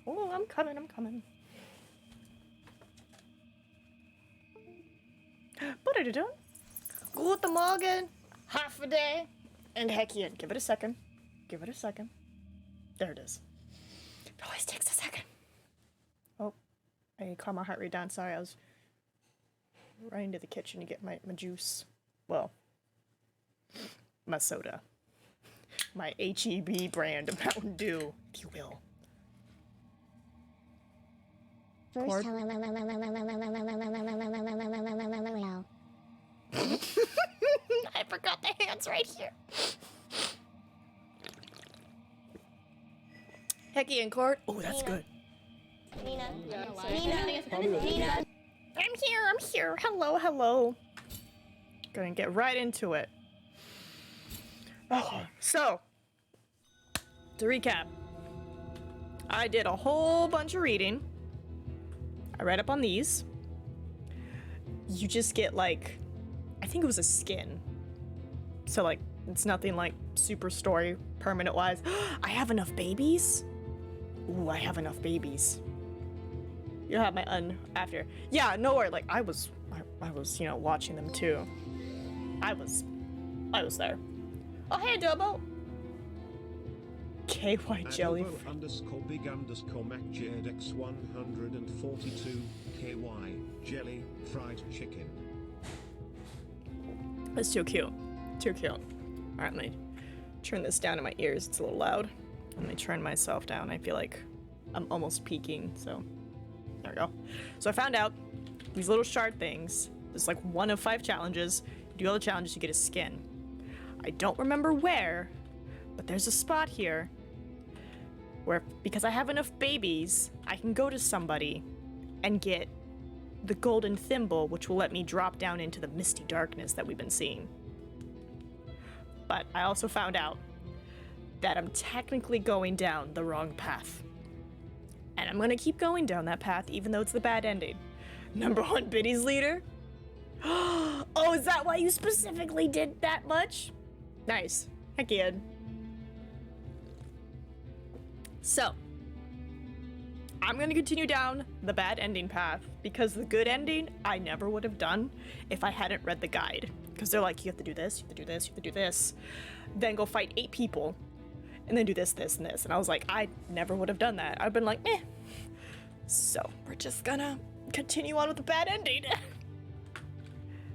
Oh, I'm coming, I'm coming. What are you doing? Guten Morgen, half a day, and heck yeah. Give it a second. Give it a second. There it is. It always takes a second. Oh, I calmed my heart rate down. Sorry, I was running to the kitchen to get my juice. Well, my soda. My HEB brand of Mountain Dew, if you will. First, I forgot the hands right here. Hecky and Court. Oh, that's Nina. good. Nina. I'm here. Hello. Gonna get right into it. Oh, so, to recap, I did a whole bunch of reading. I read up on these. You just get like, I think it was a skin. So like, it's nothing like super story permanent wise. I have enough babies? Ooh, I have enough babies. You'll have my after. Yeah, no worry, like I was, you know, watching them too. I was there. Oh, hey, Adobo. KY jelly. Adobo _big _Mac X 142 KY jelly fried chicken. That's too cute. Too cute. All right, let me turn this down in my ears. It's a little loud. Let me turn myself down. I feel like I'm almost peaking, so there we go. So I found out these little shard things. There's like 1 of 5 challenges. You do all the challenges, you get a skin. I don't remember where, but there's a spot here where, because I have enough babies, I can go to somebody and get the golden thimble, which will let me drop down into the misty darkness that we've been seeing. But I also found out that I'm technically going down the wrong path. And I'm gonna keep going down that path even though it's the bad ending. Number 1 Biddy's leader? Oh, is that why you specifically did that much? Nice. Heck yeah. So, I'm gonna continue down the bad ending path because the good ending I never would have done if I hadn't read the guide. Because they're like, you have to do this, you have to do this, you have to do this, then go fight 8 people, and then do this, this, and this. And I was like, I never would have done that. I've been like, eh. So, we're just gonna continue on with the bad ending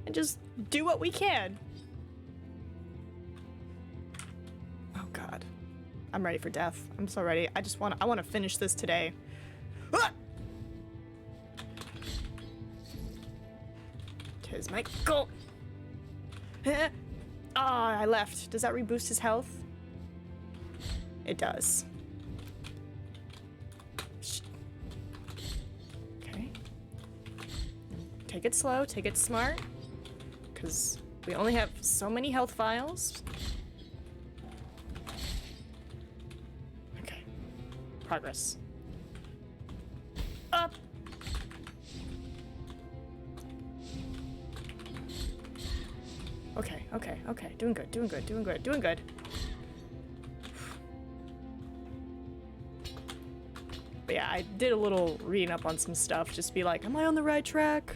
and just do what we can. Oh God, I'm ready for death. I'm so ready. I want to finish this today. Ah! 'Tis my goal. Oh, I left. Does that reboost his health? It does. Okay. Take it slow, take it smart, because we only have so many health vials. Okay. Progress. Up. Okay. Doing good. But yeah, I did a little reading up on some stuff, just be like, am I on the right track?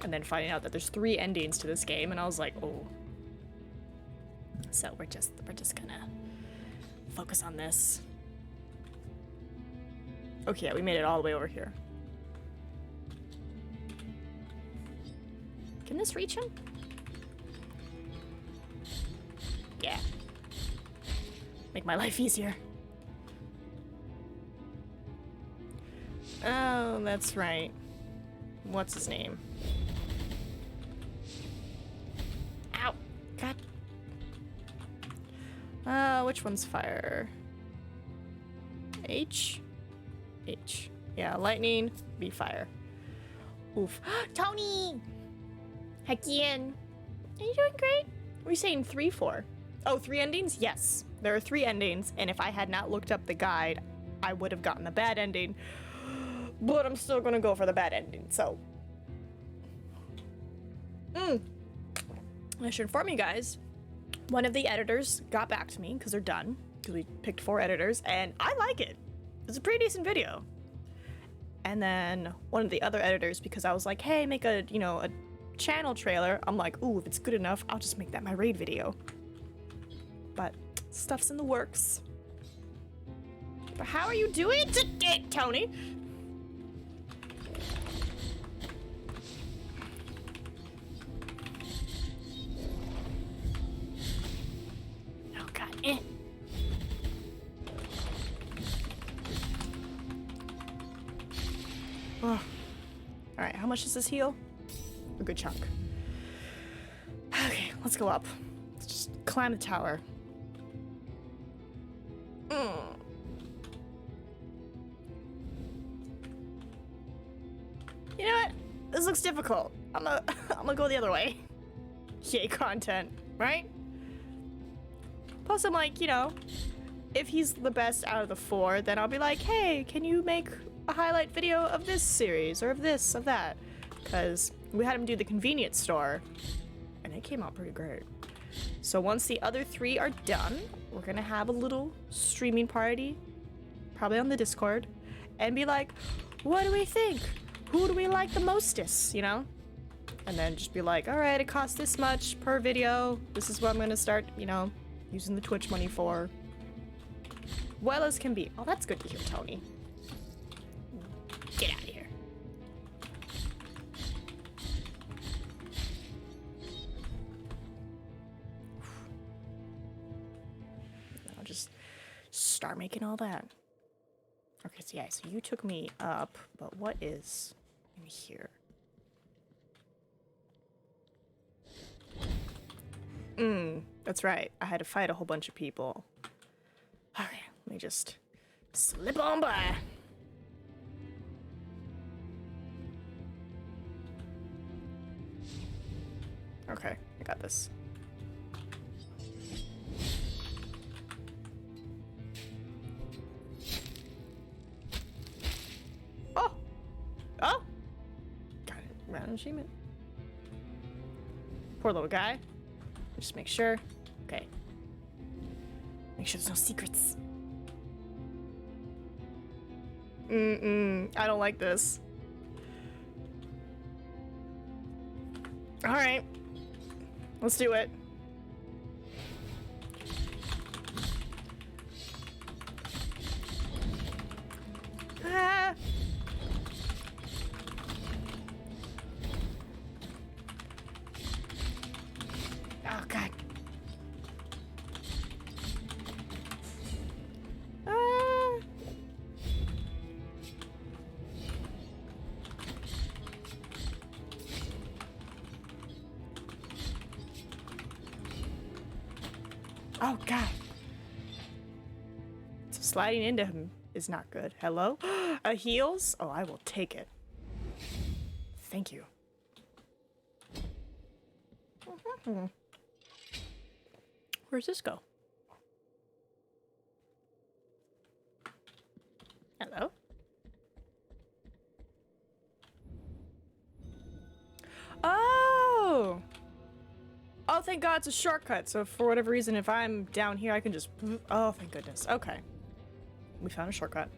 And then finding out that there's 3 endings to this game, and I was like, oh. So we're just gonna focus on this. Okay, yeah, we made it all the way over here. Can this reach him? Yeah. Make my life easier. Oh, that's right. What's his name? Ow! God. Which one's fire? H? H. Yeah, lightning, be fire. Oof. Tony! Heck yeah. Are you doing great? What are you saying 3 for? Oh, 3 endings? Yes. There are 3 endings, and if I had not looked up the guide, I would have gotten the bad ending. But I'm still gonna go for the bad ending, so. I should inform you guys, one of the editors got back to me, because they're done, because we picked 4 editors, and I like it. it's a pretty decent video. And then one of the other editors, because I was like, hey, make a, you know, a channel trailer. I'm like, ooh, if it's good enough, I'll just make that my raid video. But stuff's in the works. But how are you doing today, Tony? Oh, God. Oh. Alright, how much does this heal? A good chunk. Okay, let's go up. Let's just climb the tower. You know what? This looks difficult. I'm gonna go the other way. Yay, content, right? Plus, I'm like, you know, if he's the best out of the 4, then I'll be like, hey, can you make a highlight video of this series or of this, of that? Because we had him do the convenience store, and it came out pretty great. So once the other 3 are done, we're gonna have a little streaming party, probably on the Discord, and be like, what do we think? Who do we like the mostest, you know? And then just be like, all right, it costs this much per video. This is what I'm gonna start, you know, using the Twitch money for. Well as can be. Oh, that's good to hear, Tony. Get out of here. I'll just start making all that. Okay, so yeah, so you took me up, but what is in here? That's right. I had to fight a whole bunch of people. Okay, let me just slip on by. Okay, I got this. Oh! Oh! Got it. Random achievement. Poor little guy. Just make sure. Okay. Make sure there's no secrets. I don't like this. Alright. Let's do it. Ah. Oh, God. Ah. Oh, God. So sliding into him is not good. Hello? A heals? Oh, I will take it. Thank you. Where's this go? Hello? Oh! Oh, thank God it's a shortcut. So for whatever reason, if I'm down here, I can just... Oh, thank goodness. Okay. We found a shortcut.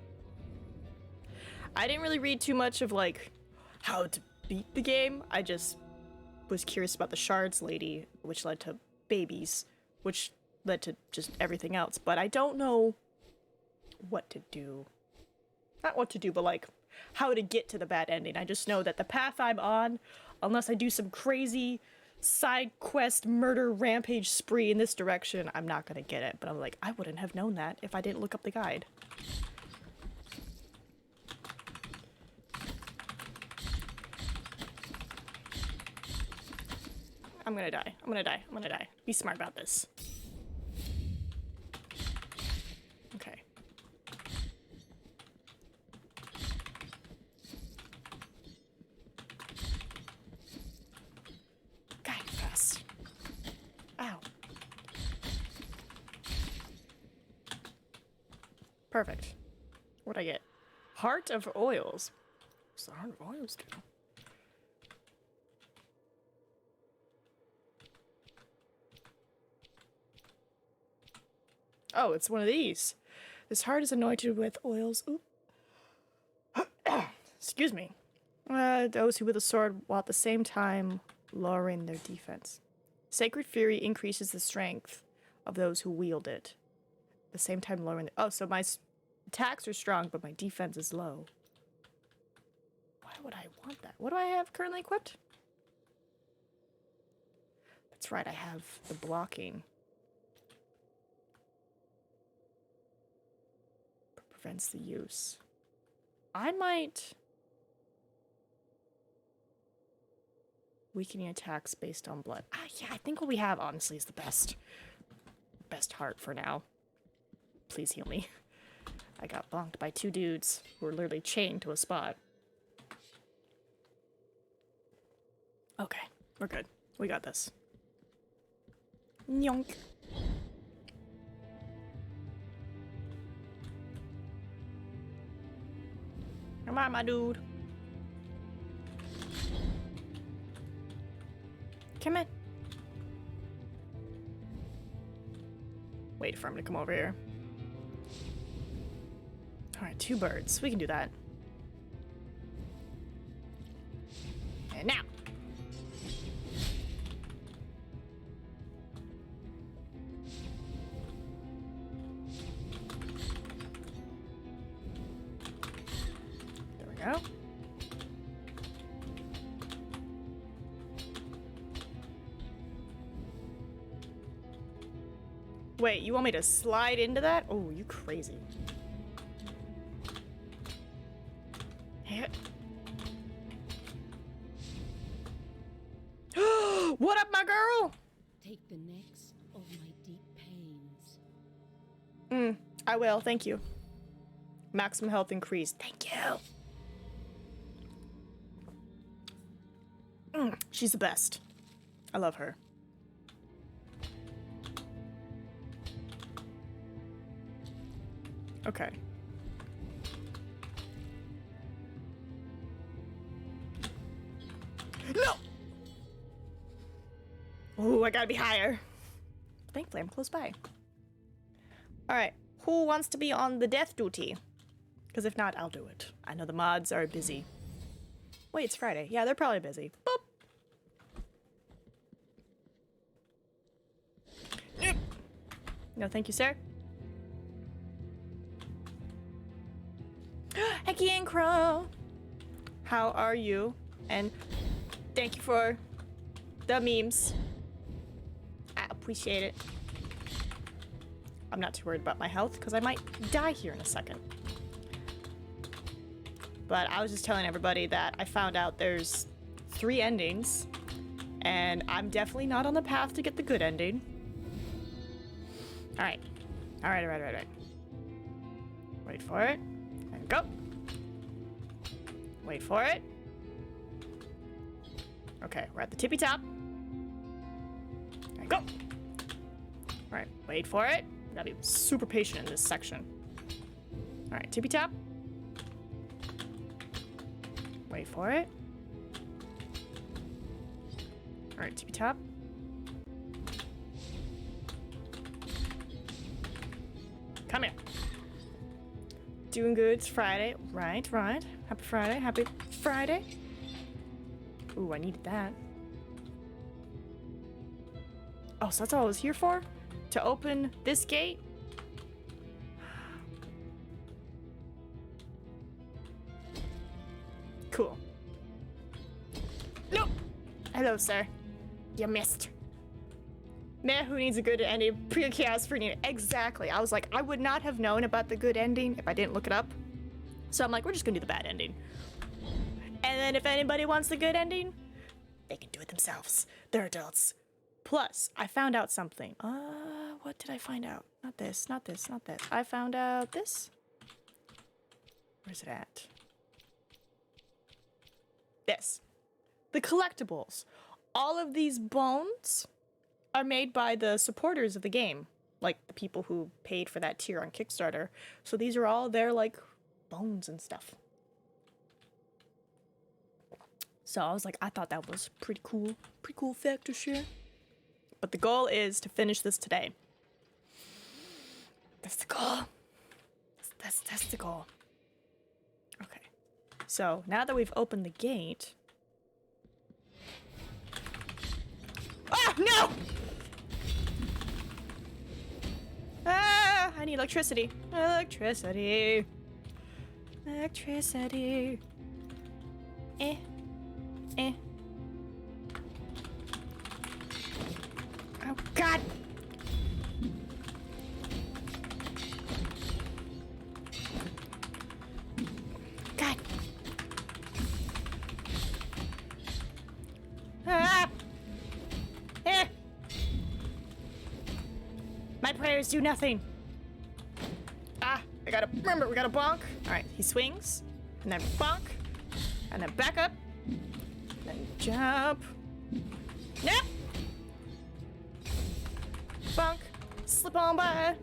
I didn't really read too much of, like, how to beat the game. I just was curious about the shards lady, which led to babies, which led to just everything else. But I don't know what to do. Not what to do, but, like, how to get to the bad ending. I just know that the path I'm on, unless I do some crazy side quest murder rampage spree in this direction, I'm not gonna get it. But I'm like, I wouldn't have known that if I didn't look up the guide. I'm gonna die. I'm gonna die. I'm gonna die. Be smart about this. Okay. God, fast. Ow. Perfect. What'd I get? Heart of Oils. What's the Heart of Oils do? Oh, it's one of these. This heart is anointed with oils. Oop. Excuse me. Those who wield the sword while at the same time lowering their defense. Sacred Fury increases the strength of those who wield it. At the same time lowering the... Oh, so my attacks are strong, but my defense is low. Why would I want that? What do I have currently equipped? That's right, I have the blocking. Prevents the use. I might... Weakening attacks based on blood. Yeah, I think what we have, honestly, is the best. Best heart for now. Please heal me. I got bonked by 2 dudes who were literally chained to a spot. Okay, we're good. We got this. Nyonk. Come on, my dude. Come in. Wait for him to come over here. Alright, 2 birds. We can do that. And now. There we go. Wait, you want me to slide into that? Oh, you crazy. What up, my girl? Take the necks of my deep pains. I will, thank you. Maximum health increased. Thank you. She's the best. I love her. Okay. No! Ooh, I gotta be higher. Thankfully, I'm close by. Alright, who wants to be on the death duty? Because if not, I'll do it. I know the mods are busy. Wait, it's Friday. Yeah, they're probably busy. Boop! Nope. No, thank you, sir. Hecky and Crow! How are you? And thank you for the memes. I appreciate it. I'm not too worried about my health because I might die here in a second. But I was just telling everybody that I found out there's 3 endings, and I'm definitely not on the path to get the good ending. Alright. Alright. Wait for it. And go. Wait for it. Okay, we're at the tippy top. And go. Alright, wait for it. Gotta be super patient in this section. Alright, tippy top. Wait for it. Alright, tippy top. Come here. Doing good, it's Friday. Right. Happy Friday. Ooh, I needed that. Oh, so that's all I was here for? To open this gate? Cool. Nope! Hello, sir. You missed. Man, who needs a good ending? Pre-chaos for need. Exactly. I was like, I would not have known about the good ending if I didn't look it up. So I'm like, we're just gonna do the bad ending. And then if anybody wants the good ending, they can do it themselves. They're adults. Plus, I found out something. What did I find out? Not this. I found out this. Where's it at? This. The collectibles. All of these bones are made by the supporters of the game. Like, the people who paid for that tier on Kickstarter. So these are all their, like, bones and stuff. So I was like, I thought that was pretty cool. Pretty cool fact to share. But the goal is to finish this today. That's the goal. That's the goal. Okay. So now that we've opened the gate. Ah, no! Ah, I need electricity. Electricity. Electricity. Eh. Eh. Oh, God. God. Ah. Eh. My prayers do nothing. Ah, remember, we gotta bonk. All right, he swings, and then bonk, and then back up, and then jump. Nope. Bonk, slip on by.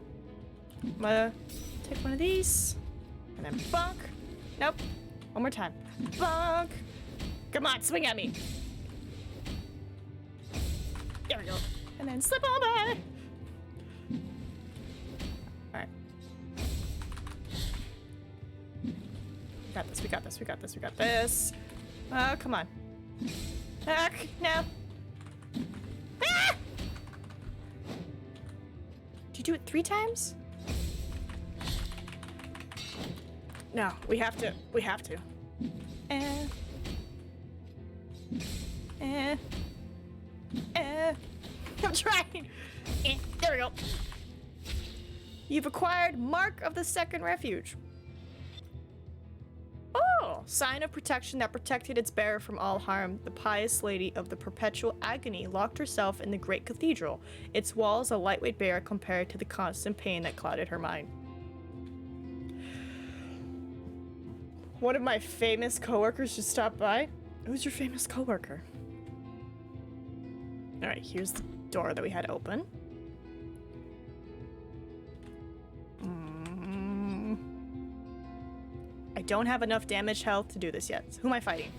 I'm gonna take one of these, and then bonk. Nope. One more time. Bonk. Come on, swing at me. There we go. And then slip on by. Alright. We got this, we got this, we got this, we got this. Oh, come on. No. Ah! Did you do it 3 times? No, we have to. We have to. I'm trying. There we go. You've acquired Mark of the Second Refuge. Oh, sign of protection that protected its bearer from all harm. The pious lady of the perpetual agony locked herself in the great cathedral, its walls a lightweight barrier compared to the constant pain that clouded her mind. One of my famous coworkers just stopped by. Who's your famous coworker? All right, here's the door that we had open. I don't have enough damage health to do this yet. So who am I fighting?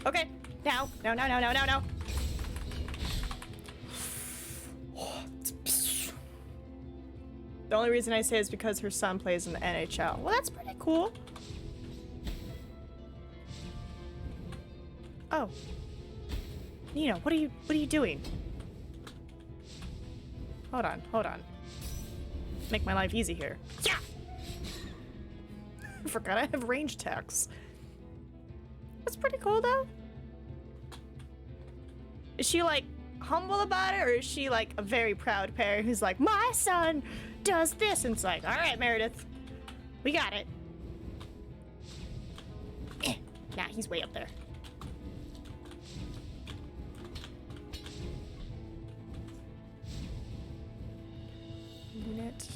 Okay. Now. No. The only reason I say is because her son plays in the NHL. Well, that's pretty cool. Oh. Nina, what are you doing? Hold on. Make my life easy here. Yeah! I forgot I have range attacks. That's pretty cool, though. Is she, like, humble about it, or is she, like, a very proud parent who's like, my son does this? And it's like, all right, Meredith, we got it. Nah, he's way up there. Unit.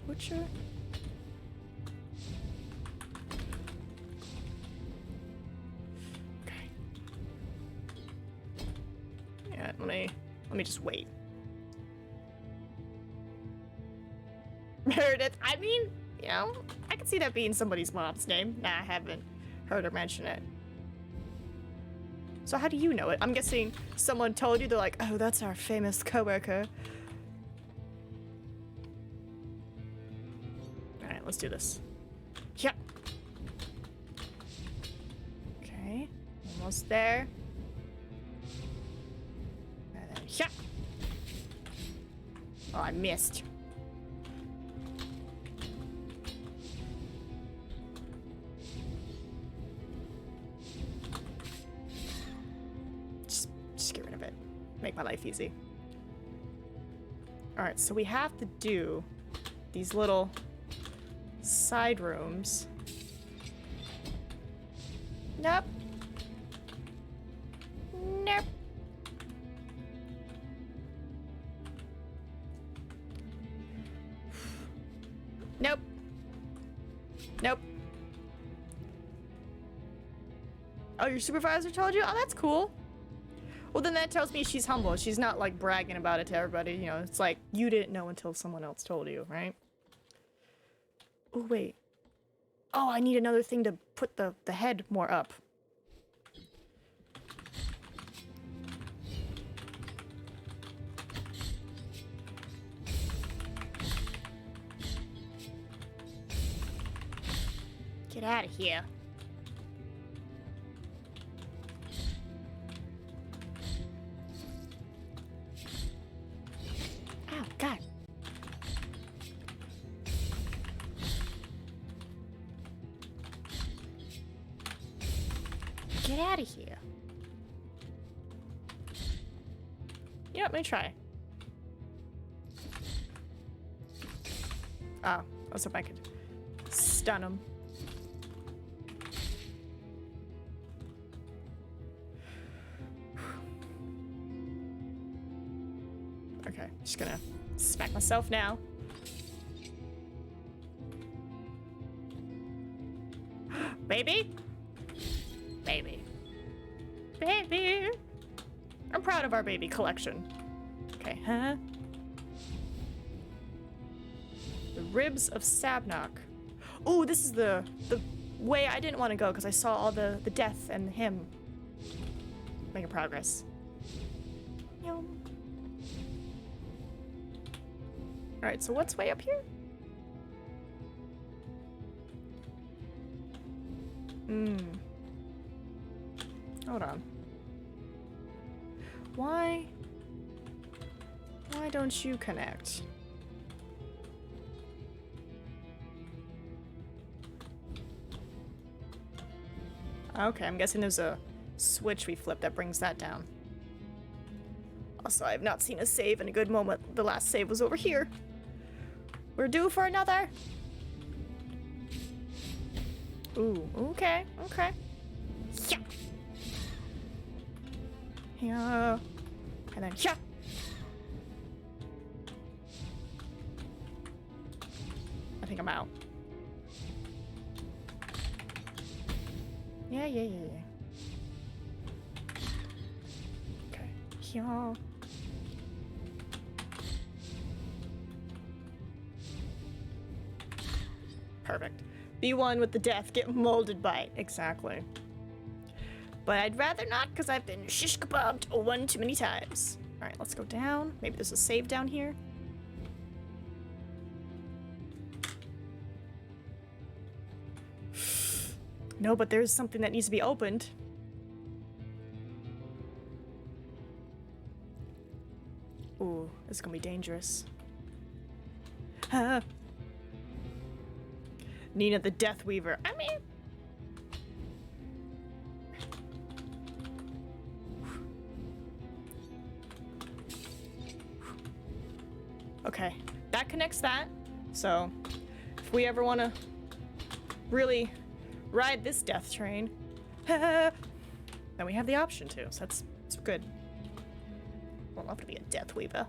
Butcher. Yeah, let me just wait. Meredith, I mean, you know, I can see that being somebody's mom's name. Nah, I haven't heard her mention it. So how do you know it? I'm guessing someone told you. They're like, oh, that's our famous coworker. All right, let's do this. Yep. Okay, almost there. Yeah. Oh, I missed. Just get rid of it. Make my life easy. All right, so we have to do these little side rooms. Nope. Nope. Nope. Nope. Oh, your supervisor told you? Oh, that's cool. Well, then that tells me she's humble. She's not, like, bragging about it to everybody. You know, it's like, you didn't know until someone else told you, right? Oh, wait. Oh, I need another thing to put the head more up. Get out of here. Oh, God. Get out of here. You know what, let me try. Oh, I was hoping I could stun him. Okay, just gonna smack myself now. Baby? Baby. Baby! I'm proud of our baby collection. Okay, huh? The Ribs of Sabnok. Oh, this is the way I didn't want to go because I saw all the death and him. Making progress. Alright, so what's way up here? Hold on. Why don't you connect? Okay, I'm guessing there's a switch we flip that brings that down. Also, I have not seen a save in a good moment. The last save was over here. We're due for another. Ooh, okay, okay. Yeah. Yeah. And then yeah. I think I'm out. Yeah. Okay. Yeah. Perfect. B1 with the death, get molded by it. Exactly. But I'd rather not, because I've been shish kebabbed one too many times. Alright, let's go down. Maybe there's a save down here. No, but there's something that needs to be opened. Ooh, this is gonna be dangerous. Nina the Death Weaver. I mean... Okay, that connects that. So, if we ever want to really ride this death train, then we have the option to. So that's good. I'd love to be a Death Weaver.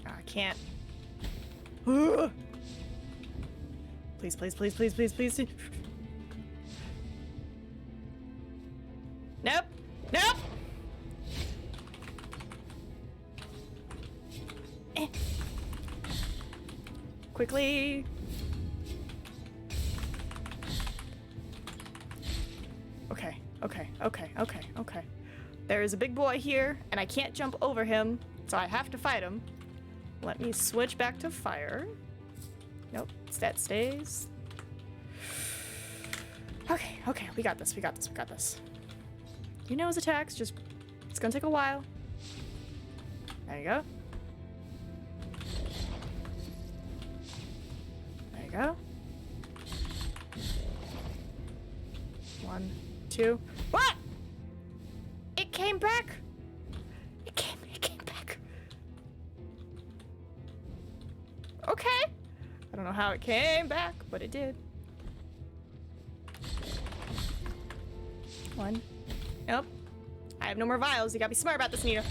I can't. Please, please, please, please, please, please. Nope. Nope. Quickly. Okay. There is a big boy here, and I can't jump over him, so I have to fight him. Let me switch back to fire. Nope, stat stays. Okay, we got this. You know his attacks, just, it's gonna take a while. There you go. There you go. 1, 2. What? It came back. It came back. Okay. I don't know how it came back, but it did. 1. Nope. I have no more vials. You gotta be smart about this, Nina.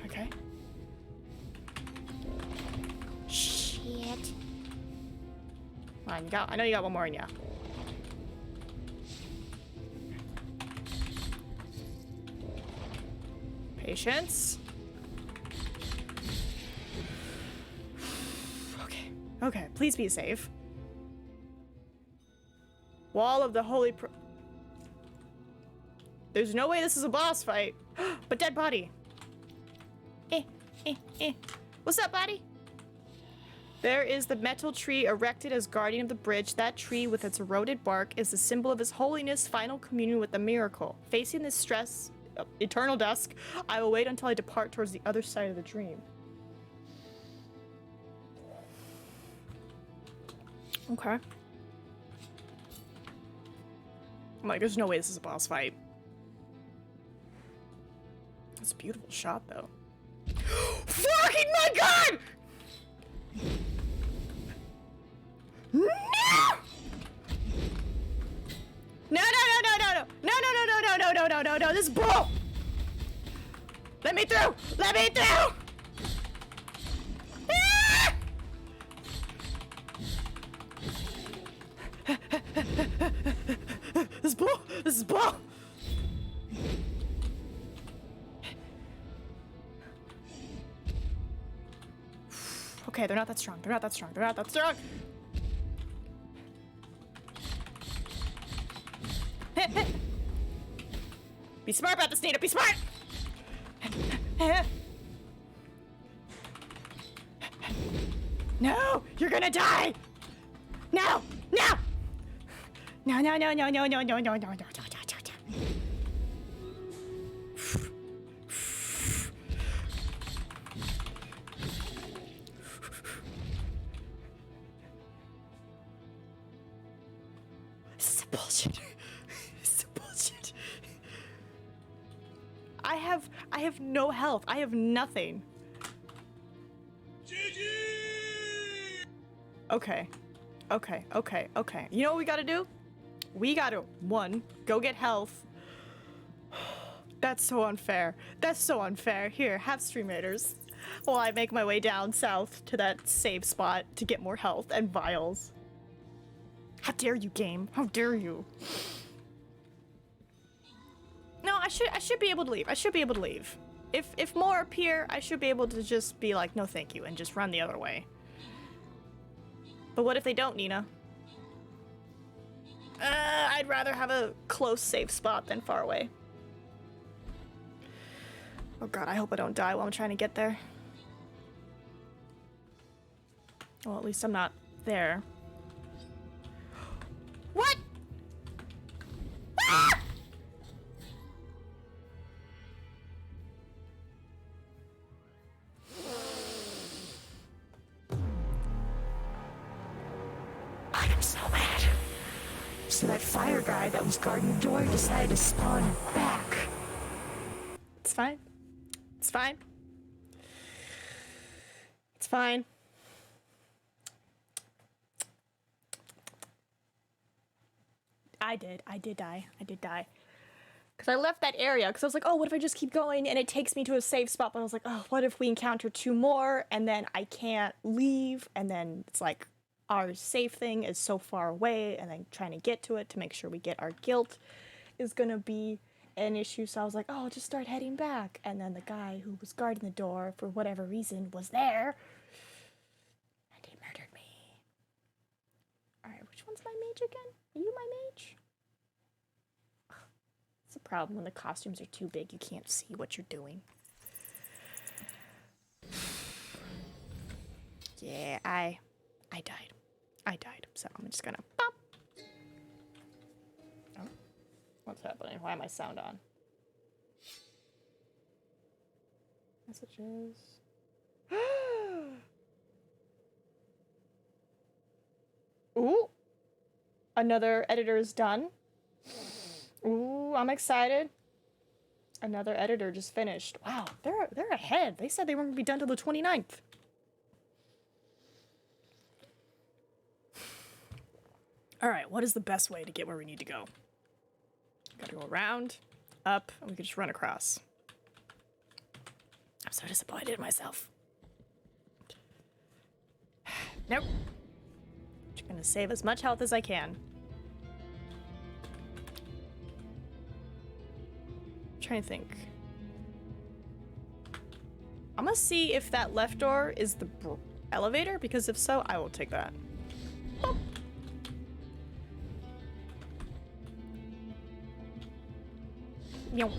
Okay. Shh. Come on, I know you got one more in ya. Patience. Okay. Okay, please be safe. Wall of the Holy There's no way this is a boss fight. But dead body. What's up, buddy? There is the metal tree erected as guardian of the bridge. That tree, with its eroded bark, is the symbol of His Holiness' final communion with the miracle. Facing this stress, eternal dusk, I will wait until I depart towards the other side of the dream. Okay. I'm like, there's no way this is a boss fight. It's a beautiful shot, though. Fucking my god! No! No, this is bull! Let me through! Let me through! Ah! This is bull! This is bull! Okay, they're not that strong. They're not that strong. They're not that strong. Be smart about this, Nina. Be smart. No, you're gonna die. No, no. No. Bullshit. It's bullshit. I have no health. I have nothing. GG! Okay. You know what we gotta do? We gotta, one, go get health. That's so unfair. That's so unfair. Here, have stream raiders while I make my way down south to that save spot to get more health and vials. How dare you, game? How dare you? No, I should be able to leave. I should be able to leave. If more appear, I should be able to just be like, no thank you, and just run the other way. But what if they don't, Nina? I'd rather have a close safe spot than far away. Oh god, I hope I don't die while I'm trying to get there. Well, at least I'm not there. What? Ah! I am so mad. So that fire guy that was guarding the door decided to spawn back. It's fine. It's fine. It's fine. I did die. Because I left that area, because I was like, oh, what if I just keep going and it takes me to a safe spot? But I was like, oh, what if we encounter two more and then I can't leave? And then it's like, our safe thing is so far away, and then trying to get to it to make sure we get our guilt is gonna be an issue. So I was like, oh, I'll just start heading back. And then the guy who was guarding the door, for whatever reason, was there. And he murdered me. Alright, which one's my mage again? Are you my mage? It's a problem when the costumes are too big, you can't see what you're doing. Yeah, I died. So I'm just gonna pop. Oh, what's happening? Why am I sound on? Messages. Ooh, another editor is done. Ooh, I'm excited. Another editor just finished. Wow, they're ahead. They said they weren't gonna be done till the 29th. Alright, what is the best way to get where we need to go? Gotta go around, up, and we can just run across. I'm so disappointed in myself. Nope. Gonna save as much health as I can. Trying to think. I'm gonna see if that left door is the elevator, because if so, I will take that. Boop. Meow.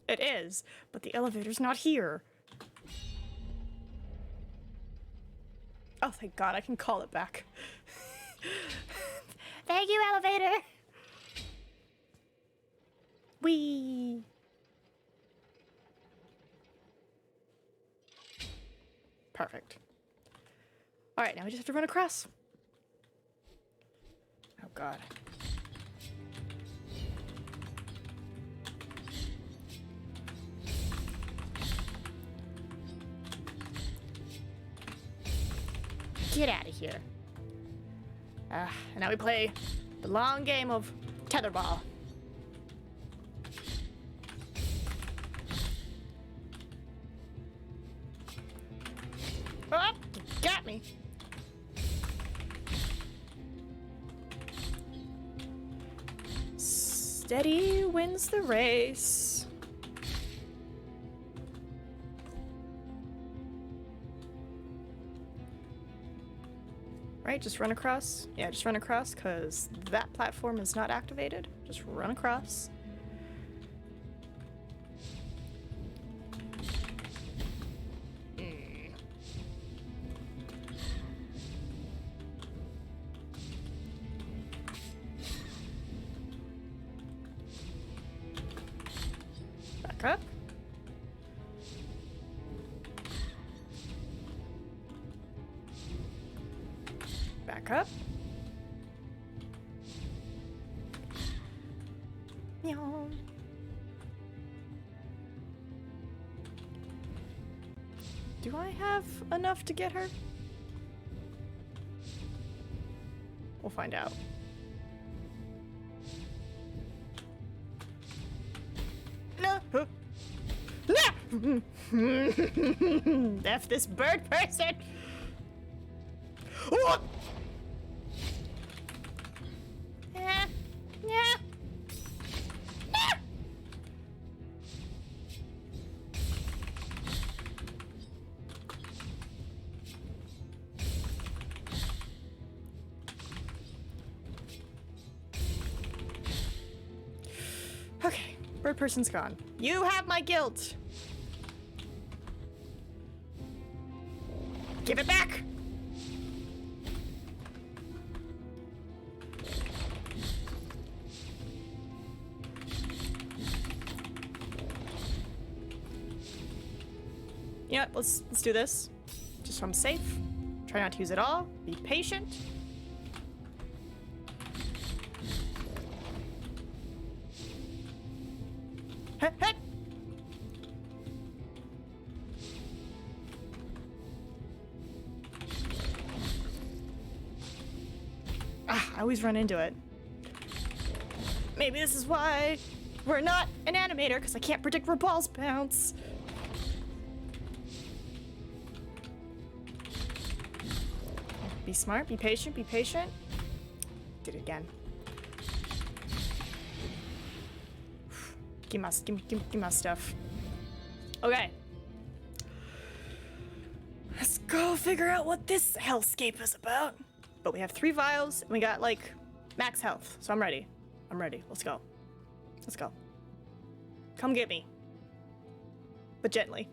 It is, but the elevator's not here. Oh, thank God, I can call it back. Thank you, elevator! Whee! Perfect. Alright, now we just have to run across. Oh, God. Get out of here. And now we play the long game of tetherball. Oh, you got me. Steady wins the race. Right, just run across. Yeah, just run across, because that platform is not activated. Just run across. Back up. Back up. Meow. Do I have enough to get her? We'll find out. No! No! F this bird person! Oh! Yeah. Yeah. Yeah. Okay, bird person's gone. You have my guilt. Give it back. You know what, let's do this. Just so I'm safe. Try not to use it all. Be patient. Heh, heh. Ah, I always run into it. Maybe this is why we're not an animator, because I can't predict where balls bounce. Be smart, be patient, be patient. Did it again. Give my stuff. Okay. Let's go figure out what this hellscape is about. But we have 3 vials, and we got, like, max health. So I'm ready. I'm ready. Let's go. Let's go. Come get me. But gently.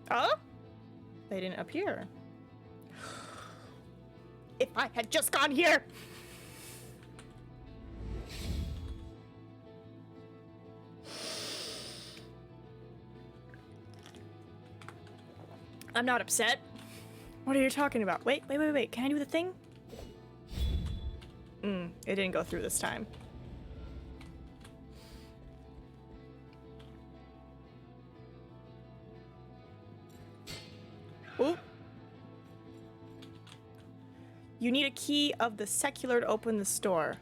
Oh? They didn't appear. If I had just gone here! I'm not upset. What are you talking about? Wait. Can I do the thing? It didn't go through this time. Ooh. You need a key of the secular to open the store.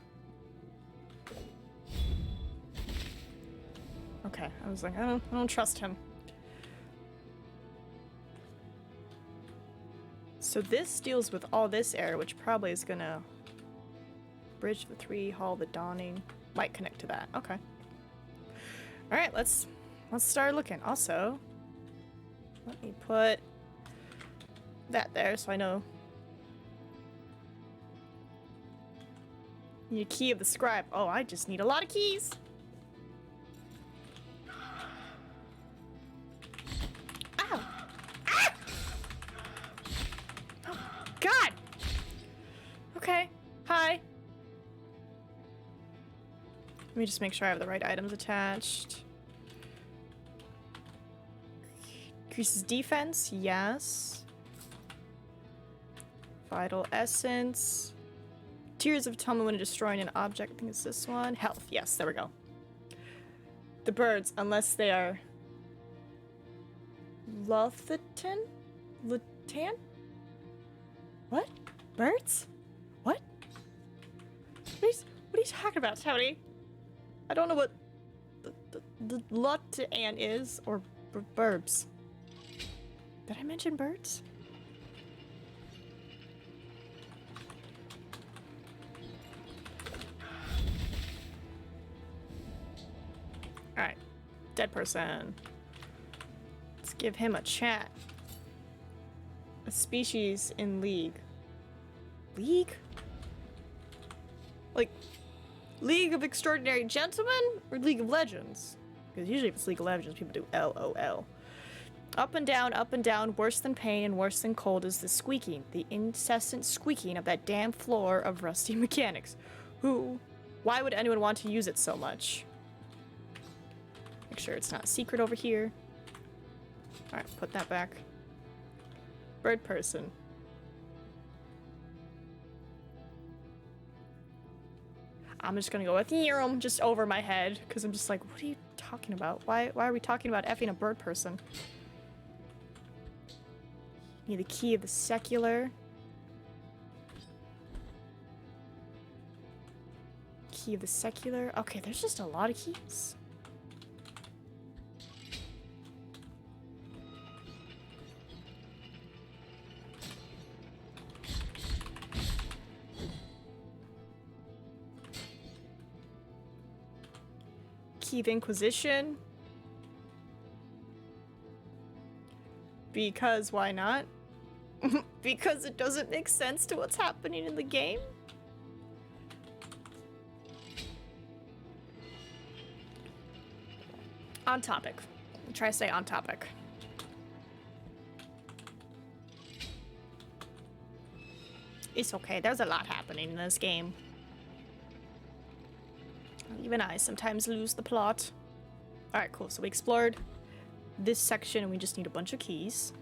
Okay, I was like, I don't trust him. So this deals with all this air, which probably is gonna bridge the 3, hall the dawning. Might connect to that. Okay. All right, let's start looking. Also, let me put that there so I know. Need a key of the scribe. Oh, I just need a lot of keys. Ow! Ah! Oh, God! Okay. Hi. Let me just make sure I have the right items attached. Increases defense, yes. Vital essence. Tears of Atonement when destroying an object. I think it's this one. Health, yes, there we go. The birds, unless they are Lothitan? Latan? What? Birds? What? What are you talking about, Tony? I don't know what the Latan is, or birds. Did I mention birds? Alright. Dead person. Let's give him a chat. A species in League. League? Like, League of Extraordinary Gentlemen? Or League of Legends? Because usually if it's League of Legends, people do LOL. Up and down, worse than pain and worse than cold is the squeaking. The incessant squeaking of that damn floor of rusty mechanics. Why would anyone want to use it so much? Make sure it's not a secret over here. Alright, put that back. Bird person. I'm just gonna go with Yerum just over my head, because I'm just like, what are you talking about? Why are we talking about effing a bird person? Need the key of the secular. Key of the secular. Okay, there's just a lot of keys. Key of Inquisition. Because why not? Because it doesn't make sense to what's happening in the game. On topic. Try to stay on topic. It's okay, there's a lot happening in this game. Even I sometimes lose the plot. Alright, cool. So we explored this section and we just need a bunch of keys.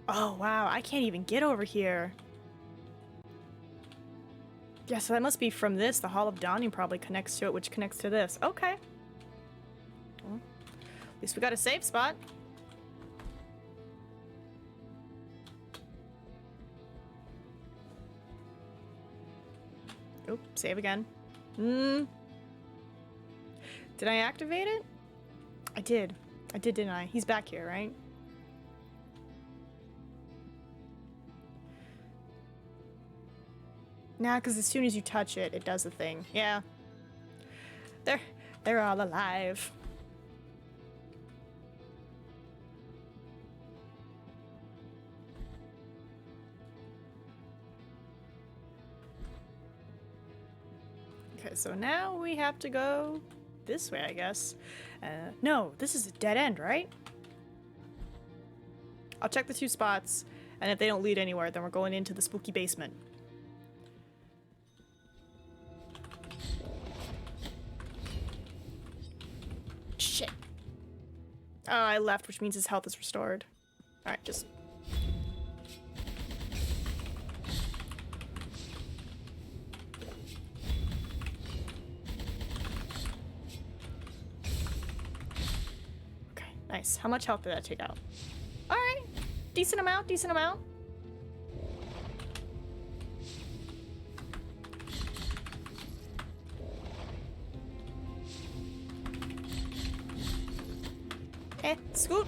Oh, wow. I can't even get over here. Yeah, so that must be from this. The Hall of Dawning probably connects to it, which connects to this. Okay. Well, at least we got a safe spot. Oop, save again. Did I activate it? I did. I did, didn't I? He's back here, right? Nah, because as soon as you touch it, it does the thing. Yeah. They're all alive. Okay, so now we have to go this way, I guess. No, this is a dead end, right? I'll check the 2 spots, and if they don't lead anywhere, then we're going into the spooky basement. Shit. Oh, I left, which means his health is restored. Alright, just... Okay, nice. How much health did that take out? Alright. Decent amount, decent amount. Scoot.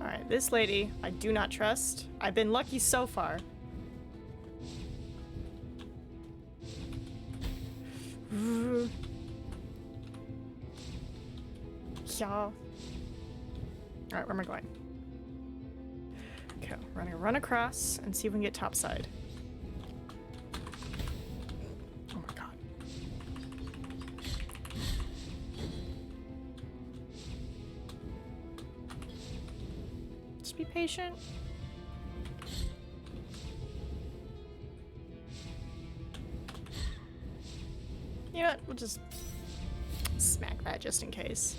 Alright, this lady I do not trust. I've been lucky so far. Yeah. Alright, where am I going? Okay, we're gonna run across and see if we can get topside. Oh my god. Just be patient. You know what? We'll just smack that just in case.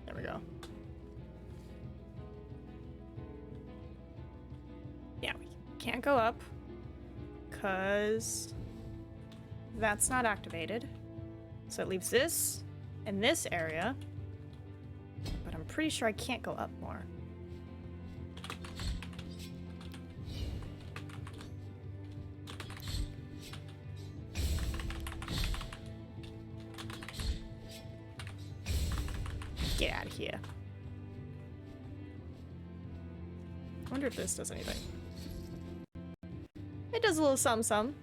There we go. Yeah, we can't go up because that's not activated. So it leaves this in this area, but I'm pretty sure I can't go up more. Get out of here. I wonder if this does anything. It does a little some.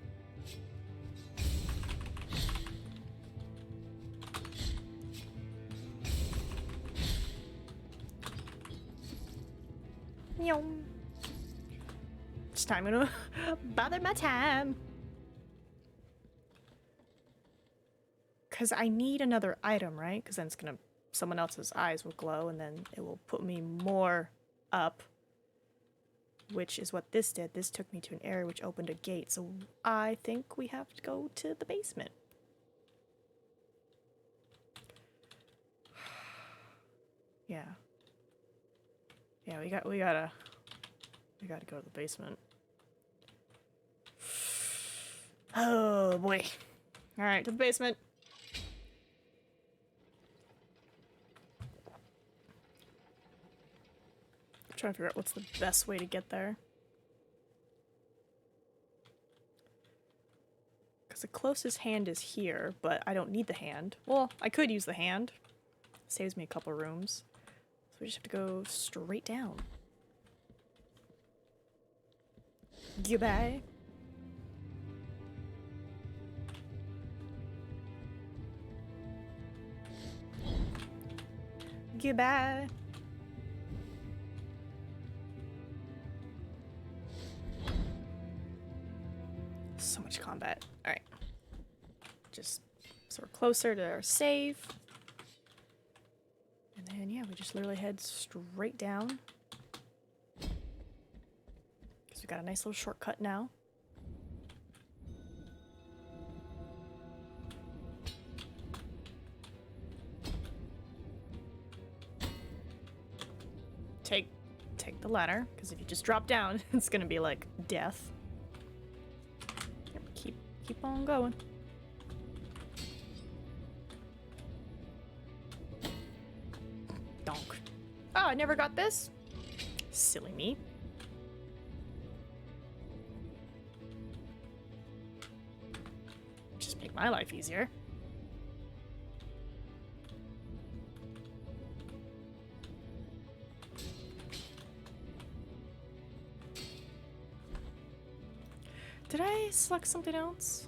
Just time to bother my time. Cause I need another item, right? Cause then it's gonna, someone else's eyes will glow and then it will put me more up. Which is what this did. This took me to an area which opened a gate. So I think we have to go to the basement. Yeah. Yeah, we gotta go to the basement. Oh boy. Alright, to the basement. I'm trying to figure out what's the best way to get there. Because the closest hand is here, but I don't need the hand. Well, I could use the hand. Saves me a couple rooms. So we just have to go straight down. Goodbye. Goodbye. So much combat. Alright. Just so we're closer to our save. And then, yeah, we just literally head straight down. Because we got a nice little shortcut now. Take the ladder, because if you just drop down, it's gonna be like death. Yep, keep on going. Donk. Oh, I never got this? Silly me. Just make my life easier. Did I select something else?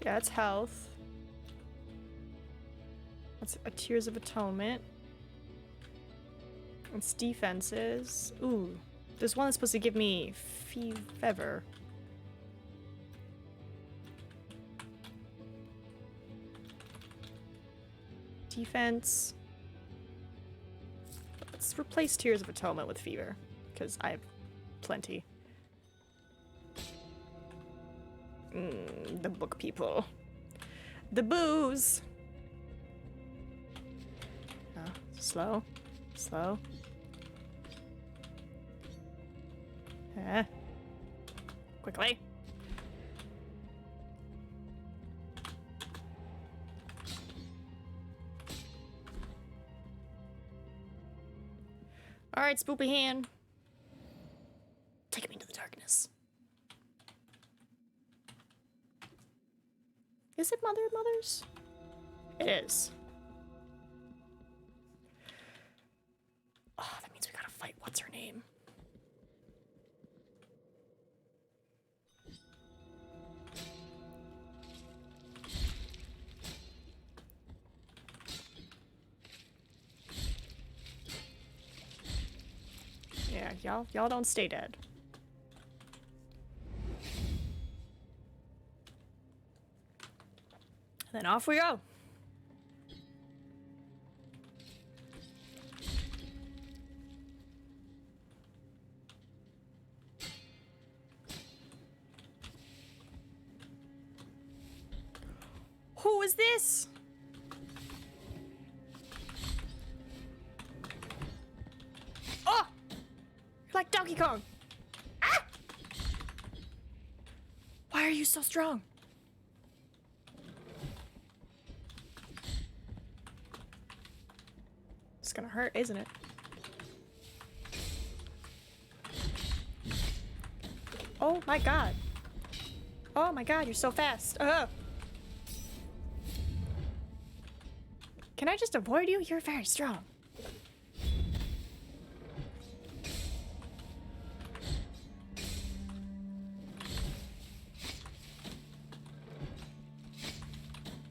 Yeah, it's health. That's a Tears of Atonement. It's defenses. Ooh, there's one that's supposed to give me fever. Defense. Let's replace Tears of Atonement with fever, because I have plenty. The book people. The booze. Oh, slow. Slow. Quickly. Alright, spoopy hand. Take me into the darkness. Is it Mother of Mothers? It is. Oh, that means we gotta fight. What's her name? Yeah, y'all don't stay dead. Then off we go. Who is this? Oh! You're like Donkey Kong. Ah! Why are you so strong? It's gonna hurt, isn't it? Oh my god. Oh my god, you're so fast. Can I just avoid you? You're very strong.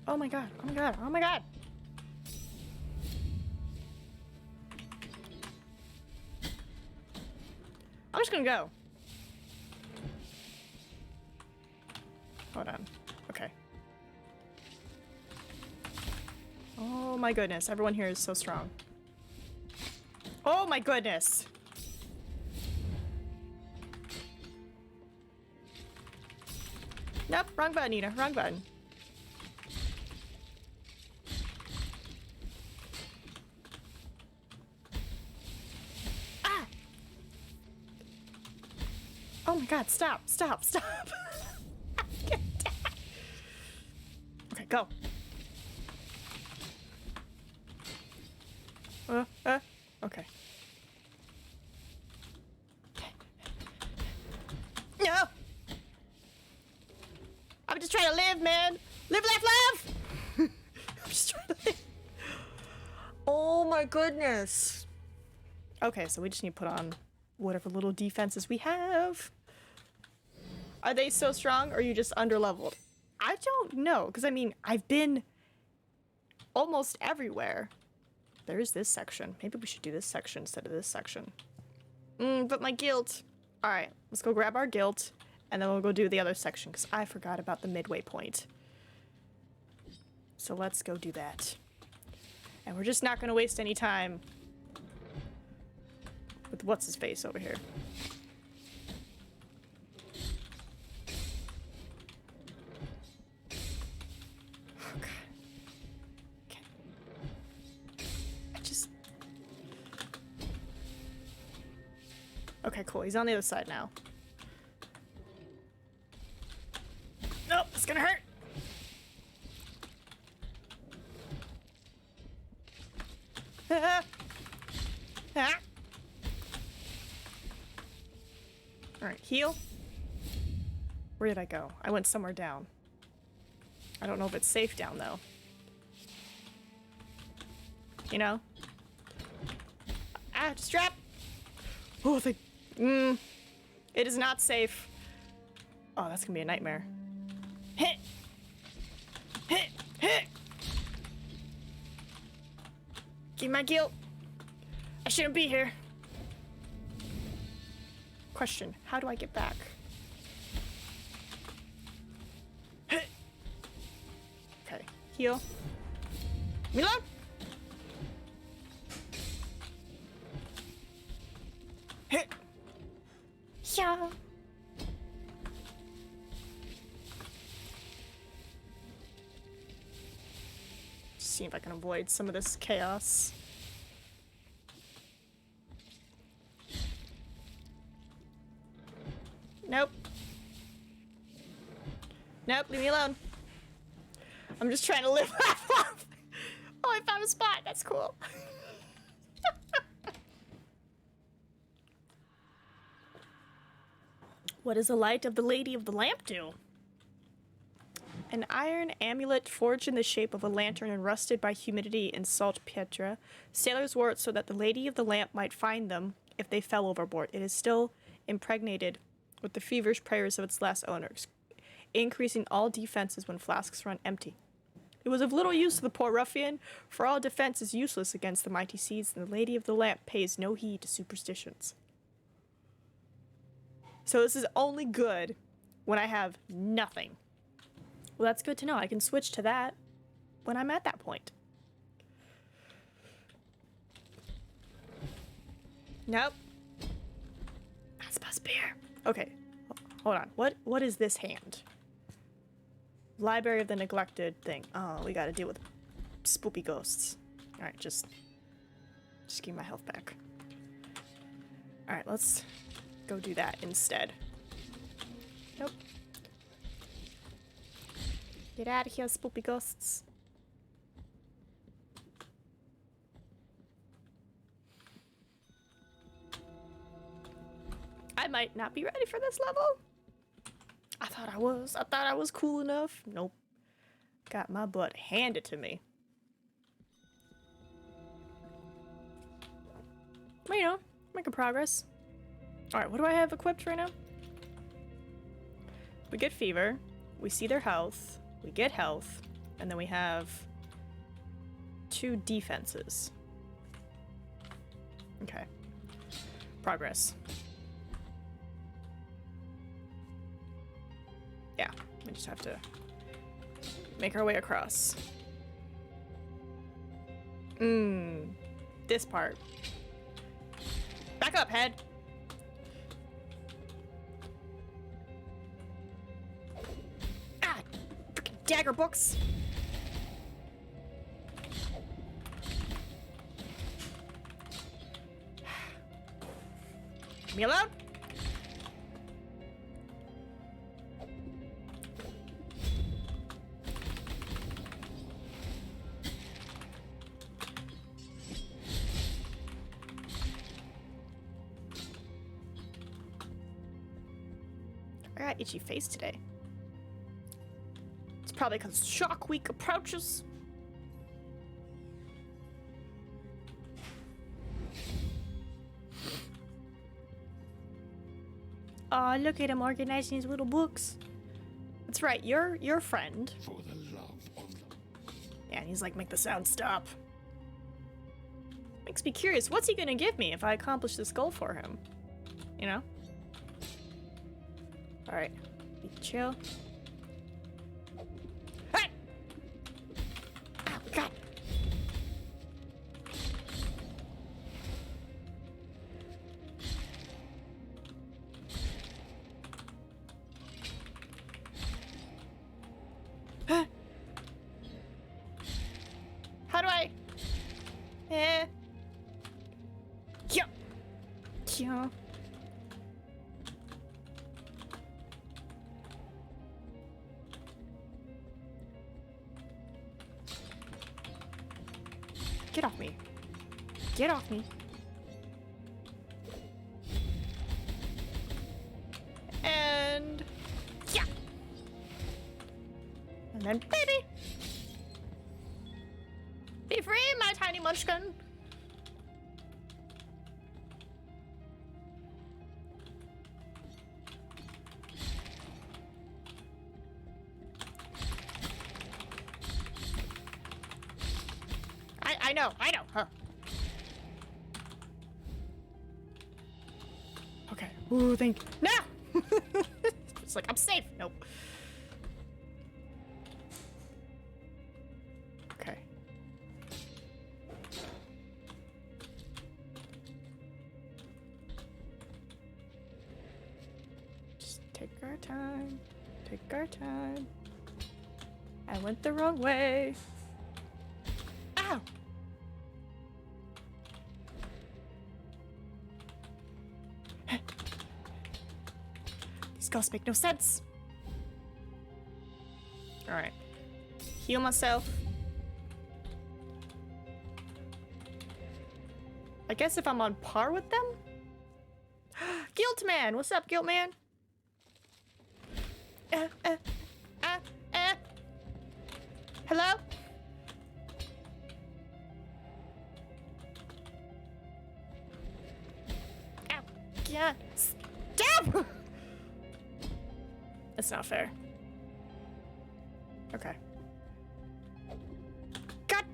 Oh my god, oh my god, oh my god! I'm just gonna go. Hold on. Okay. Oh my goodness, everyone here is so strong. Oh my goodness! Nope, wrong button, Nina, wrong button. Ah! Oh my god, stop, stop, stop! Okay, go. Okay. No! I'm just trying to live, man! Live, laugh, love! I'm just trying to live. Oh my goodness. Okay, so we just need to put on whatever little defenses we have. Are they so strong, or are you just underleveled? I don't know, because I mean, I've been almost everywhere. There's this section. Maybe we should do this section instead of this section. But my guilt. Alright, let's go grab our guilt, and then we'll go do the other section, because I forgot about the midway point. So let's go do that. And we're just not going to waste any time with what's-his-face over here. Okay, cool. He's on the other side now. Nope, it's gonna hurt. Alright, heal. Where did I go? I went somewhere down. I don't know if it's safe down, though. You know? Ah, strap! Oh, it is not safe. Oh, that's gonna be a nightmare. Hit! Hit! Hit! Give my guilt. I shouldn't be here. Question, how do I get back? Hit! Okay, heal. Milo! Hit! Yeah. See if I can avoid some of this chaos. Nope, leave me alone. I'm just trying to live life off. Oh, I found a spot. That's cool. What does the light of the Lady of the Lamp do? An iron amulet forged in the shape of a lantern and rusted by humidity and saltpetre. Sailors wore it so that the Lady of the Lamp might find them if they fell overboard. It is still impregnated with the feverish prayers of its last owners, increasing all defenses when flasks run empty. It was of little use to the poor ruffian, for all defense is useless against the mighty seas, and the Lady of the Lamp pays no heed to superstitions. So this is only good when I have nothing. Well, that's good to know. I can switch to that when I'm at that point. Nope. Not supposed to be here. Okay. Hold on. What is this hand? Library of the Neglected thing. Oh, we gotta deal with spoopy ghosts. Alright, just give me my health back. Alright, let's go do that instead. Nope. Get out of here, spoopy ghosts. I might not be ready for this level. I thought I was. I thought I was cool enough. Nope. Got my butt handed to me. Well, you know, making progress. Alright, what do I have equipped right now? We get fever. We see their health. We get health. And then we have 2 defenses. Okay. Progress. Yeah, we just have to make our way across. This part. Back up, head! Ah! Freaking dagger books! Leave me alone! I got itchy face today. It's probably because Shock Week approaches. Aw, look at him organizing his little books. That's right, your friend. For the love of Yeah, and he's like, make the sound stop. Makes me curious, what's he gonna give me if I accomplish this goal for him? You know? Alright, be chill. Hey! Oh, God! How do I? Yeah. Yeah. Get off me. Get off me. And yeah. And then baby. Be free, my tiny munchkin. I know, huh? Okay. Ooh, thank you. No! It's like, I'm safe. Nope. Okay. Just take our time. Take our time. I went the wrong way. Ow! These ghosts make no sense. Alright. Heal myself. I guess if I'm on par with them? Guilt Man! What's up, Guilt Man? Hello? Ow. Yeah. Stop! That's not fair. Okay. God!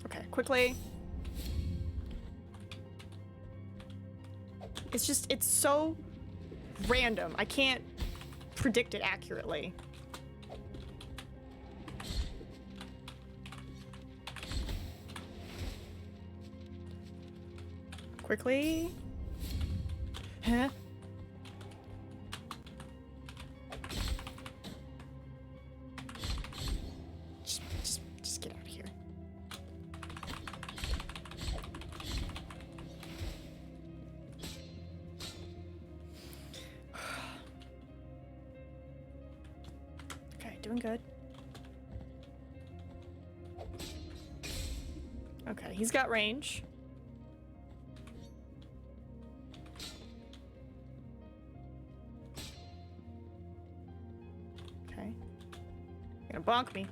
Okay, quickly. It's just, it's so random. I can't predict it accurately. Quickly. Huh? Just get out of here. Okay, doing good. Okay, he's got range. Okay. You're gonna bonk me.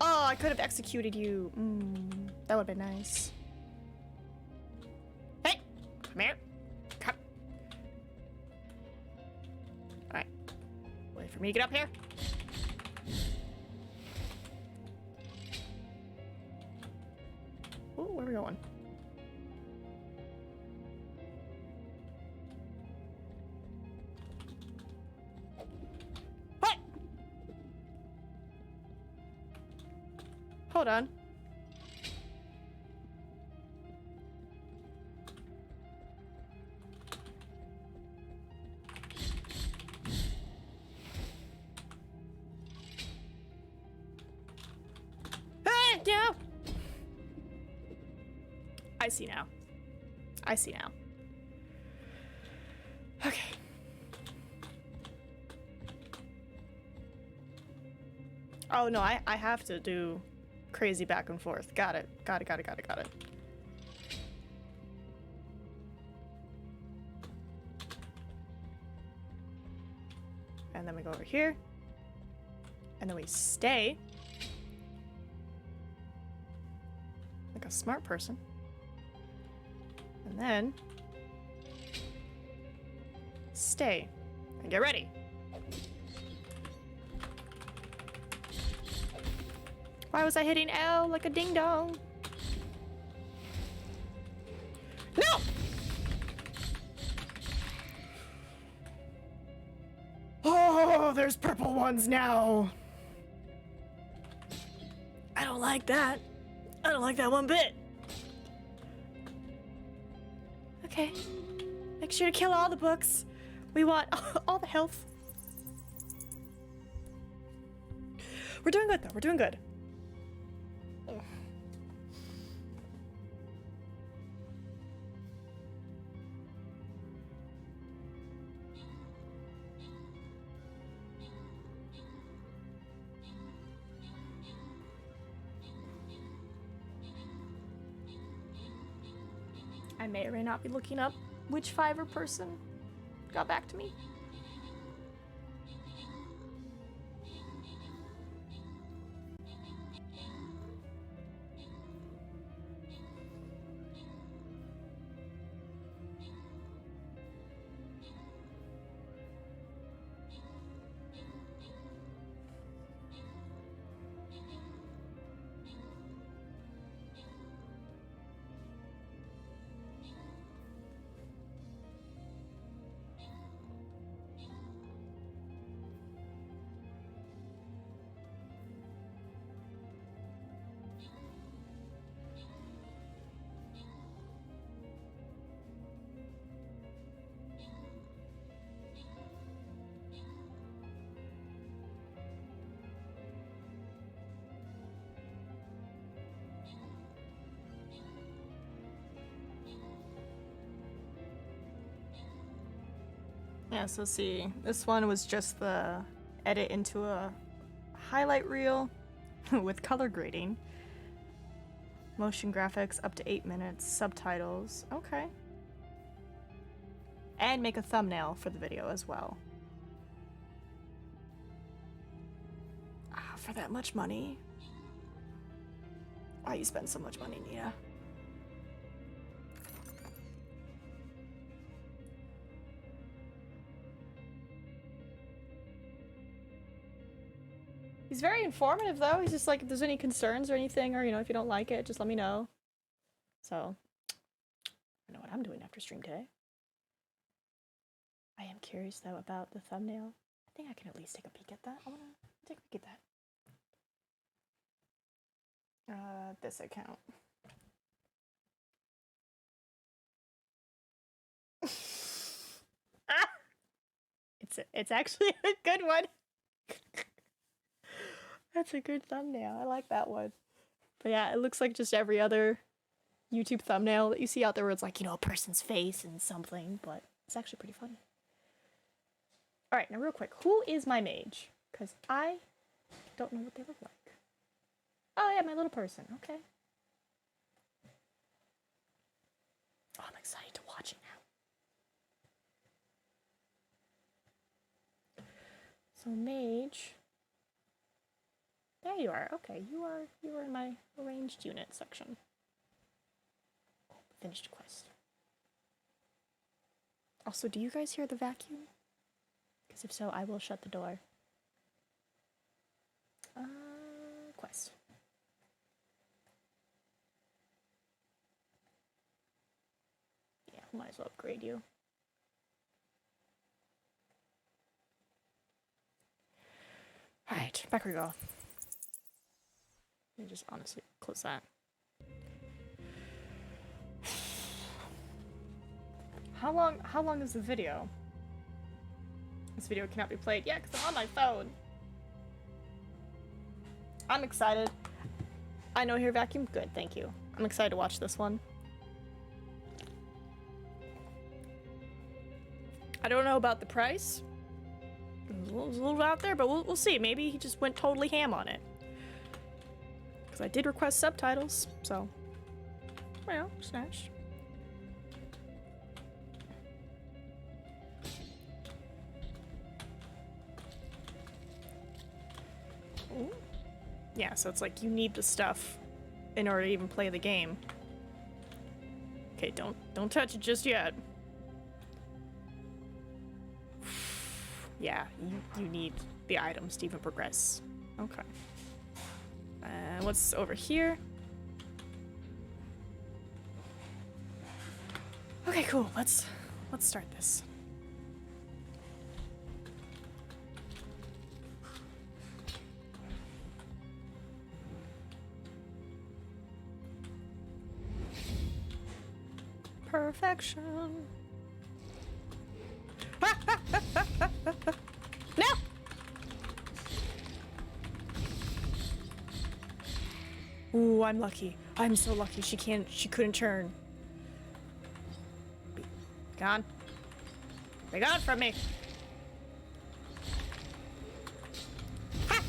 Oh, I could have executed you. That would have been nice. Hey! Come here. Come. Alright. Wait for me to get up here. Ooh, where are we going? What? Hold on. Hey, no! I see now. I see now. Okay. Oh no, I have to do crazy back and forth. Got it. Got it. And then we go over here. And then we stay. Like a smart person. And then stay and get ready. Why was I hitting L like a ding dong? No! Oh, there's purple ones now. I don't like that. I don't like that one bit. Okay. Make sure to kill all the books. We want all the health. We're doing good, though. We're doing good. Ugh. I may or may not be looking up which Fiverr person got back to me. Yeah, so see, this one was just the edit into a highlight reel with color grading. Motion graphics up to 8 minutes, subtitles, okay. And make a thumbnail for the video as well. Ah, for that much money? Why you spend so much money, Nina? He's very informative, though. He's just like, if there's any concerns or anything, or, you know, if you don't like it, just let me know. So, I know what I'm doing after stream today. I am curious, though, about the thumbnail. I think I can at least take a peek at that. I want to take a peek at that. This account. Ah! It's actually a good one. That's a good thumbnail. I like that one. But yeah, it looks like just every other YouTube thumbnail that you see out there where it's like, you know, a person's face and something, but it's actually pretty funny. Alright, now real quick, who is my mage? Because I don't know what they look like. Oh yeah, my little person, okay. Oh, I'm excited to watch it now. So mage. There you are. Okay, you are in my arranged unit section. Oh, finished quest. Also, do you guys hear the vacuum? Because if so, I will shut the door. Quest. Yeah, might as well upgrade you. Alright, back we go. Let me just honestly close that. How long is the video? This video cannot be played. Yeah, because I'm on my phone. I'm excited. I know hear vacuum. Good, thank you. I'm excited to watch this one. I don't know about the price. It was a little out there, but we'll see. Maybe he just went totally ham on it. Because I did request subtitles, so... Well, snatched. Ooh. Yeah, so it's like you need the stuff in order to even play the game. Okay, don't touch it just yet. Yeah, you need the items to even progress. Okay. And what's over here? Okay, cool. Let's start this. Perfection. No! Ooh, I'm lucky. I'm so lucky she couldn't turn. Be gone. Be gone from me. Ha!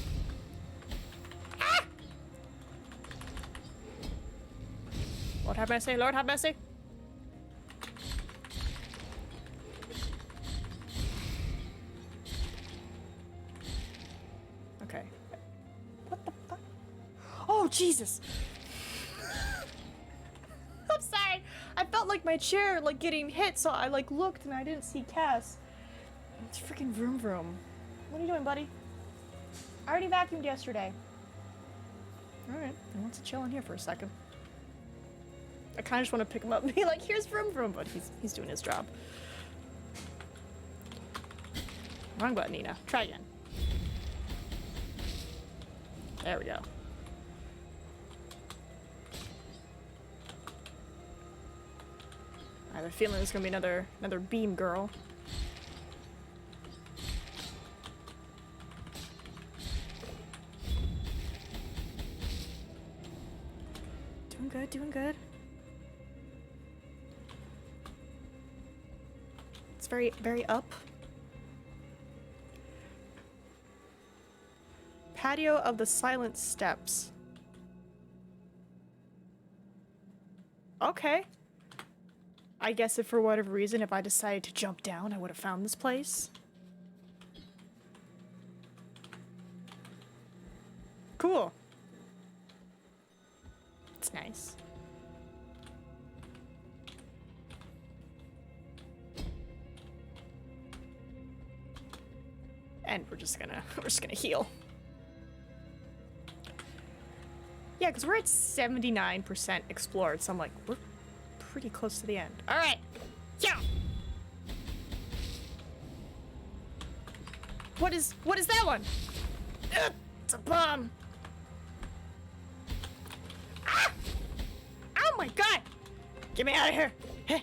Ah! Lord have mercy, Lord have mercy. Okay. What the fuck? Oh, Jesus! I'm sorry. I felt like my chair, like, getting hit, so I, like, looked and I didn't see Cass. It's freaking vroom vroom. What are you doing, buddy? I already vacuumed yesterday. Alright, he wants to chill in here for a second. I kind of just want to pick him up and be like, here's vroom vroom, but he's doing his job. Wrong button, Nina. Try again. There we go. I have a feeling there's gonna be another beam girl. Doing good, doing good. It's very, very up. patio of the Silent Steps. Okay. I guess if for whatever reason, if I decided to jump down, I would have found this place. Cool. It's nice. And we're just gonna heal. Yeah, because we're at 79% explored, so I'm like, we're pretty close to the end. All right, yeah. What is that one? It's a bomb. Ah! Oh my god! Get me out of here! Hey.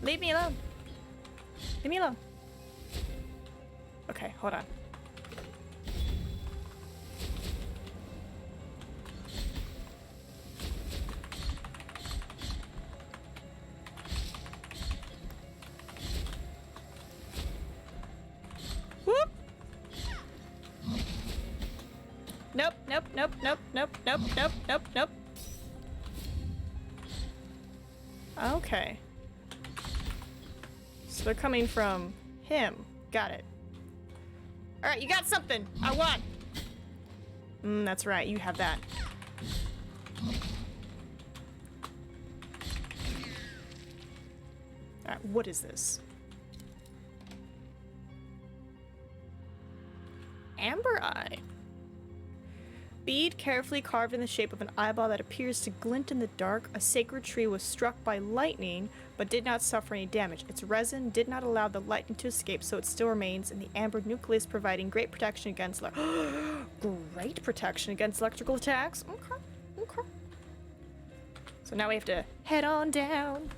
Leave me alone. Leave me alone. Okay, hold on. Whoop! Nope, nope, nope, nope, nope, nope, nope, nope, nope. Okay. So they're coming from him. Got it. Alright, you got something. I won. That's right. You have that. Alright, what is this? Amber eye. Bead carefully carved in the shape of an eyeball that appears to glint in the dark. A sacred tree was struck by lightning, but did not suffer any damage. Its resin did not allow the lightning to escape, so it still remains in the amber nucleus, providing great protection against great protection against electrical attacks. Okay, okay. So now we have to head on down.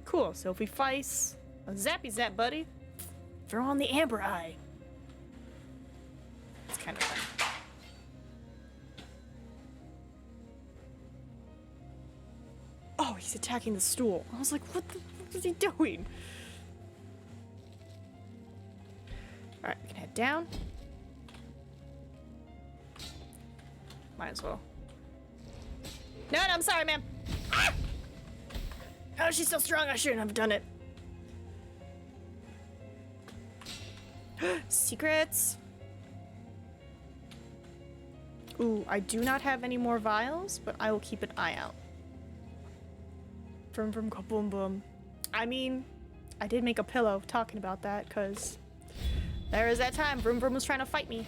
Cool. So if we face a zappy zap, buddy, throw on the amber eye. It's kind of fun. Oh, he's attacking the stool. I was like, what is he doing? Alright, we can head down. Might as well. No, I'm sorry, ma'am. Ah! Oh, she's so strong, I shouldn't have done it. Secrets. Ooh, I do not have any more vials, but I will keep an eye out. Vroom vroom kaboom boom. I mean, I did make a pillow talking about that, because there was that time Vroom Vroom was trying to fight me.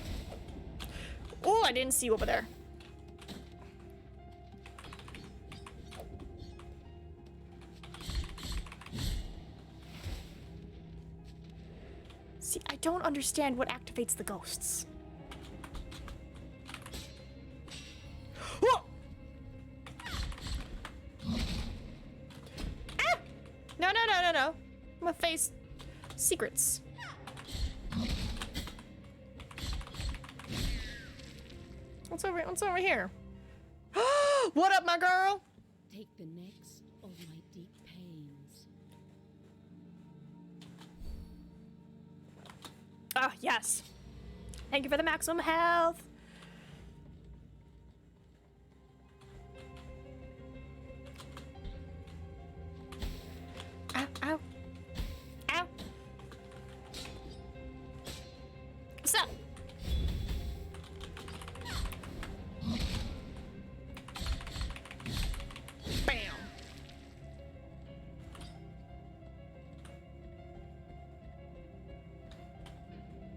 Oh, I didn't see you over there. See, I don't understand what activates the ghosts. Whoa! No, no, no, no, no. I'm gonna face secrets. What's over here? What up, my girl? Take the next of my deep pains. Ah, yes. Thank you for the maximum health. Ow, ow. Ow. What's up? Bam.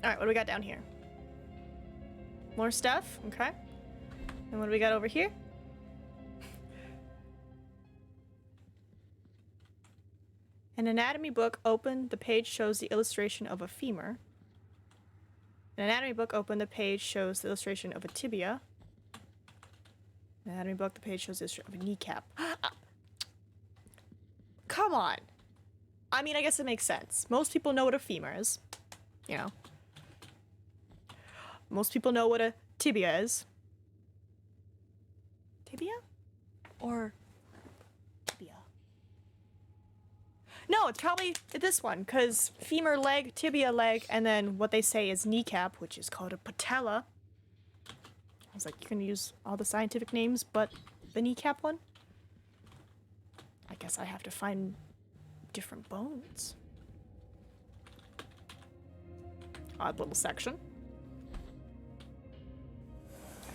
Alright, what do we got down here? More stuff? Okay. And what do we got over here? An anatomy book open, the page shows the illustration of a femur. An anatomy book open, the page shows the illustration of a tibia. An anatomy book, the page shows the illustration of a kneecap. Come on! I mean, I guess it makes sense. Most people know what a femur is. You know. Most people know what a tibia is. Tibia? Or tibia? No, no, it's probably this one, because femur leg, tibia leg, and then what they say is kneecap, which is called a patella. I was like, you're gonna use all the scientific names, but the kneecap one? I guess I have to find different bones. Odd little section.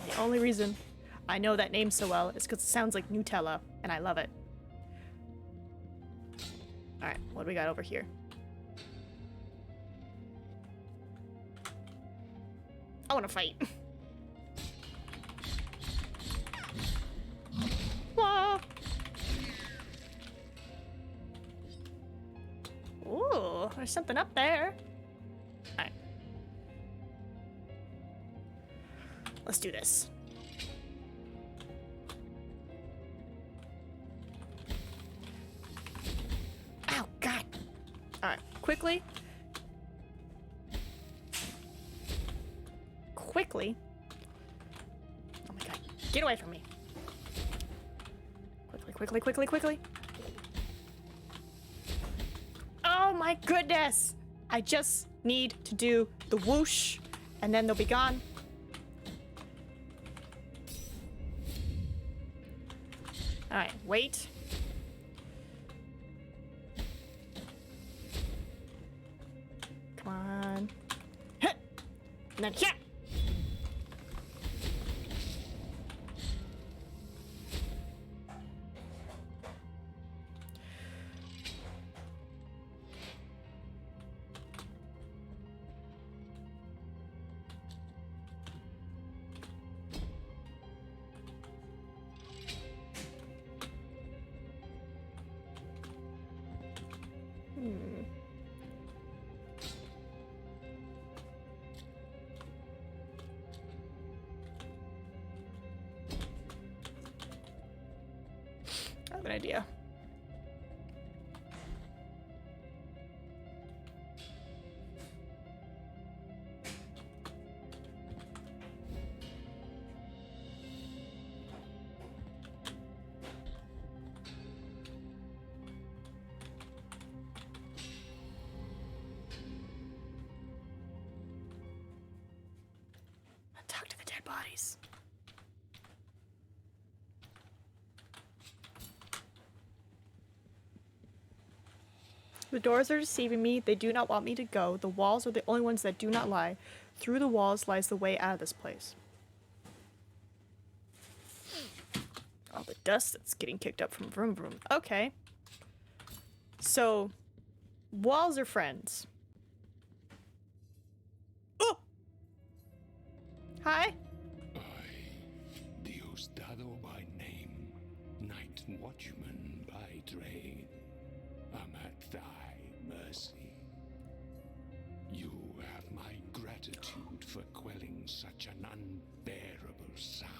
The only reason I know that name so well is because it sounds like Nutella, and I love it. Alright, what do we got over here? I want to fight. Whoa. Ooh, there's something up there. Alright. Let's do this. Ow, God. Alright, quickly. Quickly. Oh my God. Get away from me. Quickly, quickly, quickly. Oh my goodness. I just need to do the whoosh and then they'll be gone. Alright, wait. Come on. Hit! And then hit! I have an idea. Talk to the dead bodies. The doors are deceiving me. They do not want me to go. The walls are the only ones that do not lie. Through the walls lies the way out of this place. All the dust that's getting kicked up from vroom vroom. Okay. So, walls are friends. Oh! Hi. Diosdado by name, night watchman by trade, am at thy mercy. You have my gratitude for quelling such an unbearable sound.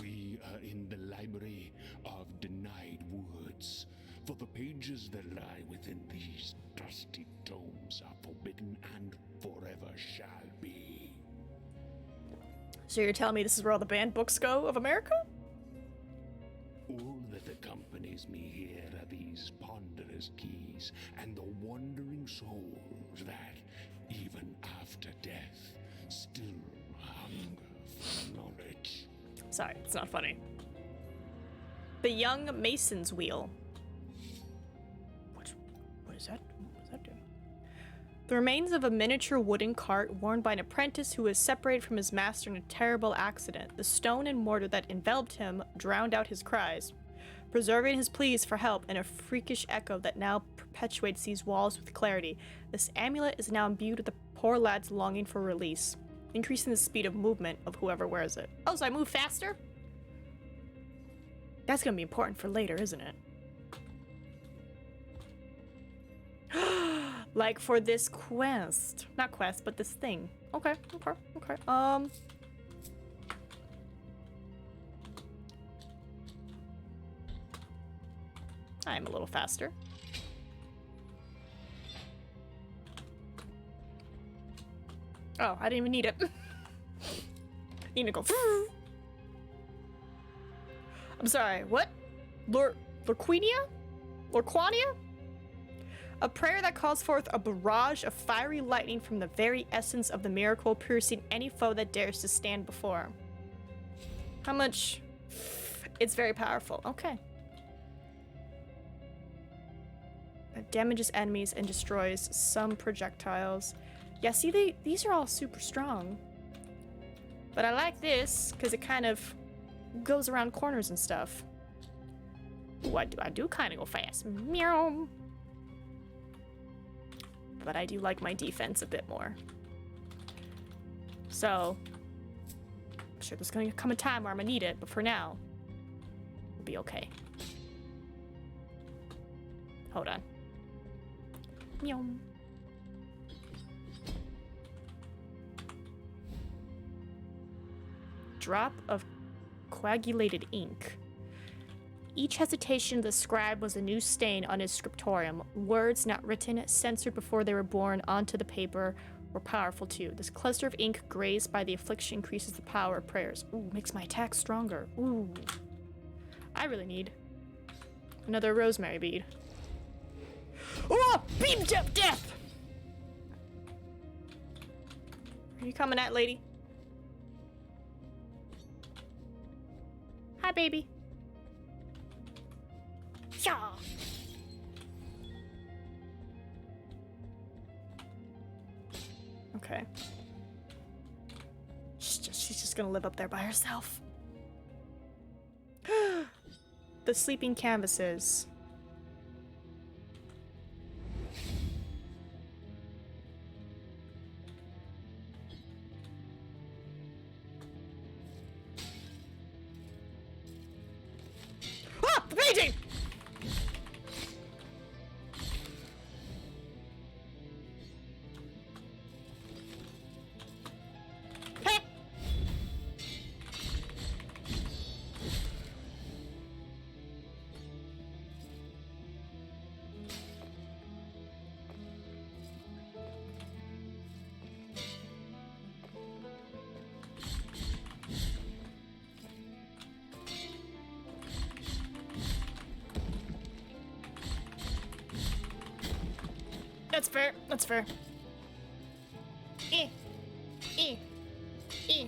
We are in the library of denied woods, for the pages that lie within these dusty tomes are forbidden and forever shall be. So you're telling me this is where all the banned books go of America? All that accompanies me here are these ponderous keys and the wandering souls that, even after death, still hunger for knowledge. Sorry, it's not funny. The Young Mason's Wheel. What is that? What does that do? The remains of a miniature wooden cart worn by an apprentice who was separated from his master in a terrible accident. The stone and mortar that enveloped him drowned out his cries, preserving his pleas for help in a freakish echo that now perpetuates these walls with clarity. This amulet is now imbued with the poor lad's longing for release, increasing the speed of movement of whoever wears it. Oh, so I move faster? That's gonna be important for later, isn't it? Like for this quest. Not quest, but this thing. Okay. I'm a little faster. Oh, I didn't even need it. Need to go. I'm sorry, what? Lorquania? Lorquania? A prayer that calls forth a barrage of fiery lightning from the very essence of the miracle, piercing any foe that dares to stand before. How much? It's very powerful. Okay. It damages enemies and destroys some projectiles. Yeah, see, these are all super strong. But I like this because it kind of goes around corners and stuff. Ooh, I do kind of go fast. Meow. But I do like my defense a bit more. So, I'm sure there's gonna come a time where I'm gonna need it, but for now, we'll be okay. Hold on. Meow. Drop of coagulated ink. Each hesitation of the scribe was a new stain on his scriptorium. Words not written, censored before they were born onto the paper, were powerful too. This cluster of ink grazed by the affliction increases the power of prayers. Ooh, makes my attack stronger. Ooh. I really need another rosemary bead. Oh! Beamed up death! Are you coming at, lady? Hi, baby. Yeah. Okay. She's just gonna live up there by herself. The sleeping canvases. Ah! The painting! Heh! That's fair. That's fair. Eh. Eh. Eh.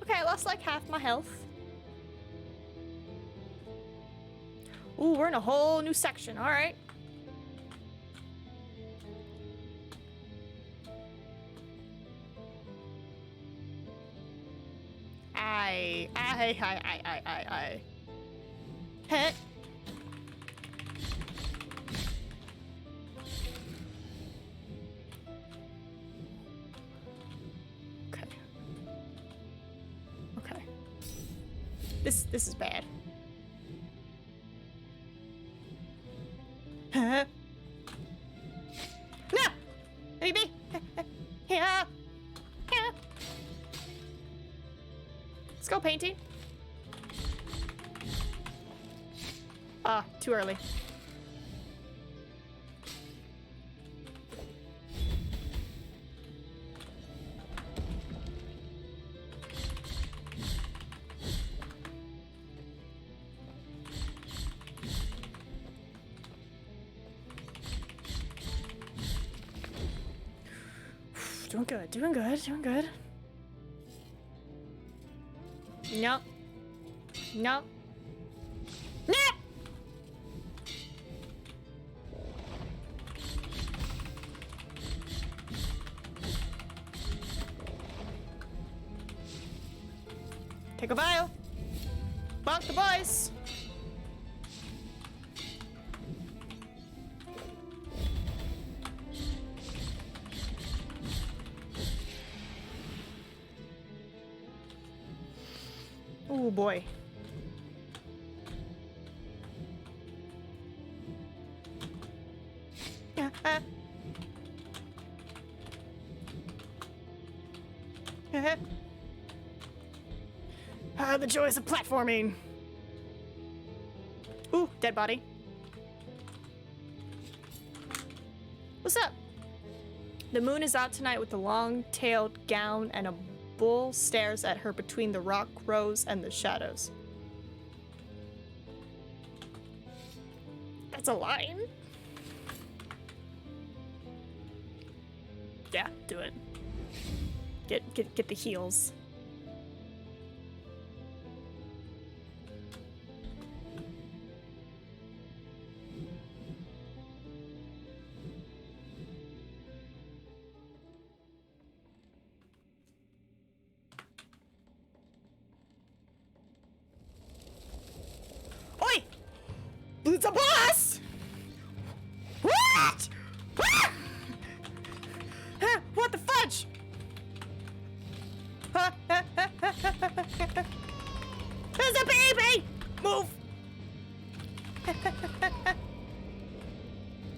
Okay, I lost like half my health. Ooh, we're in a whole new section. All right. I. Heh. Okay. Okay. This is bad. Huh? No! Baby! Yeah! Yeah! Let's go painting. Ah, too early. Doing good, doing good, doing good. Nope. Nope. No! Take a vial. Bonk the boys. Oh boy. The joys of platforming. Ooh, dead body. What's up? The moon is out tonight with a long-tailed gown, and a bull stares at her between the rock rows and the shadows. That's a line? Yeah, do it. Get the heels. Oi! It's a boss! What? Ah! Huh, what the fudge? There's a baby! Move!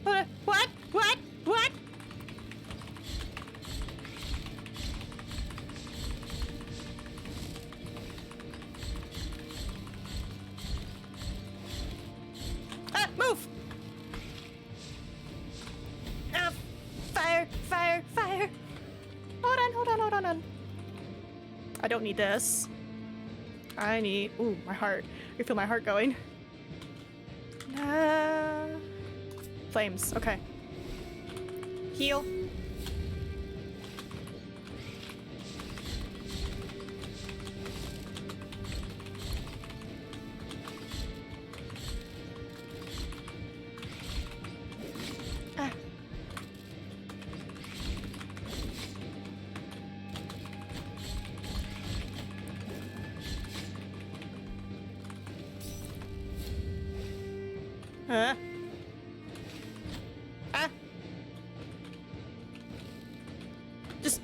What? What? What? Move! Fire! Fire! Fire! Hold on, hold on, hold on, hold on. I don't need this. I need... Ooh, my heart. I feel my heart going. Flames. Okay. Heal. Ah. Huh? Ah. Just...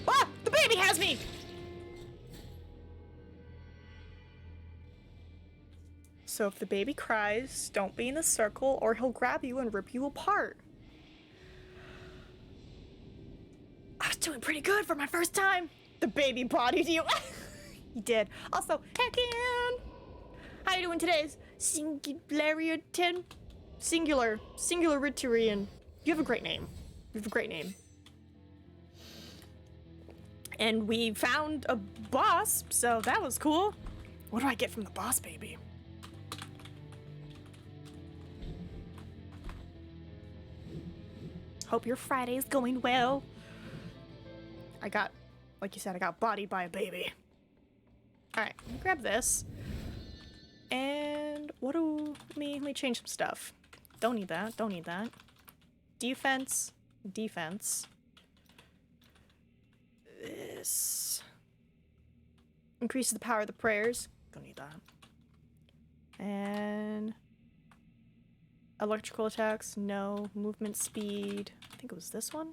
Ah! The baby has me! So if the baby cries, don't be in the circle or he'll grab you and rip you apart. I was doing pretty good for my first time. The baby bodied you. He did. Also, heck yeah. How you doing today? Singularian? Singularitarian. You have a great name. You have a great name. And we found a boss, so that was cool. What do I get from the boss baby? Hope your Friday's going well. I got, like you said, I got bodied by a baby. Alright, grab this. And what do... Let me change some stuff. Don't need that, don't need that. Defense. Defense. This... Increases the power of the prayers. Don't need that. And... Electrical attacks, no. Movement speed. I think it was this one.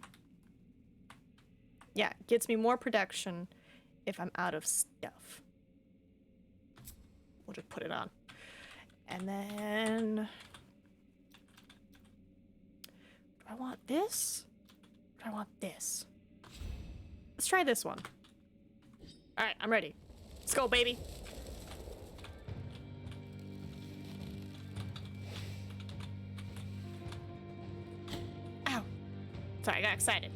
Yeah, it gets me more protection if I'm out of stuff. We'll just put it on. And then... Do I want this? Or do I want this? Let's try this one. Alright, I'm ready. Let's go, baby. Ow. Sorry, I got excited.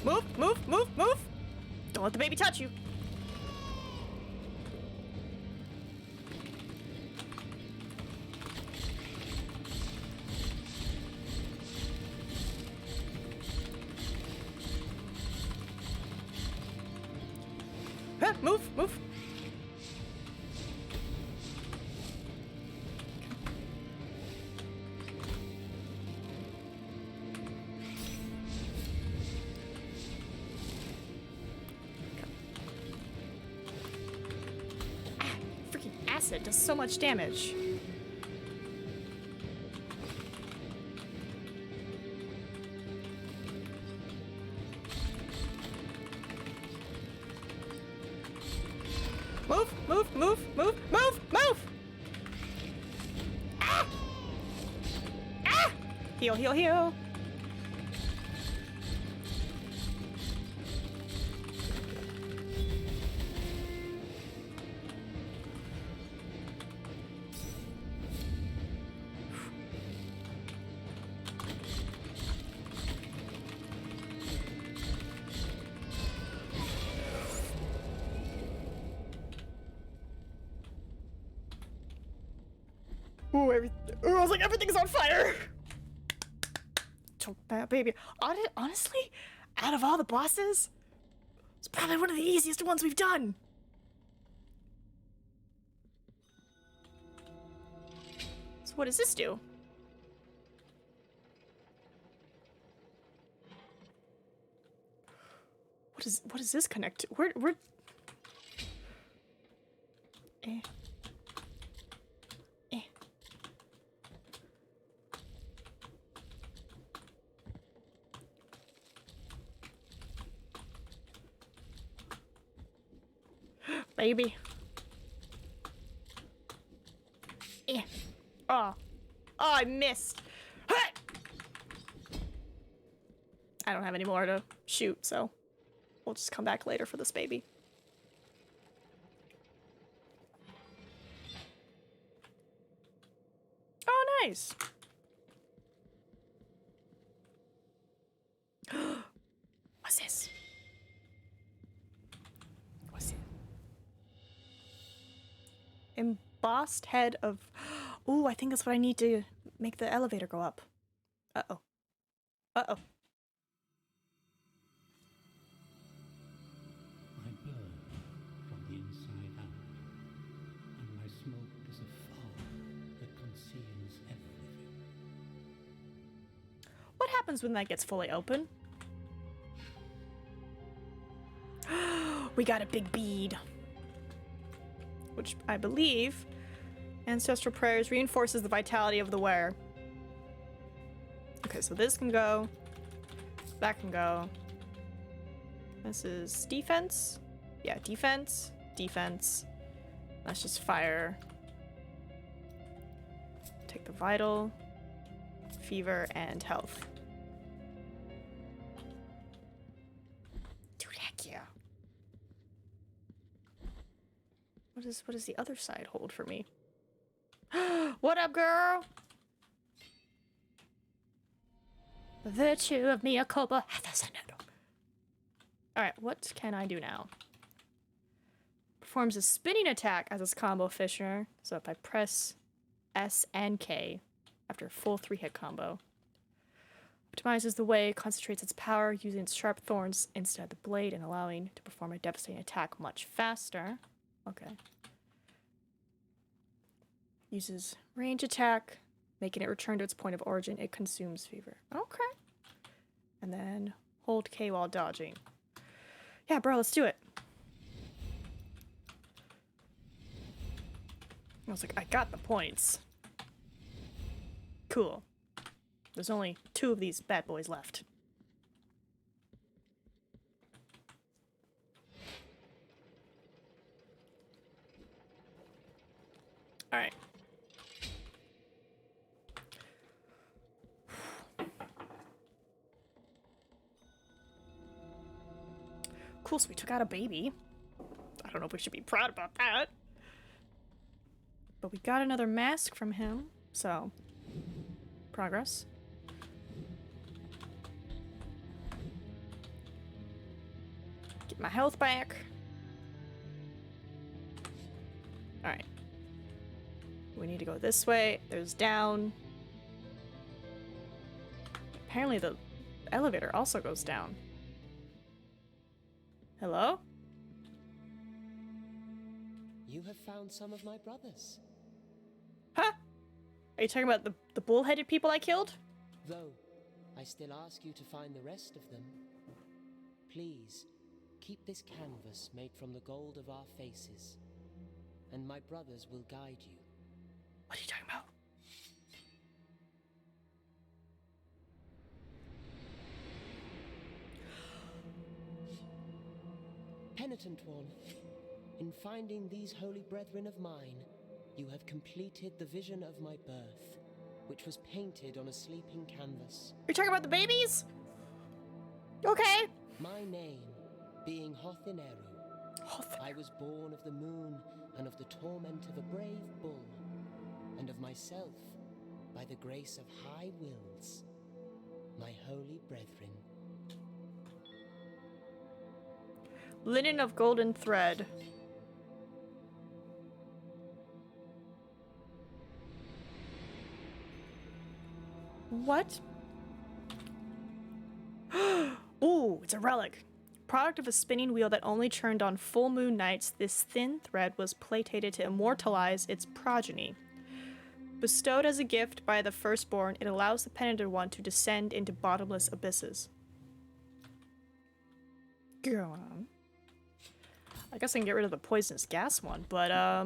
Move, move, move, move! Don't let the baby touch you. Move, move. It does so much damage. Move, move, move, move, move, move! Ah! Ah! Heal, heal, heal. Ooh, I was like, everything's on fire! Choke that baby. Honestly, out of all the bosses, it's probably one of the easiest ones we've done. So what does this do? What does this connect to? Where eh. Eh. Baby. Eh. Oh. Oh, I missed. Ha! I don't have any more to shoot, so we'll just come back later for this baby. Oh, nice. What's this? What's it? Embossed head of... Ooh, I think that's what I need to make the elevator go up. Uh-oh. Uh-oh. I burn from the inside out, and my smoke is a fog that conceals everything. What happens when that gets fully open? We got a big bead. Which I believe ancestral prayers reinforces the vitality of the wearer. Okay, so this can go. That can go. This is defense. Yeah, defense. Defense. That's just fire. Take the vital, fever, and health. Dude, heck yeah. What does the other side hold for me? What up, girl? The virtue of mea culpa hath ascended. Alright, what can I do now? Performs a spinning attack as its combo Fisher. So if I press S and K after a full 3-hit combo. Optimizes the way it concentrates its power using its sharp thorns instead of the blade and allowing to perform a devastating attack much faster. Okay. Uses range attack, making it return to its point of origin. It consumes fever. Okay. And then hold K while dodging. Yeah, bro, let's do it. I was like, I got the points. Cool. There's only 2 of these bad boys left. Alright. Cool, so we took out a baby. I don't know if we should be proud about that. But we got another mask from him, so... Progress. Get my health back. Alright. We need to go this way. There's down. Apparently the elevator also goes down. Hello? You have found some of my brothers. Huh? Are you talking about the bull-headed people I killed? Though, I still ask you to find the rest of them. Please, keep this canvas made from the gold of our faces, and my brothers will guide you. What are you talking about? Penitent one, in finding these holy brethren of mine, you have completed the vision of my birth, which was painted on a sleeping canvas. You're talking about the babies? Okay. My name being Hothineru, I was born of the moon and of the torment of a brave bull, and of myself by the grace of high wills, my holy brethren. Linen of golden thread. What? Ooh, it's a relic. Product of a spinning wheel that only turned on full moon nights, this thin thread was plated to immortalize its progeny. Bestowed as a gift by the firstborn, it allows the penitent one to descend into bottomless abysses. Go on. I guess I can get rid of the poisonous gas one, but are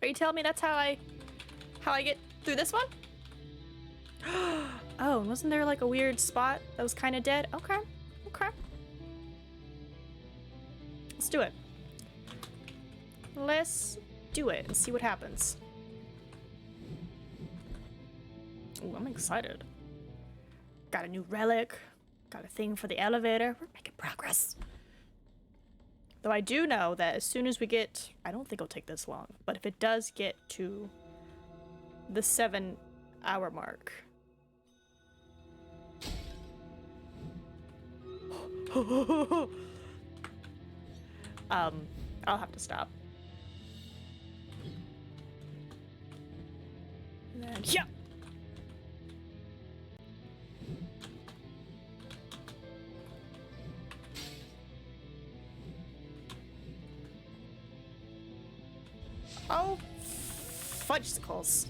you telling me that's how I get through this one? Oh, wasn't there like a weird spot that was kind of dead? Okay, okay. Let's do it. Let's do it and see what happens. Ooh, I'm excited. Got a new relic. Got a thing for the elevator. We're making progress. Though I do know that as soon as we get... I don't think it'll take this long. But if it does get to the 7-hour mark... I'll have to stop. And then, yeah! Oh, fudgesicles.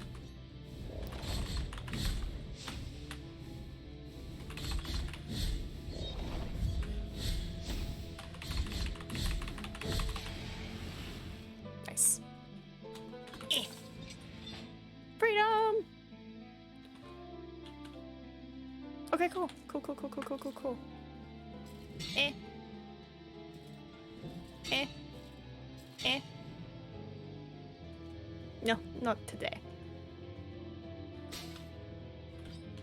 Nice. Freedom! Okay, cool. Cool. Eh. No, not today.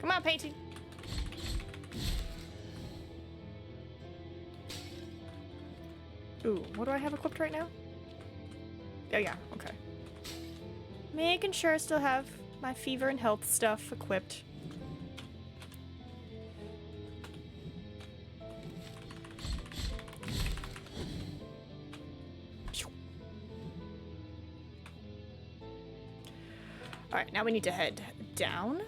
Come on, painting. Ooh, what do I have equipped right now? Oh yeah, okay. Making sure I still have my fever and health stuff equipped. Alright, now we need to head down.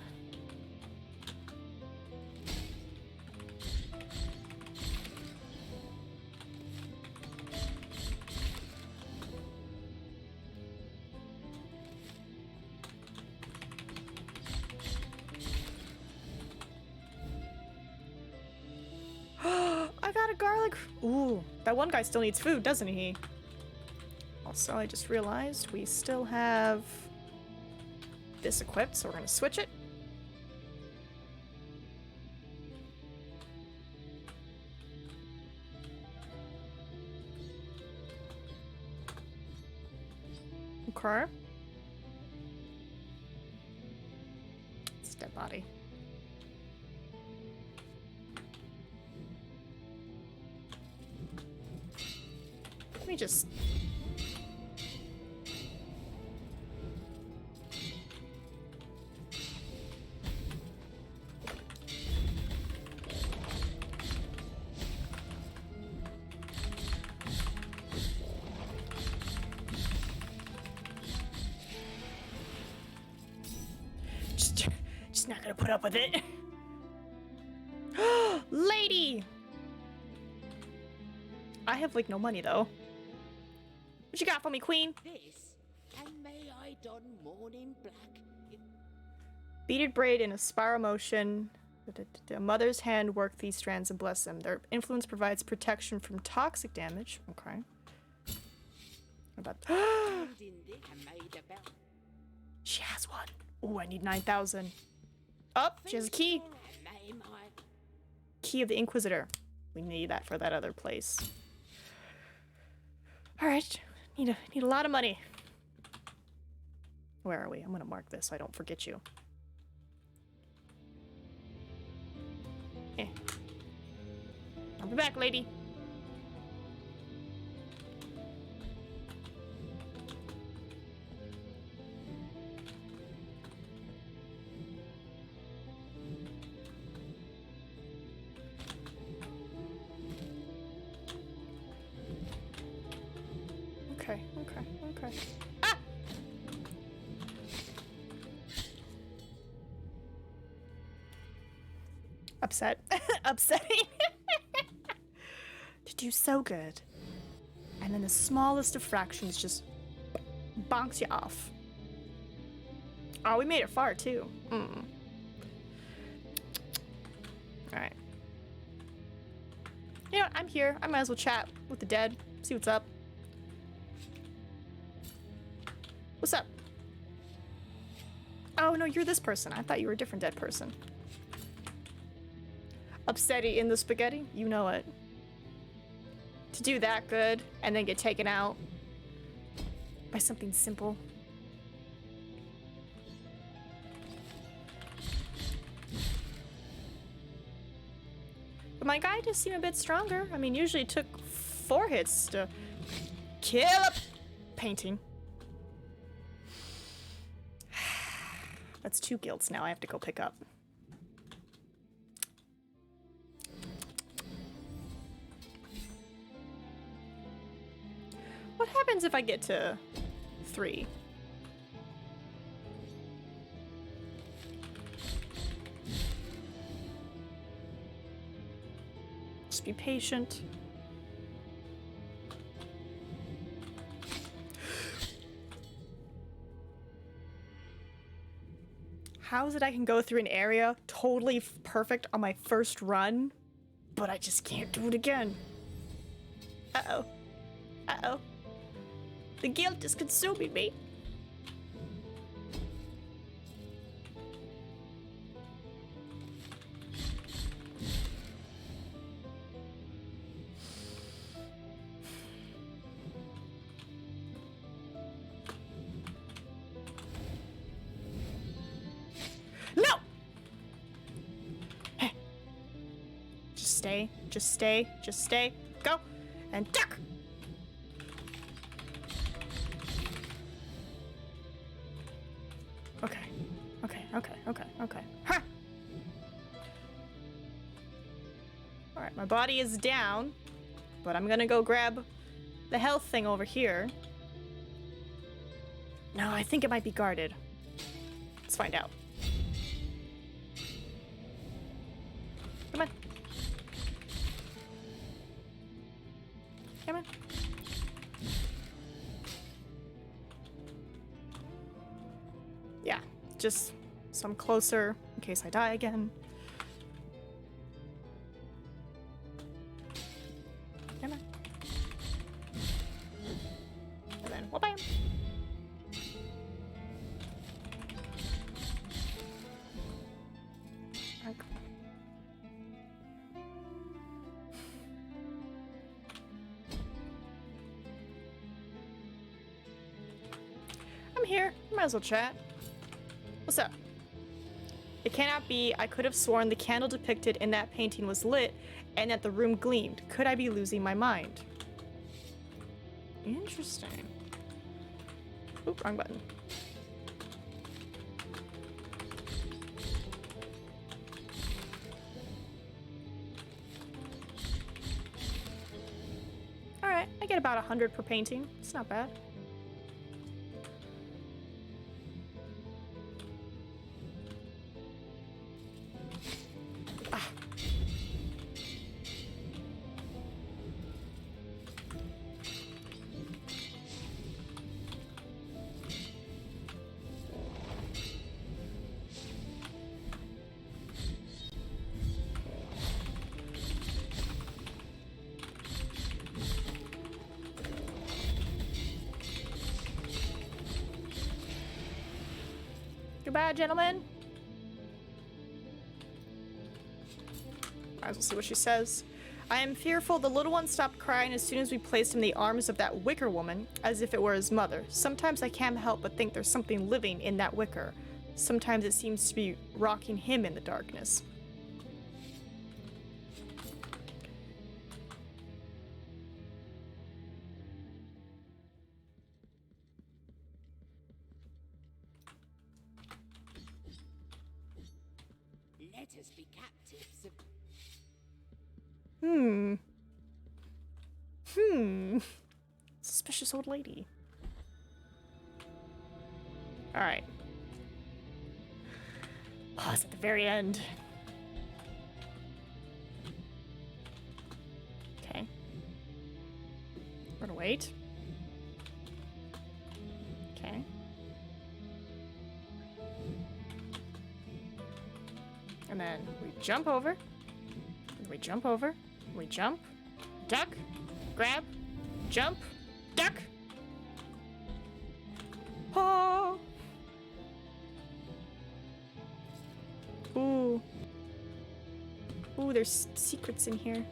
I got a garlic. Ooh, that one guy still needs food, doesn't he? Also, I just realized we still have this equipped, so we're gonna switch it. Okay. It's a dead body. Let me just... Just not gonna put up with it. Lady! I have like no money though. What you got for me, queen? This, and may I don mourning black. Beaded braid in a spiral motion. A mother's hand work these strands and bless them. Their influence provides protection from toxic damage. Okay. What about she has one. Oh, I need 9,000. Oh, she has a key. Key of the Inquisitor. We need that for that other place. All right, need a lot of money. Where are we? I'm gonna mark this so I don't forget you. I'll be back, lady. Okay. Ah! Upset. Upsetting. To do so good. And then the smallest of fractions just bonks you off. Oh, we made it far too. Alright. You know what? I'm here. I might as well chat with the dead. See what's up. What's up? Oh, no, you're this person. I thought you were a different dead person. Upsetty in the spaghetti? You know it. To do that good and then get taken out by something simple. But my guy just seemed a bit stronger. I mean, usually it took 4 hits to kill a painting. That's 2 guilds now I have to go pick up. What happens if I get to 3? Just be patient. How is it I can go through an area totally perfect on my first run, but I just can't do it again? Uh-oh. Uh-oh. The guilt is consuming me. No! Hey. Just stay, just stay, just stay. Go. And duck! Okay. Okay. Huh! Alright, my body is down, but I'm gonna go grab the health thing over here. No, I think it might be guarded. Let's find out. Come on. Come on. Yeah, just so I'm closer in case I die again. Come on. And then, well, bam. Okay. I'm here. Might as well chat. What's up? It cannot be. I could have sworn the candle depicted in that painting was lit and that the room gleamed. Could I be losing my mind? Interesting. Oop, wrong button. Alright, I get about 100 per painting. It's not bad. Goodbye, gentlemen. Might as well see what she says. I am fearful the little one stopped crying as soon as we placed him in the arms of that wicker woman, as if it were his mother. Sometimes I can't help but think there's something living in that wicker. Sometimes it seems to be rocking him in the darkness. Let us be captives of... Suspicious old lady. Alright. Pause at the very end. wait. Okay. And then we jump over. We jump over. We jump. Duck. Grab. Jump. Duck. Oh. Ooh. Ooh, there's secrets in here.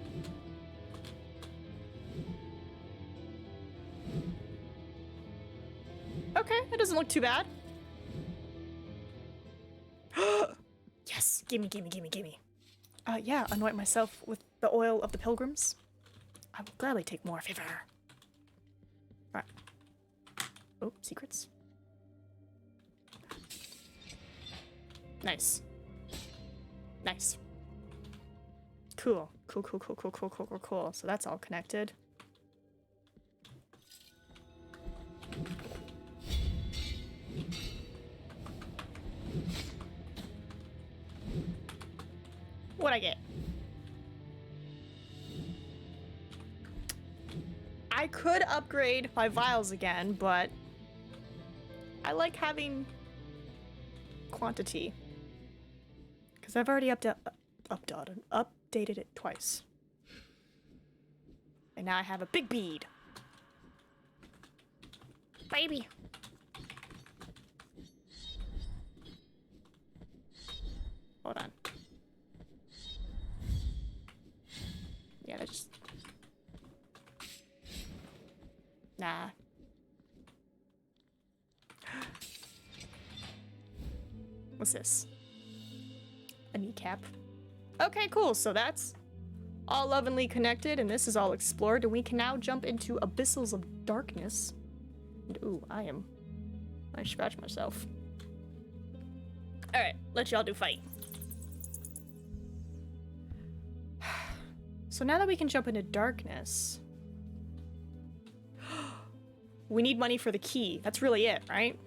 Okay, that doesn't look too bad. Yes, gimme, gimme, gimme, gimme. Yeah, anoint myself with the oil of the pilgrims. I will gladly take more favor. Alright. Oh, secrets. Nice. Nice. Cool. Cool, cool, cool, cool, cool, cool, cool, cool. So that's all connected. What'd I get? I could upgrade my vials again, but I like having quantity. Because I've already updated it twice. And now I have a big bead. Baby. Hold on. Yeah, that just... Nah. What's this? A kneecap. Okay, cool. So that's all lovingly connected, and this is all explored, and we can now jump into abyssals of darkness. And ooh, I scratch myself. Alright, let y'all do fight. So now that we can jump into darkness, we need money for the key. That's really it, right?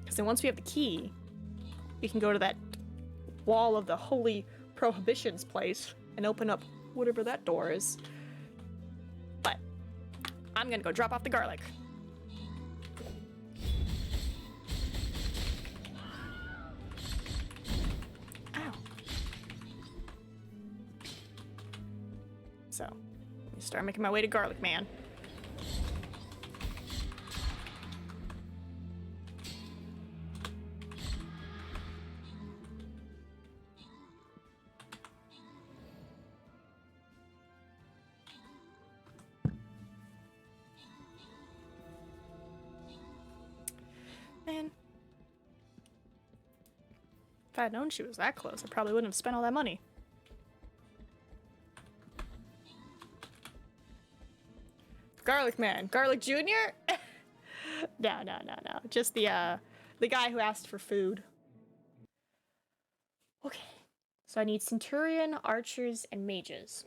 Because then once we have the key, we can go to that wall of the holy prohibitions place and open up whatever that door is. But I'm gonna go drop off the garlic. Ow. So, let me start making my way to Garlic Man. Man. If I had known she was that close, I probably wouldn't have spent all that money. Garlic Man. Garlic Jr.? No. Just the guy who asked for food. Okay. So I need Centurion, Archers, and Mages.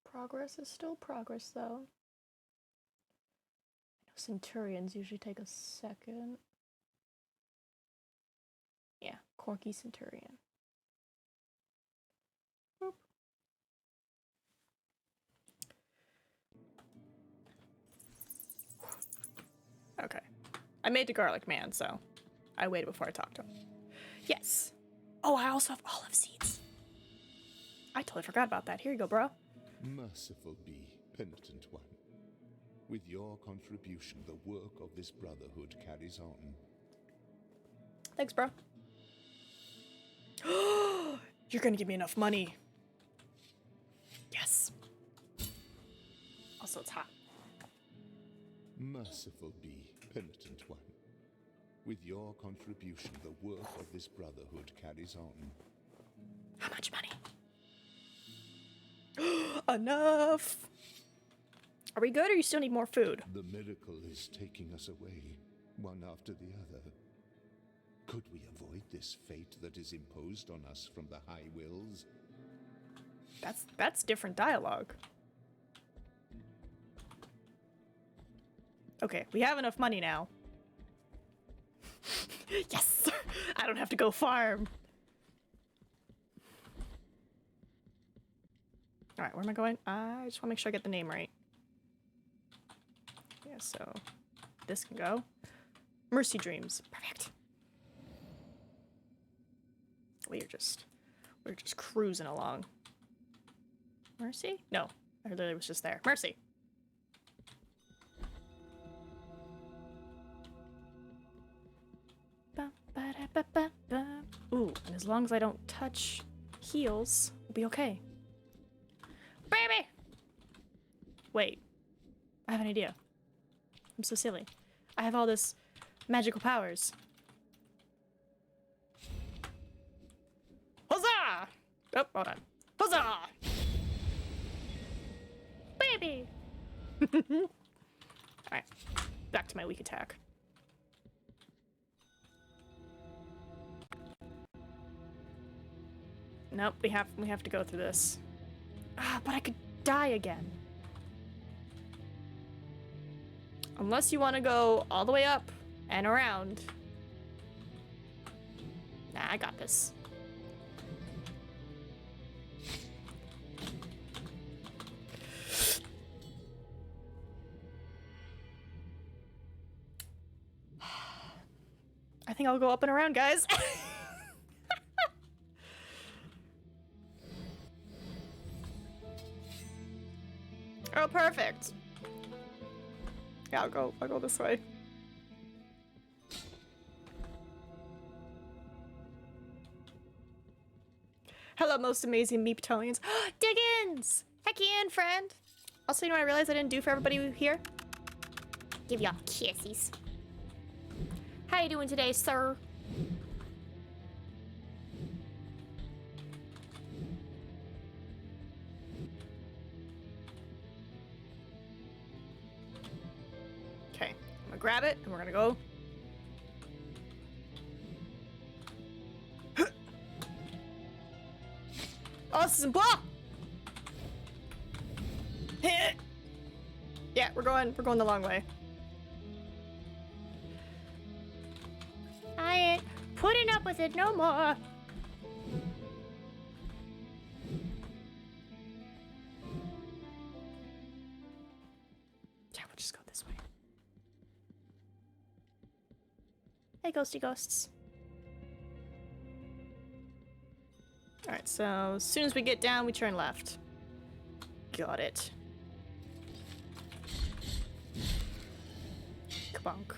Progress is still progress, though. I know Centurions usually take a second. Yeah, Corky Centurion. Boop. Okay. I made the Garlic Man, so I waited before I talked to him. Yes. Oh, I also have olive seeds. I totally forgot about that. Here you go, bro. Merciful be, penitent one. With your contribution, the work of this brotherhood carries on. Thanks, bro. You're gonna give me enough money. Yes. Also, it's hot. Merciful be, penitent one. With your contribution, the work of this brotherhood carries on. How much money? Enough. Are we good, or you still need more food? The miracle is taking us away, one after the other. Could we avoid this fate that is imposed on us from the high wills? That's different dialogue. Okay, we have enough money now. Yes! I don't have to go farm. Alright, where am I going? I just want to make sure I get the name right. Yeah, so this can go. Mercy Dreams. Perfect. We're just cruising along. Mercy? No, I literally was just there. Mercy. Ooh, and as long as I don't touch heals, we'll be okay. Baby! Wait. I have an idea. I'm so silly. I have all this magical powers. Huzzah! Oh, hold on. Huzzah! Baby! Alright. Back to my weak attack. Nope, we have to go through this. Ah, but I could die again. Unless you want to go all the way up and around. Nah, I got this. I think I'll go up and around, guys. Oh, perfect. Yeah, I'll go this way. Hello, most amazing Meeptonians. Diggins! Heck yeah, friend. Also, you know what I realized I didn't do for everybody here? Give y'all kissies. How you doing today, sir? Okay, I'm gonna grab it and we're gonna go. Oh, this is in block. Yeah, we're going the long way. I ain't putting up with it no more. Yeah, we'll just go this way. Hey, ghosty ghosts. Alright, so as soon as we get down, we turn left. Got it. Kabonk.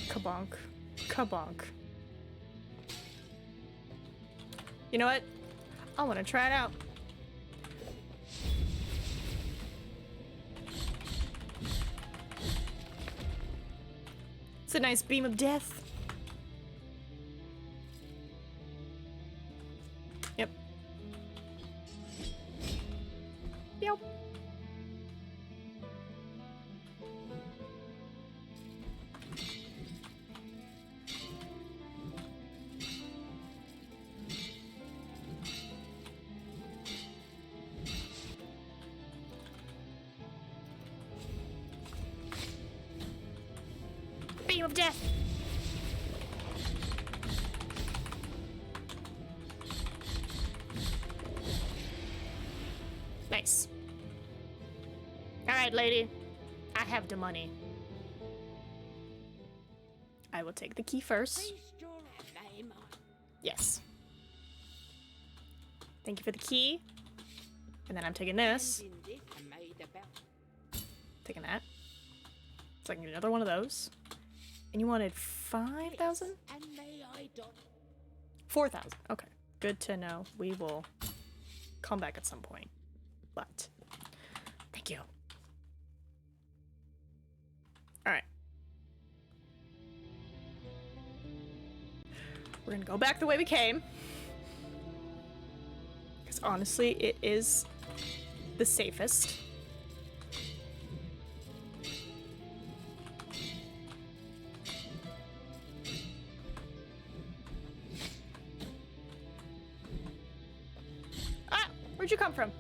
Kabonk. Kabonk. You know what? I want to try it out. It's a nice beam of death. Yep. Yep. Beam of death. Nice. All right, lady. I have the money. I will take the key first. Yes. Thank you for the key. And then I'm taking this. Taking that. So I can get another one of those. And you wanted 5,000? 4,000. Okay. Good to know. We will come back at some point. But thank you. Alright. We're gonna go back the way we came. Because honestly, it is the safest. Ah! Where'd you come from?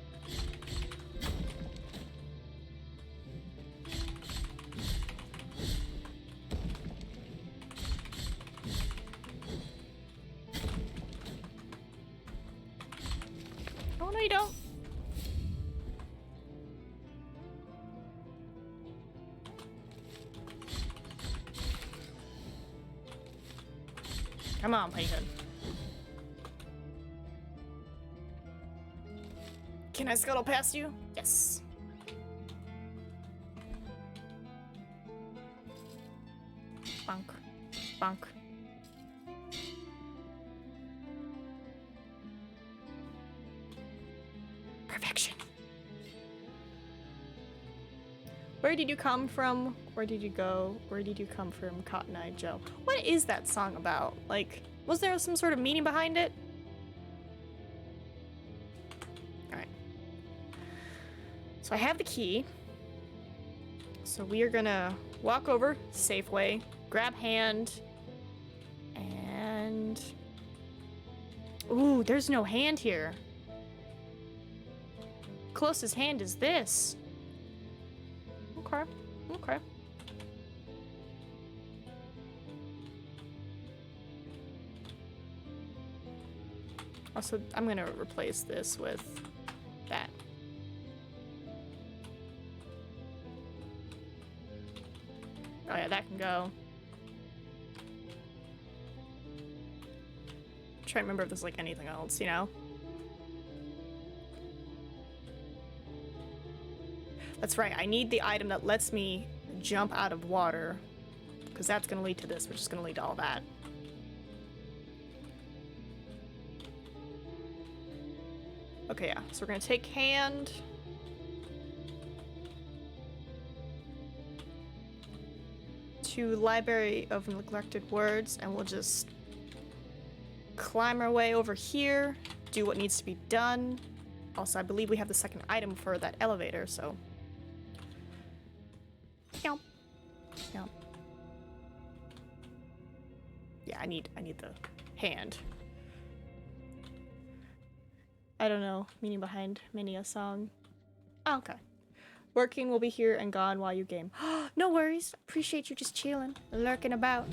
Oh, no, you don't. Come on, Peyton. Can I scuttle past you? Yes. Bonk. Bonk. Perfection. Where did you come from? Where did you go? Where did you come from, Cotton Eye Joe? What is that song about? Like, was there some sort of meaning behind it? Alright. So I have the key. So we are gonna walk over, safe way, grab hand, and... Ooh, there's no hand here. Closest hand is this. Okay, okay. Also, I'm gonna replace this with that. Oh yeah, that can go. Try to remember if there's like anything else, you know? That's right, I need the item that lets me jump out of water, because that's gonna lead to this, which is gonna lead to all that. Okay, yeah, so we're gonna take hand. To Library of Neglected Words, and we'll just climb our way over here, do what needs to be done. Also, I believe we have the second item for that elevator, so... Yum. Yum. Yeah, I need the hand. I don't know, meaning behind many a song. Oh, okay. Working will be here and gone while you game. No worries. Appreciate you just chilling, lurking about.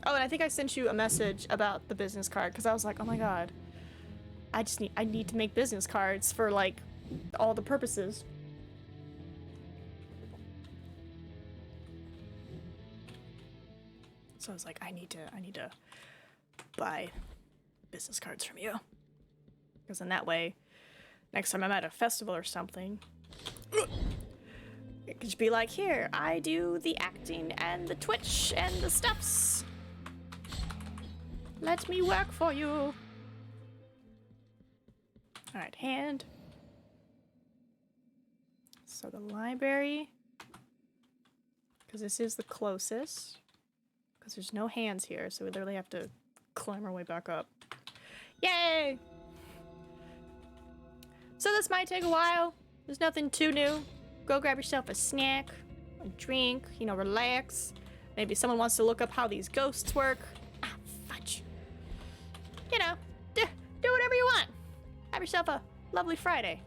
Oh, and I think I sent you a message about the business card because I was like, oh my god, I need to make business cards for like all the purposes. So I was like, I need to buy business cards from you, because in that way, next time I'm at a festival or something. It could just be like, here, I do the acting and the Twitch and the stuffs. Let me work for you. Alright, hand. So the library. Because this is the closest. Because there's no hands here, so we literally have to climb our way back up. Yay! So this might take a while. There's nothing too new. Go grab yourself a snack, a drink, you know, relax. Maybe someone wants to look up how these ghosts work. Ah, fudge. You know, do whatever you want. Have yourself a lovely Friday.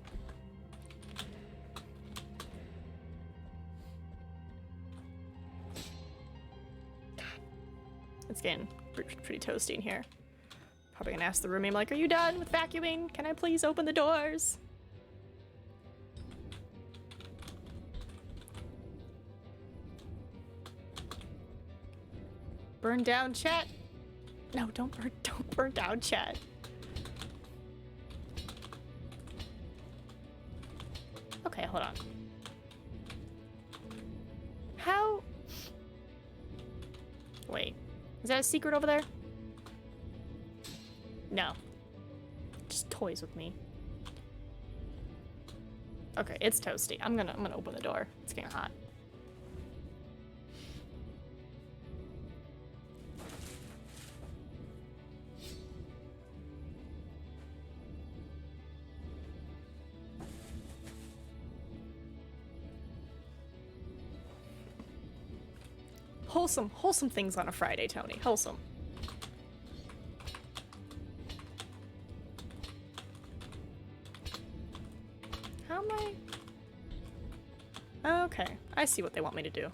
It's getting pretty toasty in here. Probably gonna ask the roommate, like, are you done with vacuuming? Can I please open the doors? Burn down chat. No, don't burn down chat. Okay, hold on. How? Wait, is that a secret over there? No. Just toys with me. Okay, it's toasty. I'm gonna open the door. It's getting hot. Wholesome things on a Friday, Tony. Wholesome. How am I? Okay, I see what they want me to do.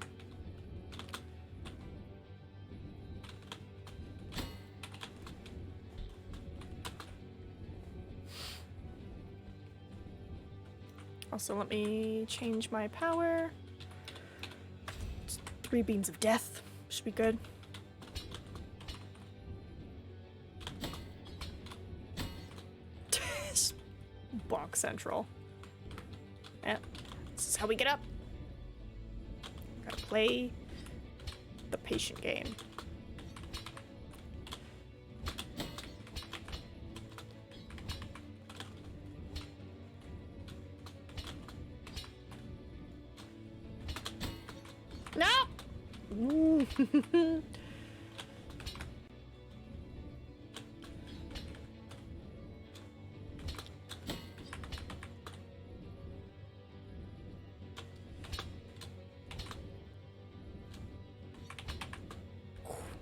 Also, let me change my power. 3 beams of death. Should be good. Bonk Central. Yeah, this is how we get up. Gotta play the patient game. No! Ooh.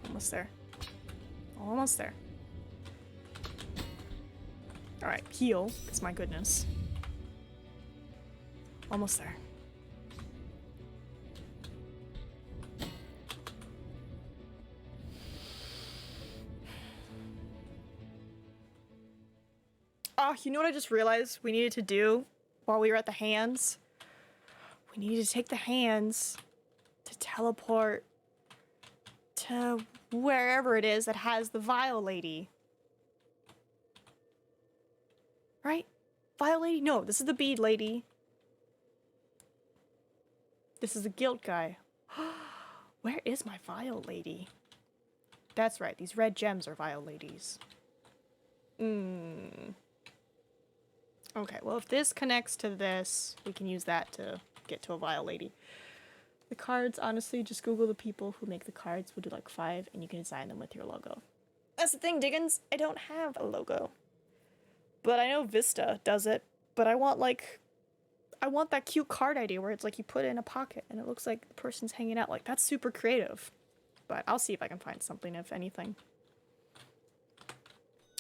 Almost there. Almost there. Alright, heal, because my goodness. Almost there. Oh, you know what I just realized we needed to do while we were at the hands? We needed to take the hands to teleport to wherever it is that has the vial lady. Right? Vial lady? No, this is the bead lady. This is the guilt guy. Where is my vial lady? That's right, these red gems are vial ladies. Okay, well if this connects to this, we can use that to get to a vial lady. The cards, honestly, just Google the people who make the cards. We'll do like 5 and you can design them with your logo. That's the thing, Diggins. I don't have a logo. But I know Vista does it. But I want that cute card idea where it's like you put it in a pocket and it looks like the person's hanging out. Like, that's super creative. But I'll see if I can find something, if anything.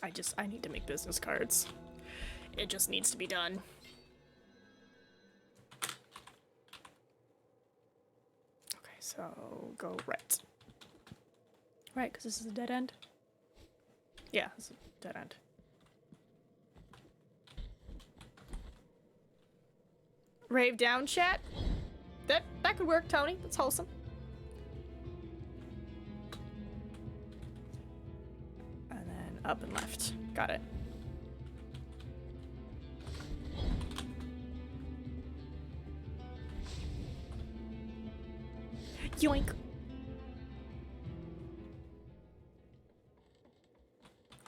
I need to make business cards. It just needs to be done. Okay, so go right. Right, because this is a dead end? Yeah, this is a dead end. Rave down, chat? That could work, Tony. That's wholesome. And then up and left. Got it. Yoink.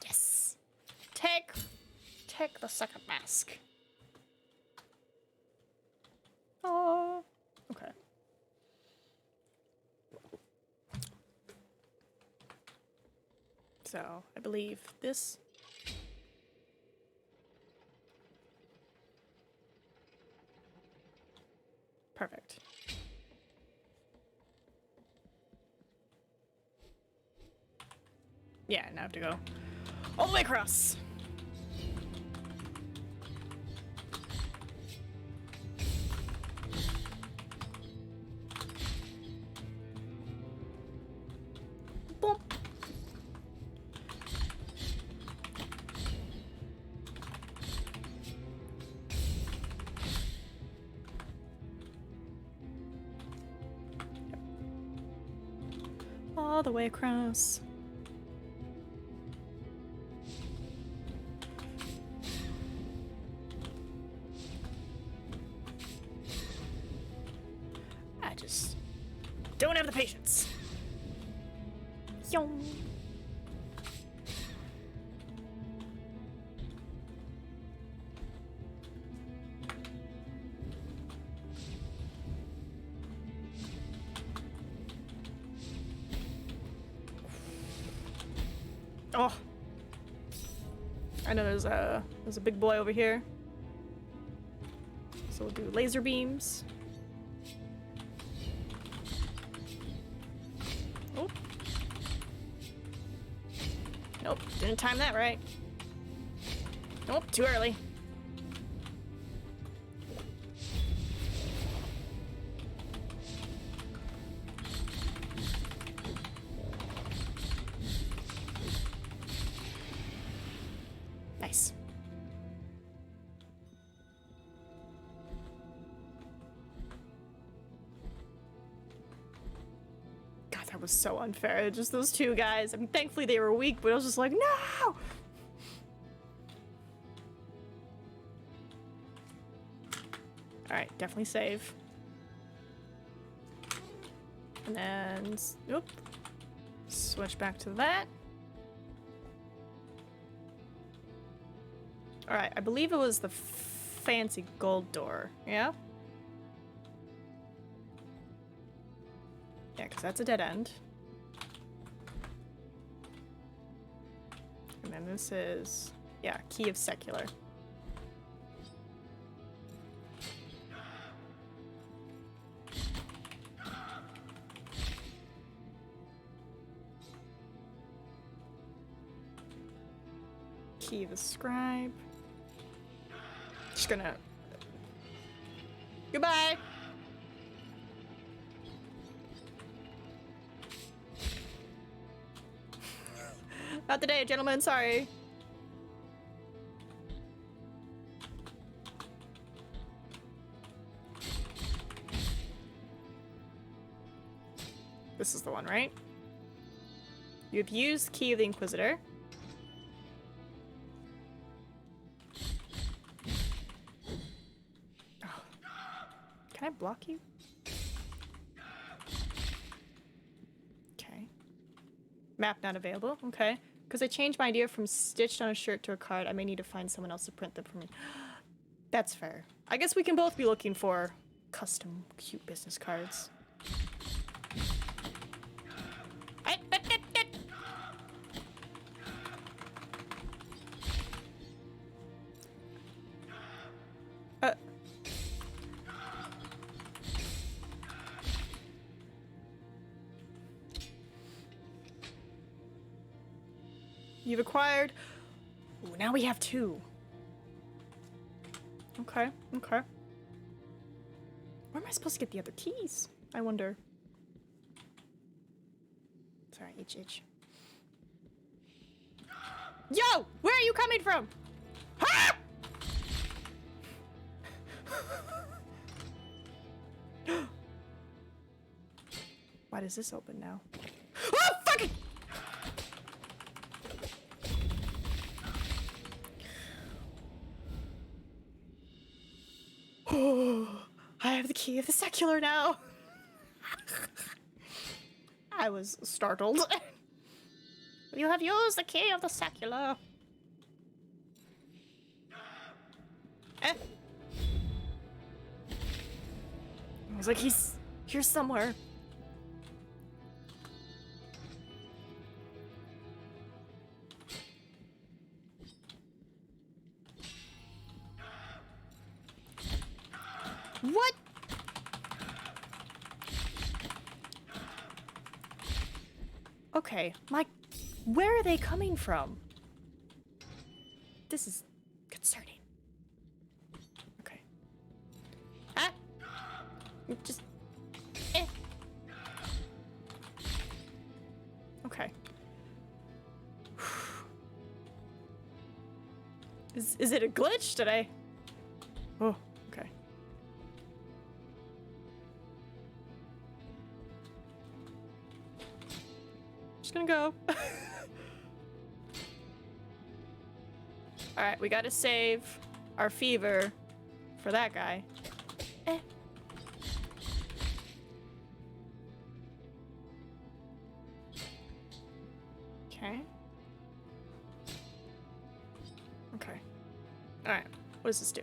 Yes. Take the second mask. Oh. Okay. So, I believe this. Perfect. Yeah, now I have to go all the way across. Boom. All the way across. I just don't have the patience. Yong. Oh, I know there's a big boy over here. So we'll do laser beams. Oh. Nope, didn't time that right. Nope, too early. Nice. was so unfair. Just those two guys. I mean, thankfully they were weak, but I was just like, no! Alright, definitely save. And then, oop. Switch back to that. Alright, I believe it was the fancy gold door, yeah? Yeah, because that's a dead end. And then this is, yeah, key of secular. Key of the scribe. Just gonna... Goodbye! Not today, gentlemen, sorry. This is the one, right? You have used Key of the Inquisitor. Oh. Can I block you? Okay. Map not available. Okay. Because I changed my idea from stitched on a shirt to a card, I may need to find someone else to print them for me. That's fair. I guess we can both be looking for custom cute business cards. You've acquired... Ooh, now we have 2. Okay, okay. Where am I supposed to get the other keys? I wonder. Sorry, itch. Yo! Where are you coming from? Ah! Why does this open now? Oh, fucking... Oh, I have the key of the secular now. I was startled. You have used the key of the secular. I was like, he's here somewhere. What? Okay, where are they coming from? This is concerning. Okay. Ah! Just... Okay. Is it a glitch? Did I... Oh, okay. Just gonna go. Alright, we gotta save our fever for that guy. Okay. Okay. Alright, what does this do?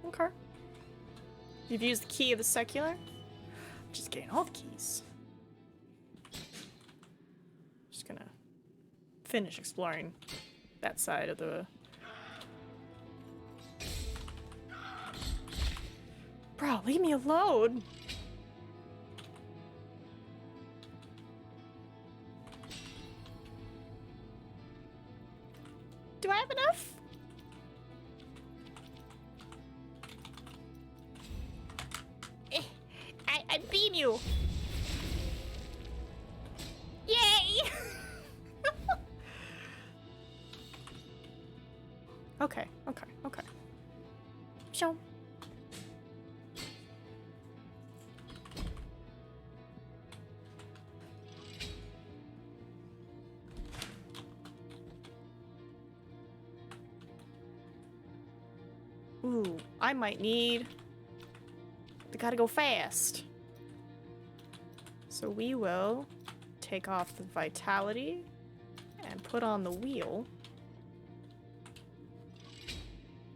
Okay. You've used the key of the secular. Just getting all the keys. Just gonna finish exploring that side of the... Bro, leave me alone. Do I have enough? I beam you. Yay! I might need... We gotta go fast. So we will take off the vitality and put on the wheel.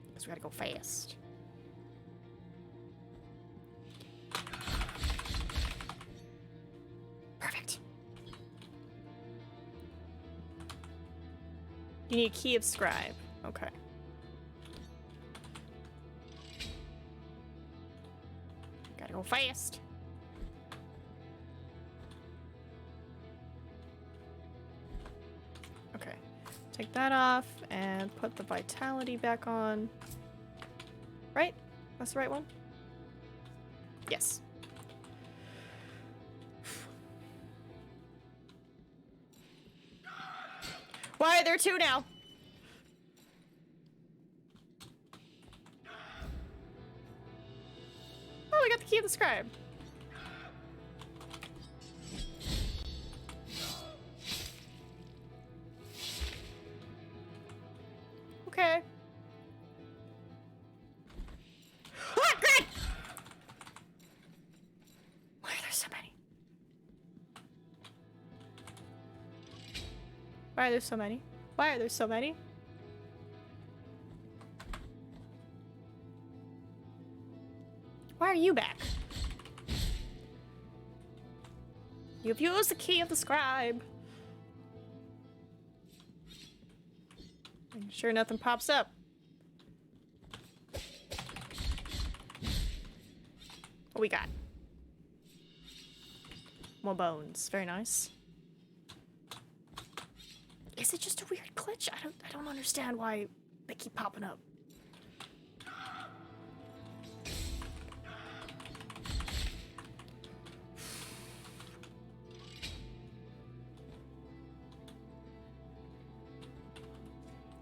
Because we gotta go fast. Perfect. You need a key of scribe. Okay. Gotta go fast. Okay. Take that off and put the vitality back on. Right? That's the right one? Yes. Why are there two now? Oh, we got the key of the scribe. Okay. Ah, great! Why are there so many? Why are there so many? Why are there so many? Why are you back? You've used the key of the scribe. I'm sure nothing pops up. What we got? More bones. Very nice. Is it just a weird glitch? I don't understand why they keep popping up.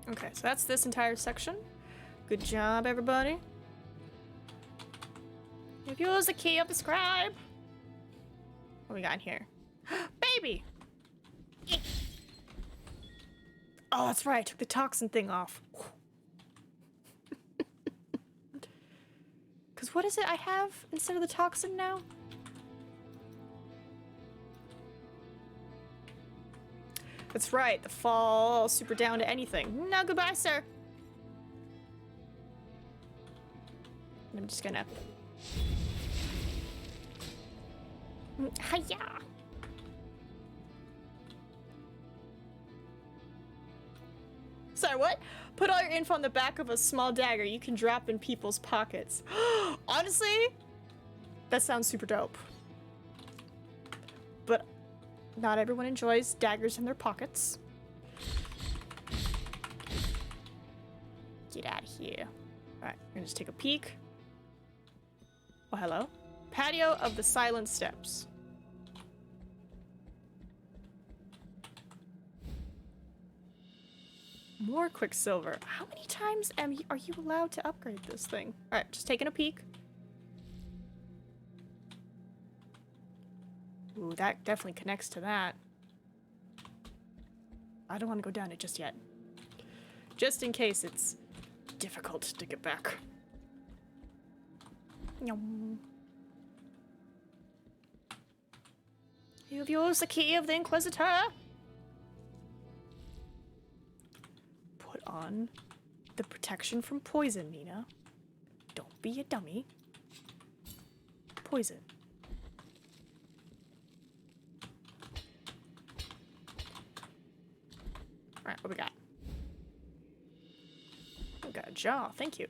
Okay, so that's this entire section. Good job, everybody. If you use the key of the scribe. What we got in here? Baby! Oh, that's right. I took the toxin thing off. Because what is it I have instead of the toxin now? That's right. The fall super down to anything. No, goodbye, sir. And I'm just gonna... Hiya! Sorry, what? Put all your info on the back of a small dagger you can drop in people's pockets. Honestly, that sounds super dope. But not everyone enjoys daggers in their pockets. Get out of here. Alright, we're gonna just take a peek. Oh, hello. Patio of the Silent Steps. More Quicksilver. How many times are you allowed to upgrade this thing? Alright, just taking a peek. Ooh, that definitely connects to that. I don't want to go down it just yet. Just in case it's difficult to get back. Yum. You've used the key of the Inquisitor. Put on the protection from poison, Nina. Don't be a dummy. Poison. Alright, what we got? We got a jaw, thank you.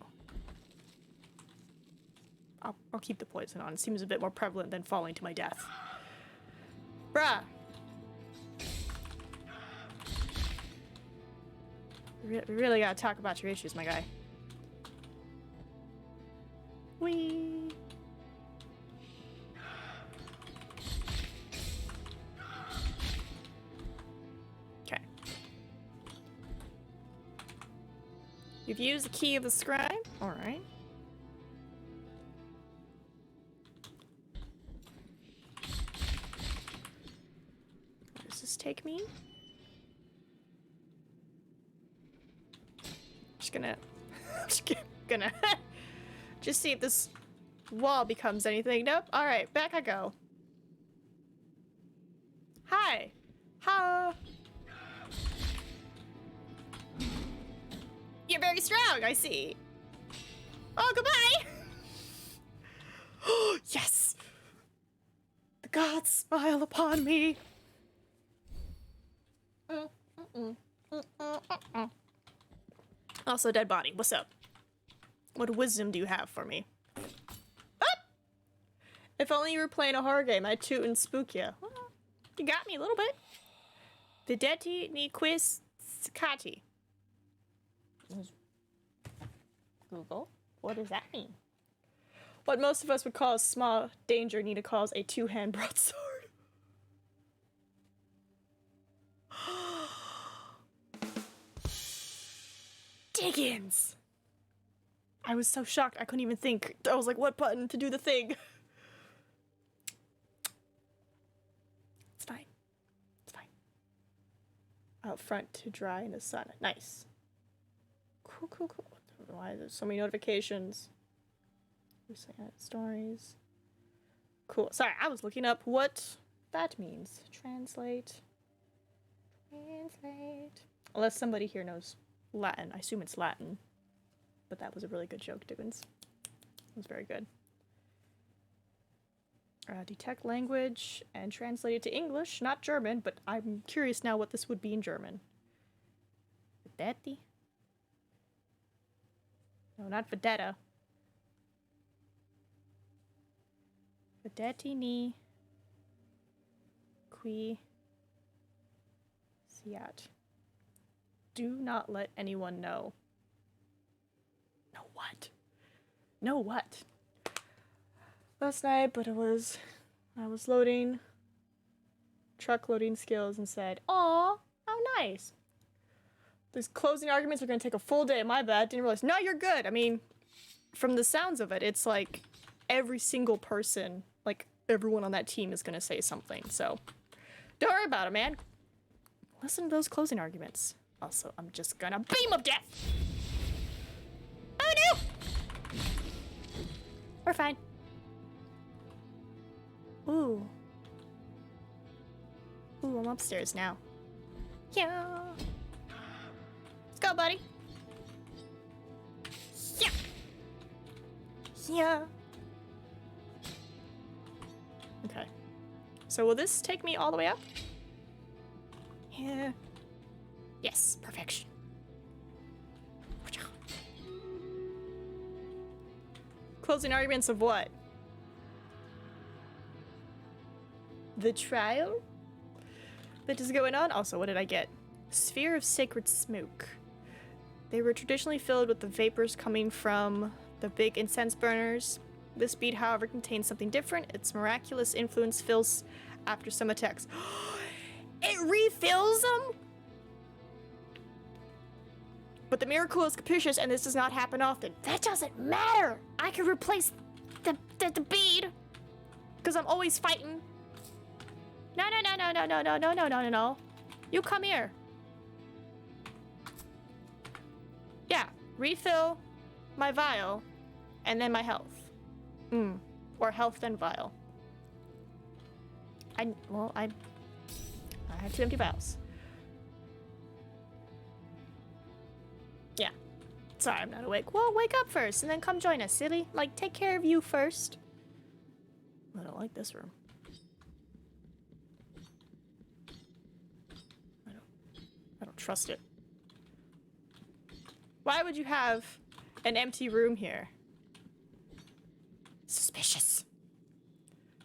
I'll keep the poison on. It seems a bit more prevalent than falling to my death. Bruh! We really gotta talk about your issues, my guy. Whee! Okay. You've used the key of the scribe? Alright. Where does this take me? Just gonna Just see if this wall becomes anything. Nope. Alright, back I go. Hi. How? You're very strong, I see. Oh, goodbye! Oh, yes! The gods smile upon me. Also, dead body. What's up? What wisdom do you have for me? Ah! If only you were playing a horror game, I'd toot and spook you. Well, you got me a little bit. Videtti ni quis scati. Google. What does that mean? What most of us would call a small danger, Nina calls a two-hand broadsword. Diggins! I was so shocked I couldn't even think. I was like, what button to do the thing? It's fine. It's fine. Out front to dry in the sun. Nice. Cool, cool, cool. I don't know why there's so many notifications. Stories. Cool. Sorry, I was looking up what that means. Translate. Translate. Unless somebody here knows Latin. I assume it's Latin. But that was a really good joke, Diggins. It was very good. Detect language and translate it to English, not German, but I'm curious now what this would be in German. Vedetti? No, not Vedetta. Vedetti ni qui siat. Do not let anyone know. Know what? Know what? Last night, but I was loading truck loading skills and said, "Aw, how nice." These closing arguments are gonna take a full day. My bad. Didn't realize. No, you're good. I mean, from the sounds of it, it's like every single person, like everyone on that team is gonna say something. So don't worry about it, man. Listen to those closing arguments. Also, I'm just gonna beam of death. Oh no! We're fine. Ooh. Ooh, I'm upstairs now. Yeah. Let's go, buddy. Yeah. Yeah. Okay. So will this take me all the way up? Yeah. Yes, perfection. Closing arguments of what? The trial that is going on? Also, what did I get? Sphere of sacred smoke. They were traditionally filled with the vapors coming from the big incense burners. This bead, however, contains something different. Its miraculous influence fills after some attacks. It refills them? But the miracle is capricious and this does not happen often. That doesn't matter! I can replace the bead! Because I'm always fighting. No. You come here. Yeah, refill my vial and then my health. Or health then vial. I have 2 empty vials. Yeah. Sorry, I'm not awake. Well, wake up first and then come join us, silly. Like, take care of you first. I don't like this room. I don't trust it. Why would you have an empty room here? Suspicious.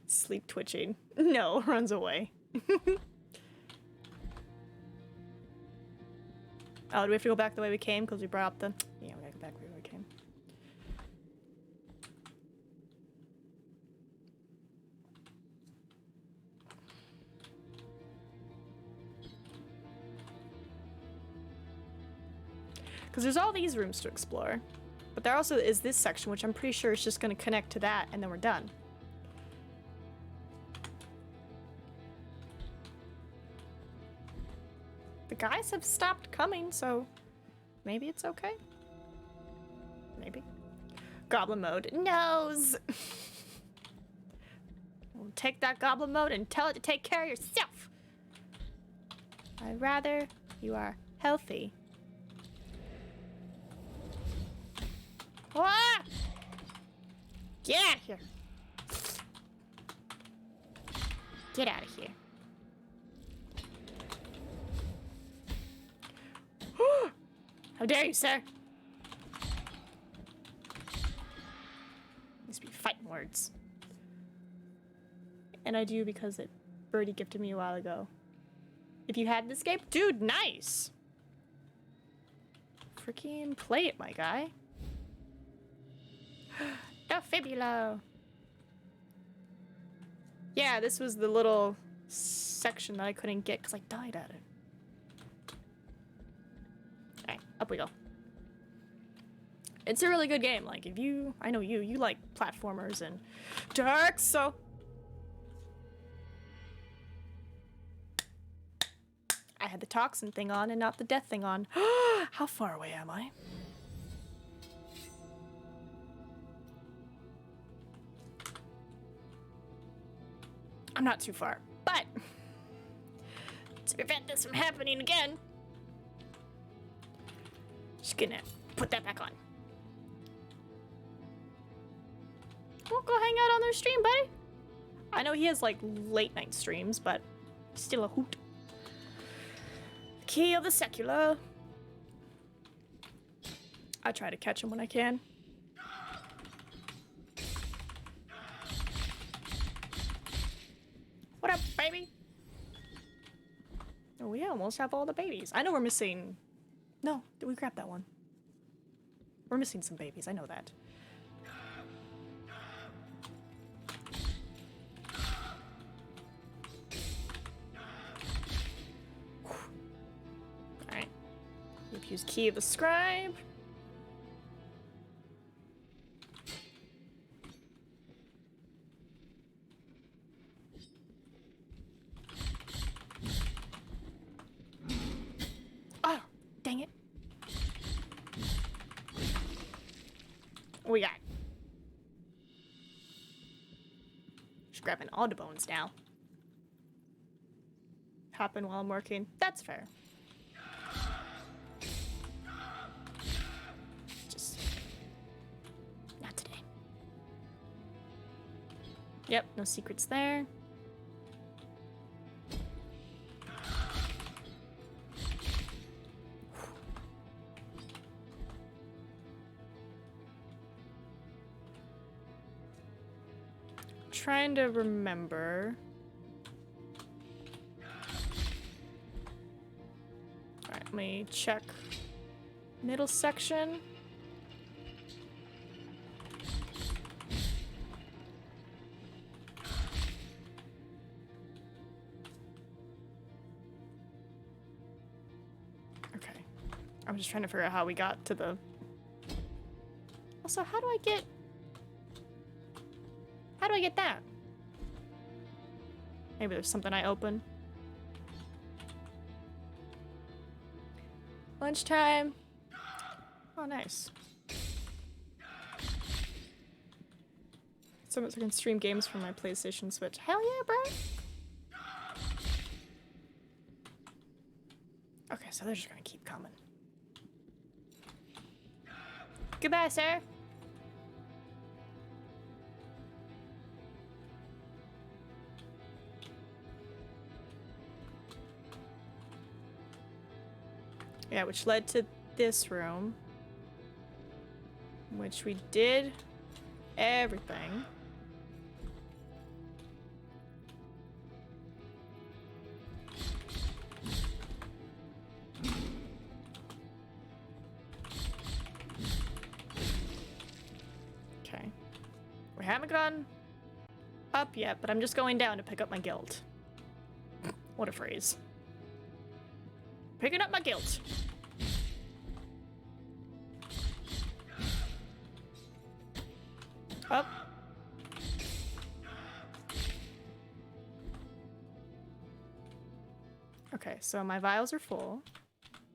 Sleep twitching. No, runs away. Oh, do we have to go back the way we came? Because we brought up the... Yeah, we gotta go back the way we came. Because there's all these rooms to explore. But there also is this section, which I'm pretty sure is just going to connect to that, and then we're done. The guys have stopped coming, so maybe it's okay. Maybe. Goblin mode knows. We'll take that goblin mode and tell it to take care of yourself. I'd rather you are healthy. Ah! Get out of here. Get out of here. How dare you, sir? These be fighting words. And I do because it Birdie gifted me a while ago. If you hadn't escaped, dude, nice. Freaking play it, my guy. The fibula. Yeah, this was the little section that I couldn't get because I died at it. Alright, up we go. It's a really good game. Like, if you... I know you like platformers and dark, so... I had the toxin thing on and not the death thing on. How far away am I? I'm not too far, but to prevent this from happening again, just gonna put that back on. Well, go hang out on their stream, buddy. I know he has like late night streams, but still a hoot. Key of the secular. I try to catch him when I can. What up, baby? Oh, we almost have all the babies. I know we're missing... No, we grabbed that one. We're missing some babies, I know that. Alright. We've used Key of the Scribe. Oh, dang it. What we got? Just grabbing all the bones now. Happen while I'm working. That's fair. Just not today. Yep, no secrets there. Trying to remember. Alright, let me check middle section. Okay. I'm just trying to figure out how we got to the... Also, how do I get that? Maybe there's something I open. Lunchtime. Oh, nice. So much I can stream games from my PlayStation Switch. Hell yeah, bro! Okay, so they're just gonna keep coming. Goodbye, sir. Yeah, which led to this room. Which we did everything. Okay. We haven't gone up yet, but I'm just going down to pick up my guilt. What a phrase. Picking up my guilt. Up. Okay, so my vials are full.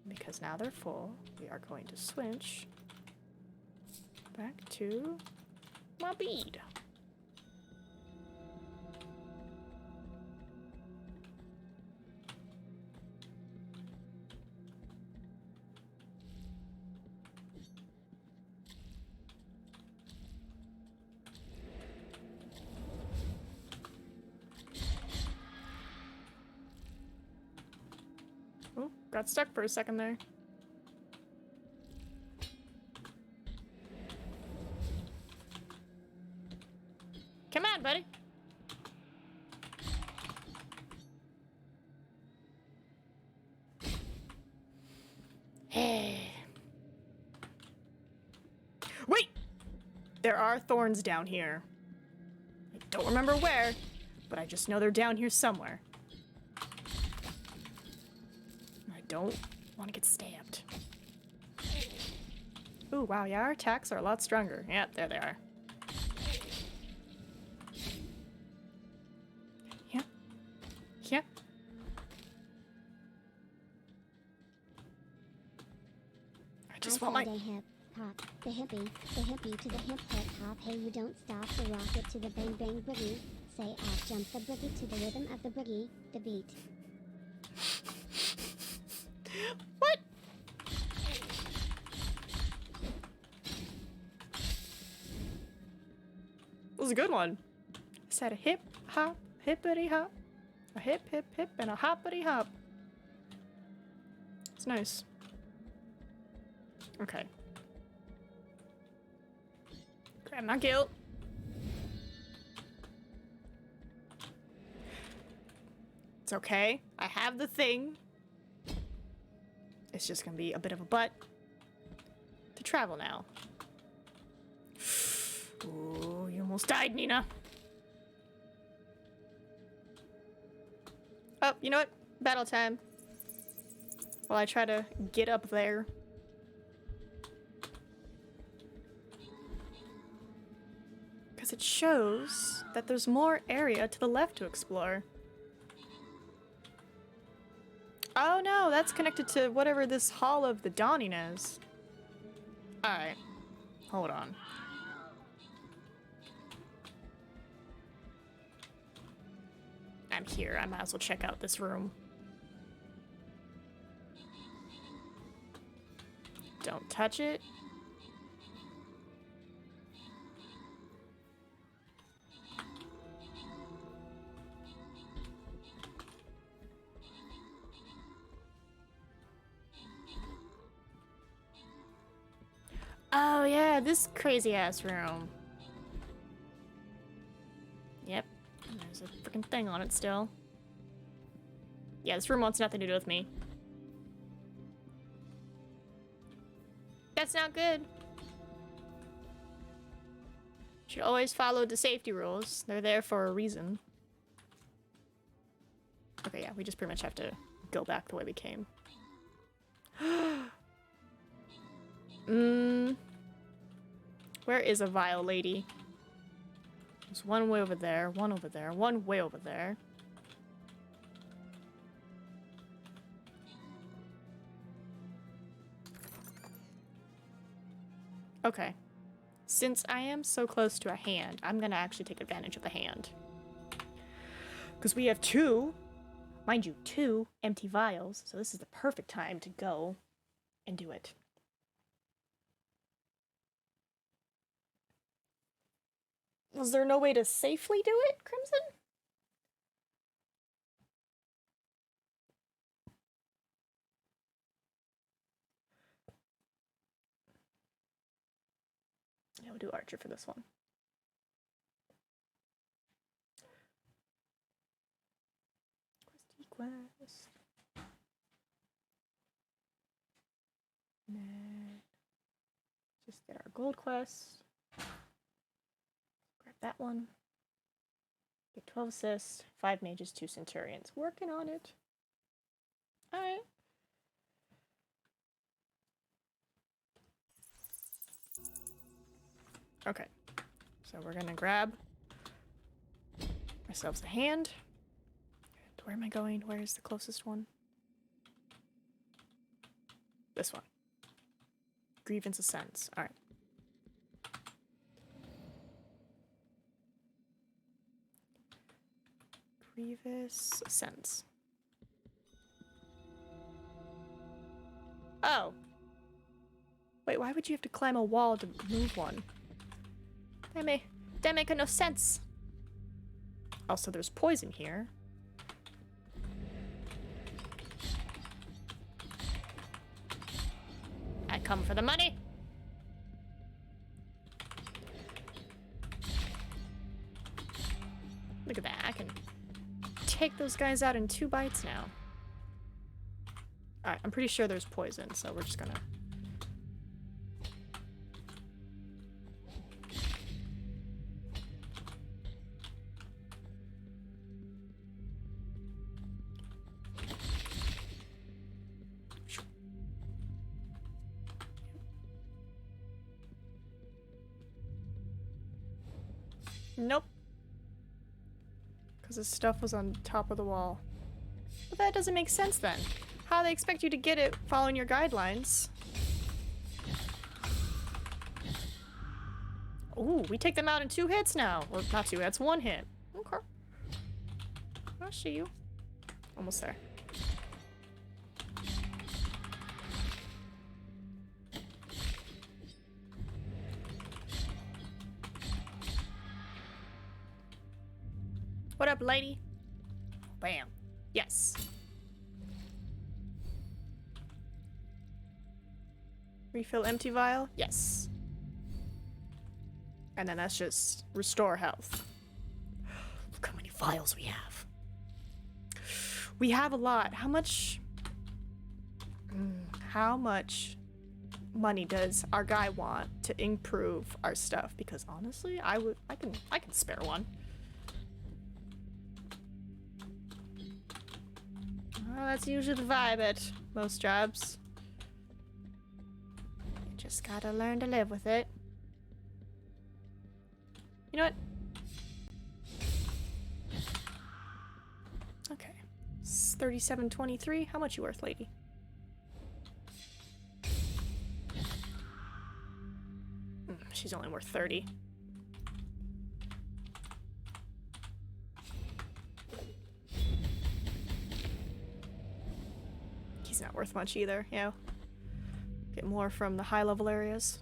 Because now they're full, we are going to switch back to my bead. Oh, got stuck for a second there. Come on, buddy. Hey. Wait! There are thorns down here. I don't remember where, but I just know they're down here somewhere. I don't want to get stabbed. Ooh, wow, yeah, our attacks are a lot stronger. Yeah, there they are. Yeah. Yeah. I just want my... hip hop, the hippie to the hip hip hop. Hey, you don't stop the rocket to the bang bang boogie. Say off, jump the boogie to the rhythm of the boogie, the beat. What? That was a good one. I said a hip hop, hippity hop. A hip hip hip and a hoppity hop. It's nice. Okay. Grab my guilt. It's okay. I have the thing. It's just gonna be a bit of a butt to travel now. Ooh, you almost died, Nina. Oh, you know what? Battle time. While I try to get up there. Because it shows that there's more area to the left to explore. Oh no, that's connected to whatever this Hall of the Dawning is. Alright. Hold on. I'm here. I might as well check out this room. Don't touch it. Oh yeah, this crazy ass room. Yep. And there's a freaking thing on it still. Yeah, this room wants nothing to do with me. That's not good. Should always follow the safety rules. They're there for a reason. Okay, yeah, we just pretty much have to go back the way we came. Where is a vile lady? There's one way over there, one over there, one way over there. Okay. Since I am so close to a hand, I'm gonna actually take advantage of the hand. Because we have two, mind you, two empty vials, so this is the perfect time to go and do it. Was there no way to safely do it, Crimson? Yeah, we'll do Archer for this one. Quest. And then just get our gold quest. Grab that one. Get 12 assists, 5 mages, 2 centurions. Working on it. Alright. Okay. So we're gonna grab ourselves a hand. And where am I going? Where is the closest one? This one. Grievance Ascends. Alright. Grievous Ascents. Oh. Wait, why would you have to climb a wall to move one? That make no sense. Also, there's poison here. I come for the money. Look at that. I can take those guys out in 2 bites now. Alright, I'm pretty sure there's poison, so we're just gonna... Nope. Because the stuff was on top of the wall. But that doesn't make sense then. How do they expect you to get it following your guidelines? Ooh, we take them out in 2 hits now. Or not 2 hits, 1 hit. Okay. I'll see you. Almost there. What up, lady? Bam. Yes. Refill empty vial? Yes. And then that's just restore health. Look how many vials we have. We have a lot. How much money does our guy want to improve our stuff? Because honestly, I can spare one. Well, that's usually the vibe at most jobs. You just gotta learn to live with it. You know what? Okay. It's 37.23. How much you worth, lady? She's only worth 30. He's not worth much either, you know. Get more from the high level areas.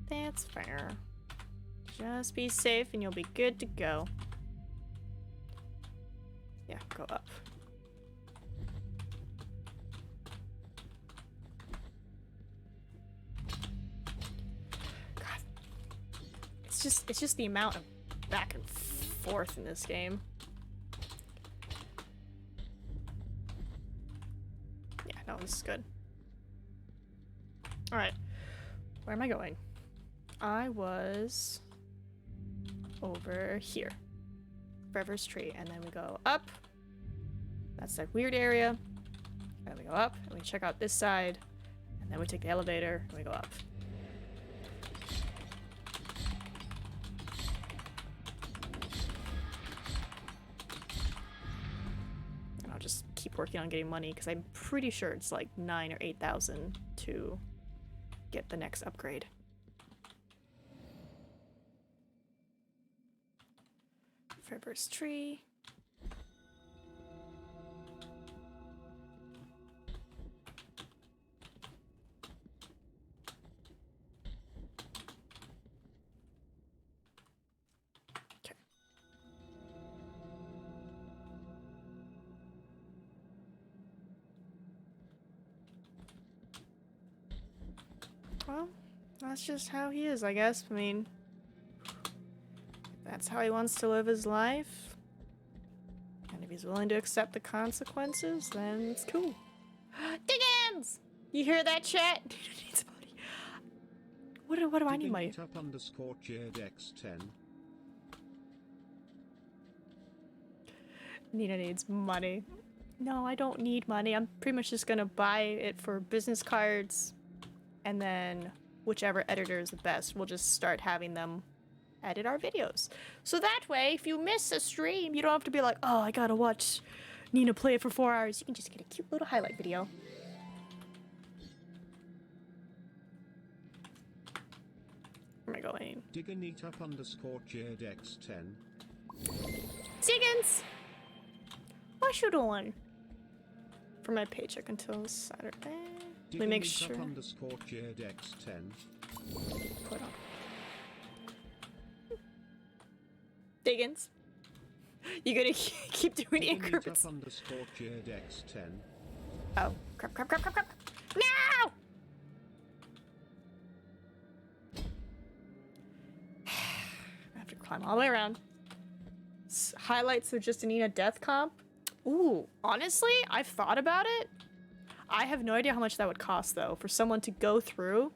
That's fair. Just be safe and you'll be good to go. Yeah, go up. God. It's just the amount of back and forth in this game. Yeah, no, this is good. Alright. Where am I going? I was over here. Forever's tree. And then we go up. That's that weird area. And then we go up and we check out this side. And then we take the elevator and we go up. And I'll just keep working on getting money because I'm pretty sure it's like 9,000 or 8,000 to get the next upgrade. Forever's tree. Okay. Well, that's just how he is, I guess. I mean, that's how he wants to live his life. And if he's willing to accept the consequences, then it's cool. Diggins! You hear that, chat? Nina needs money. What do I need money? Up underscore JDX10. Nina needs money. No, I don't need money. I'm pretty much just gonna buy it for business cards. And then whichever editor is the best, we'll just start having them edit our videos. So that way, if you miss a stream, you don't have to be like, oh, I gotta watch Nina play it for 4 hours. You can just get a cute little highlight video. Where am I going? Diganitup_JDX10. Diggins! What you doing? For my paycheck until Saturday. Let me make sure. Diganitup_JDX10. Put on. Diggins. You gonna keep doing increments? Diganitup_JDX10. Oh, crap, crap, crap, crap, crap. No! I have to climb all the way around. Highlights of just a Nina death comp. Ooh, honestly, I've thought about it. I have no idea how much that would cost, though, for someone to go through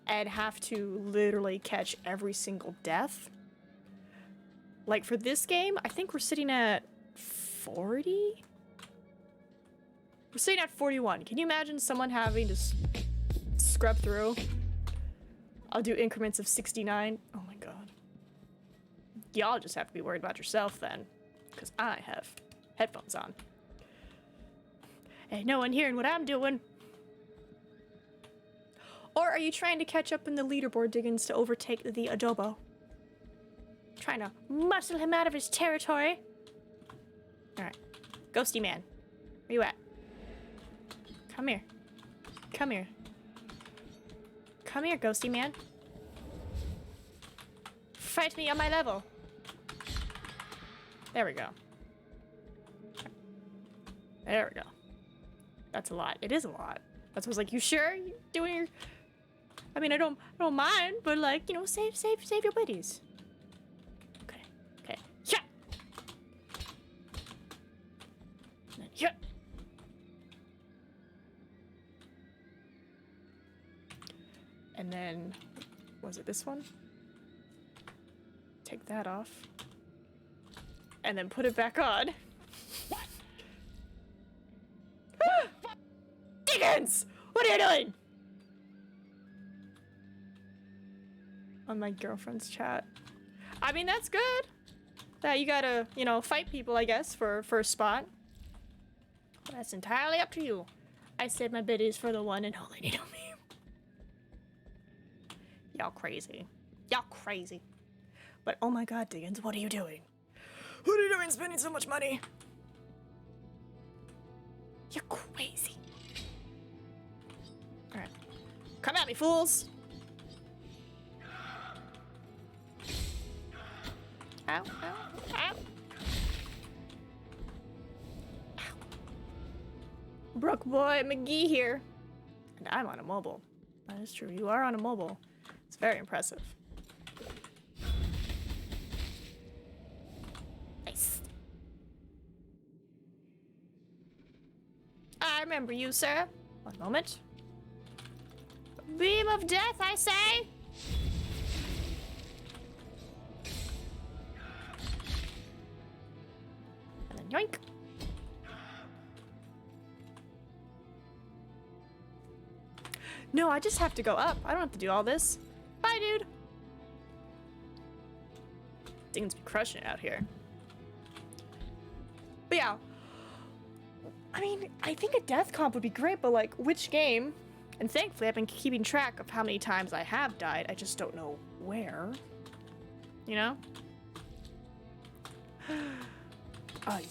and have to literally catch every single death. Like, for this game, I think we're sitting at 40? We're sitting at 41. Can you imagine someone having to scrub through? I'll do increments of 69. Oh my god. Y'all just have to be worried about yourself then. Because I have headphones on. Ain't no one hearing what I'm doing. Or are you trying to catch up in the leaderboard, Diggins, to overtake the adobo? Trying to muscle him out of his territory. Alright. Ghosty man. Where you at? Come here. Come here. Come here, ghosty man. Fight me on my level. There we go. There we go. That's a lot. It is a lot. That's why I was like, you sure? You doing your... I mean, I don't mind, but like, you know, save your buddies. Okay. Okay. Yeah. Yeah. And then, was it this one? Take that off. And then put it back on. What? Diggins! What are you doing? On my girlfriend's chat. I mean, that's good. That you gotta, you know, fight people, I guess, for first spot. But that's entirely up to you. I saved my biddies for the one and only NinaMeep. Y'all crazy. Y'all crazy. But oh my god, Diggins, what are you doing? What are you doing spending so much money? You're crazy. Alright. Come at me, fools! Ow, ow, ow. Ow. Brook boy McGee here. And I'm on a mobile. That is true. You are on a mobile. It's very impressive. Nice. I remember you, sir. One moment. Beam of death, I say! And then yoink. No, I just have to go up. I don't have to do all this. Bye, dude. Things be crushing it out here. But yeah. I mean, I think a death comp would be great, but like, which game? And thankfully, I've been keeping track of how many times I have died. I just don't know where. You know?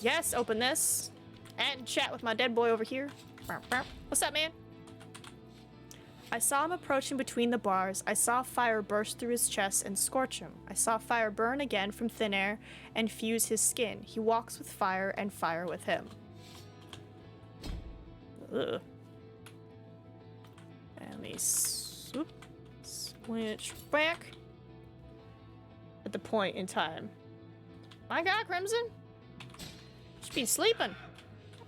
Yes, open this. And chat with my dead boy over here. What's up, man? I saw him approaching between the bars. I saw fire burst through his chest and scorch him. I saw fire burn again from thin air and fuse his skin. He walks with fire and fire with him. Ugh. And let me switch back at the point in time. My god, Crimson. Should be sleeping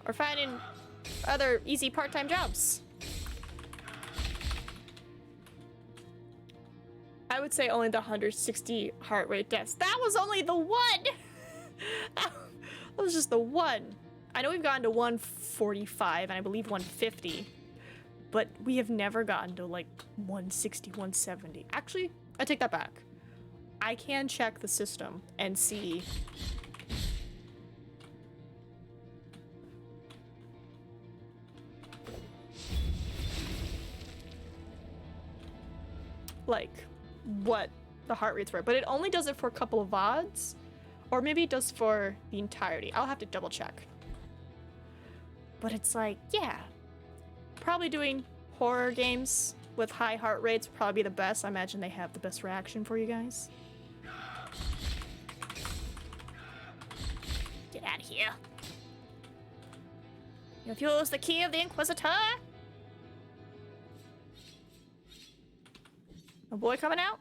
or finding other easy part-time jobs. I would say only the 160 heart rate deaths. That was only the one! That was just the one. I know we've gotten to 145 and I believe 150, but we have never gotten to like 160, 170. Actually, I take that back. I can check the system and see. Like what the heart rates were, but it only does it for a couple of VODs, or maybe it does for the entirety. I'll have to double check. But it's like, yeah, probably doing horror games with high heart rates would probably be the best. I imagine they have the best reaction for you guys. Get out of here. You've used the key of the Inquisitor. A boy coming out?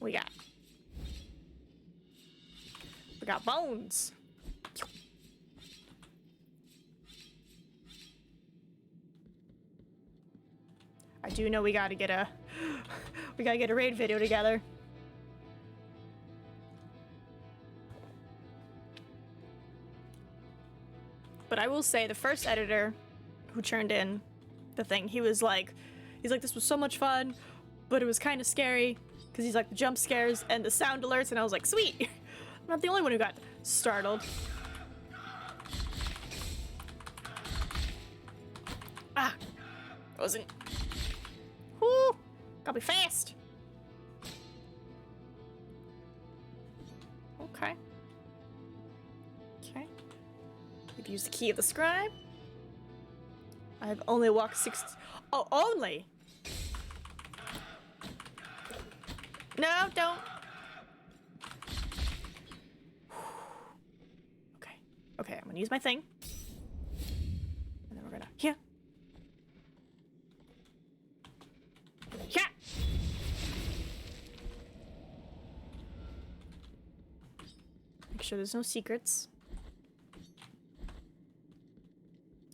We got bones. I do know we gotta get a raid video together. But I will say the first editor who churned in the thing, he's like, this was so much fun, but it was kind of scary because he's like the jump scares and the sound alerts, and I was like, sweet, I'm not the only one who got startled. Ah, wasn't. Whoo, gotta be fast. Okay. Okay. We've used the key of the scribe. I've only walked 6. Oh, only? No, don't. Okay. Okay, I'm gonna use my thing. And then we're gonna. Yeah. Yeah. Make sure there's no secrets.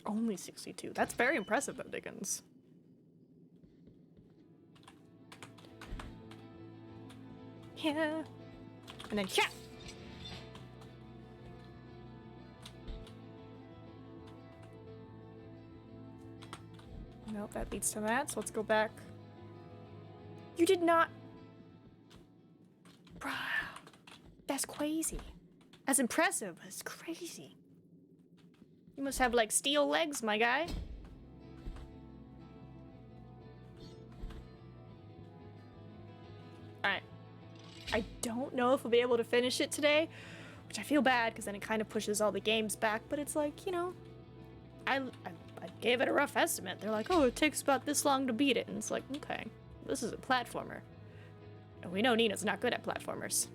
Only 62. That's very impressive, though, Dickens. Yeah. And then yeah. Nope, that leads to that. So let's go back. You did not. Bruh. That's crazy. That's impressive, but it's crazy. You must have, like, steel legs, my guy. Alright. I don't know if we'll be able to finish it today, which I feel bad, because then it kind of pushes all the games back, but it's like, you know, I gave it a rough estimate. They're like, oh, it takes about this long to beat it, and it's like, okay, this is a platformer. And we know Nina's not good at platformers.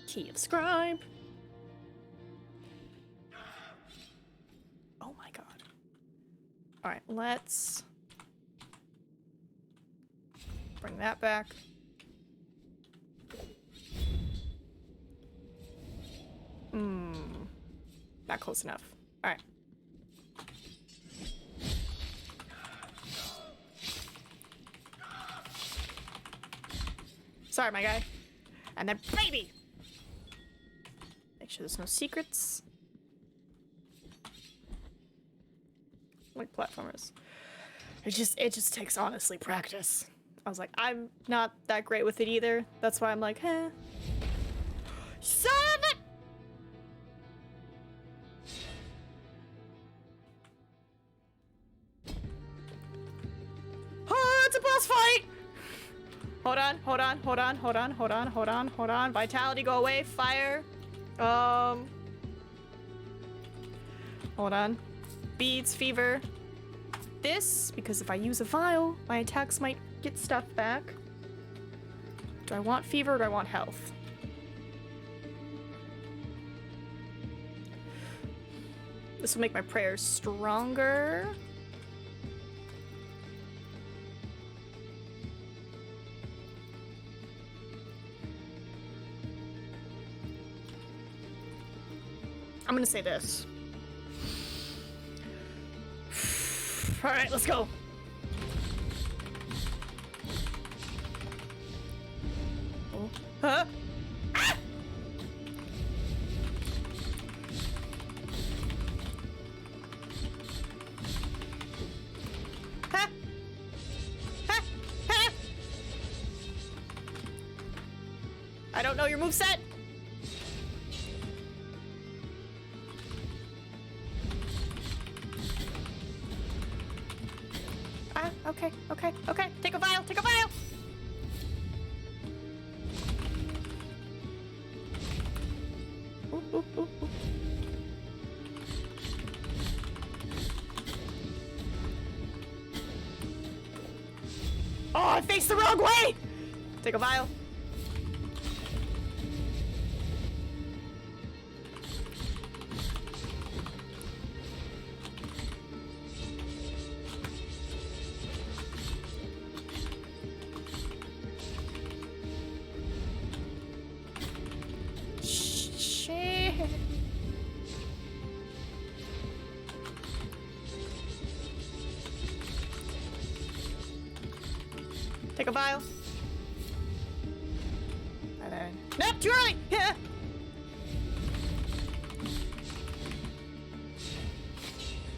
Key of scribe. Oh my god. Alright, let's bring that back. Not close enough. Alright. Sorry, my guy. And then baby! Make sure there's no secrets. Like platformers. It just takes, honestly, practice. I was like, I'm not that great with it either. That's why I'm like, eh. Son of a... Oh, it's a boss fight! Hold on, hold on, hold on, hold on, hold on, hold on, hold on. Vitality, go away. Fire. Hold on. Beads, fever. This, because if I use a vial, my attacks might get stuff back. Do I want fever or do I want health? This will make my prayers stronger. I'm gonna say this. All right, let's go. Oh. Huh? Ah! Ha! Ha! Ha! I don't know your moveset. Okay, okay, okay. Take a vial, take a vial! Ooh, ooh, ooh, ooh. Oh, I faced the wrong way! Take a vial. Shit. Take a vial. And then... Nope, too early! Yeah.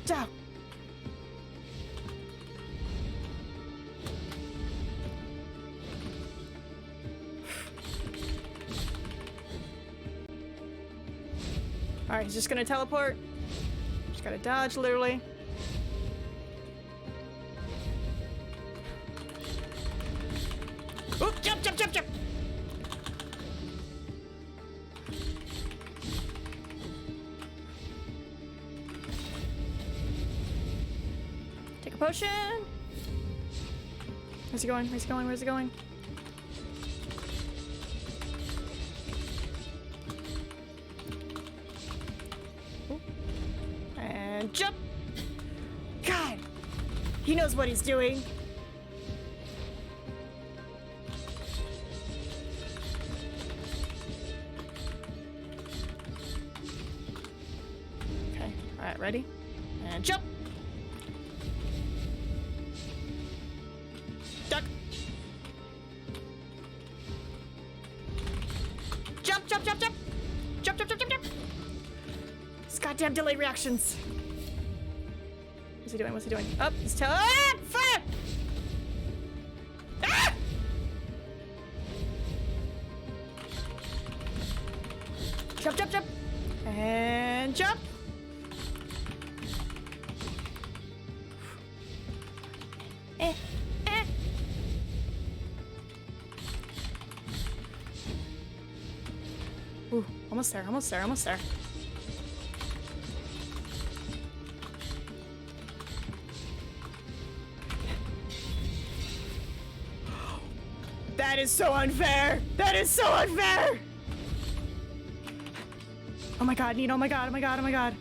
Down. Alright, he's just gonna teleport. Just gotta dodge, literally. Oop, jump, jump, jump, jump! Take a potion! Where's he going? Where's he going? Where's he going? And jump! God! He knows what he's doing. Okay, alright, ready? And jump! Duck! Jump, jump, jump, jump! Jump, jump, jump, jump, jump! These goddamn delayed reactions. What's he doing? What's he doing? Up! He's fire! Ah! Jump, jump, jump! And jump! Eh, eh. Ooh, almost there, almost there, almost there. That is so unfair! That is so unfair! Oh my god, Nina, oh my god, oh my god, oh my god.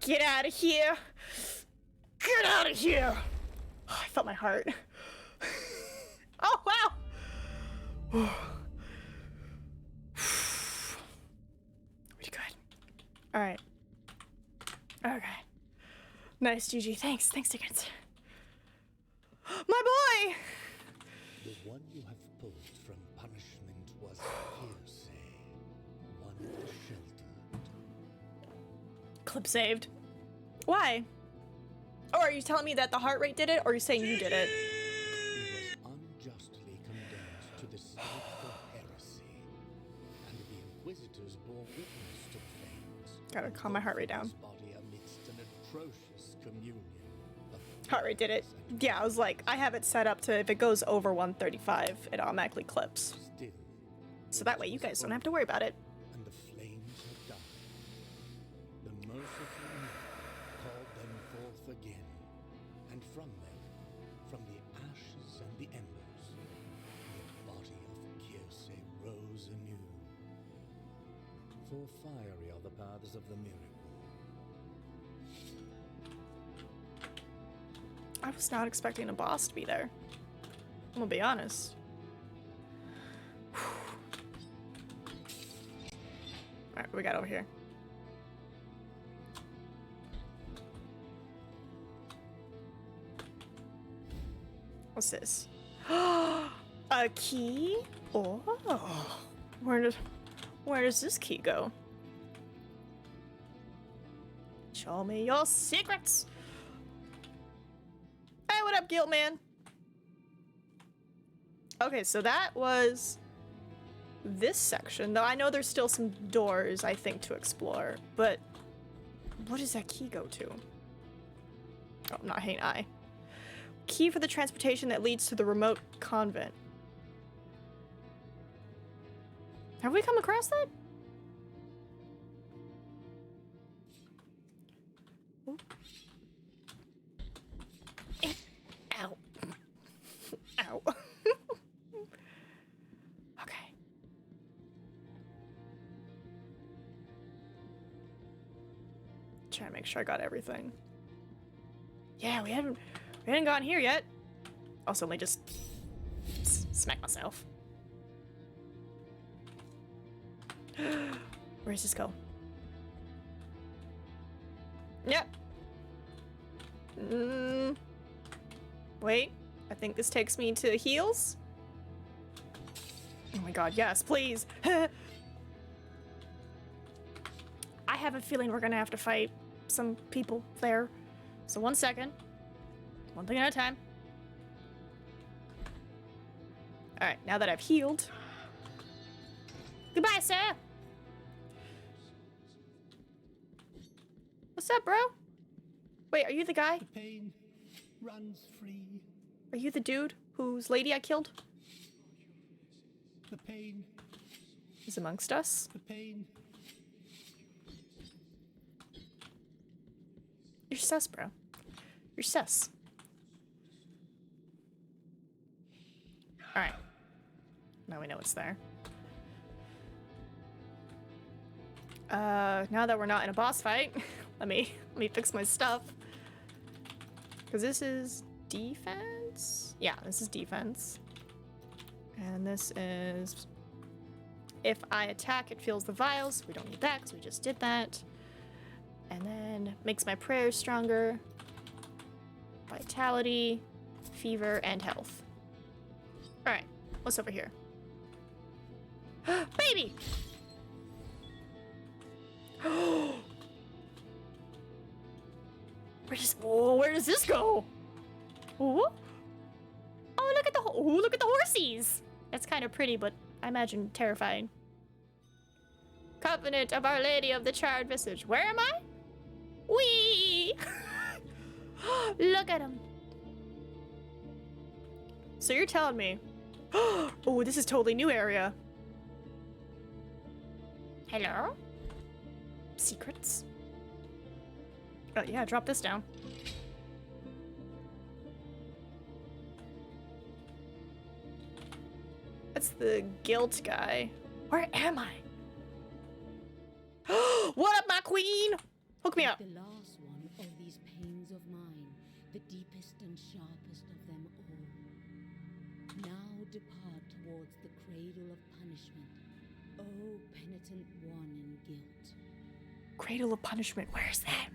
Get out of here! Get out of here! Oh, I felt my heart. Oh, wow! Pretty good. Alright. Okay. Nice, GG. Thanks. Thanks, Dickens. My boy! The one you have pulled from punishment was hearsay. One of the sheltered. Clip saved. Why? Or are you telling me that the heart rate did it, or are you saying you did it? He was unjustly condemned to the stake for heresy, and the Inquisitors bore witness to the flames. Gotta calm my heart rate down. His body amidst an atrocious communion of Heart rate did it. and Yeah, I was like, I have it set up to if it goes over 135, it automatically clips. still, So that way you guys don't have to worry about it. and the flames had died. The merciful Nick called them forth again, and from them, from the ashes and the embers, the body of Kirce rose anew. For fiery are the paths of the miracle. I was not expecting a boss to be there. I'm gonna be honest. Alright, what we got over here? What's this? A key? Oh. Where does this key go? Show me your secrets! Hey, what up, Guild Man? Okay, so that was this section, though I know there's still some doors, I think, to explore, but what does that key go to? Oh, not hate I. Key for the transportation that leads to the remote convent. Have we come across that? Ow. Ow. Okay. Trying to make sure I got everything. Yeah, we hadn't gotten here yet. Also, let me just smack myself. Where does this go? Yep. Wait. I think this takes me to heals. Oh my god, yes, please. I have a feeling we're gonna have to fight some people there. So 1 second. One thing at a time. Alright, now that I've healed. Goodbye, sir! What's up, bro? Wait, are you the guy? The pain runs free. Are you the dude whose lady I killed? The pain. Is amongst us? The pain. You're sus, bro. You're sus. Alright. Now we know it's there. Now that we're not in a boss fight, let me fix my stuff. Because this is defense? Yeah, this is defense. And this is... If I attack, it fills the vials. We don't need that because we just did that. And then makes my prayers stronger. Vitality, fever, and health. Alright, what's over here? Baby! Where does this go? Ooh. Oh, look at the horsies! That's kind of pretty, but I imagine terrifying. Covenant of Our Lady of the Charred Visage. Where am I? Whee! Look at him. So you're telling me... Oh, this is totally new area. Hello? Secrets? Oh, yeah, drop this down. That's the guilt guy. Where am I? What up, my queen? Hook me up. The last one of these pains of mine, the deepest and sharpest of them all. Now depart towards the cradle of punishment, O penitent one in guilt. Cradle of punishment, where's that?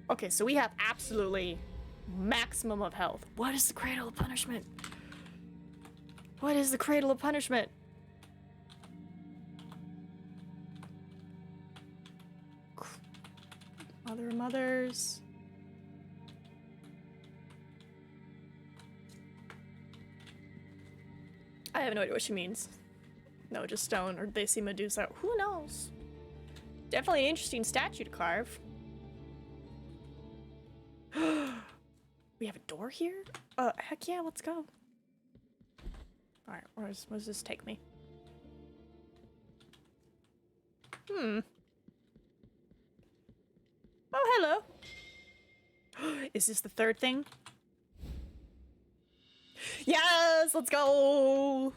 Okay, so we have absolutely maximum of health. What is the cradle of punishment? What is the cradle of punishment? Mother of mothers. I have no idea what she means. No, just stone, or they see Medusa. Who knows? Definitely an interesting statue to carve. We have a door here? Heck yeah, let's go. Alright, where does this take me? Oh, hello. Is this the third thing? Yes, let's go.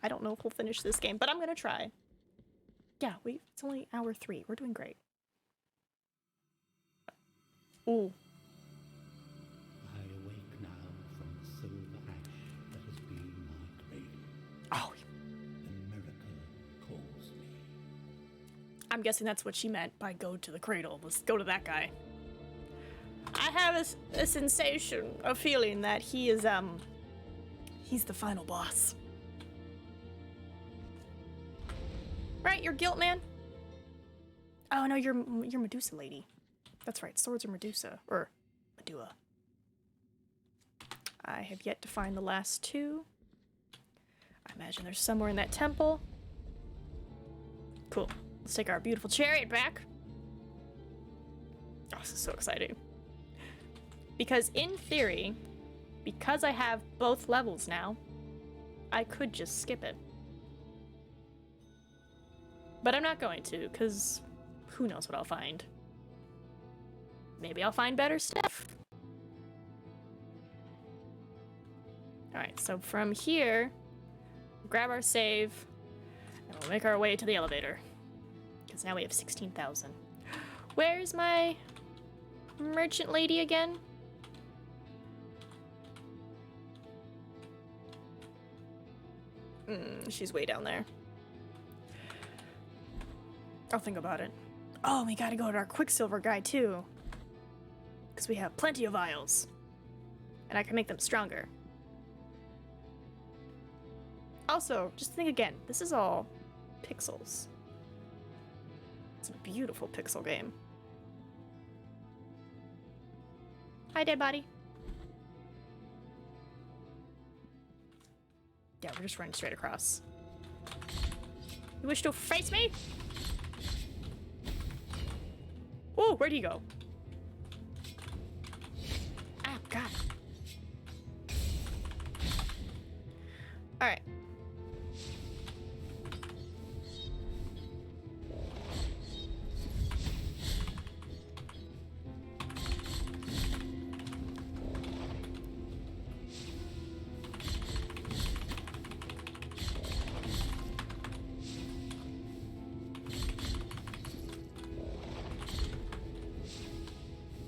I don't know if we'll finish this game, but I'm gonna try. Yeah, it's only hour 3. We're doing great. Ooh. I awake now from the silver ash that has been my cradle. Oh. The miracle calls me. I'm guessing that's what she meant by go to the cradle. Let's go to that guy. I have a sensation, a feeling that he is, he's the final boss. Right, you're guilt man? Oh no, you're Medusa lady. That's right, swords are Medusa, or Medua. I have yet to find the last two. I imagine they're somewhere in that temple. Cool. Let's take our beautiful chariot back. Oh, this is so exciting. Because in theory, because I have both levels now, I could just skip it. But I'm not going to, because who knows what I'll find. Maybe I'll find better stuff. Alright, so from here, grab our save, and we'll make our way to the elevator. Because now we have 16,000. Where's my merchant lady again? She's way down there. I'll think about it. Oh, we gotta go to our Quicksilver guy too. Because we have plenty of vials. And I can make them stronger. Also, just think again, this is all pixels. It's a beautiful pixel game. Hi, dead body. Yeah, we're just running straight across. You wish to face me? Oh, where'd he go? Oh, God. Alright.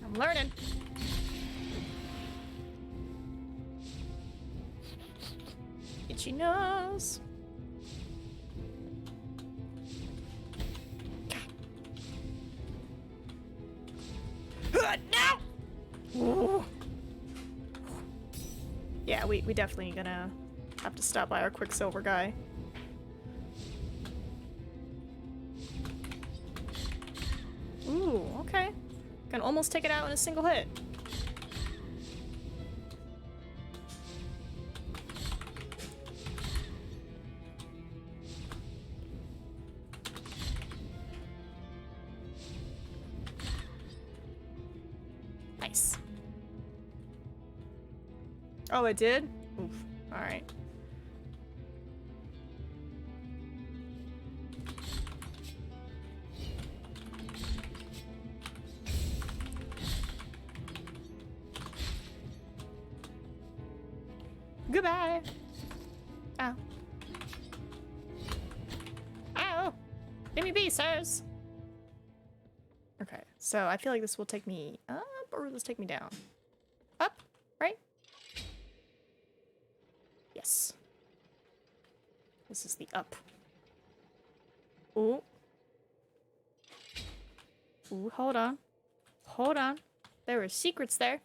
I'm learning. Itchy nose. No! Ooh. Yeah, we definitely gonna have to stop by our Quicksilver guy. Ooh, okay. Can almost take it out in a single hit. Nice. Oh, it did? Oof. Alright. Goodbye. Ow. Ow. Let me be, sirs. Okay, so I feel like this will take me up, or will this take me down? Up, right? Yes. This is the up. Ooh. Ooh, hold on. Hold on. There were secrets there.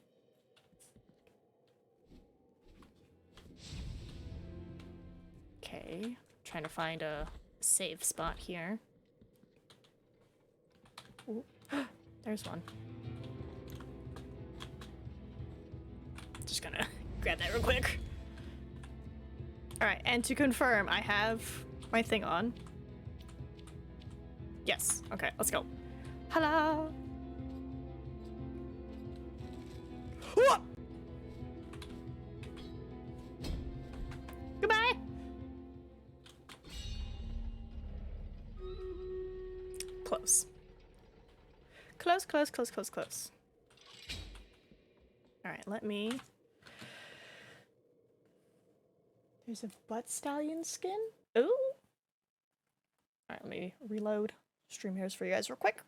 Okay, trying to find a safe spot here. Ooh. There's one. Just gonna grab that real quick. Alright, and to confirm, I have my thing on. Yes, okay, let's go. Hello! Whoa! Goodbye! Close. Close, close, close, close, close. Alright, let me... There's a butt stallion skin? Ooh! Alright, let me reload stream hairs for you guys real quick.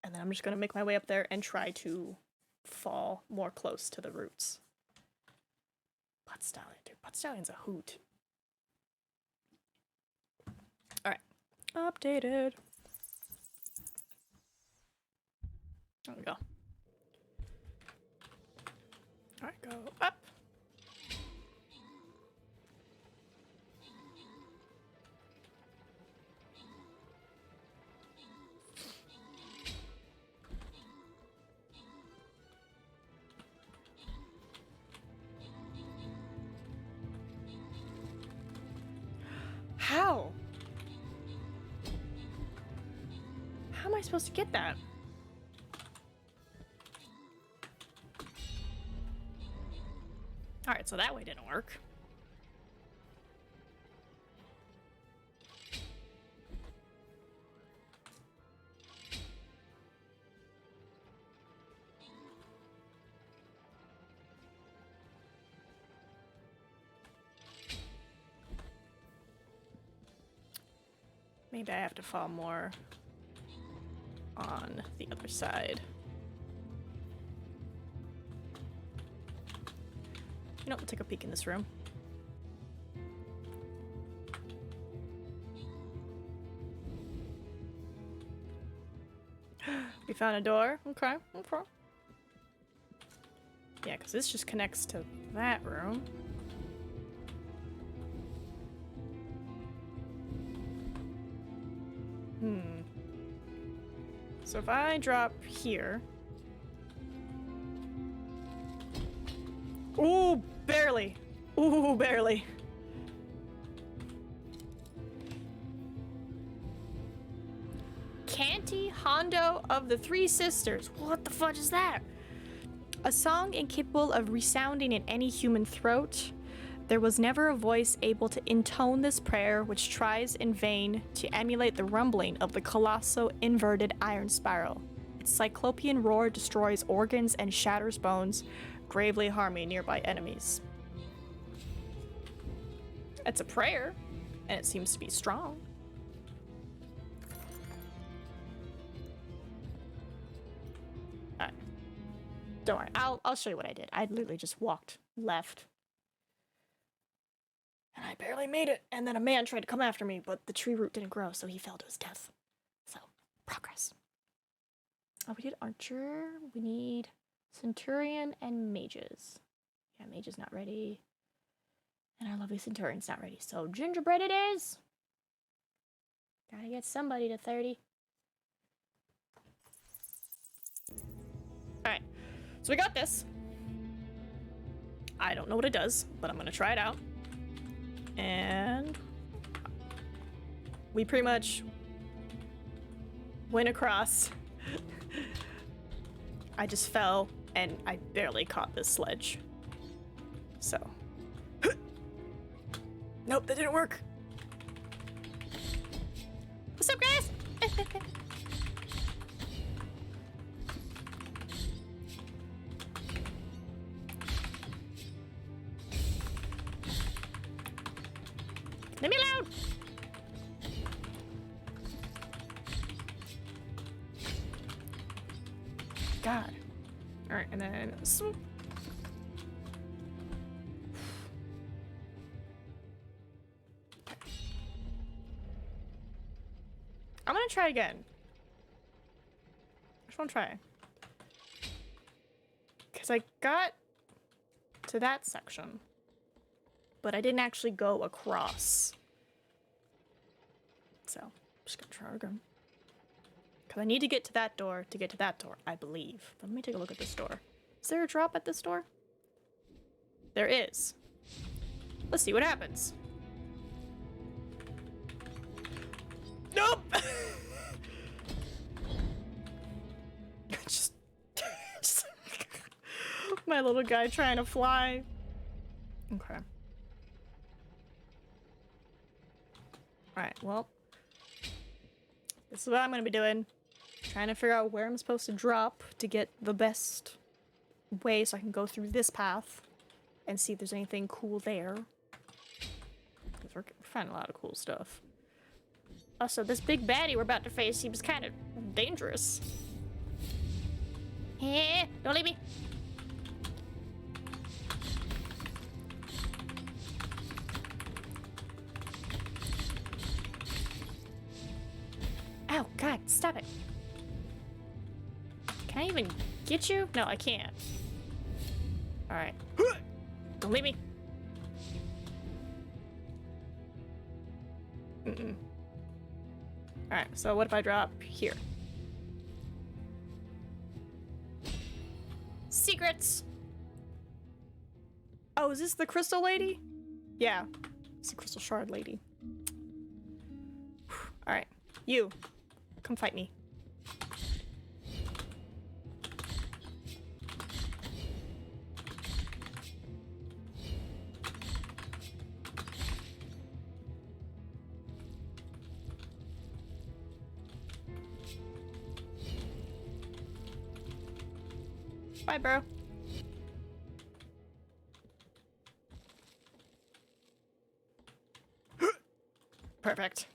And then I'm just gonna make my way up there and try to fall more close to the roots. Butt stallion, dude. Butt stallion's a hoot. Alright. Updated. There we go. Alright, go up. How? How am I supposed to get that? Alright, so that way didn't work. Maybe I have to fall more on the other side. You know, we'll take a peek in this room. We found a door. Okay, okay. Yeah, because this just connects to that room. So if I drop here... Ooh, barely. Ooh, barely. Canty Hondo of the Three Sisters. What the fudge is that? A song incapable of resounding in any human throat. There was never a voice able to intone this prayer, which tries in vain to emulate the rumbling of the colossal inverted iron spiral. Its cyclopean roar destroys organs and shatters bones, gravely harming nearby enemies. It's a prayer, and it seems to be strong. Alright. Don't worry, I'll show you what I did. I literally just walked left. And I barely made it, and then a man tried to come after me, but the tree root didn't grow, so he fell to his death. So, progress. Oh, we did archer. We need centurion and mages. Yeah, mage is not ready. And our lovely centurion's not ready. So, gingerbread it is! Gotta get somebody to 30. Alright, so we got this. I don't know what it does, but I'm gonna try it out. And we pretty much went across. I just fell and I barely caught this sledge. So. Nope, that didn't work. What's up, guys? Leave me alone! God. Alright, and then swoop. I'm gonna try again. I just wanna try. Because I got to that section, but I didn't actually go across. So, I'm just gonna try again. Because I need to get to that door, I believe. But let me take a look at this door. Is there a drop at this door? There is. Let's see what happens. Nope! just my little guy trying to fly. Okay. Alright, well. This is what I'm gonna be doing. Trying to figure out where I'm supposed to drop to get the best way so I can go through this path and see if there's anything cool there. Because we're finding a lot of cool stuff. Also, this big baddie we're about to face seems kind of dangerous. Hey, don't leave me. Oh, God, stop it. Can I even get you? No, I can't. Alright. Don't leave me. Mm-mm. Alright, so what if I drop here? Secrets! Oh, is this the crystal lady? Yeah, it's the crystal shard lady. Alright. You. Come fight me. Bye, bro. Perfect.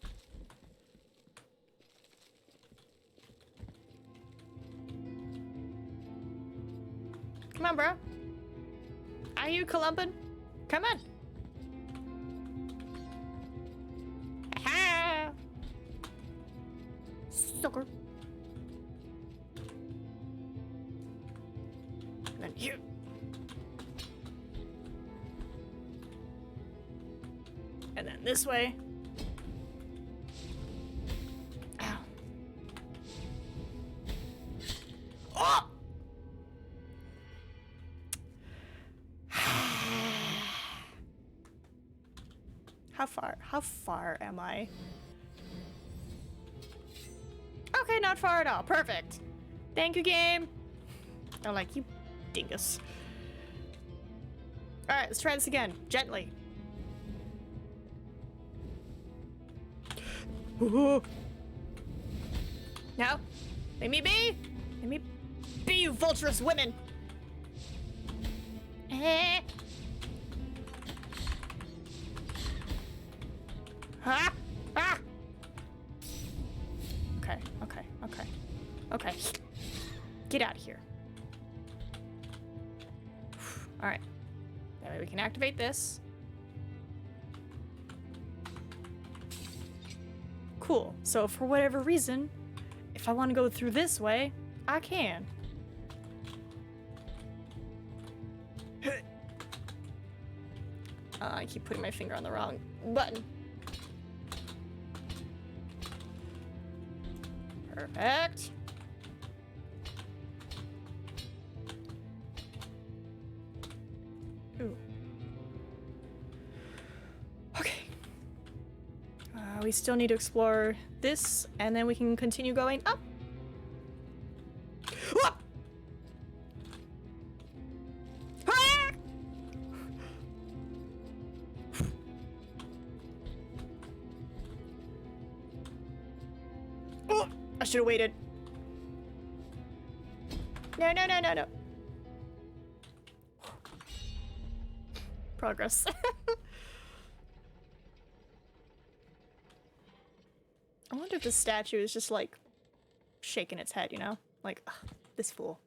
Come on, bro. Are you Columban? Come on. Aha! Sucker. And then you. And then this way. Ow. Oh! How far am I? Okay, not far at all. Perfect. Thank you, game. I'm like, you dingus. Alright, let's try this again. Gently. Ooh. No. Let me be. Let me be, you vulturous women. Eh. Ah! Ah! Okay, okay, okay. Okay. Get out of here. Alright. That way we can activate this. Cool. So for whatever reason, if I want to go through this way, I can. I keep putting my finger on the wrong button. Perfect. Ooh. Okay. We still need to explore this, and then we can continue going up. Whoa! Ah! Oh, I should have waited. No, no, no, no, no. Progress. I wonder if the statue is just like shaking its head, you know? Like, ugh, this fool.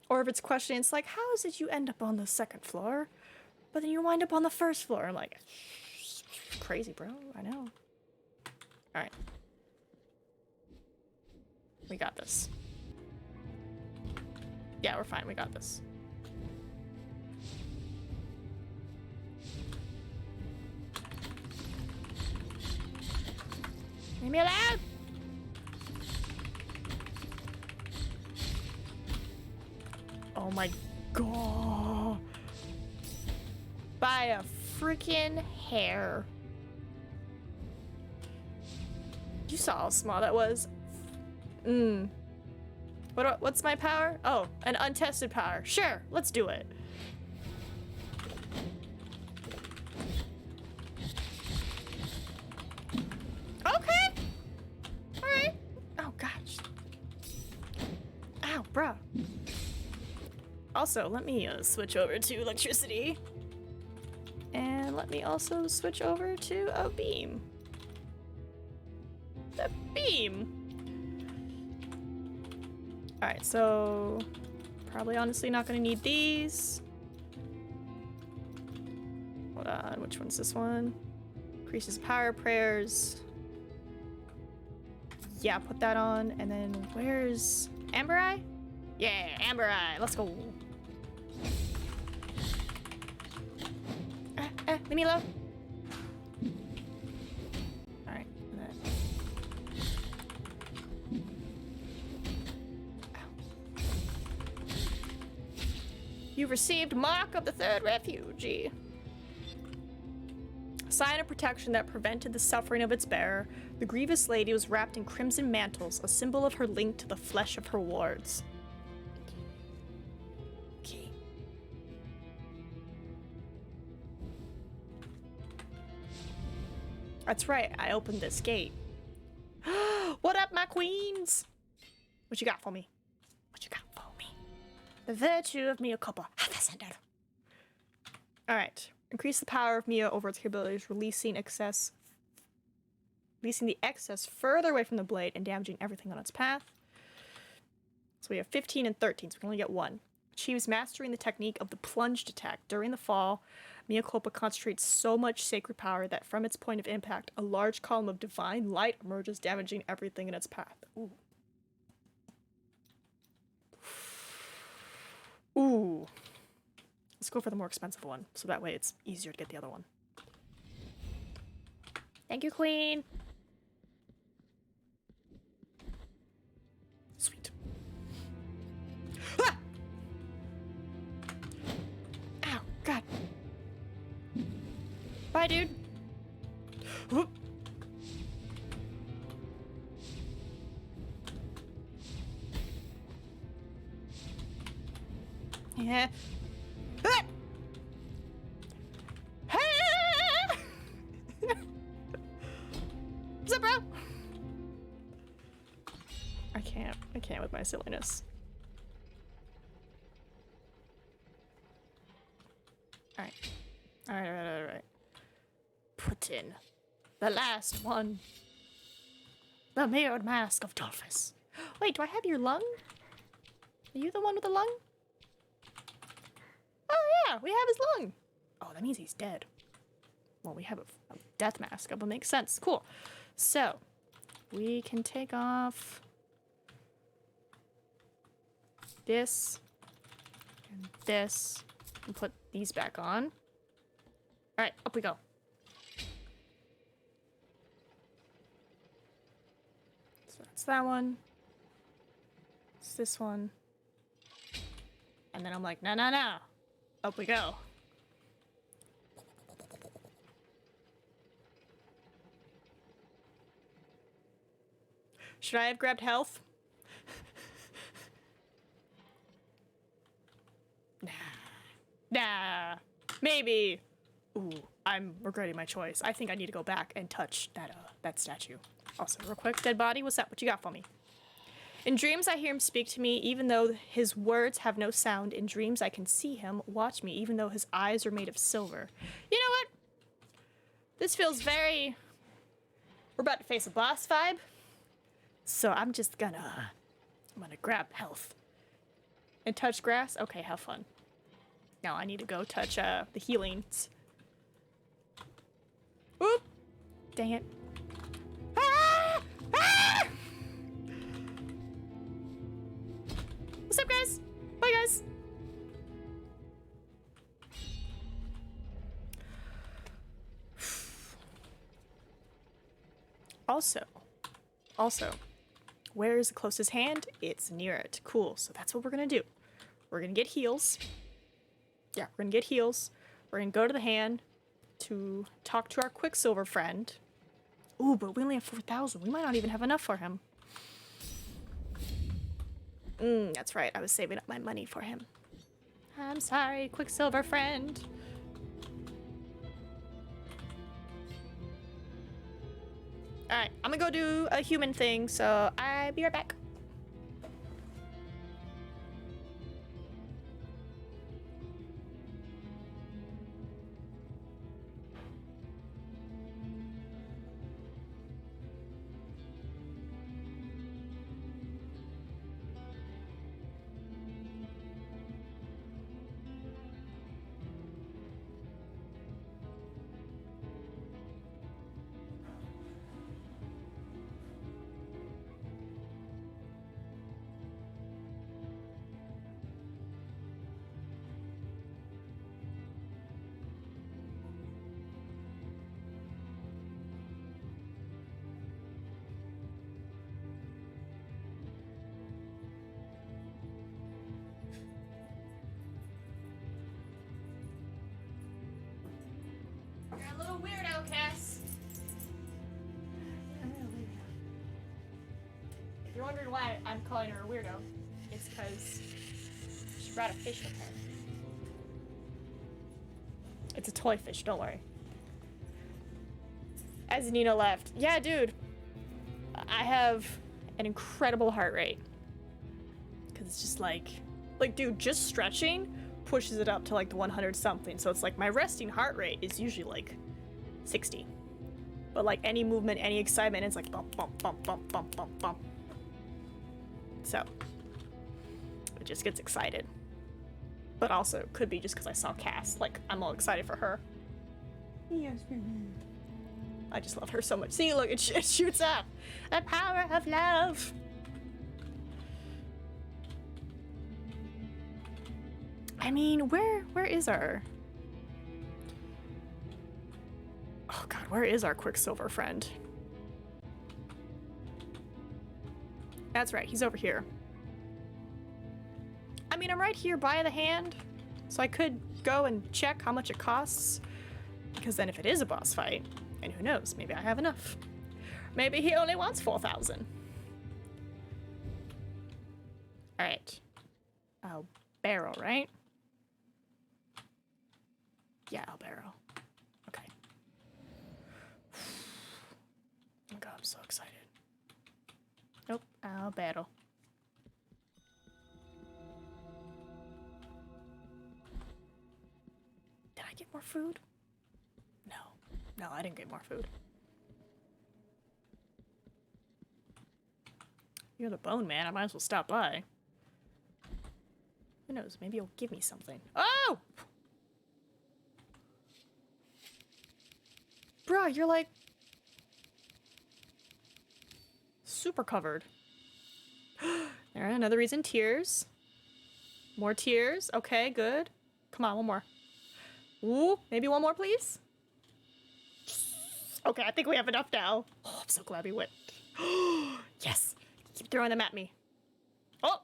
Or if it's questioning, it's like, how is it you end up on the second floor, but then you wind up on the first floor? I'm like, crazy, bro. I know. Alright. We got this. Yeah, we're fine. We got this. Leave me alone! Oh my god. By a freaking hair. You saw how small that was. What's my power? Oh, an untested power. Sure, let's do it. Okay. All right. Oh gosh. Ow, bruh. Also, let me switch over to electricity. And let me also switch over to a beam. The beam. Alright, so probably honestly not gonna need these. Hold on, which one's this one? Increases power prayers. Yeah, put that on. And then where's Amber Eye? Yeah, Amber Eye. Let's go. Leave me alone. Alright. You received Mark of the Third Refugee. A sign of protection that prevented the suffering of its bearer, the grievous lady was wrapped in crimson mantles, a symbol of her link to the flesh of her wards. Okay. That's right, I opened this gate. What up, my queens? What you got for me? What you got for me? The virtue of Mia Copper. Alright. Increase the power of Mia over its capabilities, releasing the excess further away from the blade and damaging everything on its path. So we have 15 and 13, so we can only get one. Achieves mastering the technique of the plunged attack. During the fall, Mia Culpa concentrates so much sacred power that from its point of impact, a large column of divine light emerges, damaging everything in its path. Ooh. Ooh. Let's go for the more expensive one, so that way it's easier to get the other one. Thank you, Queen. Sweet. Ah! Ow, God. Bye, dude. Whoop. Yeah. Ah! Ah! What's up, bro? I can't with my silliness. Alright. Alright. Put in the last one. The mirrored mask of Dolphus. Wait, do I have your lung? Are you the one with the lung? Oh yeah, we have his lung. Oh, that means he's dead. Well, we have a death mask. That would make sense. Cool. So, we can take off this and this and put these back on. Alright, up we go. So that's that one. It's this one. And then I'm like, no. Up we go. Should I have grabbed health? Nah. Maybe. Ooh, I'm regretting my choice. I think I need to go back and touch that statue. Also, real quick, dead body, what's up? What you got for me? In dreams, I hear him speak to me, even though his words have no sound. In dreams, I can see him watch me, even though his eyes are made of silver. You know what? This feels very... We're about to face a boss vibe. So I'm just gonna... I'm gonna grab health. And touch grass? Okay, have fun. Now I need to go touch the healings. Oop! Dang it. Ah! Ah! What's up, guys? Bye, guys. Also, where is the closest hand? It's near it. Cool. So that's what we're gonna do. We're gonna get heals. Yeah, we're gonna get heals. We're gonna go to the hand to talk to our Quicksilver friend. Ooh, but we only have 4,000. We might not even have enough for him. That's right. I was saving up my money for him. I'm sorry, Quicksilver friend. Alright, I'm gonna go do a human thing, so I'll be right back. wondering why I'm calling her a weirdo, it's because she brought a fish with her. It's a toy fish, don't worry. As Nina left, yeah, dude, I have an incredible heart rate. Because it's just like, dude, just stretching pushes it up to like the 100 something. So it's like my resting heart rate is usually like 60. But like any movement, any excitement, it's like bump, bump, bump, bump, bump, bump, bump. So it just gets excited. But also could be just because I saw Cass. Like, I'm all excited for her. Yes, I just love her so much. See, look, it shoots up. The power of love. I mean, where is our... Oh god, where is our Quicksilver friend? That's right, he's over here. I mean, I'm right here by the hand, so I could go and check how much it costs. Because then if it is a boss fight, and who knows, maybe I have enough. Maybe he only wants 4,000. Alright. Oh, barrel, right? Yeah, I'll barrel. Okay. Oh god, I'm so excited. Nope, I'll battle. Did I get more food? No. No, I didn't get more food. You're the bone man, I might as well stop by. Who knows, maybe you'll give me something. Oh! Bruh, you're like... super covered. There, another reason, tears. More tears, okay, good. Come on, one more. Ooh, maybe one more, please? Okay, I think we have enough now. Oh, I'm so glad we went. Yes! Keep throwing them at me. Oh!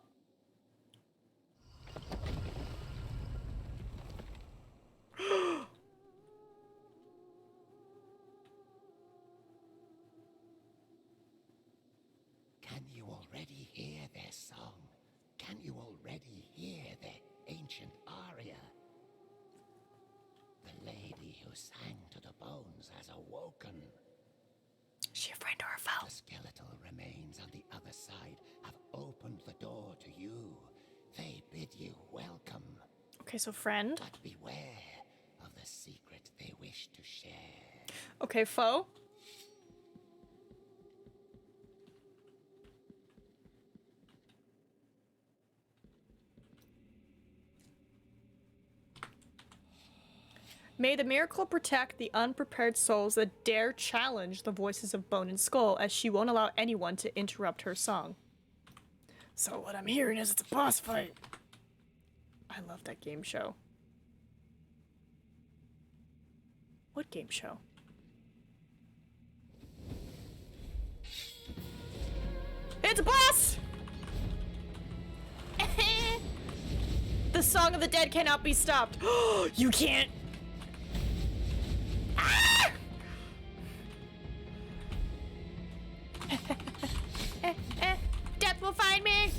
Can you already hear their song? Can you already hear their ancient aria? The lady who sang to the bones has awoken. Is she a friend or a foe? The skeletal remains on the other side have opened the door to you. They bid you welcome. Okay, so friend. But beware of the secret they wish to share. Okay, foe. May the miracle protect the unprepared souls that dare challenge the voices of Bone and Skull, as she won't allow anyone to interrupt her song. So what I'm hearing is it's a boss fight. I love that game show. What game show? It's a boss! The song of the dead cannot be stopped. You can't. Ah! Death will find me.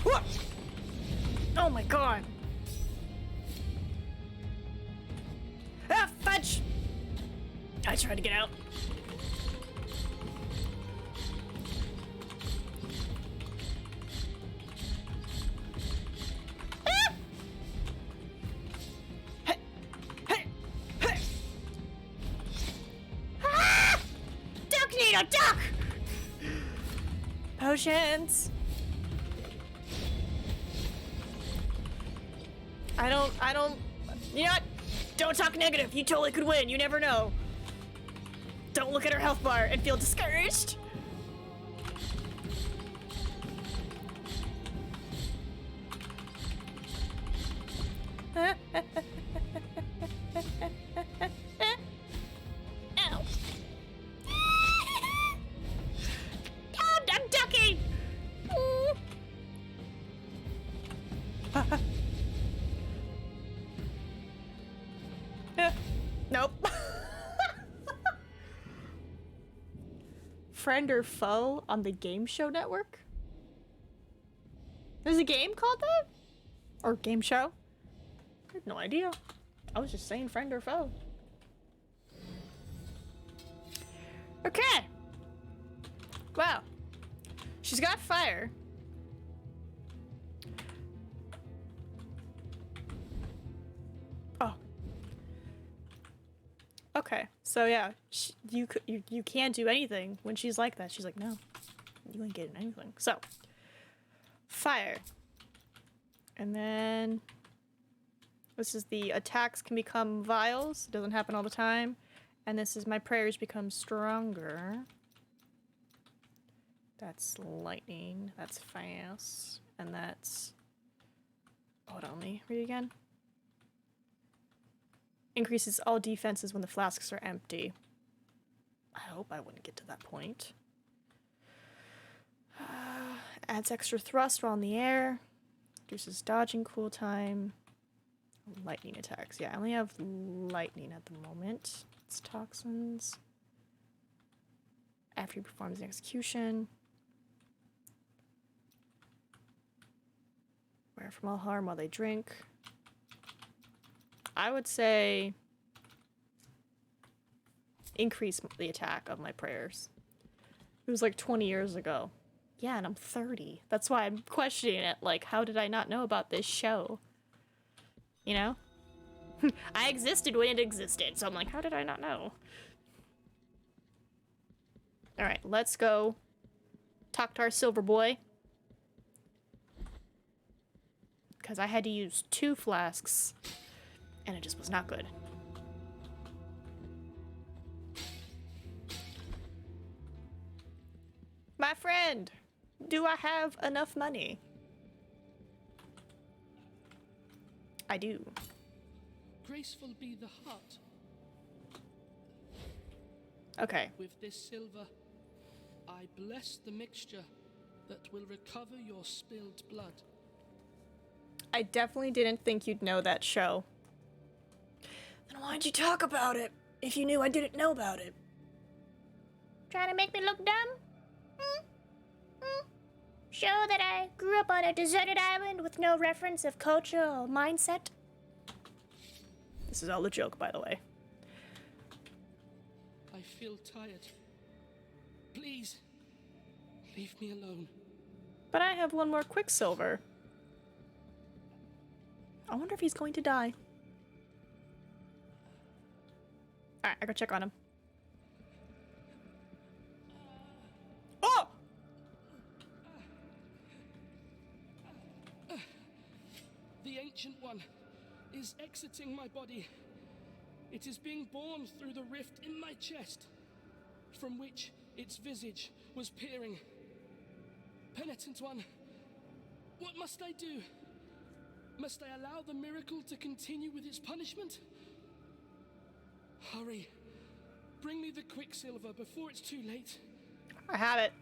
What? Oh my god. Ah, fudge! I tried to get out. Ah! Hey, hey, hey. Ah! Duck, Nina, duck! Potions. I don't, you know what? Don't talk negative. You totally could win. You never know. Don't look at her health bar and feel discouraged. Ow. I'm ducking. Nope. Friend or Foe on the Game Show Network? There's a game called that? Or game show? I had no idea. I was just saying friend or foe. Okay. Wow. She's got fire. Oh. Okay. So yeah, you can't do anything when she's like that. She's like, no, you ain't getting anything. So, fire. And then this is the attacks can become vials. It doesn't happen all the time. And this is my prayers become stronger. That's lightning. That's fast. And that's... Hold on, let me read again. Increases all defenses when the flasks are empty. I hope I wouldn't get to that point. Adds extra thrust while in the air. Reduces dodging cool time. Lightning attacks. Yeah, I only have lightning at the moment. It's toxins. After he performs the execution. Wear from all harm while they drink. I would say increase the attack of my prayers. It was like 20 years ago. Yeah, and I'm 30. That's why I'm questioning it. Like, how did I not know about this show? You know? I existed when it existed, so I'm like, how did I not know? Alright, let's go talk to our silver boy. Because I had to use 2 flasks, and it just was not good. My friend, do I have enough money? I do. Graceful be the heart. Okay. With this silver, I bless the mixture that will recover your spilled blood. I definitely didn't think you'd know that show. Then why'd you talk about it if you knew I didn't know about it? Trying to make me look dumb? Show that I grew up on a deserted island with no reference of culture or mindset? This is all a joke, by the way. I feel tired. Please, leave me alone. But I have one more Quicksilver. I wonder if he's going to die. Alright, I gotta check on him. Oh! The Ancient One is exiting my body. It is being born through the rift in my chest, from which its visage was peering. Penitent One, what must I do? Must I allow the miracle to continue with its punishment? Hurry. Bring me the Quicksilver before it's too late. I have it.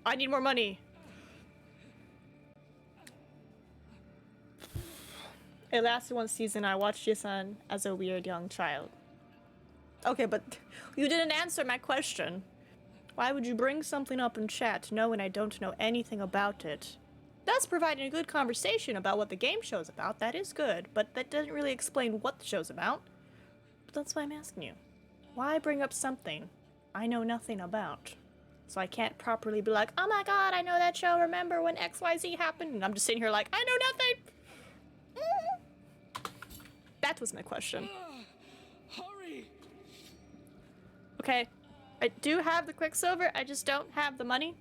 I need more money. It lasted 1 season. I watched your son as a weird young child. Okay, but you didn't answer my question. Why would you bring something up in chat knowing I don't know anything about it? That's providing a good conversation about what the game show's about. That is good, but that doesn't really explain what the show's about. But that's why I'm asking you. Why bring up something I know nothing about? So I can't properly be like, oh my god, I know that show, remember when XYZ happened? And I'm just sitting here like, I know nothing! That was my question. Hurry! Okay, I do have the Quicksilver, I just don't have the money.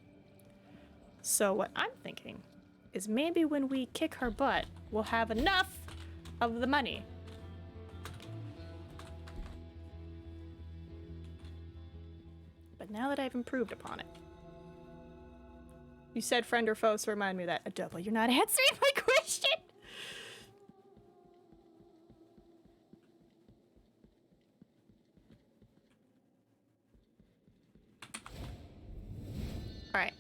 So what I'm thinking is maybe when we kick her butt, we'll have enough of the money. But now that I've improved upon it. You said friend or foe, so remind me of that. A double, you're not answering my question! Alright.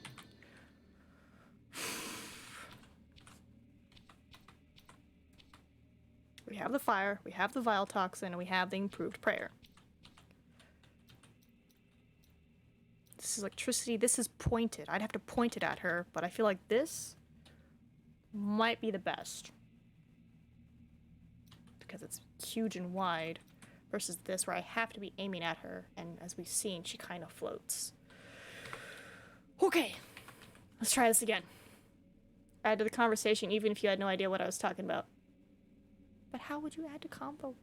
We have the fire, we have the vile toxin, and we have the improved prayer. This is electricity. This is pointed. I'd have to point it at her, but I feel like this might be the best. Because it's huge and wide versus this where I have to be aiming at her, and as we've seen, she kind of floats. Okay, let's try this again. Add to the conversation even if you had no idea what I was talking about. But how would you add to combo?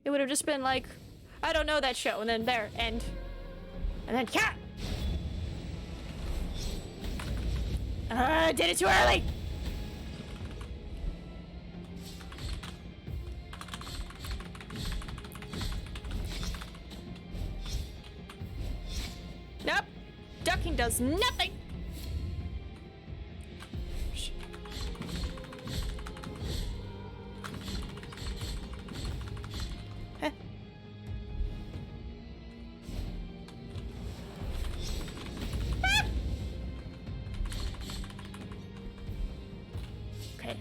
It would have just been like, I don't know that show, and then there, end. And then cat! Did it too early! Nope. Ducking does nothing! Huh. Ah! Okay,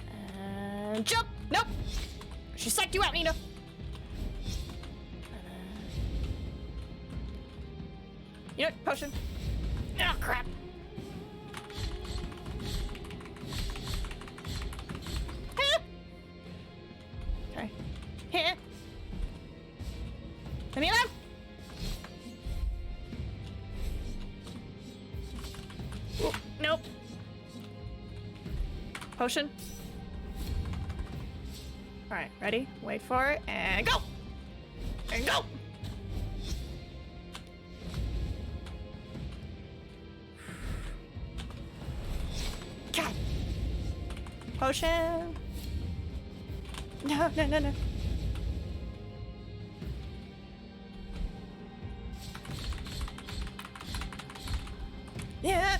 jump! Nope! She psyched you out, Nina! You know what? Potion. Oh, crap. Okay. Here. Let me alone. Ooh, nope. Potion. Alright, ready? Wait for it, and go! And go! God. Potion. No, no, no, no. Yeah.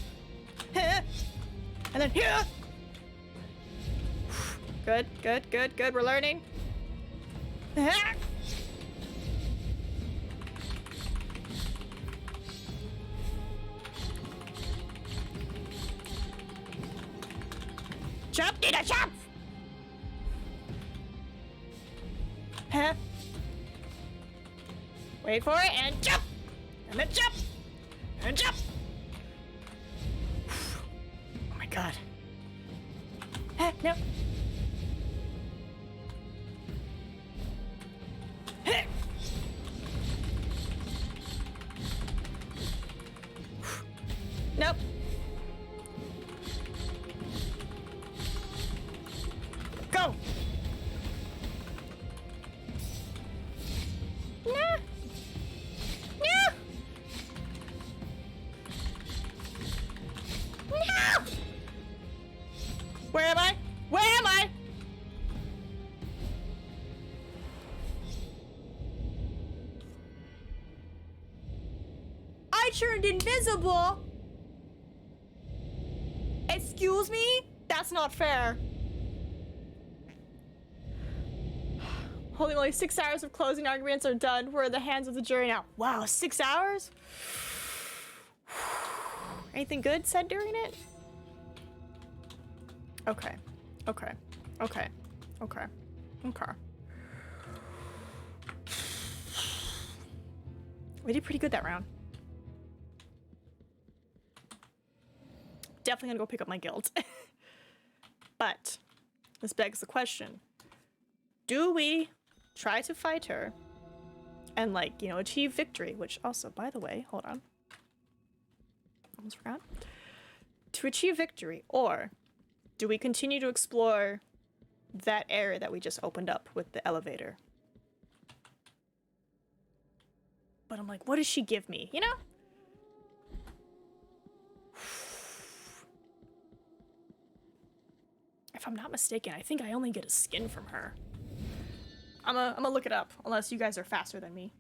And then here. Good, good, good, good. We're learning. Jump, Nina, jump! Huh? Wait for it and jump! And then jump! And jump! Oh my god. No. Nope. Go! No! No! No! Where am I? Where am I? I turned invisible! Excuse me? That's not fair. Holy moly, 6 hours of closing arguments are done. We're in the hands of the jury now. Wow, 6 hours? Anything good said during it? Okay. Okay. Okay. Okay. Okay. We did pretty good that round. Definitely gonna go pick up my guild. But this begs the question. Do we try to fight her and, like, you know, achieve victory? Which also, by the way, hold on. Almost forgot. To achieve victory, or do we continue to explore that area that we just opened up with the elevator? But I'm like, what does she give me, you know? If I'm not mistaken, I think I only get a skin from her. I'm gonna look it up, unless you guys are faster than me.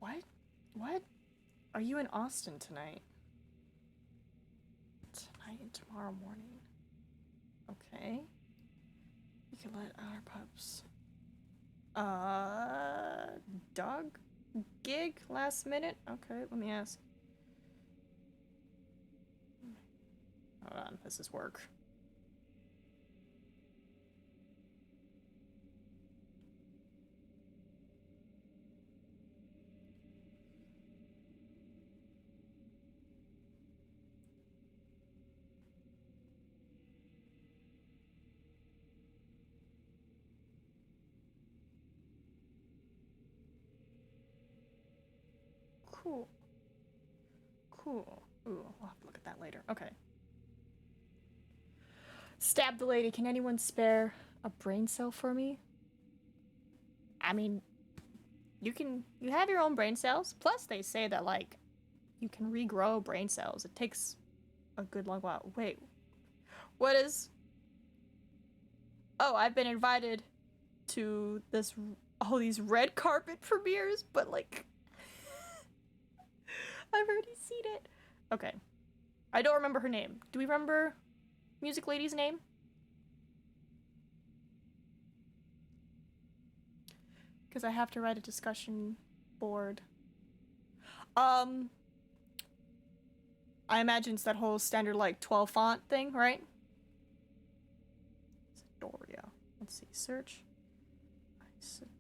What? What? Are you in Austin tonight? Tonight and tomorrow morning? Okay. You can let our pups. Dog gig last minute? Okay, let me ask. Hold on, this is work. Cool. Cool. Ooh, I'll have to look at that later. Okay. Stab the lady. Can anyone spare a brain cell for me? I mean, you have your own brain cells. Plus, they say that, like, you can regrow brain cells. It takes a good long while. Wait. What is... Oh, I've been invited to all these red carpet premieres, but, like... I've already seen it. Okay. I don't remember her name. Do we remember Music Lady's name? Because I have to write a discussion board. I imagine it's that whole standard, like, 12 font thing, right? Isidora. Let's see. Search. Isidora.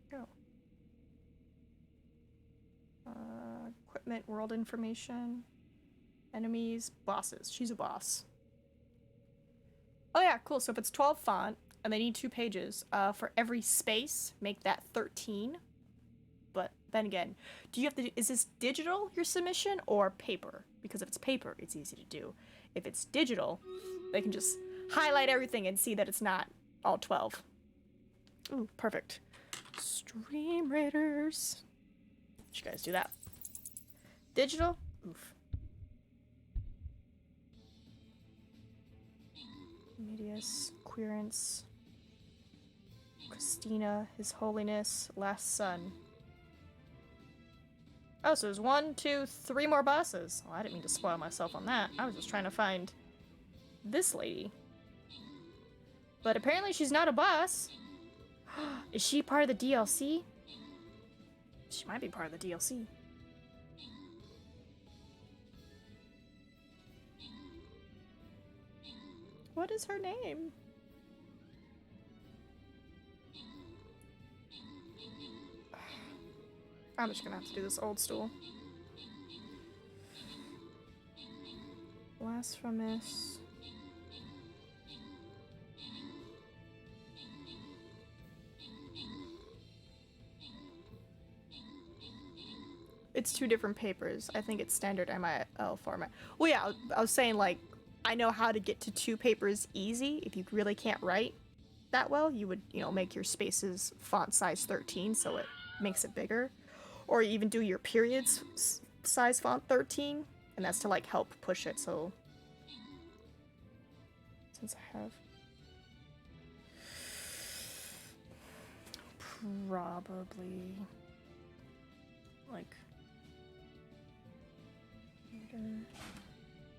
Go. Equipment, world information, enemies, bosses. She's a boss. Oh yeah, cool. So if it's 12 font and they need 2 pages, for every space, make that 13. But then again, is this digital, your submission, or paper? Because if it's paper, it's easy to do. If it's digital, they can just highlight everything and see that it's not all 12. Ooh, perfect. Stream Raiders. Did you guys do that? Digital? Oof. Medius, Querence, Christina, His Holiness, Last Son. Oh, so there's 1, 2, 3 more bosses. Oh, I didn't mean to spoil myself on that. I was just trying to find this lady. But apparently she's not a boss. Is she part of the DLC? She might be part of the DLC. What is her name? I'm just gonna have to do this old stool. Blasphemous. It's 2 different papers. I think it's standard MIL format. Well, yeah, I was saying, like, I know how to get to 2 papers easy. If you really can't write that well, you would, make your spaces font size 13 so it makes it bigger. Or even do your periods size font 13, and that's to, like, help push it, so... Since I have... Probably... like...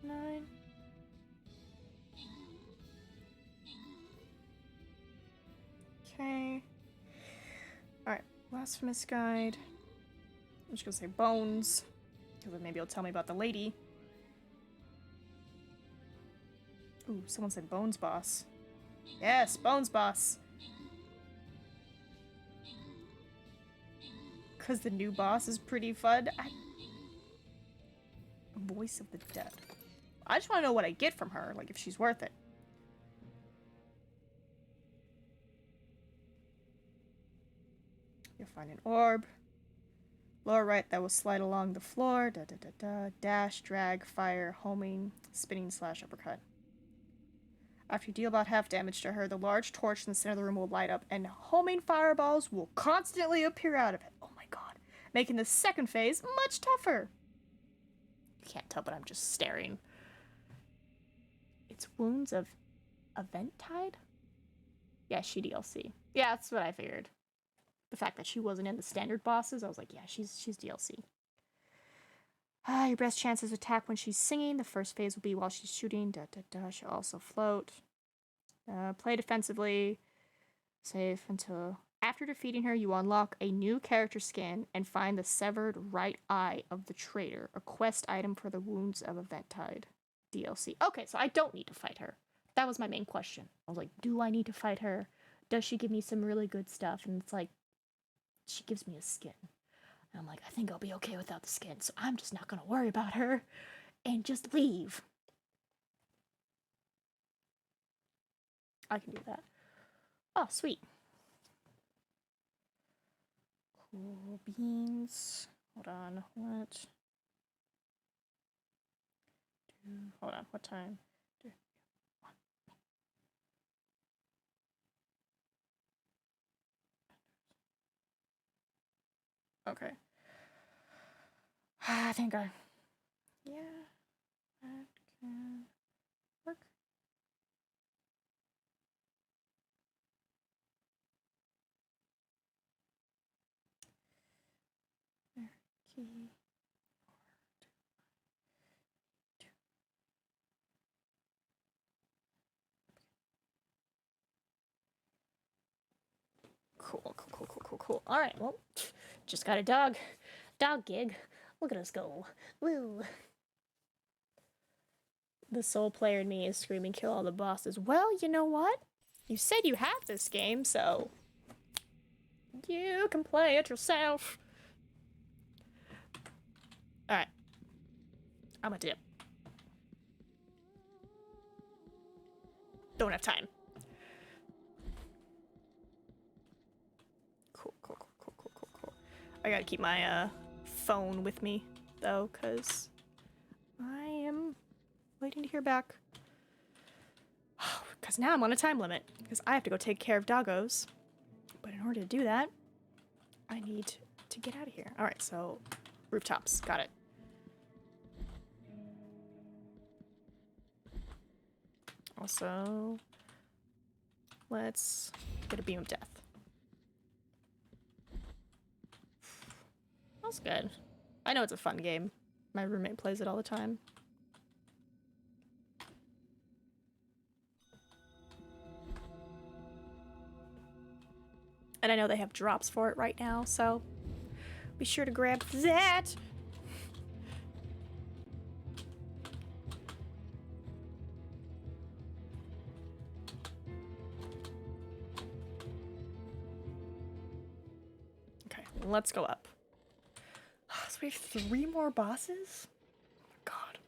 9... Okay... Alright, Blasphemous Guide... I'm just gonna say bones, because then maybe it'll tell me about the lady. Ooh, someone said bones boss. Yes, bones boss. Because the new boss is pretty fun. Voice of the Dead. I just want to know what I get from her, like if she's worth it. You'll find an orb. Lower right, that will slide along the floor. Da da da da. Dash, drag, fire, homing, spinning / uppercut. After you deal about half damage to her, the large torch in the center of the room will light up, and homing fireballs will constantly appear out of it. Oh my god. Making the second phase much tougher. You can't tell, but I'm just staring. It's Wounds of Eventide? Yeah, she DLC. Yeah, that's what I figured. The fact that she wasn't in the standard bosses, I was like, yeah, she's DLC. Your best chances of attack when she's singing. The first phase will be while she's shooting. Da da da. She'll also float. Play defensively. Safe until... After defeating her, you unlock a new character skin and find the severed right eye of the traitor. A quest item for the Wounds of Eventide DLC. Okay, so I don't need to fight her. That was my main question. I was like, do I need to fight her? Does she give me some really good stuff? And it's like, she gives me a skin. And I'm like, I think I'll be okay without the skin, so I'm just not gonna worry about her and just leave. I can do that. Oh, sweet. Cool beans. Hold on. What? Hold on. What time? Okay. I think yeah, that can work. There, key. Cool. All right, well, just got a dog gig. Look at us go. Woo. The soul player in me is screaming, kill all the bosses. Well, you know what? You said you have this game, so you can play it yourself. All right. I'm a dip. Don't have time. Cool. I gotta keep my phone with me, though, because I am waiting to hear back. Because now I'm on a time limit, because I have to go take care of doggos. But in order to do that, I need to get out of here. All right, so rooftops. Got it. Also, let's get a beam of death. That's good. I know it's a fun game. My roommate plays it all the time. And I know they have drops for it right now, so be sure to grab that. Okay, let's go up. So we have 3 more bosses? Oh my god.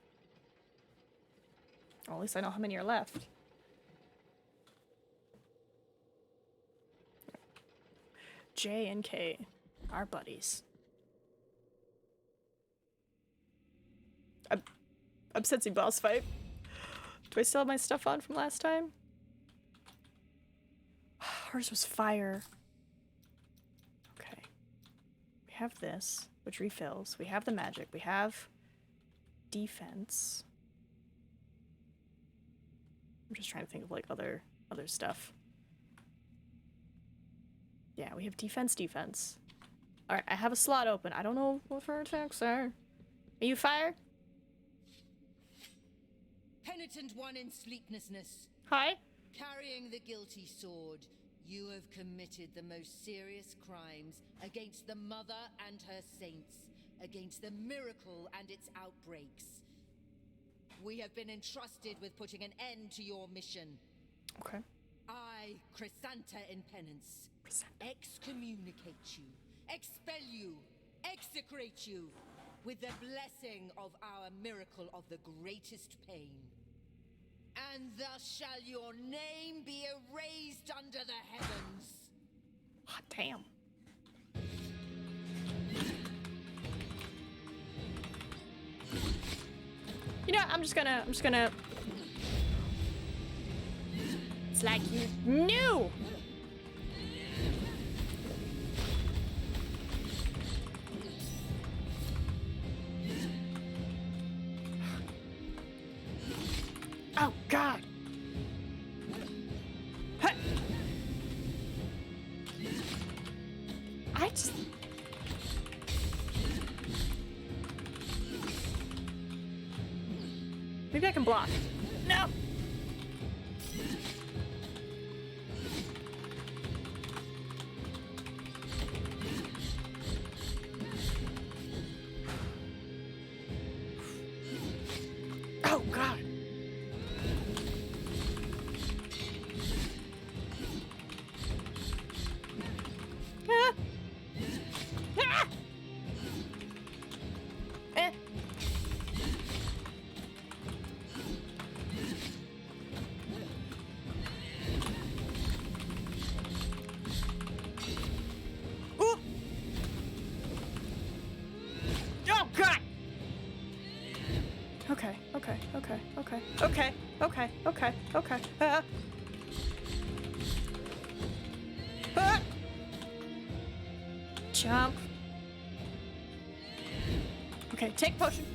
Well, at least I know how many are left. J and K, our buddies. I'm sensing boss fight. Do I still have my stuff on from last time? Hers was fire. Okay. We have this, which refills. We have the magic. We have defense. I'm just trying to think of like other stuff. Yeah, we have defense. Alright, I have a slot open. I don't know what her attacks are. Are you fire? Penitent one in sleeplessness. Hi. Carrying the guilty sword, you have committed the most serious crimes against the Mother and her saints, against the miracle and its outbreaks. We have been entrusted with putting an end to your mission. Okay. I, Chrysanta in penance, excommunicate you, expel you, execrate you, with the blessing of our miracle of the greatest pain. And thus shall your name be erased under the heavens. Hot damn. You know, I'm just gonna it's like you knew. Oh god. I just maybe I can block. No. Oh god. Ah. Ah. Okay, okay, okay, okay, okay, okay, okay, okay. Jump. Okay, take potion.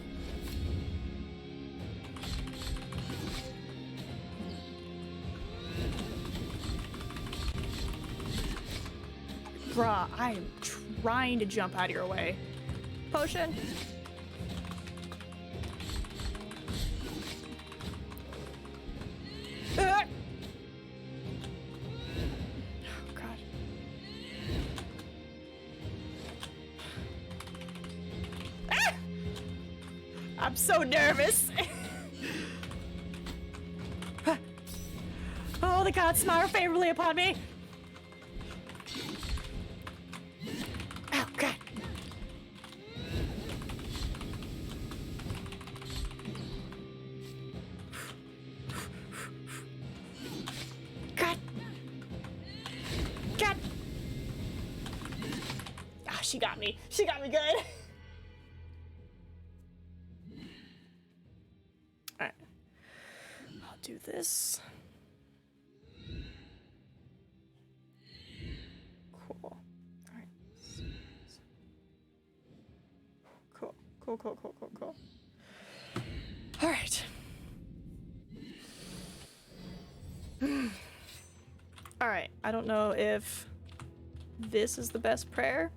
Bruh, I am trying to jump out of your way. Potion. Oh, God. Ah! I'm so nervous. Oh, the gods smile favorably upon me. Oh, God. God. God. Ah, she got me. She got me good. Alright. I'll do this. Cool. Alright. Cool. Cool, cool, cool, cool, cool. Alright. Alright, I don't know if this is the best prayer.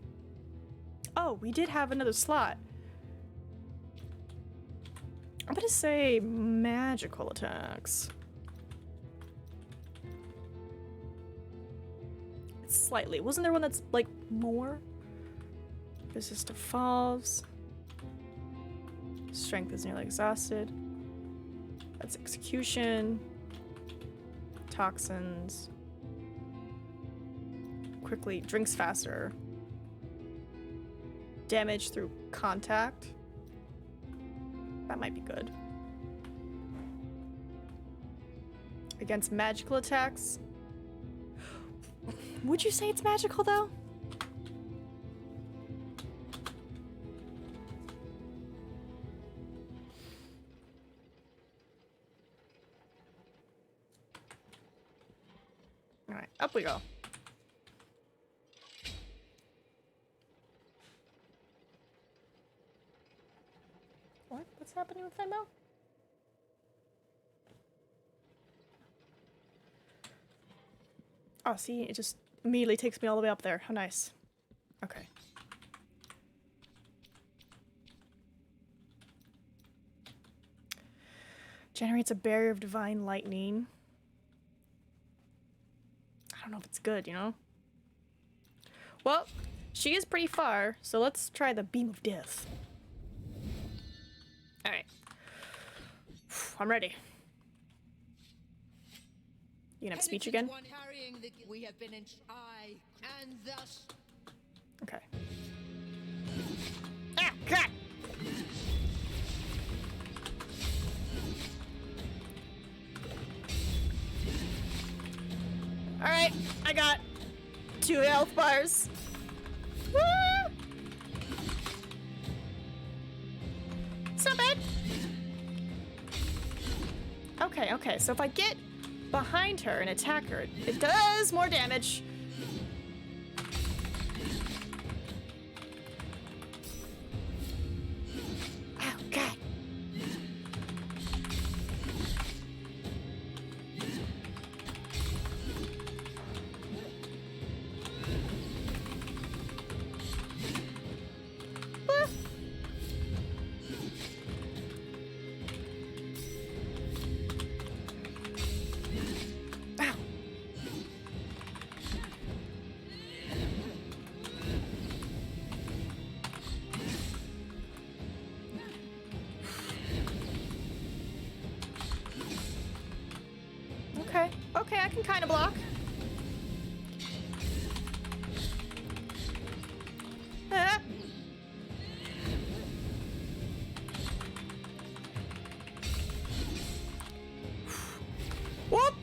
Oh, we did have another slot. I'm gonna say magical attacks. It's slightly. Wasn't there one that's like more? Resist to falls. Strength is nearly exhausted. That's execution. Toxins. Quickly drinks faster. Damage through contact. That might be good. Against magical attacks. Would you say it's magical though? Alright, up we go. What? What's happening with Venmo? Oh, see, it just immediately takes me all the way up there. How nice. Okay. Generates a barrier of divine lightning. I don't know if it's good, you know? Well, she is pretty far, so let's try the beam of death. Alright. I'm ready. You gonna have speech again? We have been in and thus. Okay. Ah, God! Alright, I got 2 health bars. Woo! It's not bad. Okay, okay, so if I get behind her and attack her, it does more damage. Oh, God. Ah. Ow. Okay, okay, I can kind of block. Ah. Whoop!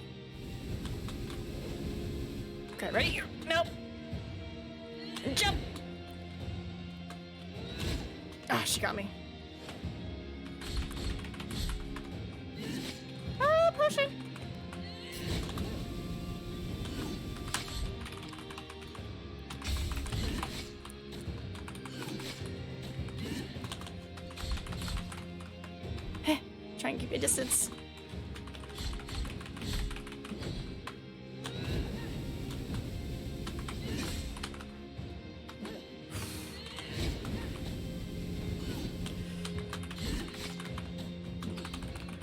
Okay, ready? Nope. Jump! Ah, she got me. Try and keep your distance.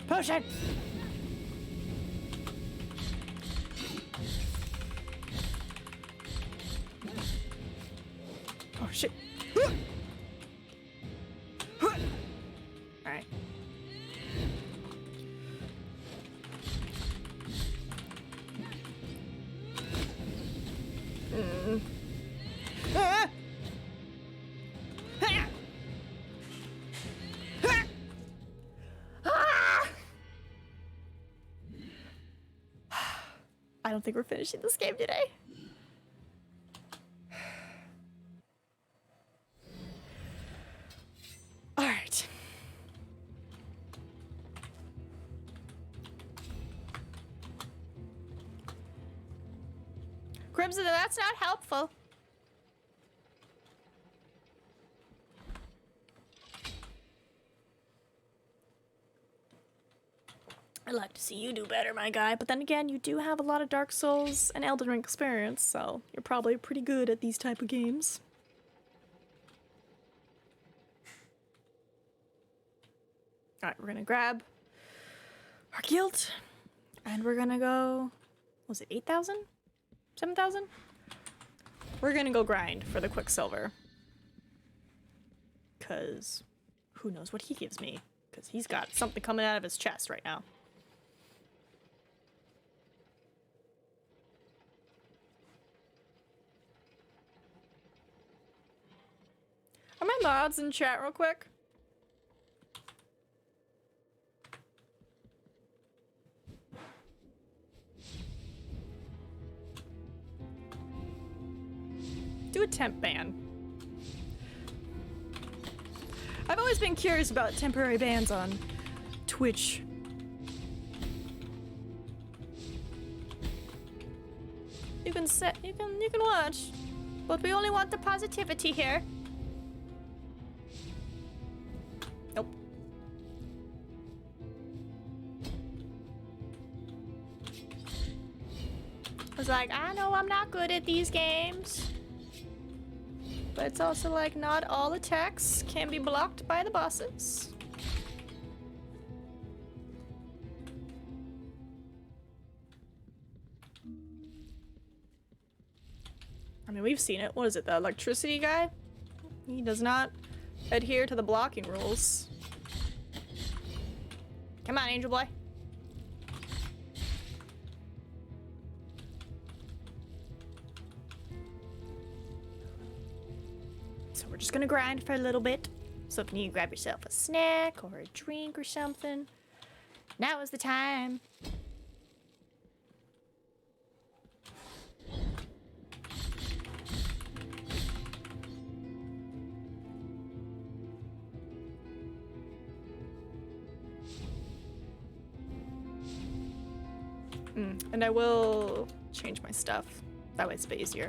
Potion! Oh shit. Alright. Ah! Ah! Ah! I don't think we're finishing this game today. All right. Crimson, that's not helpful. I'd like to see you do better, my guy. But then again, you do have a lot of Dark Souls and Elden Ring experience, so you're probably pretty good at these type of games. Alright, we're gonna grab our guild, and we're gonna go, was it 8,000? 7,000? We're gonna go grind for the Quicksilver. Cause who knows what he gives me? Cause he's got something coming out of his chest right now. Are my mods in chat real quick? Do a temp ban. I've always been curious about temporary bans on Twitch. You can watch, but we only want the positivity here. Nope. I was like, I know I'm not good at these games. But it's also like not all attacks can be blocked by the bosses. I mean, we've seen it. What is it, the electricity guy? He does not adhere to the blocking rules. Come on, Angel Boy. So we're just gonna grind for a little bit. So if you need to grab yourself a snack or a drink or something, now is the time. And I will change my stuff. That way it's a bit easier.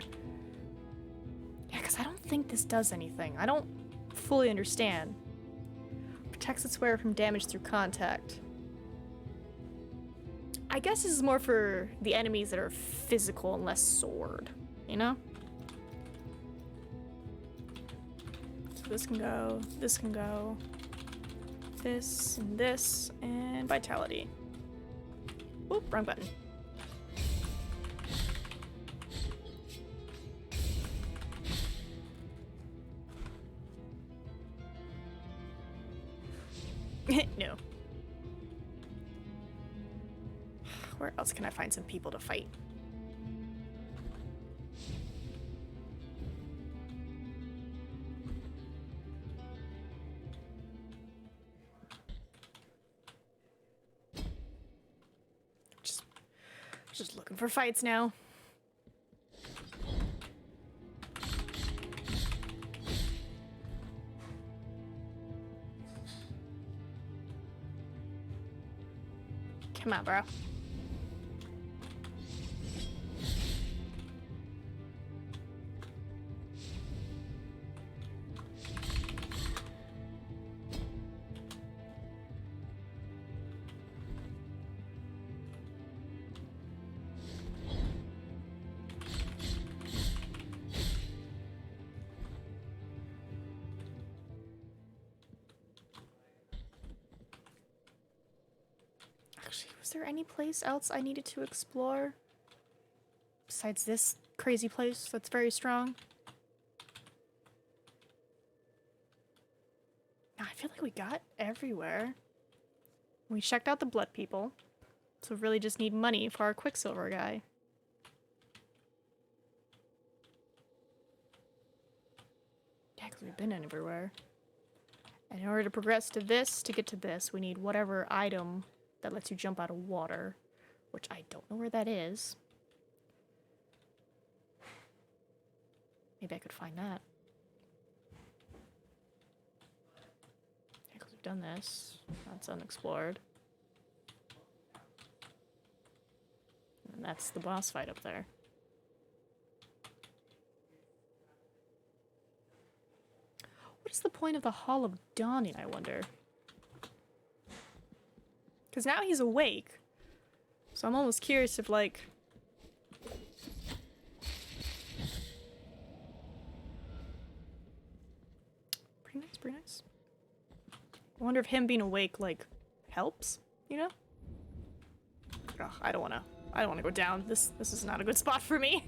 Yeah, because I don't think this does anything. I don't fully understand. Protects its wearer from damage through contact. I guess this is more for the enemies that are physical and less sword, you know? So this can go, this can go, this, and vitality. Oop, wrong button. No. Where else can I find some people to fight? Just looking for fights now. Come on, bro. Actually, was there any place else I needed to explore? Besides this crazy place that's very strong? I feel like we got everywhere. We checked out the blood people. So we really just need money for our Quicksilver guy. Yeah, because we've been everywhere. And in order to progress to this, to get to this, we need whatever item that lets you jump out of water. Which I don't know where that is. Maybe I could find that. Yeah, because we've done this. That's unexplored. And that's the boss fight up there. What is the point of the Hall of Dawning, I wonder? Because now he's awake. So I'm almost curious if, like... Pretty nice, pretty nice. I wonder if him being awake, like, helps, you know? Ugh, I don't wanna go down. This is not a good spot for me.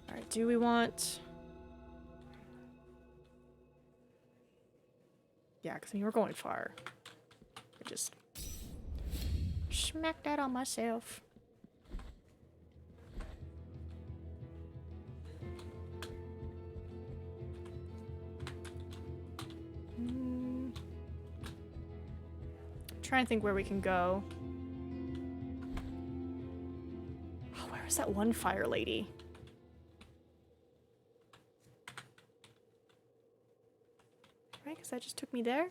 Alright, do we want... Yeah, because I mean, we're going far. I just... smack that on myself. Trying to think where we can go. Oh, where is that one fire lady? Right, because that just took me there?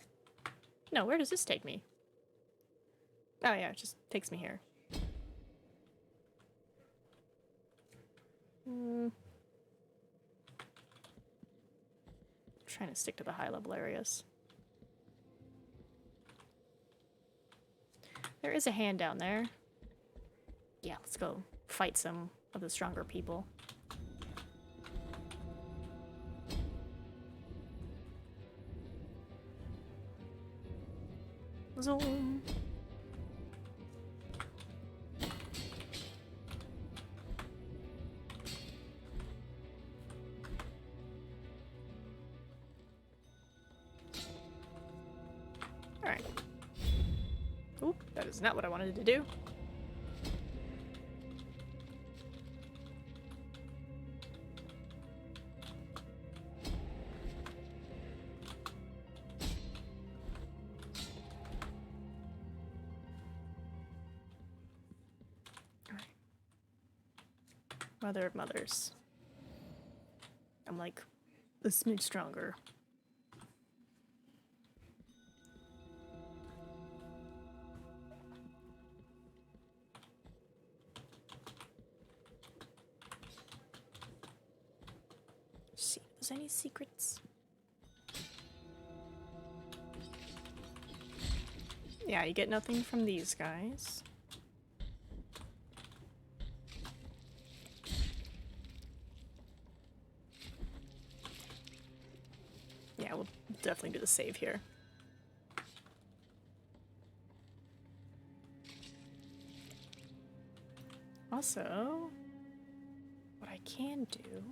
No, where does this take me? Oh yeah, it just takes me here. Trying to stick to the high level areas. There is a hand down there. Yeah, let's go fight some of the stronger people. Zoom. Alright. Oop, that is not what I wanted to do. Alright. Mother of mothers. I'm like a smidge stronger. See if there's any secrets. Yeah, you get nothing from these guys. Yeah, we'll definitely do the save here. Also, what I can do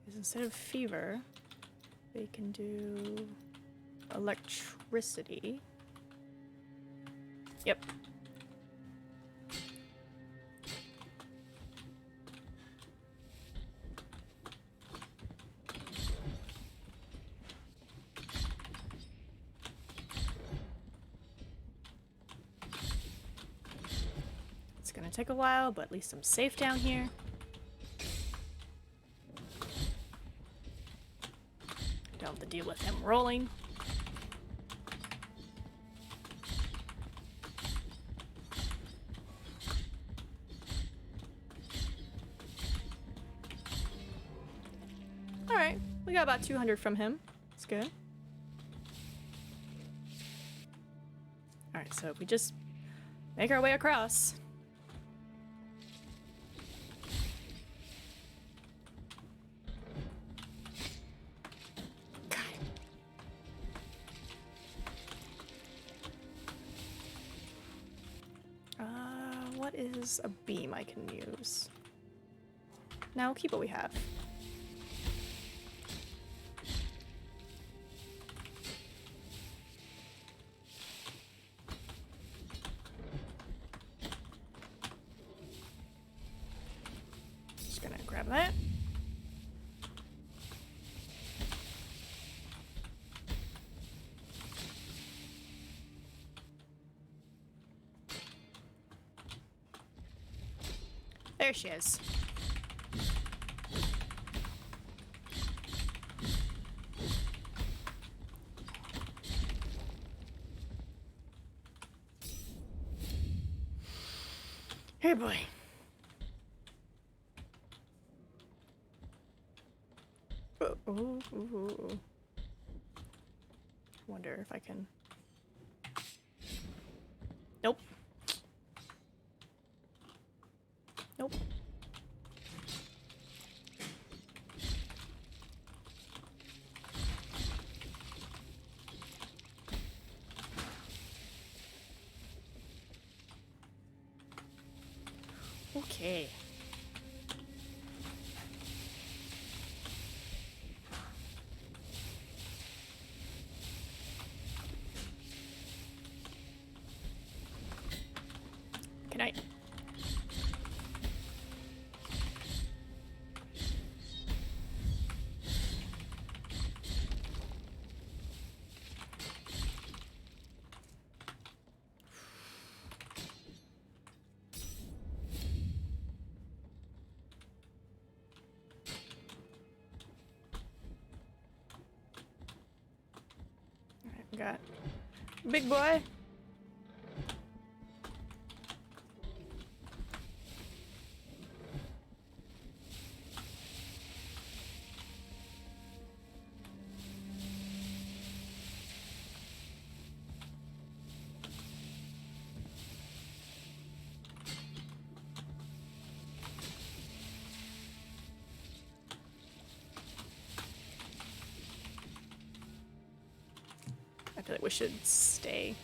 is instead of fever, they can do electricity. Yep. It's gonna take a while, but at least I'm safe down here. Don't have to deal with him rolling. Alright, we got about 200 from him. That's good. Alright, so if we just make our way across. what is a beam I can use? Now we'll keep what we have. Just gonna grab that. There she is. Hey boy. Ooh. Wonder if I can. Nope. Nope. Okay. Good night. Alright, we got big boy. I feel like we should stay.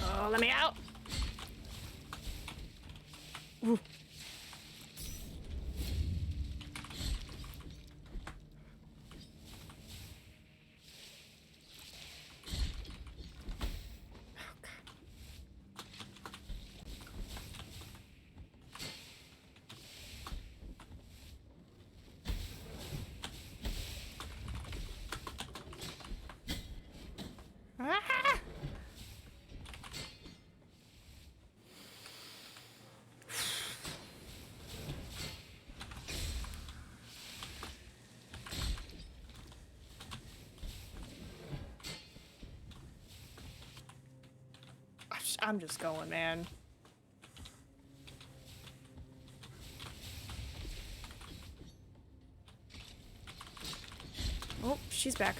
Oh, let me out! Ooh. Ah! I'm just going, man. Oh, she's back.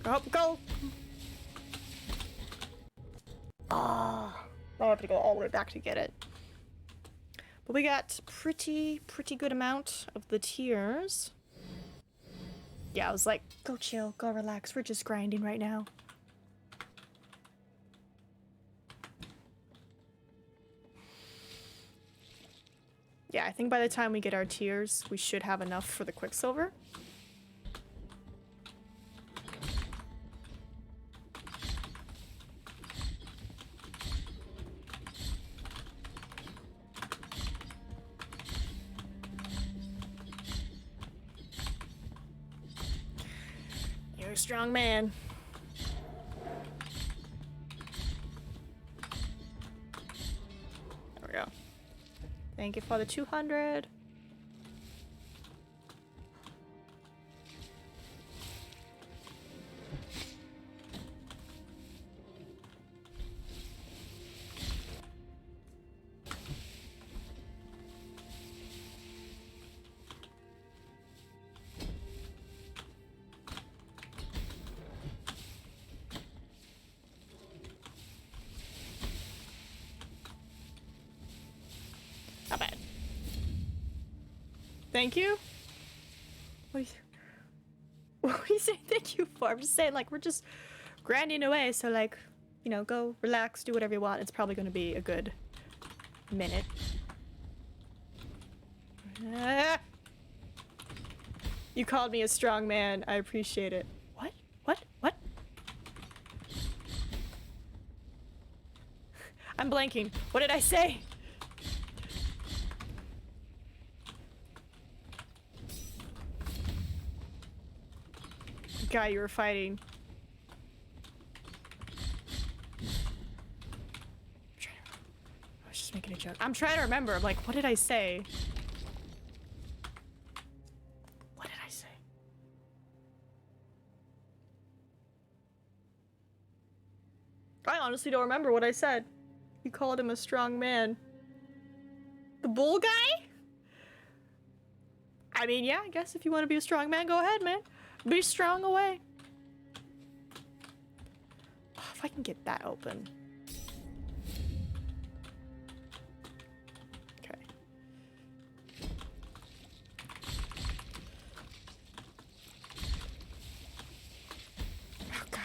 Go, go! Ah, I'll have to go all the way back to get it. But we got pretty good amount of the tiers. Yeah, I was like, go chill, go relax. We're just grinding right now. Yeah, I think by the time we get our tiers, we should have enough for the Quicksilver. You're a strong man. There we go. Thank you for the 200. Thank you? What are you saying thank you for? I'm just saying, like, we're just grinding away, so, like, you know, go relax, do whatever you want. It's probably going to be a good minute. Ah! You called me a strong man. I appreciate it. What? What? What? I'm blanking. What did I say? The guy you were fighting. I was just making a joke. I'm trying to remember. I'm like, what did I say? What did I say? I honestly don't remember what I said. You called him a strong man. The bull guy? I mean, yeah, I guess if you want to be a strong man, go ahead, man. Be strong away. Oh, if I can get that open. Okay. Oh, God.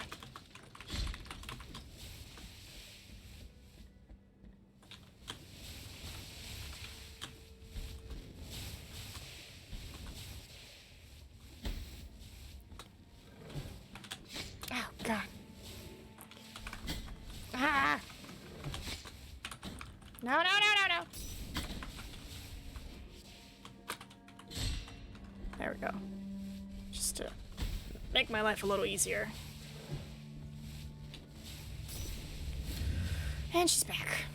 Oh, God. Ah! No, no, no, no, no! There we go. Just to make my life a little easier. And she's back.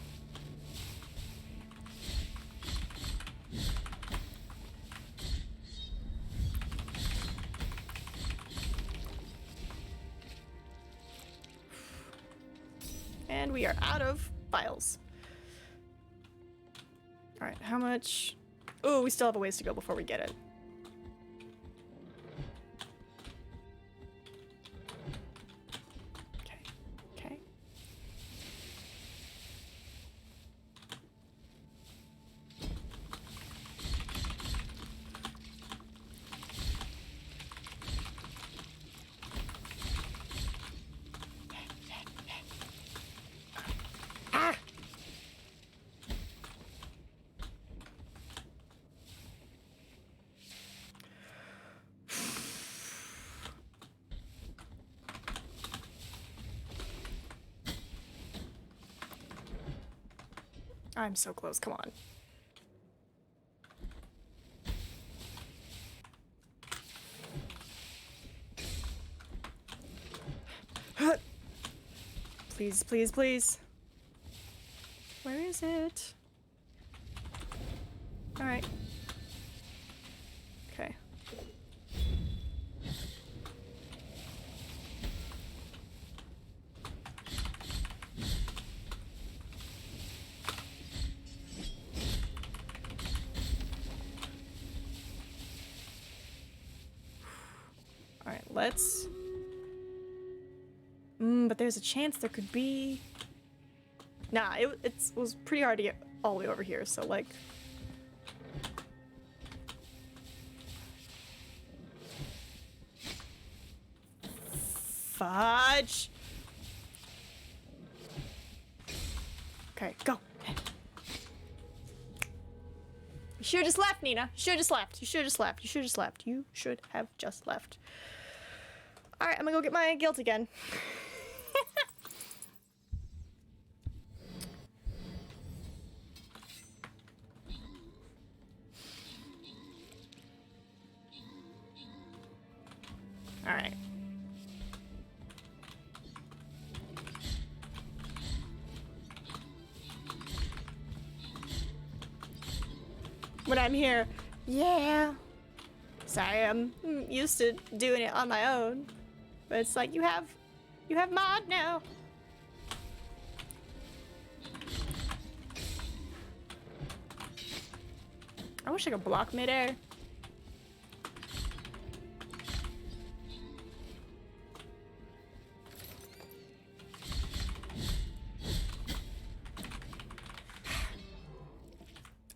And we are out of files. Alright, how much? Oh, we still have a ways to go before we get it. Okay, okay. Ah! I'm so close, come on. Please, please, please. Where is it? Alright. Okay. Alright, let's... but there's a chance there could be... Nah, it was pretty hard to get all the way over here, so like... Fudge! Okay, go! You should've just left, Nina. You should've just left. You should've just left. You should've just left. You should have just left. Alright, I'm gonna go get my guilt again. Alright. When I'm here, yeah. Sorry, I'm used to doing it on my own. But it's like, you have mod now. I wish I could block midair.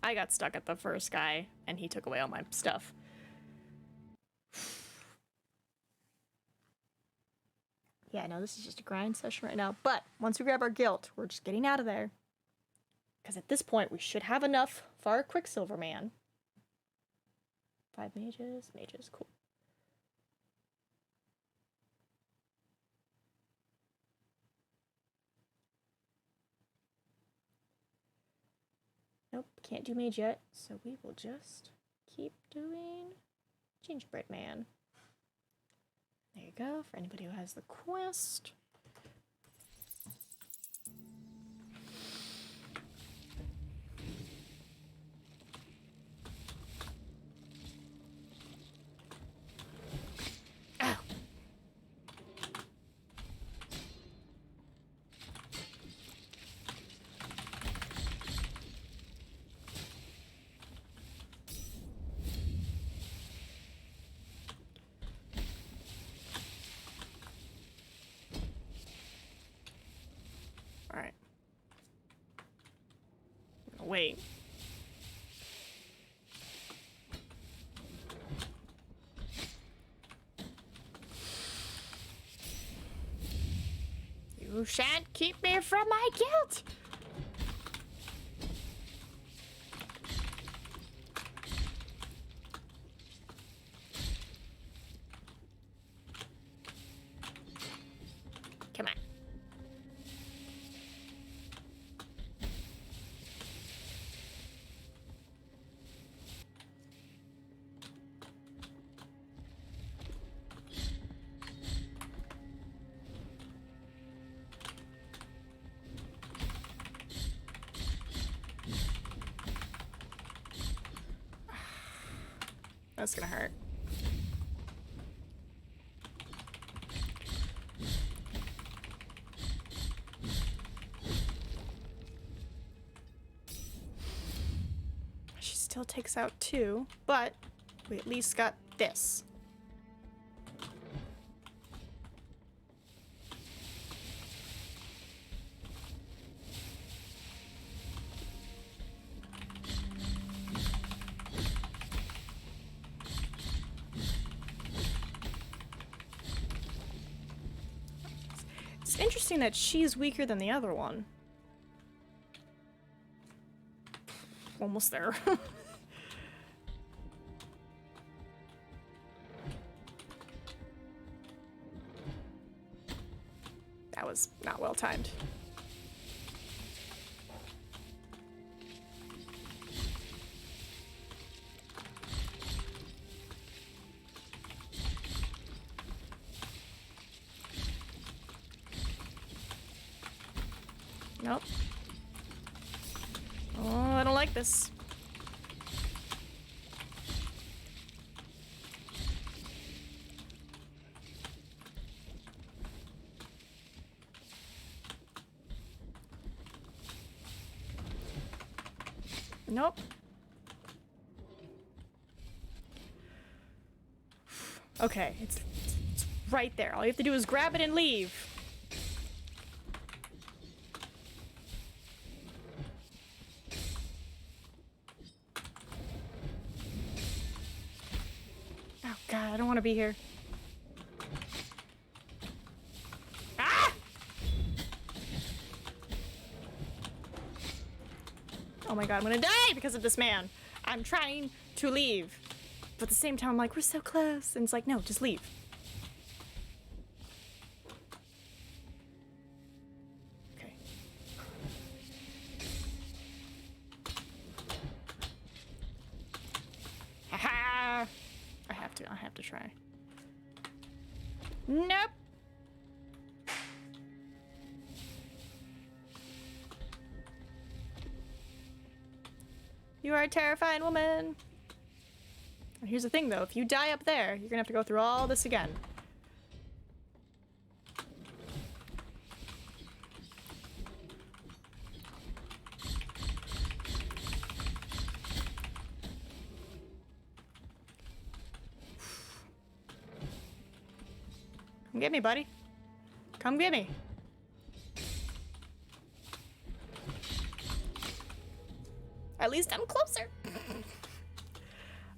I got stuck at the first guy, and he took away all my stuff. Yeah, no, this is just a grind session right now. But once we grab our guilt, we're just getting out of there. Because at this point, we should have enough for our Quicksilver Man. 5 mages. Mages, cool. Nope, can't do mage yet. So we will just keep doing Gingerbread Man. There you go, for anybody who has the quest. Ow. All right. Wait. You shan't keep me from my guilt. Come on. That's gonna hurt. She still takes out 2, but we at least got this. It's interesting that she's weaker than the other one. Almost there. That was not well timed. Nope. Oh, I don't like this. Nope. Okay, it's right there. All you have to do is grab it and leave. Oh god, I don't want to be here. Ah! Oh my god, I'm gonna die because of this man. I'm trying to leave. But at the same time, I'm like, we're so close. And it's like, no, just leave. Okay. Haha! I have to try. Nope. You are a terrifying woman. Here's the thing though, if you die up there, you're gonna have to go through all this again. Come get me, buddy. Come get me. At least I'm closer.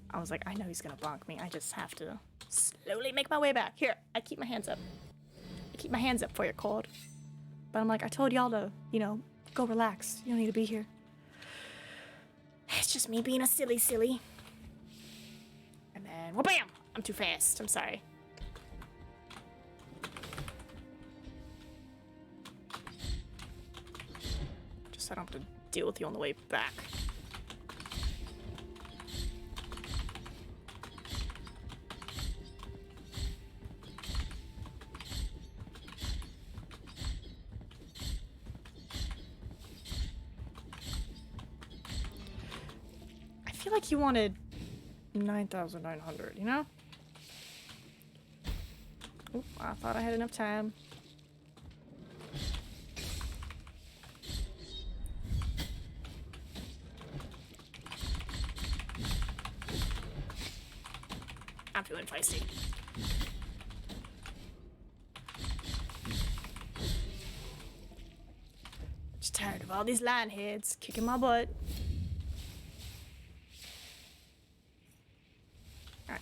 I was like, I know he's gonna bonk me. I just have to slowly make my way back. Here, I keep my hands up. I keep my hands up for your cord. But I'm like, I told y'all to, you know, go relax. You don't need to be here. It's just me being a silly. And then, well, bam! I'm too fast. I'm sorry. Just so I don't have to deal with you on the way back. I feel like you wanted 9,900, you know? Oop, I thought I had enough time. I'm feeling feisty. Just tired of all these lion heads kicking my butt. Alright.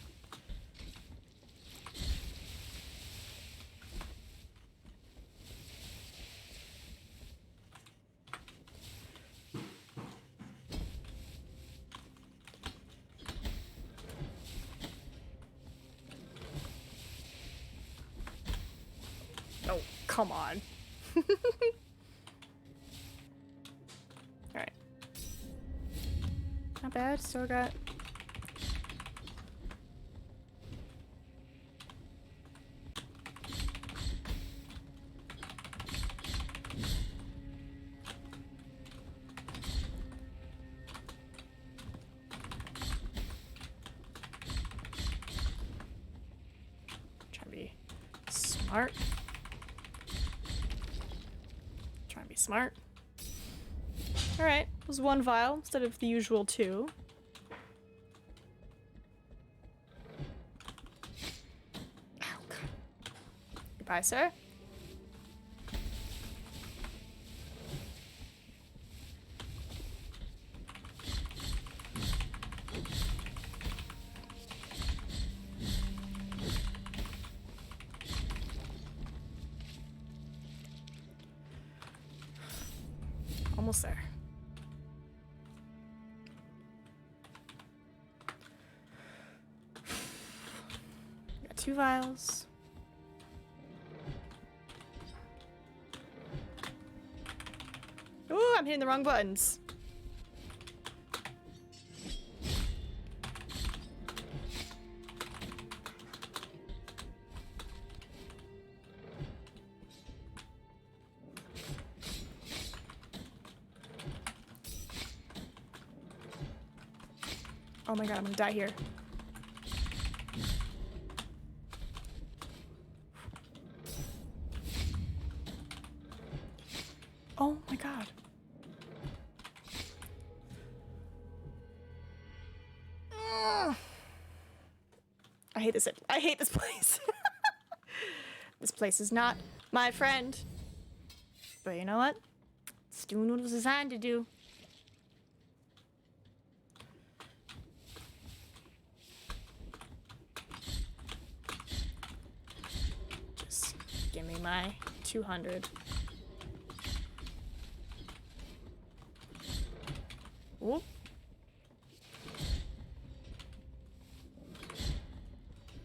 Oh, come on. Alright. Not bad, still got... Try to be smart. Try and be smart. Alright, it was one vial instead of the usual 2. Oh, God. Goodbye, sir. Almost there. Got 2 vials. Ooh, I'm hitting the wrong buttons. Oh my God, I'm gonna die here. Oh my God. Ugh. I hate this. I hate this place. This place is not my friend. But you know what? It's doing what it was designed to do. Just give me my 200. Whoop.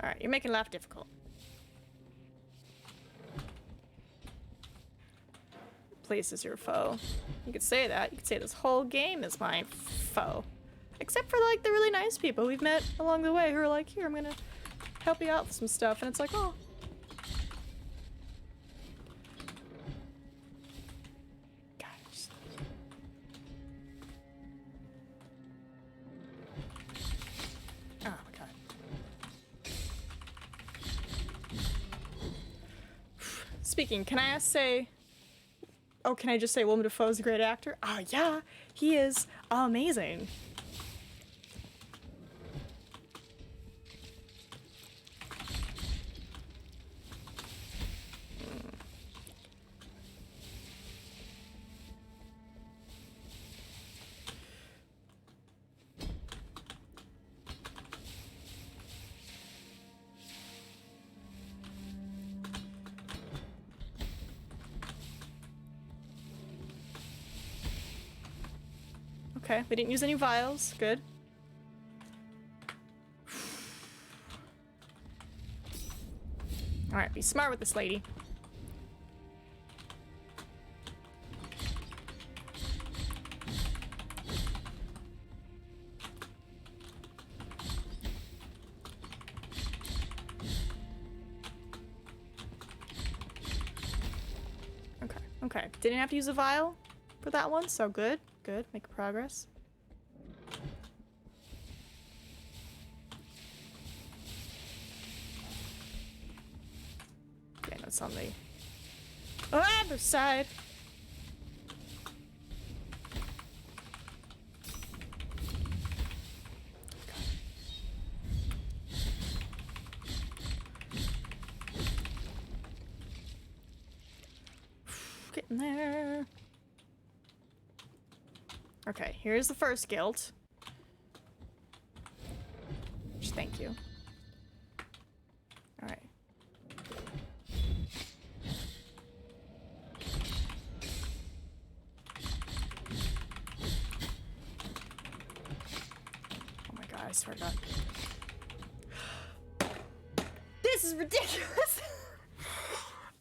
Alright, you're making life difficult. Place is your foe. You could say that. You could say this whole game is my foe. Except for, like, the really nice people we've met along the way who are like, here, I'm gonna help you out with some stuff. And it's like, oh. Gosh. Oh, my God. Speaking, can I say... Oh, can I just say Willem Dafoe's a great actor? Oh, yeah, he is amazing. Okay, we didn't use any vials. Good. Alright, be smart with this lady. Okay, okay. Didn't have to use a vial for that one, so good. Good, make progress. Okay, that's on the other side. Getting there. Okay, here's the first guild. Just thank you. Alright. Oh my god, I swear to God. This is ridiculous!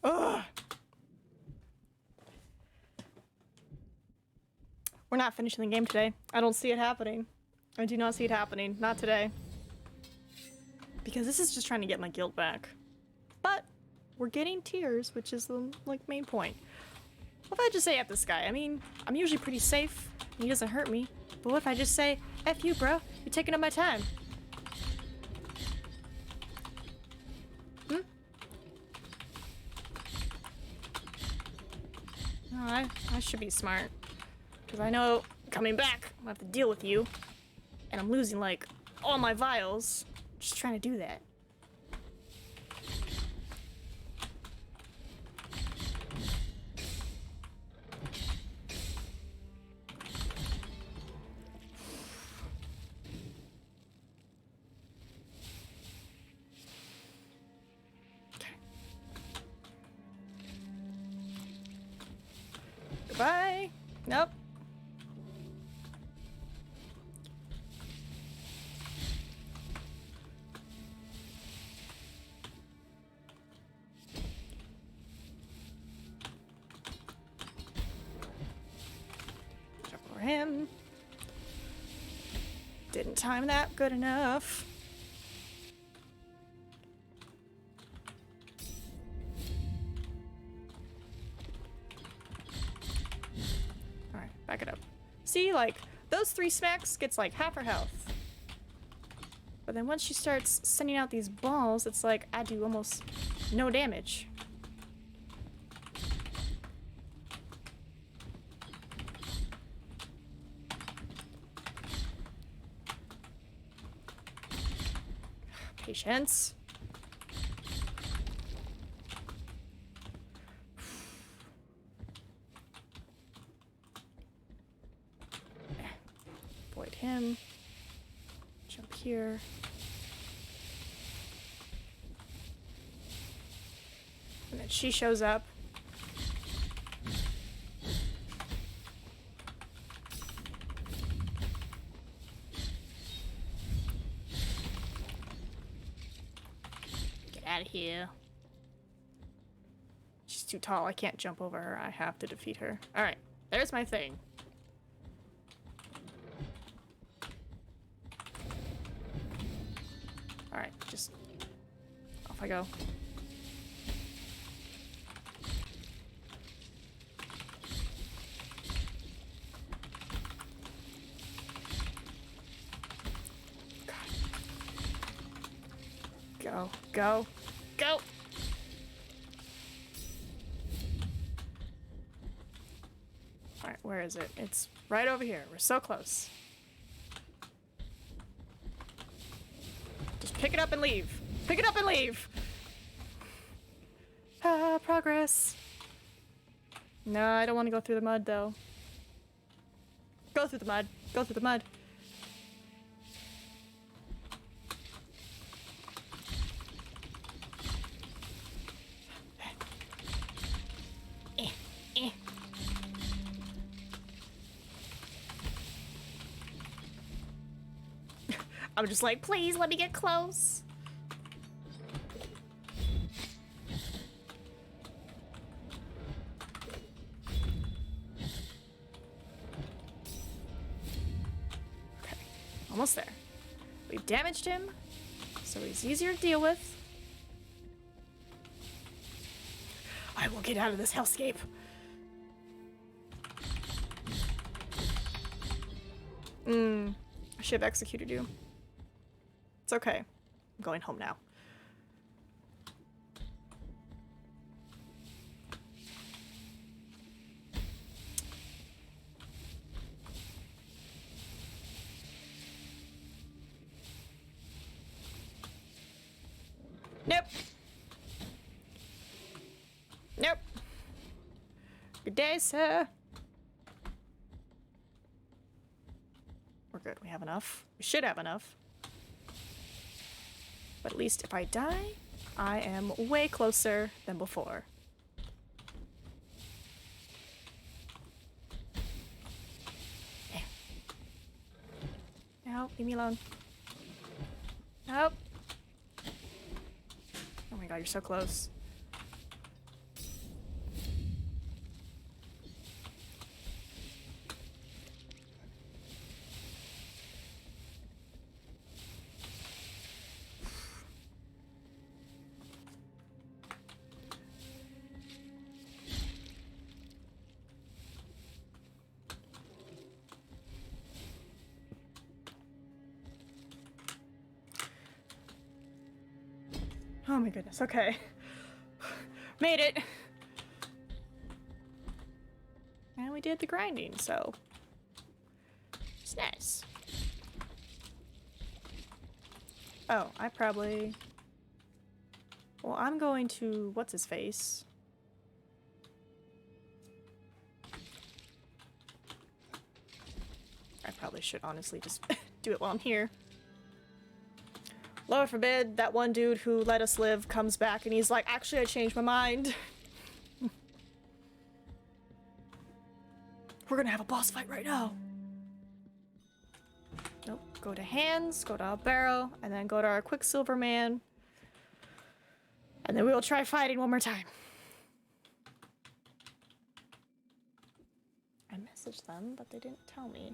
Ugh. We're not finishing the game today. I don't see it happening. I do not see it happening. Not today. Because this is just trying to get my guild back. But we're getting tiers, which is the like main point. What if I just say F this guy? I mean, I'm usually pretty safe. He doesn't hurt me. But what if I just say, F you, bro? You're taking up my time. Hmm? No, I should be smart. Because I know coming back, I'm gonna have to deal with you. And I'm losing, like, all my vials. Just trying to do that. Okay. Goodbye. Nope. Him. Didn't time that good enough. Alright, back it up. See, like, those 3 smacks gets like half her health. But then once she starts sending out these balls, it's like I do almost no damage. Patience. Avoid him. Jump here. And then she shows up. Out of here. She's too tall. I can't jump over her. I have to defeat her. Alright, there's my thing. Alright, just off I go. God. Go. Go! Alright, where is it? It's right over here. We're so close. Just pick it up and leave. Pick it up and leave! Ah, progress. No, I don't want to go through the mud, though. Go through the mud. Go through the mud. I'm just like, please let me get close. Okay, almost there. We've damaged him, so he's easier to deal with. I will get out of this hellscape. I should have executed you. It's okay. I'm going home now. Nope. Nope. Good day, sir. We're good. We have enough. We should have enough. But at least if I die, I am way closer than before. Yeah. No, leave me alone. Nope. Oh my god, you're so close. Oh my goodness, okay. Made it! And we did the grinding, so... it's nice. Oh, I probably... well, I'm going to... what's his face? I probably should honestly just do it while I'm here. Lord forbid that one dude who let us live comes back and he's like, actually, I changed my mind. We're gonna have a boss fight right now. Nope. Go to hands, go to our barrel, and then go to our Quicksilver man. And then we will try fighting one more time. I messaged them, but they didn't tell me.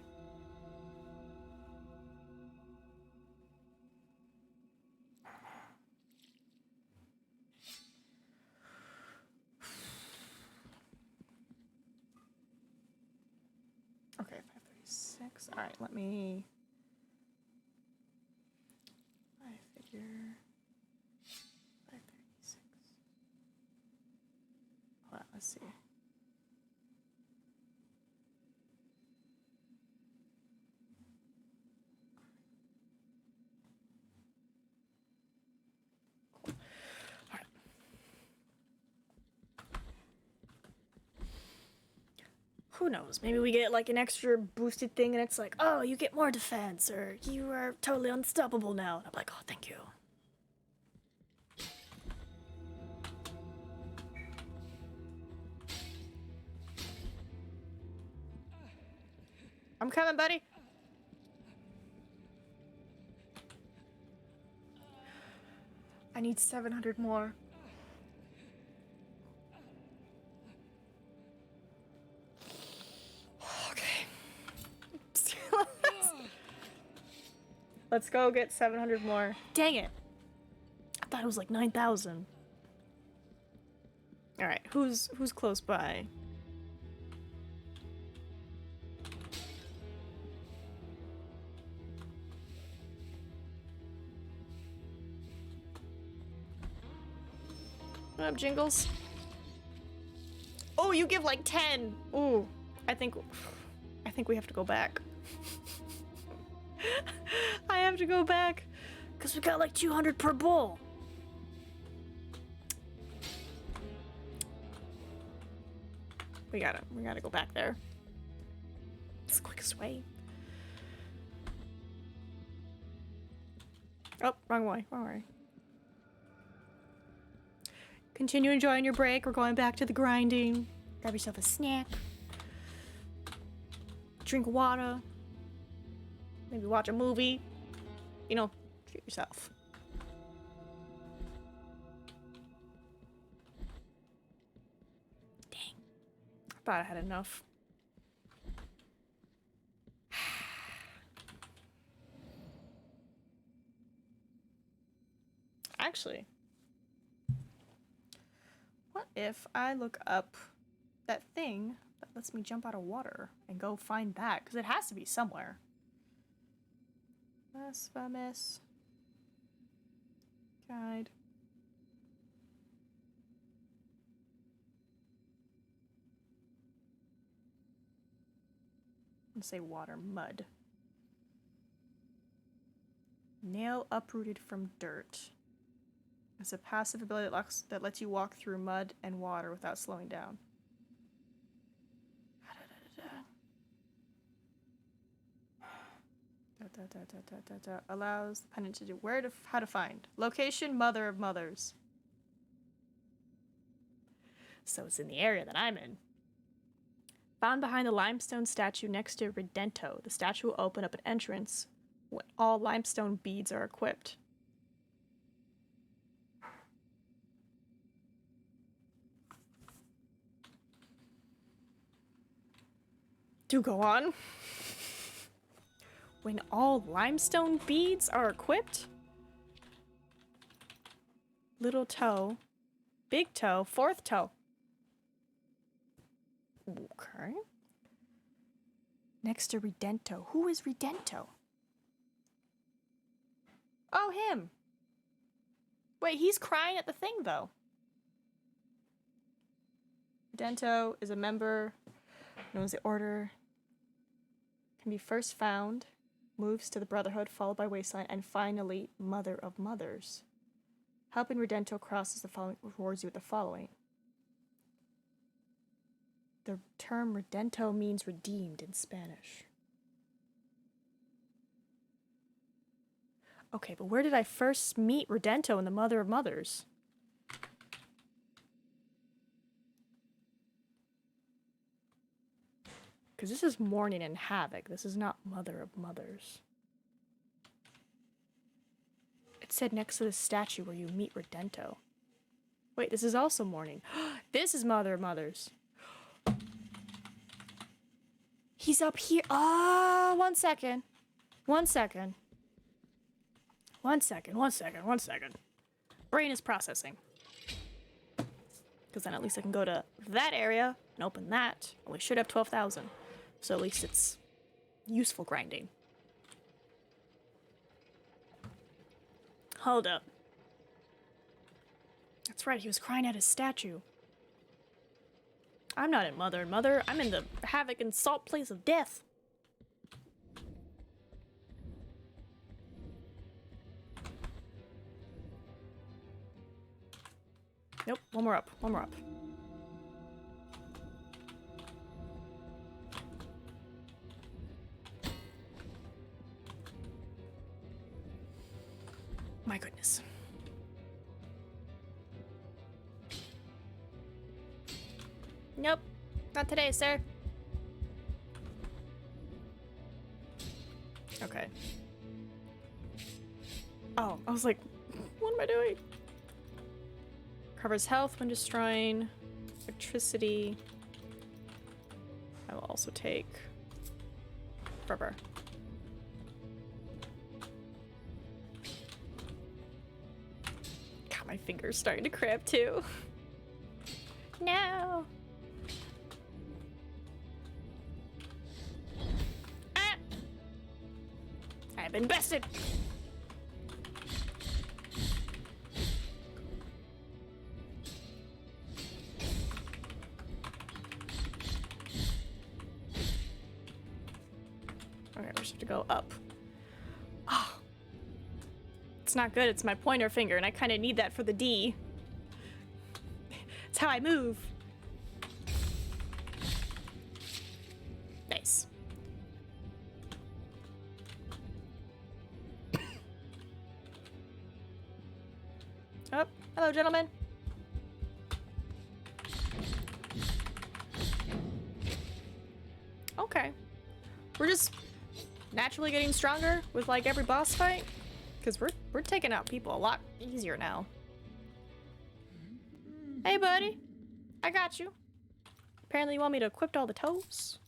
Okay, 536. All right, let me... I figure... 536. Hold on, let's see. Cool. All right. Who knows? Maybe we get like an extra boosted thing and it's like, oh, you get more defense, or you are totally unstoppable now. And I'm like, oh, thank you. I'm coming, buddy. I need 700 more. Let's go get 700 more. Dang it. I thought it was like 9,000. All right, who's close by? What up, Jingles? Oh, you give like 10. Ooh, I think we have to go back. I have to go back because we got like 200 per bull. We gotta go back there. It's the quickest way. Oh, wrong way. Continue enjoying your break. We're going back to the grinding. Grab yourself a snack. Drink water. Maybe watch a movie. you know, treat yourself. Dang. I thought I had enough. Actually, what if I look up that thing that lets me jump out of water and go find that? Because it has to be somewhere. Blasphemous guide. Let's say water, mud. Nail uprooted from dirt. It's a passive ability that lets you walk through mud and water without slowing down. Allows the pennant to do how to find. Location, Mother of Mothers. So it's in the area that I'm in. Found behind the limestone statue next to Redento. The statue will open up an entrance when all limestone beads are equipped. Do go on. When all limestone beads are equipped? Little toe, big toe, fourth toe. Okay. Next to Redento. Who is Redento? Oh, him. Wait, he's crying at the thing, though. Redento is a member known as the Order. Can be first found, moves to the Brotherhood, followed by Wasteland, and finally Mother of Mothers. Helping Redento crosses the following rewards you with the following. The term Redento means redeemed in Spanish. Okay, but where did I first meet Redento and the Mother of Mothers? Because this is Mourning and Havoc. This is not Mother of Mothers. It said next to the statue where you meet Redento. Wait, this is also Mourning. This is Mother of Mothers. He's up here. Ah, 1 second. 1 second. 1 second, 1 second, 1 second. Brain is processing. Because then at least I can go to that area and open that. And we should have 12,000. So at least it's useful grinding. Hold up. That's right, he was crying at his statue. I'm not in Mother and Mother. I'm in the Havoc and Salt place of death. Nope, one more up, one more up. My goodness. Nope, not today, sir. Okay. Oh, I was like, what am I doing? Covers health when destroying. Electricity. I will also take rubber. God, my finger's starting to cramp too. No. Ah! I've been bested. Okay, we just have to go up. Oh. It's not good, it's my pointer finger, and I kind of need that for the D. It's how I move. Nice. Oh, hello, gentlemen. Okay. We're just naturally getting stronger with like every boss fight. Because we're taking out people a lot easier now. Hey, buddy. I got you. Apparently you want me to equip all the toes.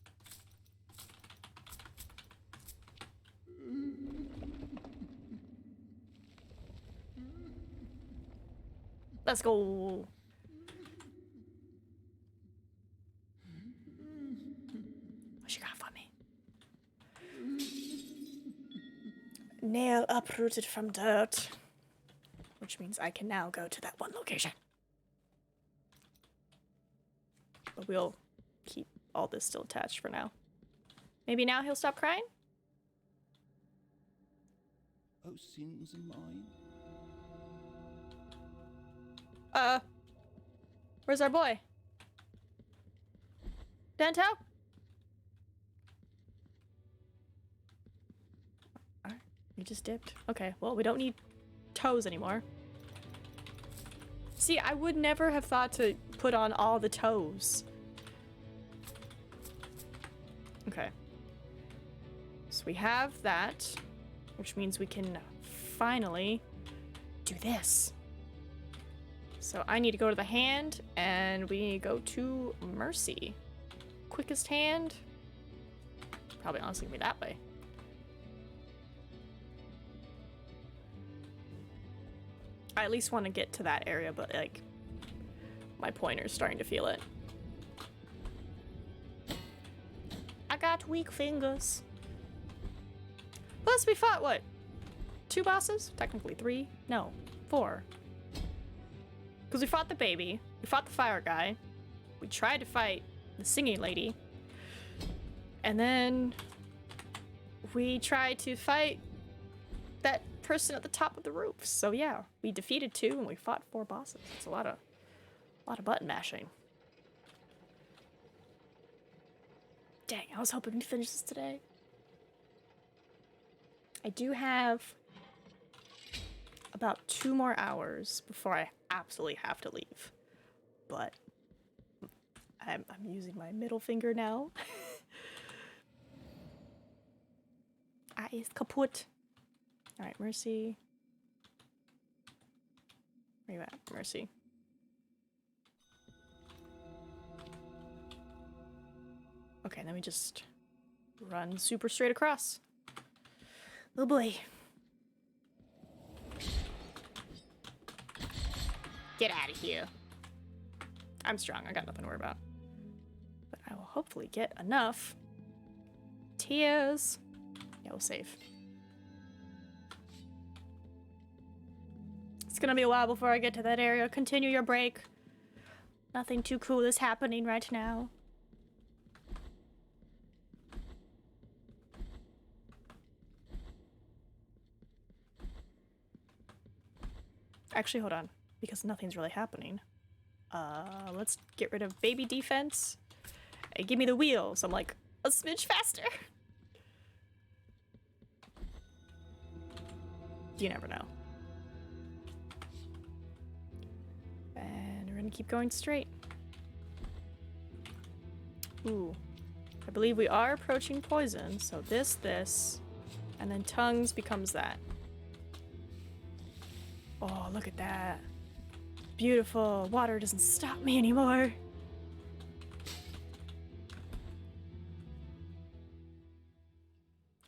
Let's go. What you got for me? Nail uprooted from dirt. Which means I can now go to that one location. But we'll keep all this still attached for now. Maybe now he'll stop crying? Oh, sins are mine. Where's our boy? Dento? Alright, he just dipped. Okay, well, we don't need toes anymore. See, I would never have thought to put on all the toes. Okay. So we have that, which means we can finally do this. So I need to go to the hand, and we go to Mercy. Quickest hand? Probably honestly gonna be that way. I at least want to get to that area, but like, my pointer's starting to feel it. I got weak fingers. Plus we fought, what? 2 bosses? Technically 3? No, 4. Because we fought the baby, we fought the fire guy, we tried to fight the singing lady, and then we tried to fight that person at the top of the roof. So yeah, we defeated 2 and we fought 4 bosses. It's a lot of button mashing. Dang, I was hoping to finish this today. I do have about 2 more hours before I absolutely have to leave. But I'm using my middle finger now. Ah, is kaputt. Alright, Mercy. Where you at, Mercy? Okay, then we just run super straight across. Oh boy. Get out of here. I'm strong, I got nothing to worry about. But I will hopefully get enough tears. Yeah, we'll save. It's gonna be a while before I get to that area. Continue your break. Nothing too cool is happening right now. Actually, hold on, because nothing's really happening. Let's get rid of baby defense and give me the wheel, so I'm like a smidge faster. You never know. And we're gonna keep going straight. Ooh, I believe we are approaching poison, so this, and then tongues becomes that. Oh, look at that. Beautiful. Water doesn't stop me anymore.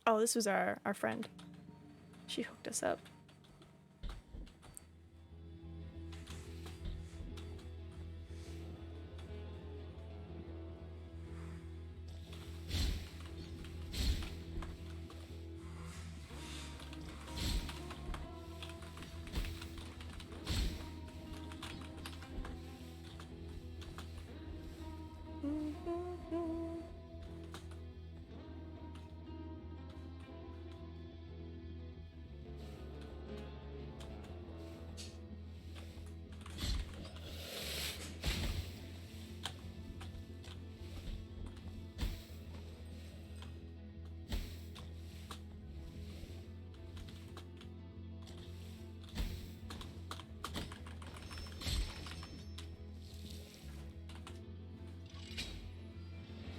Oh, this was our friend. She hooked us up.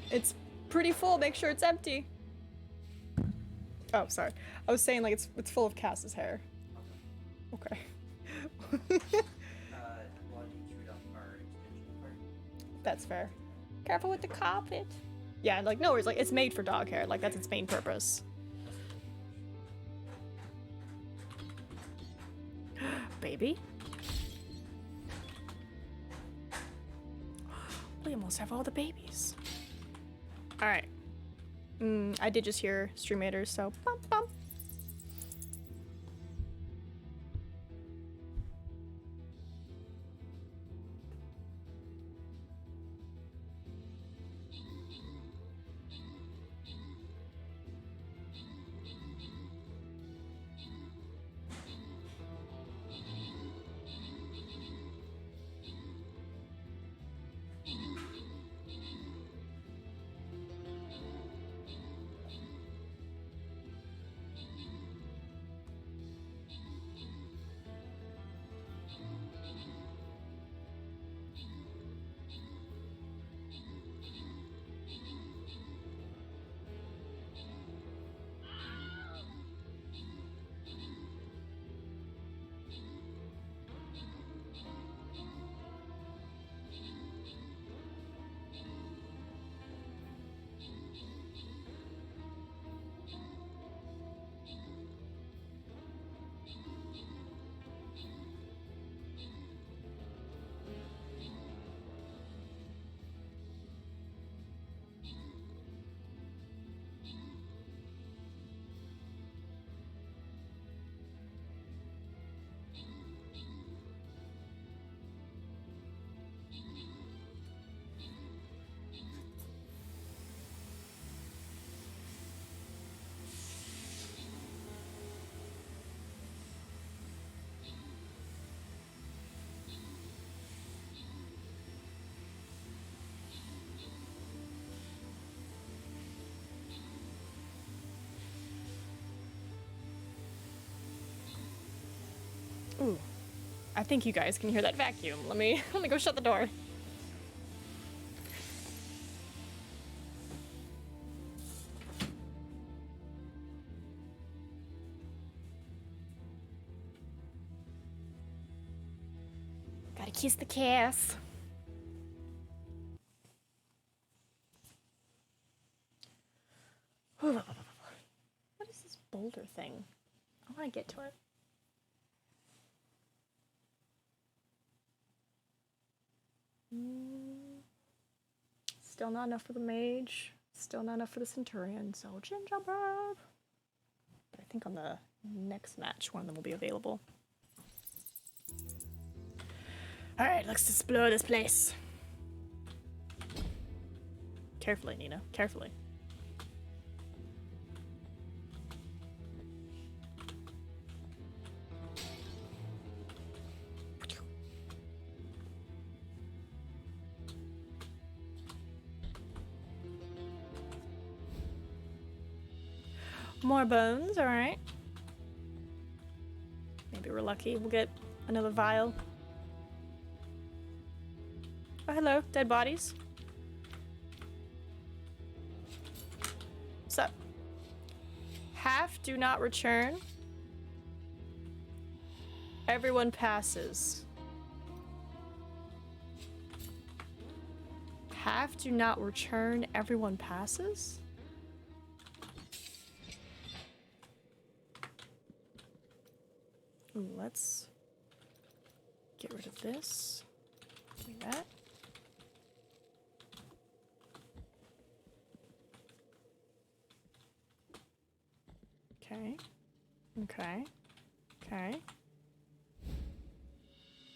It's pretty full. Make sure it's empty. Oh, sorry. I was saying like it's full of Cass's hair. Okay. Well, I need to read off our extension part. That's fair. Careful with the carpet. Yeah, like, no worries. Like, it's made for dog hair. Like, that's its main purpose. Baby? We almost have all the babies. Alright. I did just hear streamators, so bum bum. Ooh. I think you guys can hear that vacuum. Let me go shut the door. Gotta kiss the cats. What is this boulder thing? I want to get to it. Still not enough for the mage. Still not enough for the centurion. So gingerbread. But I think on the next match, one of them will be available. All right, let's explore this place. Carefully, Nina. Carefully. More bones, alright. Maybe we're lucky. We'll get another vial. Oh, hello. Dead bodies. What's up? Half do not return. Everyone passes. Half do not return. Everyone passes? Ooh, let's get rid of this. Give me that. Okay. Okay. Okay.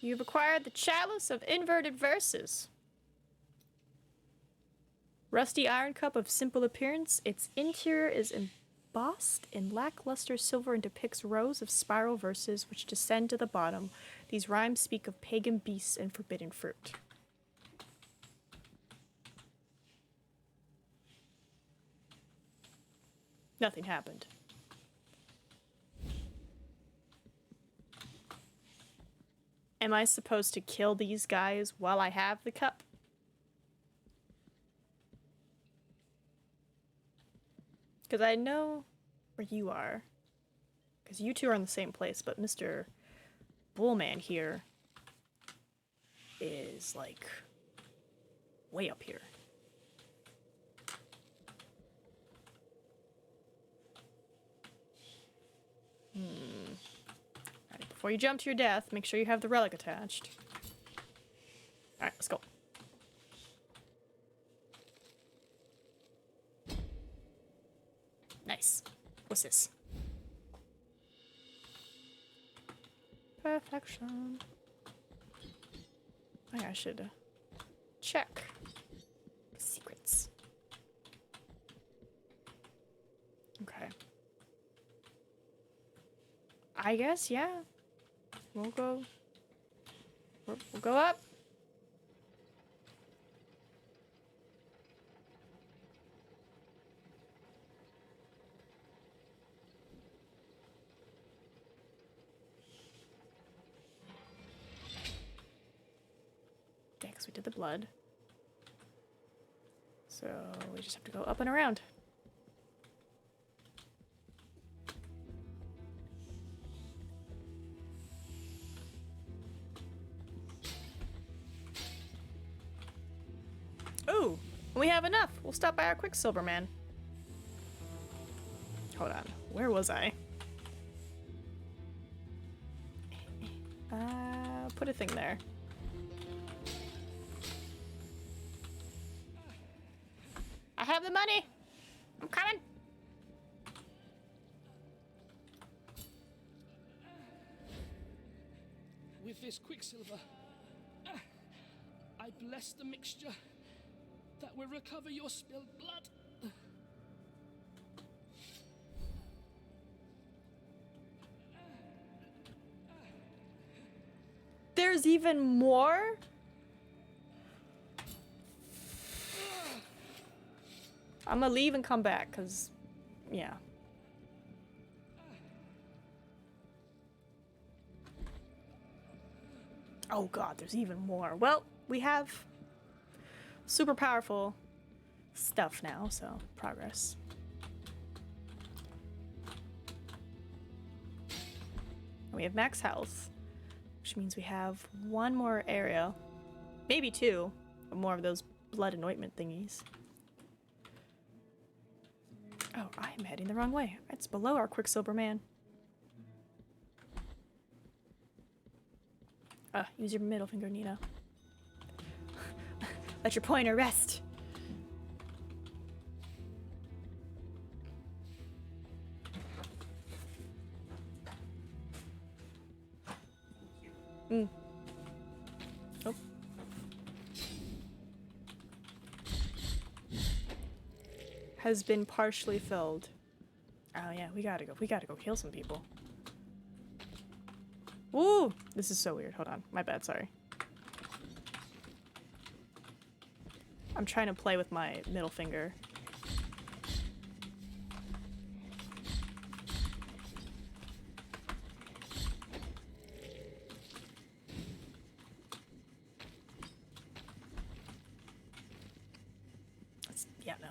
You've acquired the Chalice of Inverted Verses. Rusty iron cup of simple appearance. Its interior is embossed in lackluster silver and depicts rows of spiral verses which descend to the bottom. These rhymes speak of pagan beasts and forbidden fruit. Nothing happened. Am I supposed to kill these guys while I have the cup? Because I know where you are. Because you two are in the same place, but Mr. bullman here is like way up here. Alright, before you jump to your death, make sure you have the relic attached. Alright, let's go. Nice. What's this? Perfection. I should check secrets. Okay. I guess, yeah. We'll go up. Yeah, because we did the blood. So we just have to go up and around. Ooh, we have enough. We'll stop by our Quicksilver man. Hold on. Where was I? Put a thing there. I have the money. I'm coming. With this Quicksilver, I bless the mixture that will recover your spilled blood. There's even more? I'm gonna leave and come back, cause, yeah. Oh god, there's even more. Well, we have super powerful stuff now, so progress. We have max health, which means we have one more area, maybe two, more of those blood and ointment thingies. Oh, I am heading the wrong way. It's below our Quicksilver man. Use your middle finger, Nina. Let your pointer rest. Oh. Has been partially filled. Oh yeah, we gotta go heal some people. Ooh, this is so weird. Hold on, my bad, sorry. I'm trying to play with my middle finger. Yeah, no.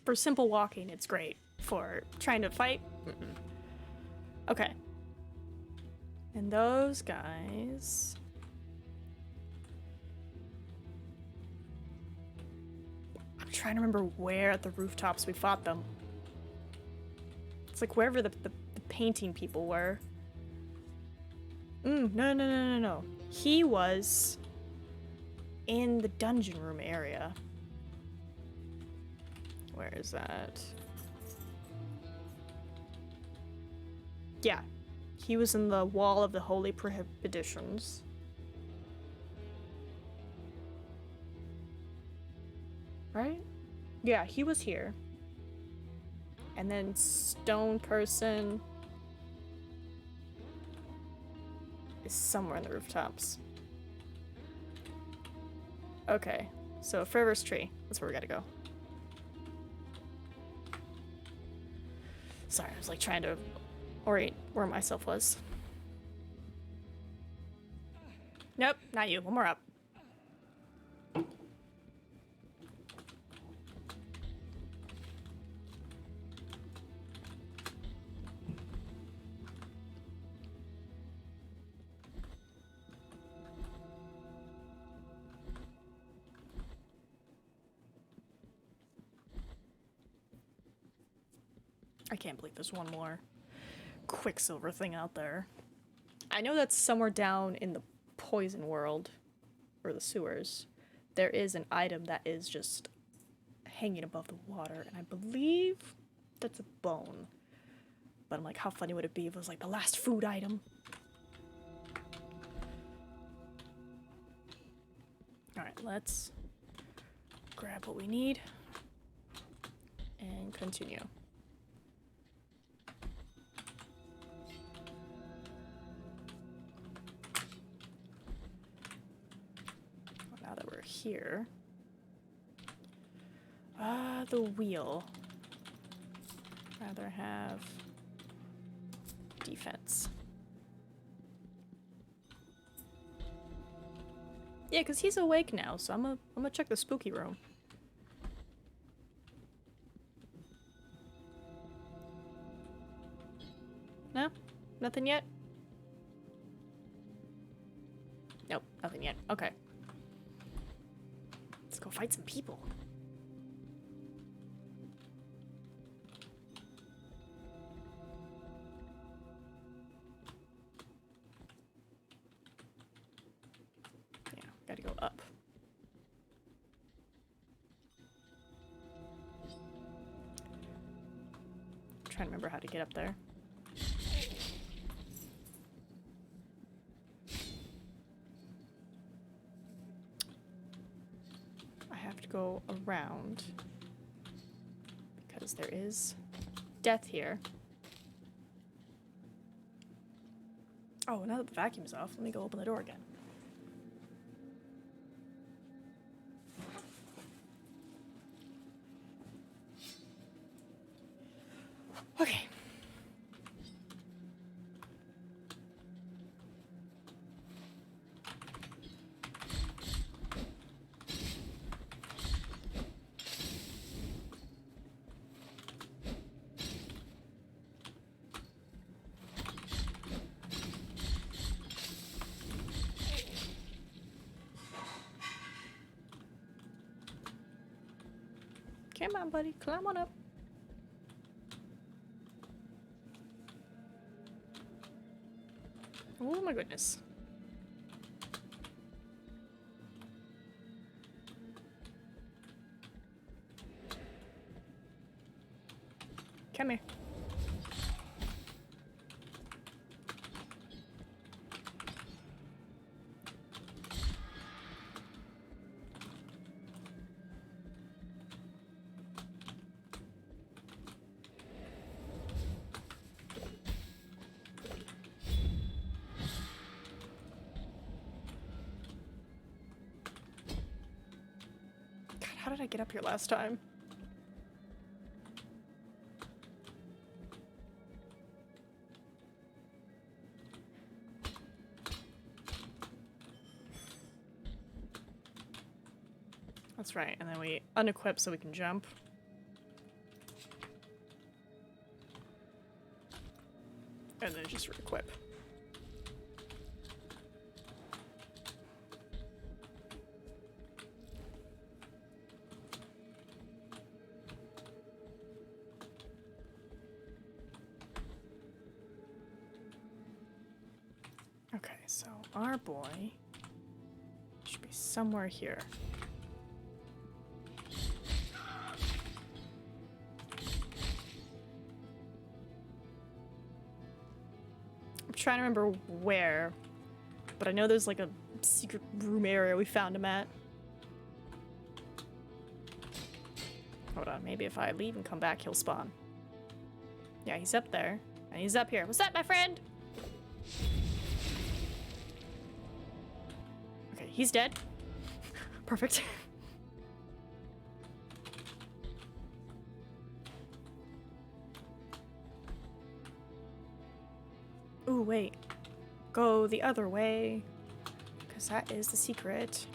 For simple walking, it's great. For trying to fight, okay. And those guys... I'm trying to remember where at the rooftops we fought them. It's like wherever the painting people were. No. He was in the dungeon room area. Where is that? Yeah. He was in the Wall of the Holy Prohibitions. Right? Yeah, he was here. And then Stone Person is somewhere in the rooftops. Okay, so Forever's Tree. That's where we gotta go. Sorry, I was like trying to orient where myself was. Nope, not you. One more up. I can't believe there's one more Quicksilver thing out there. I know that's somewhere down in the poison world, or the sewers. There is an item that is just hanging above the water, and I believe that's a bone. But I'm like, how funny would it be if it was like the last food item? Alright, let's grab what we need and continue. Well, now that we're here, the wheel. Rather have defense. Yeah, because he's awake now, so I'm gonna check the spooky room. No? Nothing yet? Nope, nothing yet. Okay. Let's go fight some people. Gotta go up. I'm trying to remember how to get up there. I have to go around because there is death here. Oh, now that the vacuum's off, let me go open the door again. Okay. Come on, buddy. Climb on up. Oh my goodness. Come here. How did I get up here last time? That's right, and then we unequip so we can jump. And then just re-equip. Okay, so our boy should be somewhere here. I'm trying to remember where, but I know there's like a secret room area we found him at. Hold on, maybe if I leave and come back, he'll spawn. Yeah, he's up there, and he's up here. What's up, my friend? Okay, he's dead. Perfect. Ooh, wait. Go the other way, because that is the secret.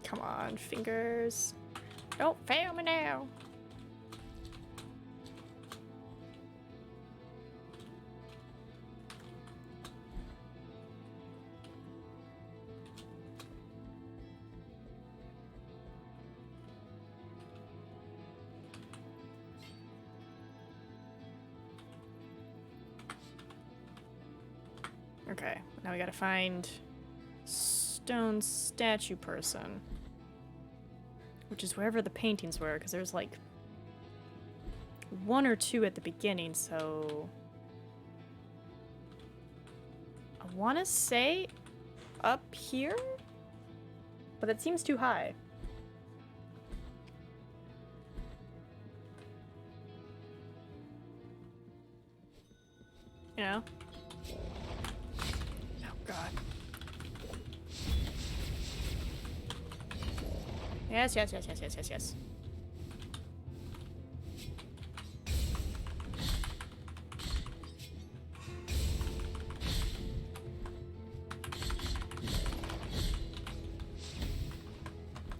Come on, fingers. Don't fail me now. Okay, now we gotta find stone statue person. Which is wherever the paintings were, because there's like 1 or 2 at the beginning, so I want to say up here, but it seems too high. You know? Oh god. Yes, yes, yes, yes, yes, yes, yes.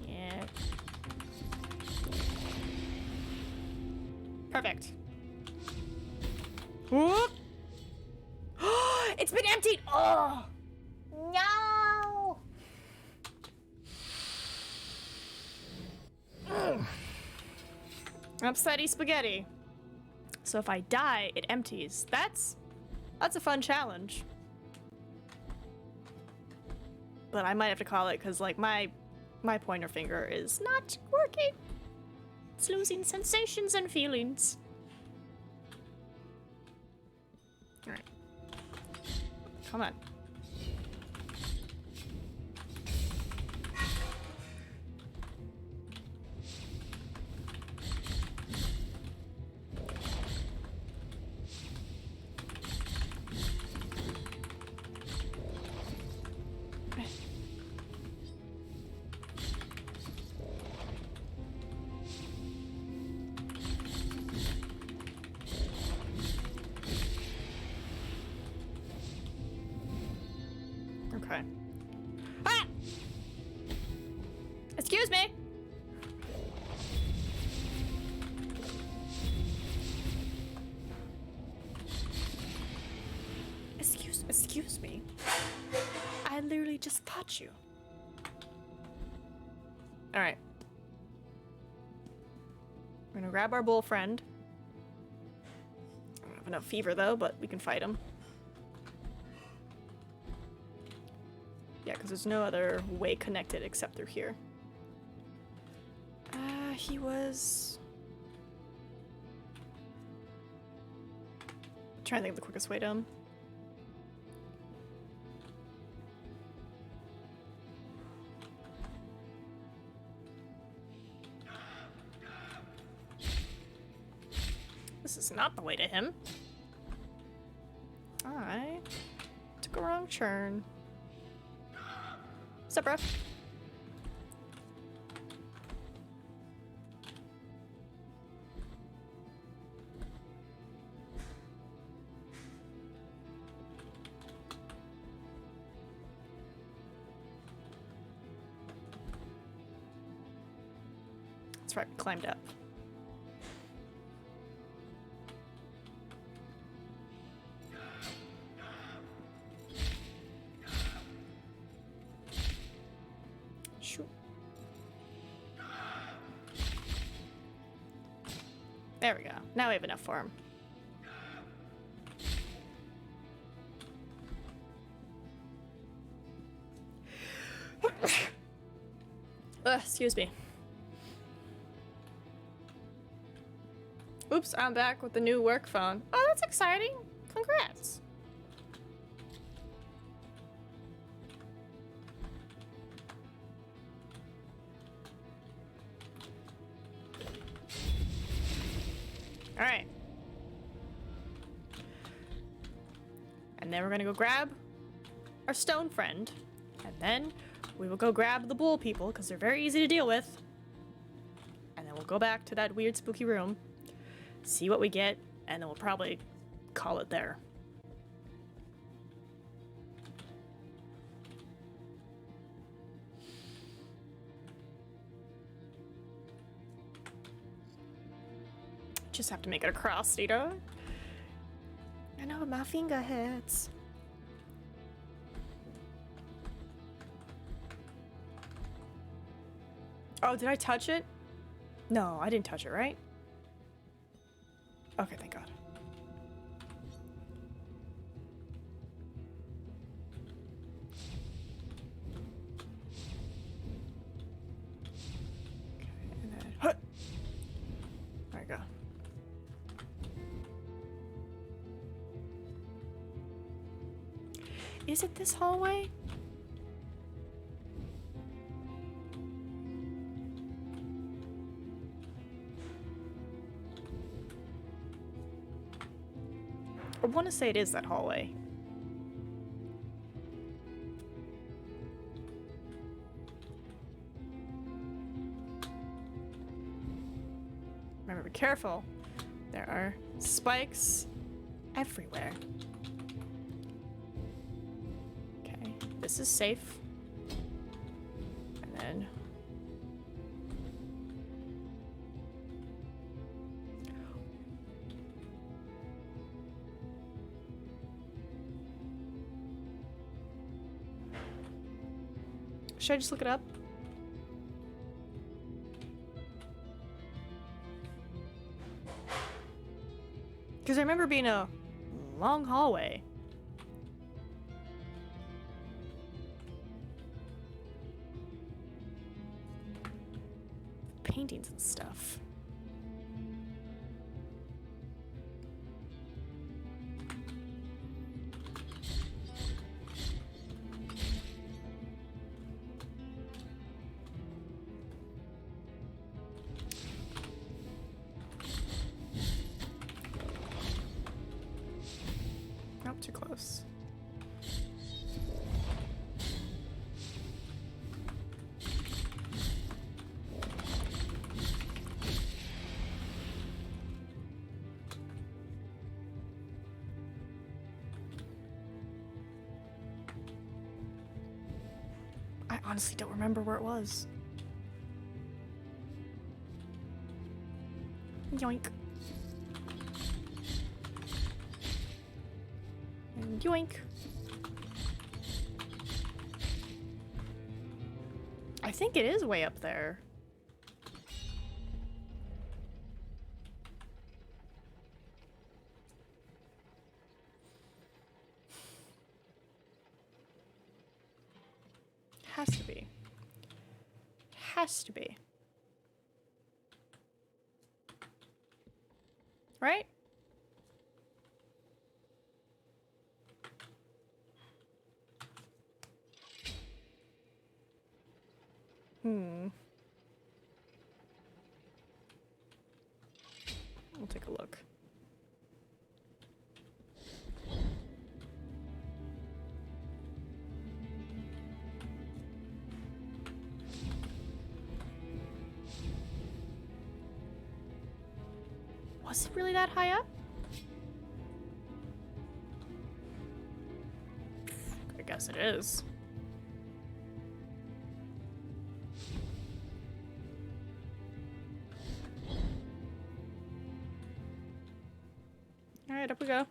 Yeah. Perfect. Whoop! It's been emptied! Oh! No! Upsetty spaghetti. So if I die, it empties. That's a fun challenge. But I might have to call it because like my pointer finger is not working. It's losing sensations and feelings. Alright. Come on. Okay. Ah! Excuse me. Excuse me. I literally just taught you. All right. We're gonna grab our bull friend. I don't have enough fever though, but we can fight him. Yeah, because there's no other way connected except through here. He was... I'm trying to think of the quickest way to him. This is not the way to him. I took a wrong turn. What's up, bro? That's right, climbed up. Shoot. There we go. Now we have enough for him. Excuse me. Oops, I'm back with the new work phone. Oh, that's exciting. Congrats. All right. And then we're gonna go grab our stone friend. And then we will go grab the bull people because they're very easy to deal with. And then we'll go back to that weird spooky room, see what we get, and then we'll probably call it there. Just have to make it across, you know? I know, my finger hurts. Oh, did I touch it? No, I didn't touch it, right? Okay, thank God. Is it this hallway? I want to say it is that hallway. Remember, be careful. There are spikes everywhere. Okay, this is safe. And then... should I just look it up? Because I remember being a long hallway. Paintings and stuff. Not too close. I honestly don't remember where it was. Yoink. And yoink. I think it is way up there. Has to be. Has to be. Right? We'll take a look. Was it really that high up? I guess it is. Alright, up we go.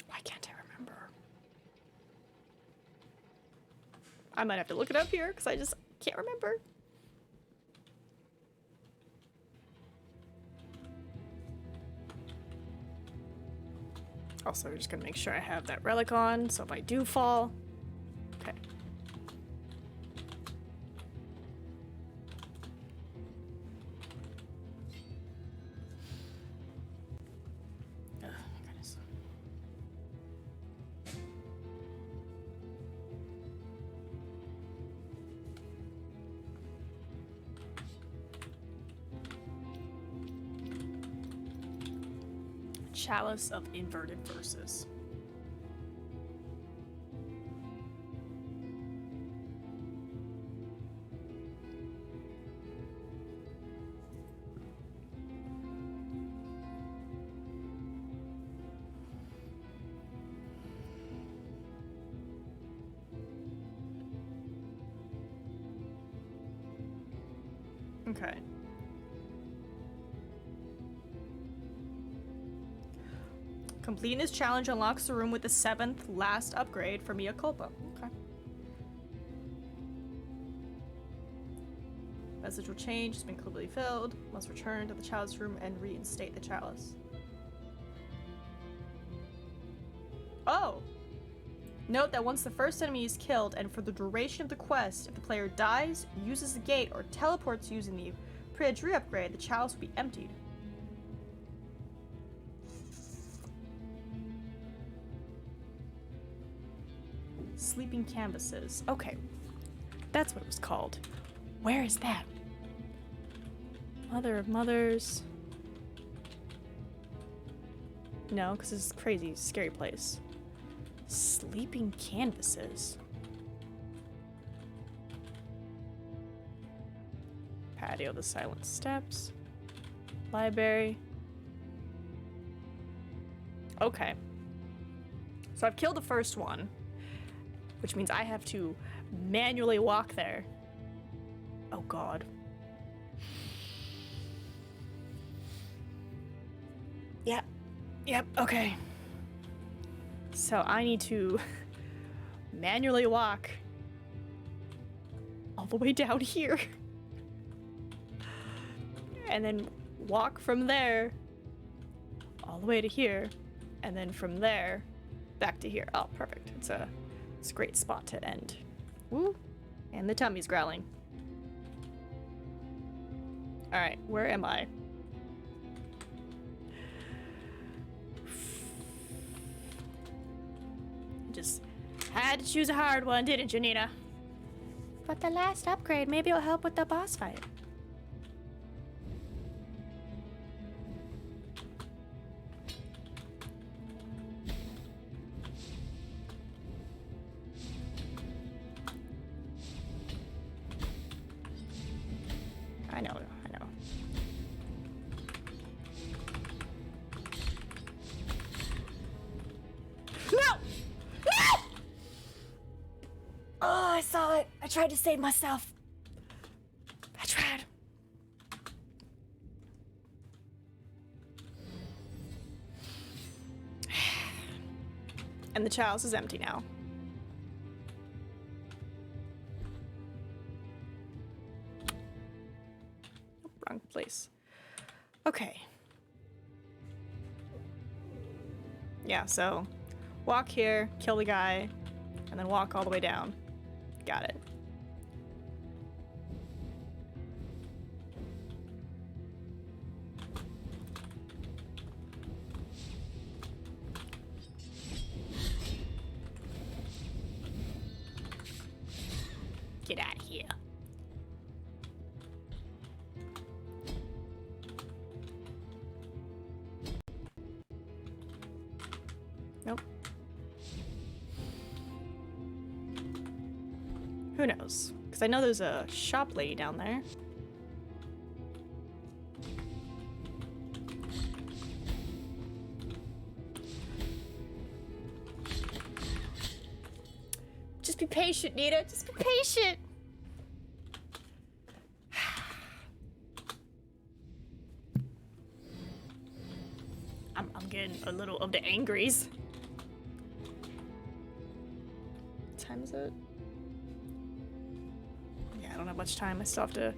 Why can't I remember? I might have to look it up here because I just can't remember. Also, we're just gonna make sure I have that relic on, so if I do fall... Okay. Oh, goodness. Chalice of Inverted Verses. Okay. Completing this challenge unlocks the room with the 7th last upgrade for Mea Culpa. Okay. Message will change. It's been completely filled. Must return to the chalice room and reinstate the chalice. Oh! Note that once the first enemy is killed, and for the duration of the quest, if the player dies, uses the gate, or teleports using the pre-edge re-upgrade, the chalice will be emptied. Sleeping canvases. Okay. That's what it was called. Where is that? Mother of Mothers. No, because this is a crazy, scary place. Sleeping canvases. Patio of the Silent Steps. Library. Okay. So I've killed the first one, which means I have to manually walk there. Oh god. Yep, okay. So I need to manually walk all the way down here. And then walk from there all the way to here. And then from there back to here. Oh, perfect. It's a great spot to end. Woo. And the tummy's growling. Alright, where am I? Just had to choose a hard one, didn't you, Nina? But the last upgrade, maybe it'll help with the boss fight. I know. Oh, I saw it. I tried to save myself. I tried. And the chalice is empty now. Wrong place. Okay. Yeah, so walk here, kill the guy, and then walk all the way down. Got it. Get out of here. Nope. Who knows? Because I know there's a shop lady down there. Just be patient, Nina. Just be patient. I'm getting a little of the angries. What time is it? Yeah, I don't have much time. I still have to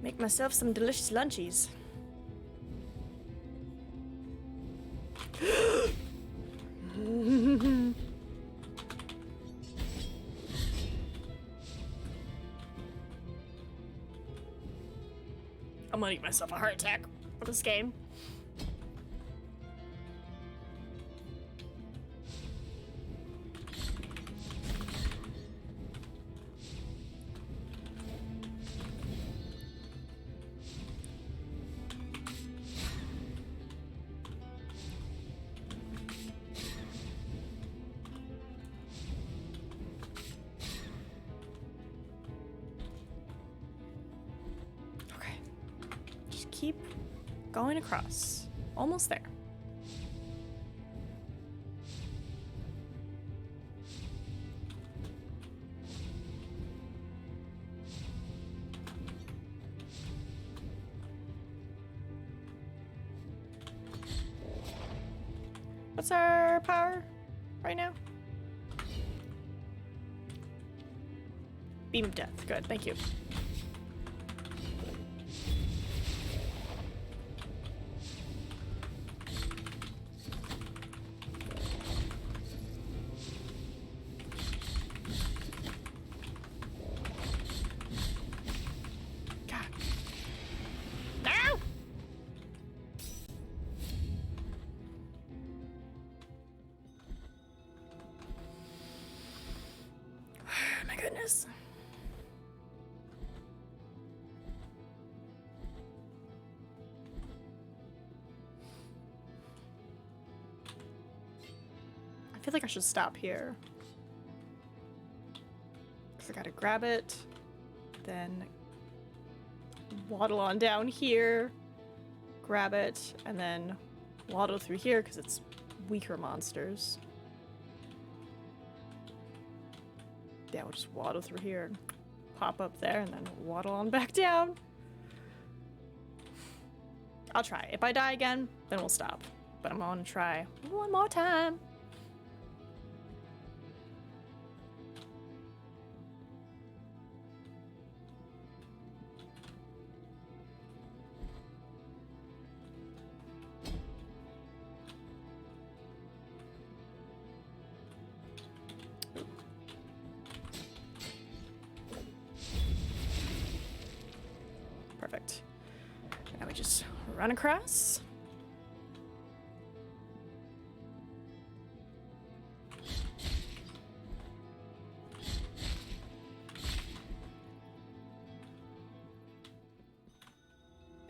make myself some delicious lunchies. I'm gonna eat myself a heart attack for this game. Keep going across. Almost there. What's our power right now? Beam of Death. Good, thank you. goodness. I feel like I should stop here. Because I gotta grab it, then waddle on down here, grab it, and then waddle through here because it's weaker monsters. Yeah, we'll just waddle through here and pop up there and then waddle on back down. I'll try. If I die again, then we'll stop. But I'm gonna try one more time. Perfect. Now we just run across.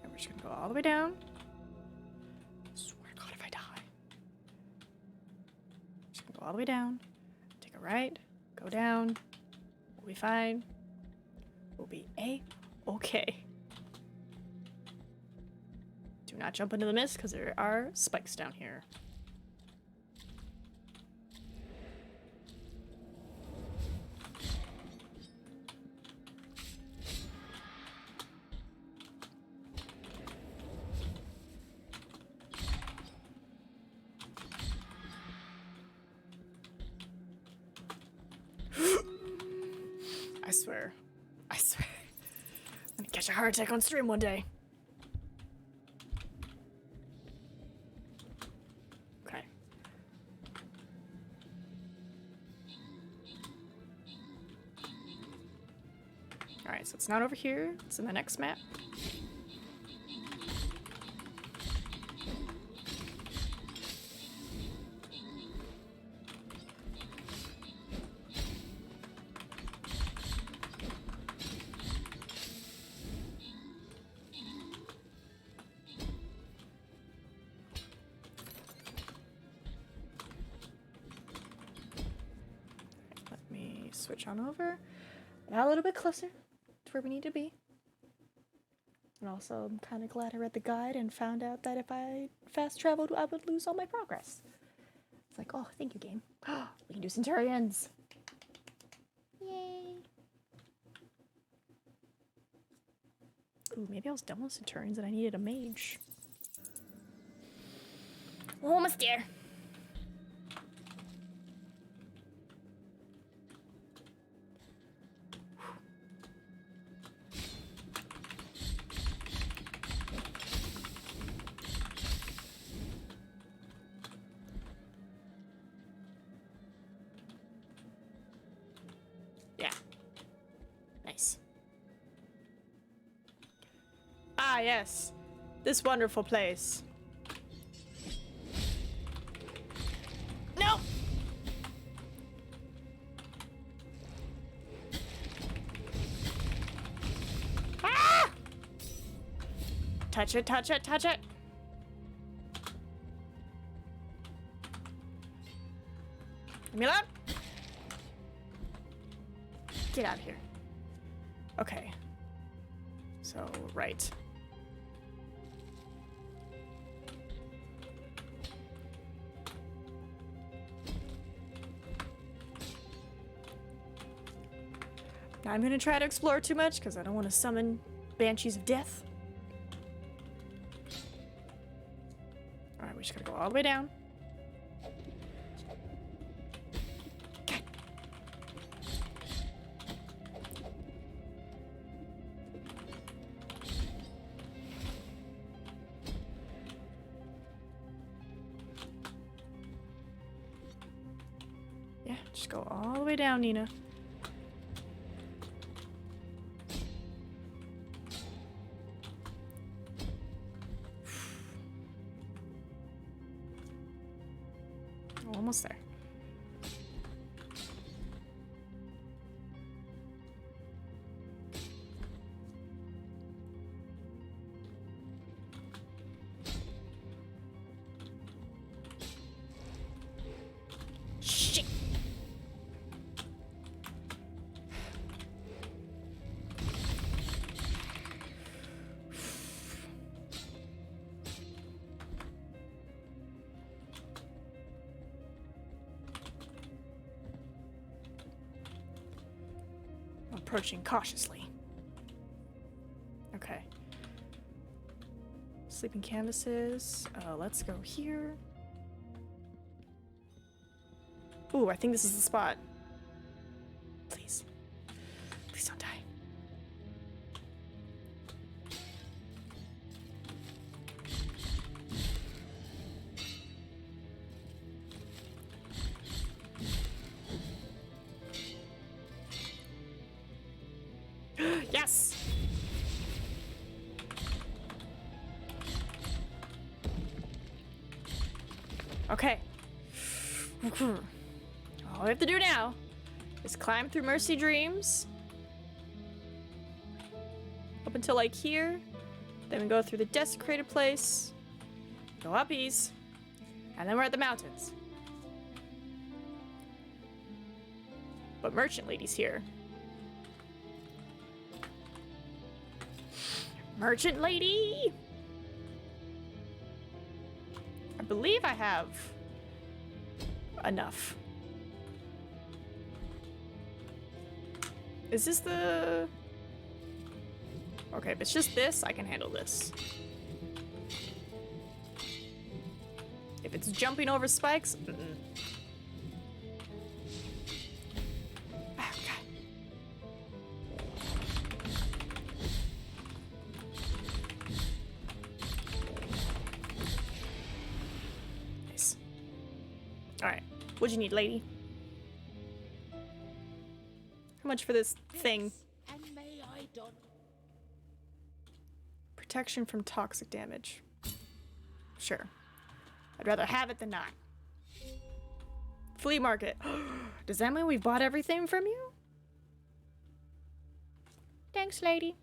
And we're just gonna go all the way down. Swear to God, if I die. Just gonna go all the way down. Take a right. Go down. We'll be fine. We'll be A-okay. Do not jump into the mist because there are spikes down here. I swear. I swear. I'm gonna catch a heart attack on stream one day. Okay. Alright, so it's not over here. It's in the next map. Switch on over. Now a little bit closer to where we need to be. And also, I'm kind of glad I read the guide and found out that if I fast traveled, I would lose all my progress. It's like, oh, thank you, game. We can do Centurions. Yay. Ooh, maybe I was done with Centurions and I needed a mage. Almost there. Ah, yes. This wonderful place. No! Ah! Touch it, touch it, touch it. Leave me alone. Get out of here. Okay. So, right. I'm gonna try to explore too much because I don't want to summon banshees of death. Alright, we just gotta go all the way down. Okay. Yeah, just go all the way down, Nina. Almost there. approaching cautiously. Okay. Sleeping canvases. Let's go here. Ooh, I think this is the spot. Please. Please don't die. Yes! Okay. All we have to do now is climb through Mercy Dreams up until like here. Then we go through the desecrated place, go up east, and then we're at the mountains. But Merchant Lady's here. Merchant Lady! I believe I have enough. Is this the... Okay, if it's just this, I can handle this. If it's jumping over spikes, Oh, God. Nice. Alright. What'd you need, lady? How much for this thing? And may I done. Protection from toxic damage. Sure. I'd rather have it than not. Flea market. Does that mean we've bought everything from you? Thanks, lady.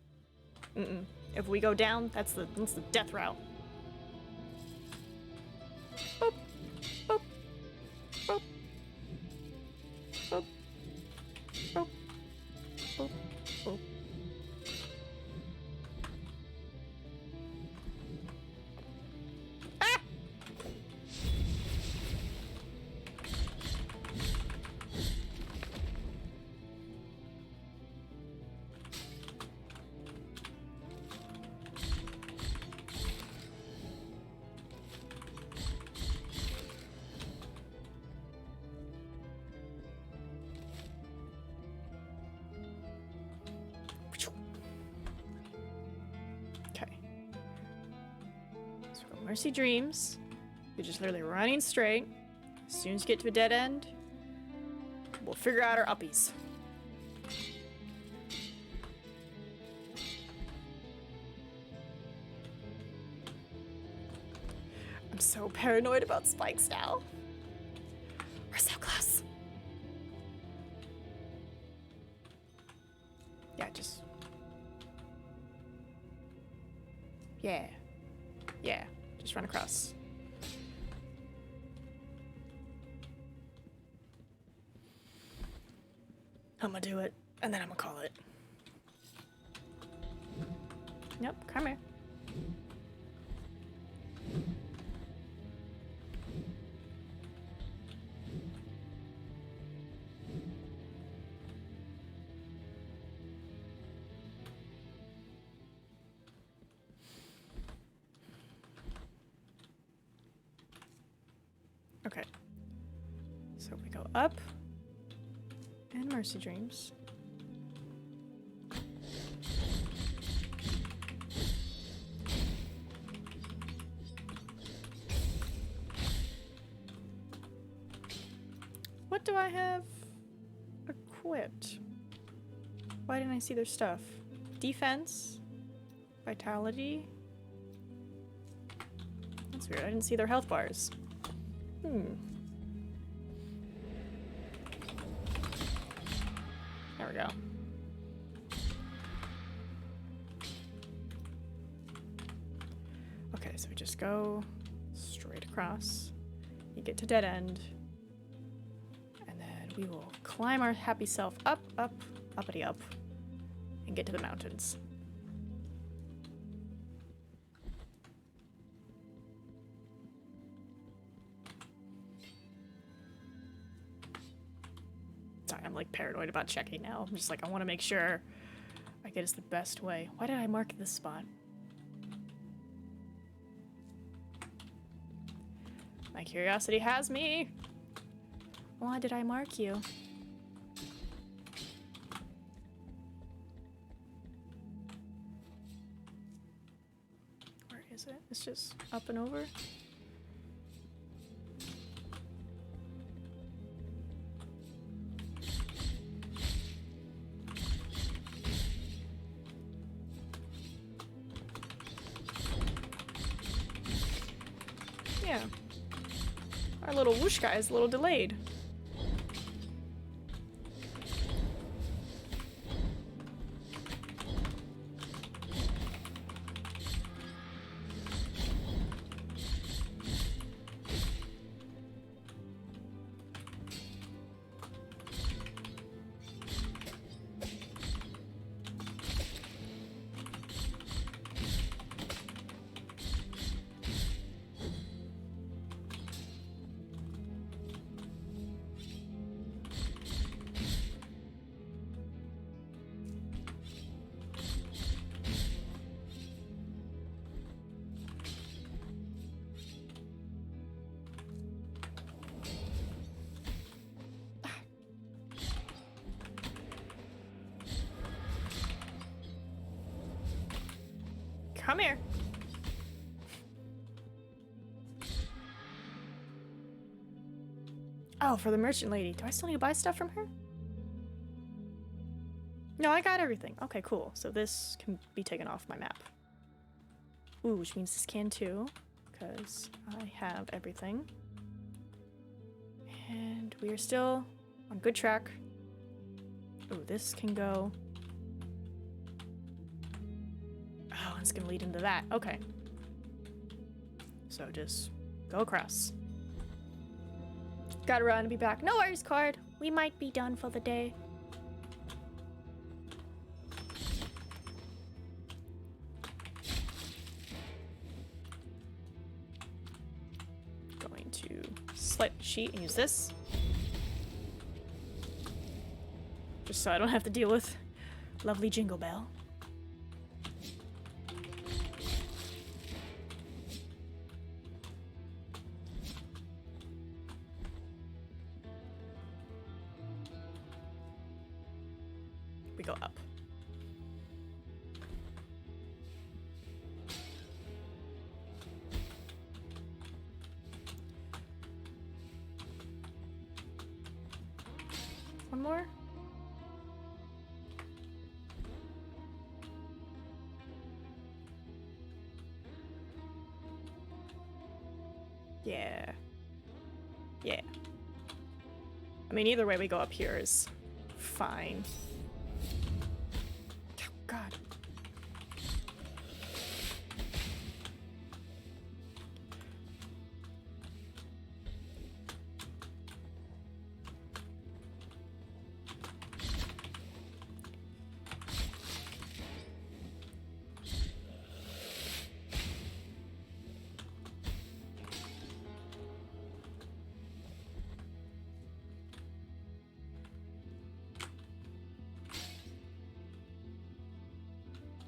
If we go down, that's the death route. Boop. Boop. Boop. Boop. Boop. Boop. Boop. Ah! Okay. So we go Mercy Dreams. You're just literally running straight. As soon as you get to a dead end, we'll figure out our uppies. I'm so paranoid about spikes now. We're so close. Yeah, just... Yeah. Yeah. Just run across. I'm gonna do it, and then I'm gonna call it. Yep, come here. Okay. So we go up and Mercy Dreams. What do I have equipped? Why didn't I see their stuff? Defense? Vitality? That's weird. I didn't see their health bars. There we go. Okay, so we just go straight across. You get to dead end. And then we will climb our happy self up, up, uppity up, and get to the mountains. Sorry, I'm like paranoid about checking now. I'm just like, I want to make sure I get us the best way. Why did I mark this spot? My curiosity has me. Why did I mark you? Where is it? It's just up and over. Yeah. Our little whoosh guy is a little delayed. Come here. Oh, for the merchant lady. Do I still need to buy stuff from her? No, I got everything. Okay, cool. So this can be taken off my map. Ooh, which means this can too, because I have everything. And we are still on good track. Ooh, this can go. Oh, it's gonna lead into that. Okay. So just go across. Gotta run and be back. No worries, Card. We might be done for the day. Going to select sheet and use this. Just so I don't have to deal with lovely Jingle Bell. We go up. One more. Yeah. Yeah. I mean, either way we go up here is fine. Oh, God.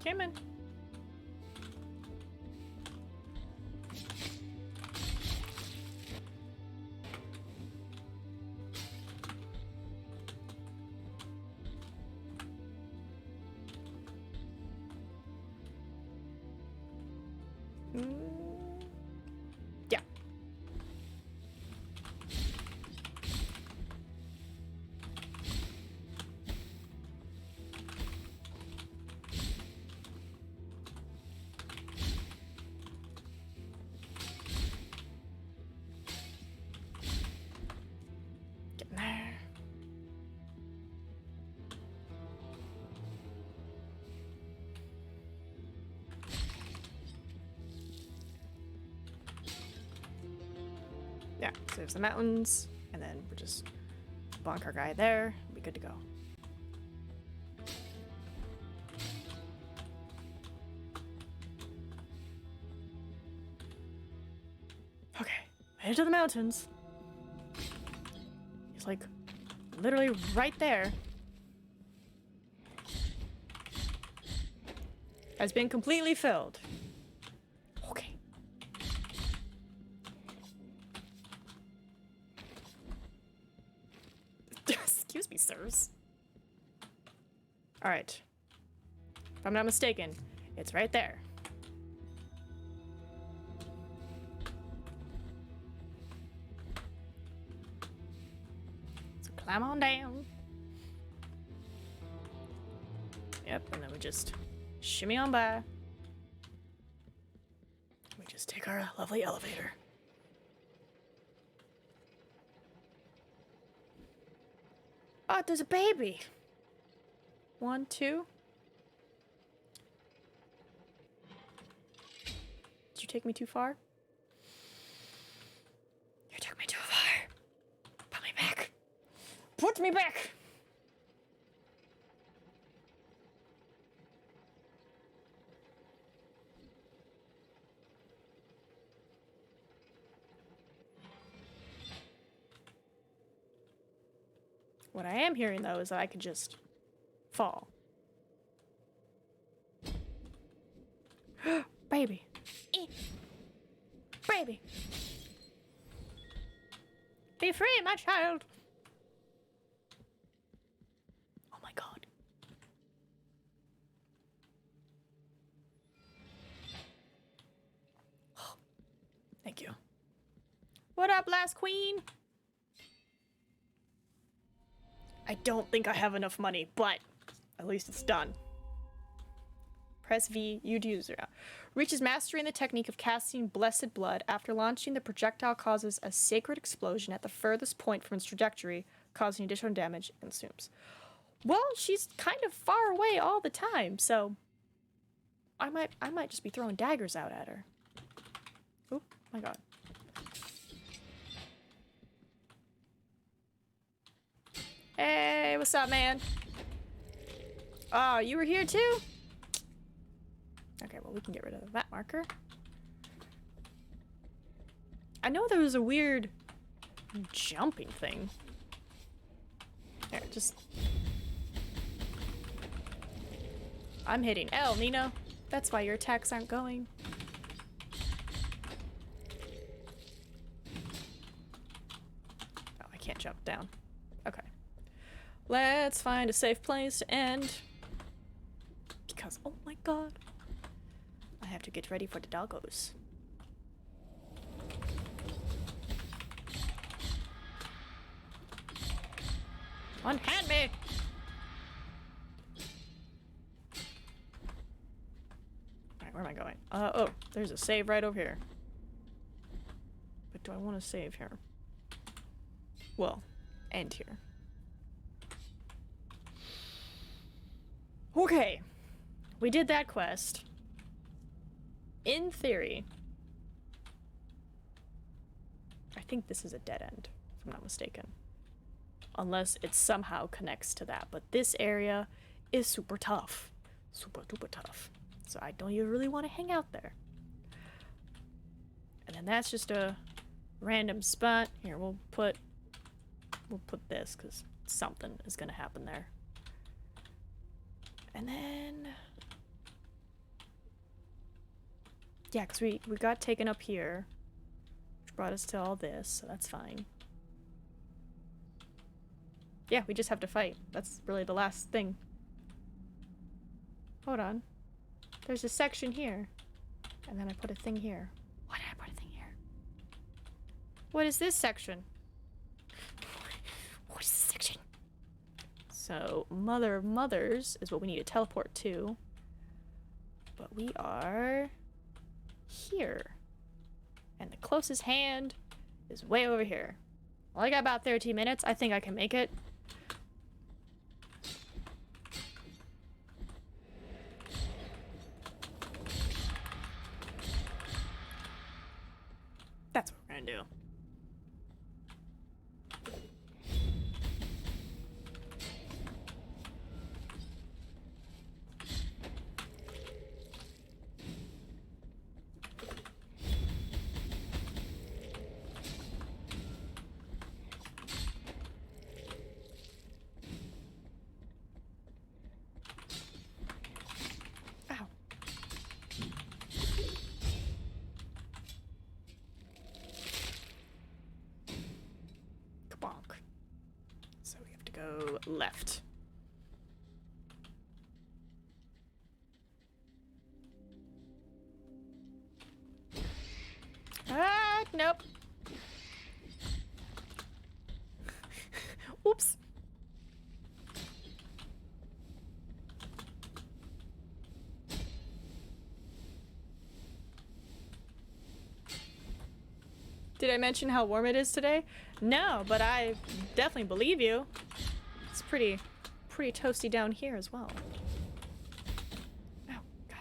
Came in. Yeah. Getting there. Yeah, so there's the mountains, and then we'll just bonk our guy there, we'll be good to go. Okay, headed to the mountains. He's like literally right there has been completely filled. Okay. Excuse me, sirs. Alright. If I'm not mistaken, it's right there. So climb on down. Yep, and then we just shimmy on by. We just take our lovely elevator. Oh, there's a baby. 1, 2. Did you take me too far? You took me too far. Put me back. Put me back. What I am hearing, though, is that I could just fall. Baby. Baby. Be free, my child. Oh my god. Thank you. What up, last queen? I don't think I have enough money, but at least it's done. Press V, user. Reaches mastery in the technique of casting blessed blood. After launching, the projectile causes a sacred explosion at the furthest point from its trajectory, causing additional damage and consumes. Well, she's kind of far away all the time, so I might just be throwing daggers out at her. Oh my god. Hey, what's up, man? Oh, you were here too? Okay, well, we can get rid of that marker. I know there was a weird jumping thing. There, just... I'm hitting L, Nina. That's why your attacks aren't going. Oh, I can't jump down. Okay. Let's find a safe place to end. Because, oh my god. I have to get ready for the doggos. Unhand me! Alright, where am I going? Oh, there's a save right over here. But do I want to save here? Well, end here. Okay. We did that quest. In theory, I think this is a dead end, if I'm not mistaken. Unless it somehow connects to that. But this area is super tough. Super duper tough. So I don't even really want to hang out there. And then that's just a random spot. Here, we'll put this, because something is going to happen there. And then... yeah, because we got taken up here, which brought us to all this, so that's fine. Yeah, we just have to fight. That's really the last thing. Hold on. There's a section here. And then I put a thing here. Why did I put a thing here? What is this section? What is this section? So, Mother of Mothers is what we need to teleport to. But we are... here. And the closest hand is way over here. Well, I got about 13 minutes. I think I can make it. That's what we're gonna do. go left. Ah, nope. Oops. Did I mention how warm it is today? No, but I definitely believe you. It's pretty toasty down here as well. Oh, God.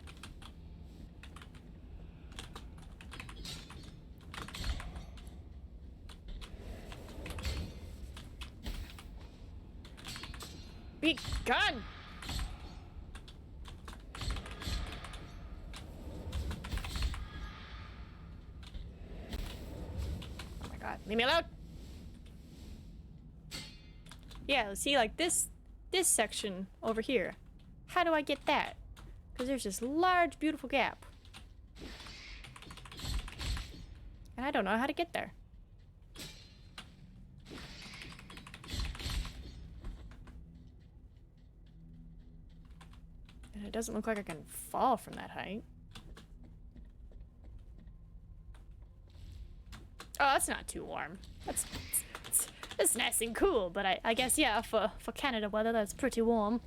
Be gone! Oh my God, leave me alone! Yeah, see, like this section over here. How do I get that? Because there's this large, beautiful gap. And I don't know how to get there. And it doesn't look like I can fall from that height. Oh, that's not too warm. It's nice and cool, but I guess, yeah, for Canada weather, that's pretty warm.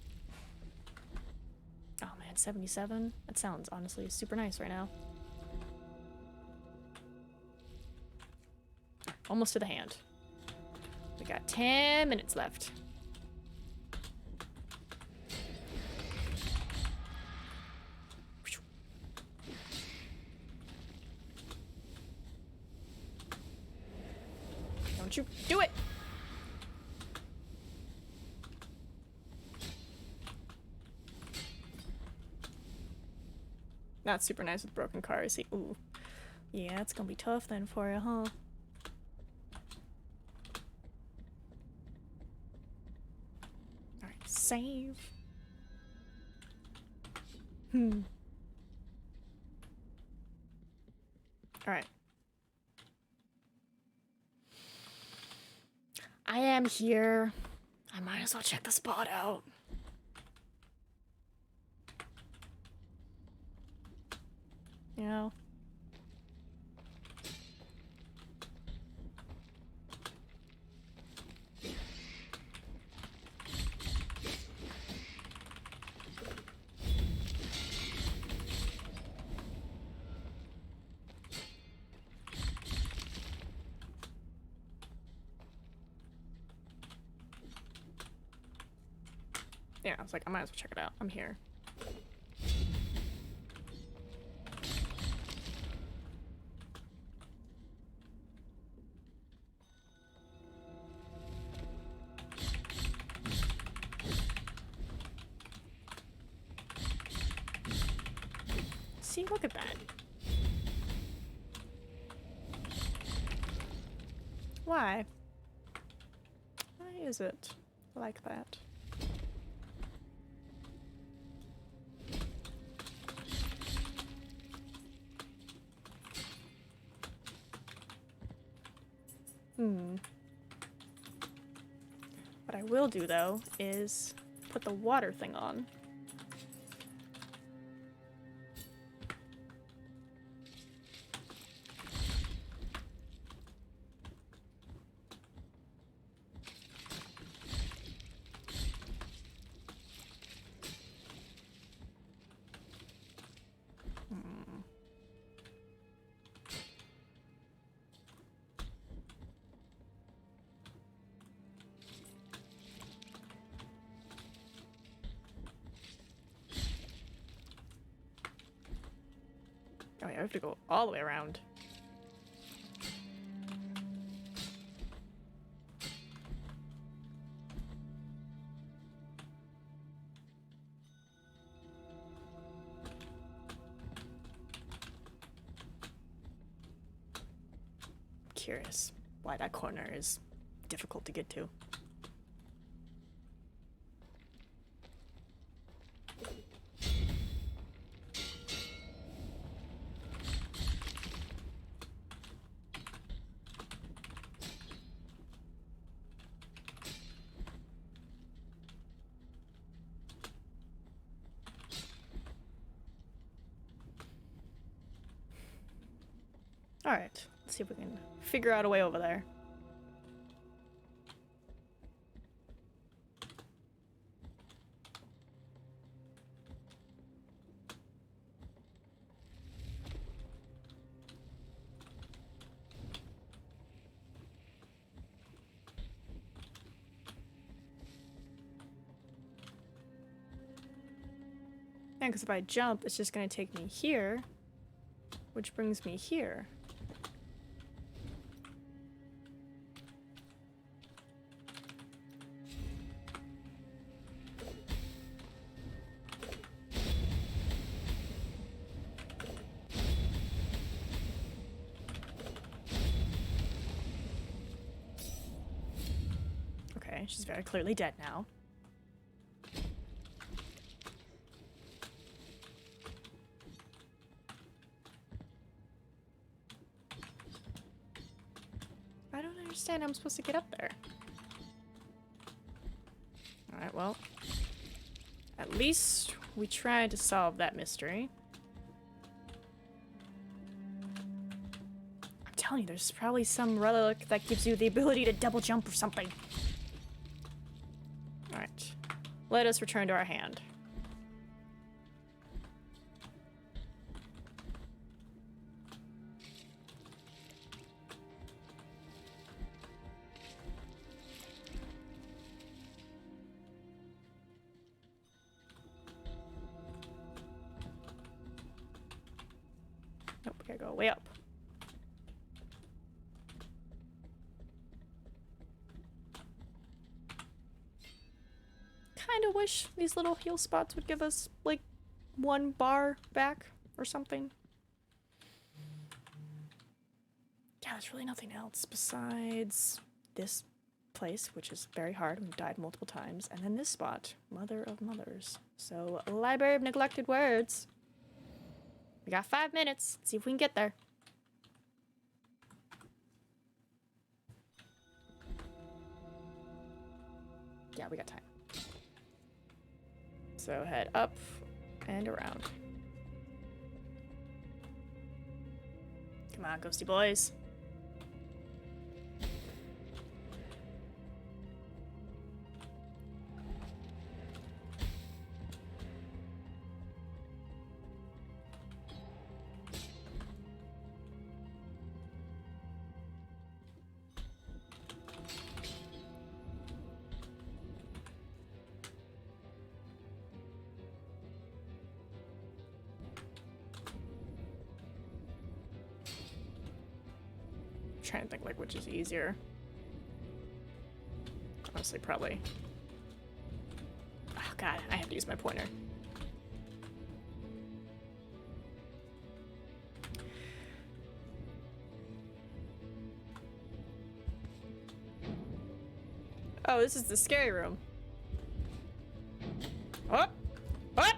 Oh man, 77? That sounds honestly super nice right now. Almost to the hand. We got 10 minutes left. Don't you do it! Not super nice with broken cars. See, ooh. Yeah, it's gonna be tough then for you, huh? Alright, save. Alright. I am here. I might as well check the spot out. You know? Yeah, I was like, I might as well check it out. I'm here. See, look at that. Why? Why is it like that? What I will do, though, is put the water thing on. Oh yeah, I have to go all the way around. Curious why that corner is difficult to get to. Alright, let's see if we can figure out a way over there. Yeah, because if I jump, it's just going to take me here, which brings me here. Okay, she's very clearly dead now. I don't understand how I'm supposed to get up there. Alright, well. At least we tried to solve that mystery. I'm telling you, there's probably some relic that gives you the ability to double jump or something. Alright. Let us return to our hand. Nope, we gotta go way up. Kinda wish these little heal spots would give us, like, 1 bar back or something. Yeah, there's really nothing else besides this place, which is very hard. We've died multiple times. And then this spot, Mother of Mothers. So, Library of Neglected Words. We got 5 minutes. Let's see if we can get there. Yeah, we got time. So head up and around. Come on, ghosty boys. Trying to think like which is easier. Honestly, probably. Oh god, I have to use my pointer. Oh, this is the scary room. Oh! Oh!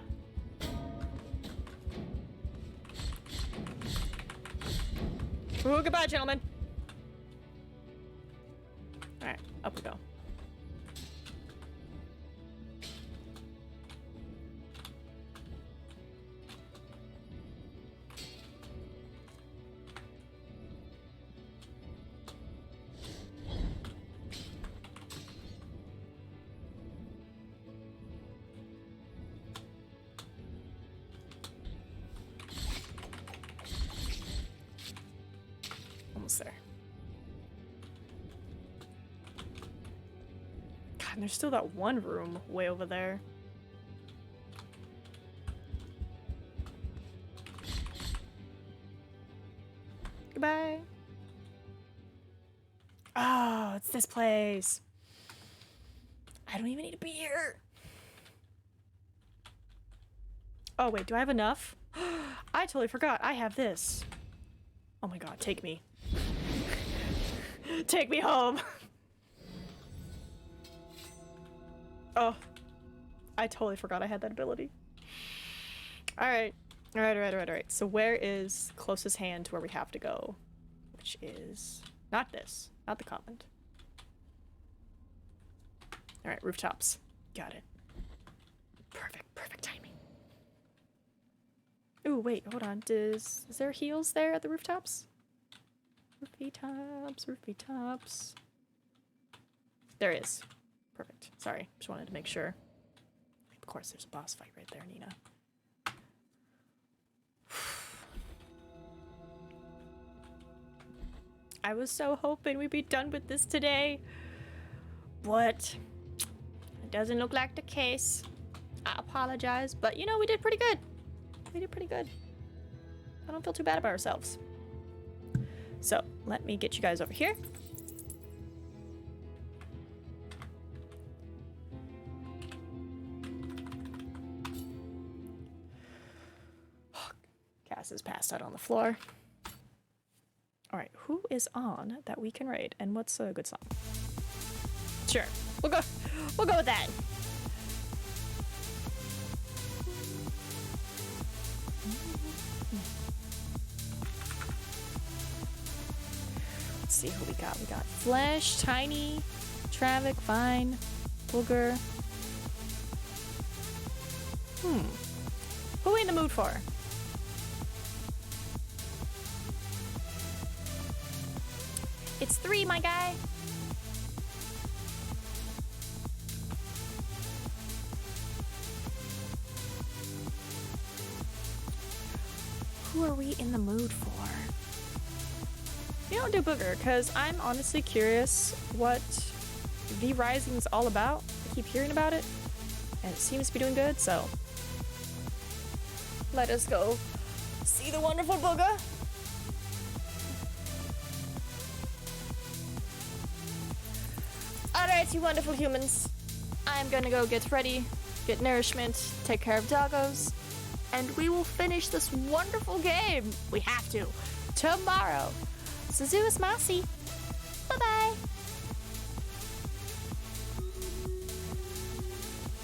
Ooh, goodbye, gentlemen. Alright, up we go. Almost there. God, and there's still that one room way over there. Goodbye. Oh, it's this place. I don't even need to be here. Oh, wait, do I have enough? I totally forgot. I have this. Oh my god, take me. Take me home. Oh. I totally forgot I had that ability. Alright. Alright. So where is closest hand to where we have to go? Which is... not this. Not the convent. Alright, rooftops. Got it. Perfect timing. Ooh, wait, hold on. Is there heals there at the rooftops? Roofy tops, roofy tops. There is. Perfect. Sorry, just wanted to make sure. Of course, there's a boss fight right there, Nina. I was so hoping we'd be done with this today, but it doesn't look like the case. I apologize, but you know, we did pretty good. We did pretty good. I don't feel too bad about ourselves. So, let me get you guys over here. Cass is passed out on the floor. Alright, who is on that we can raid? And what's a good song? Sure. We'll go with that. Let's see who we got. We got Flesh, Tiny, Travic, Vine, Booger. Who are we in the mood for? It's 3, my guy. Who are we in the mood for? You don't do Booger, because I'm honestly curious what V Rising is all about. I keep hearing about it, and it seems to be doing good, so let us go see the wonderful Booger. Alright, you wonderful humans. I'm gonna go get ready, get nourishment, take care of doggos, and we will finish this wonderful game. We have to. Tomorrow. Suzu is Mousy. Bye-bye.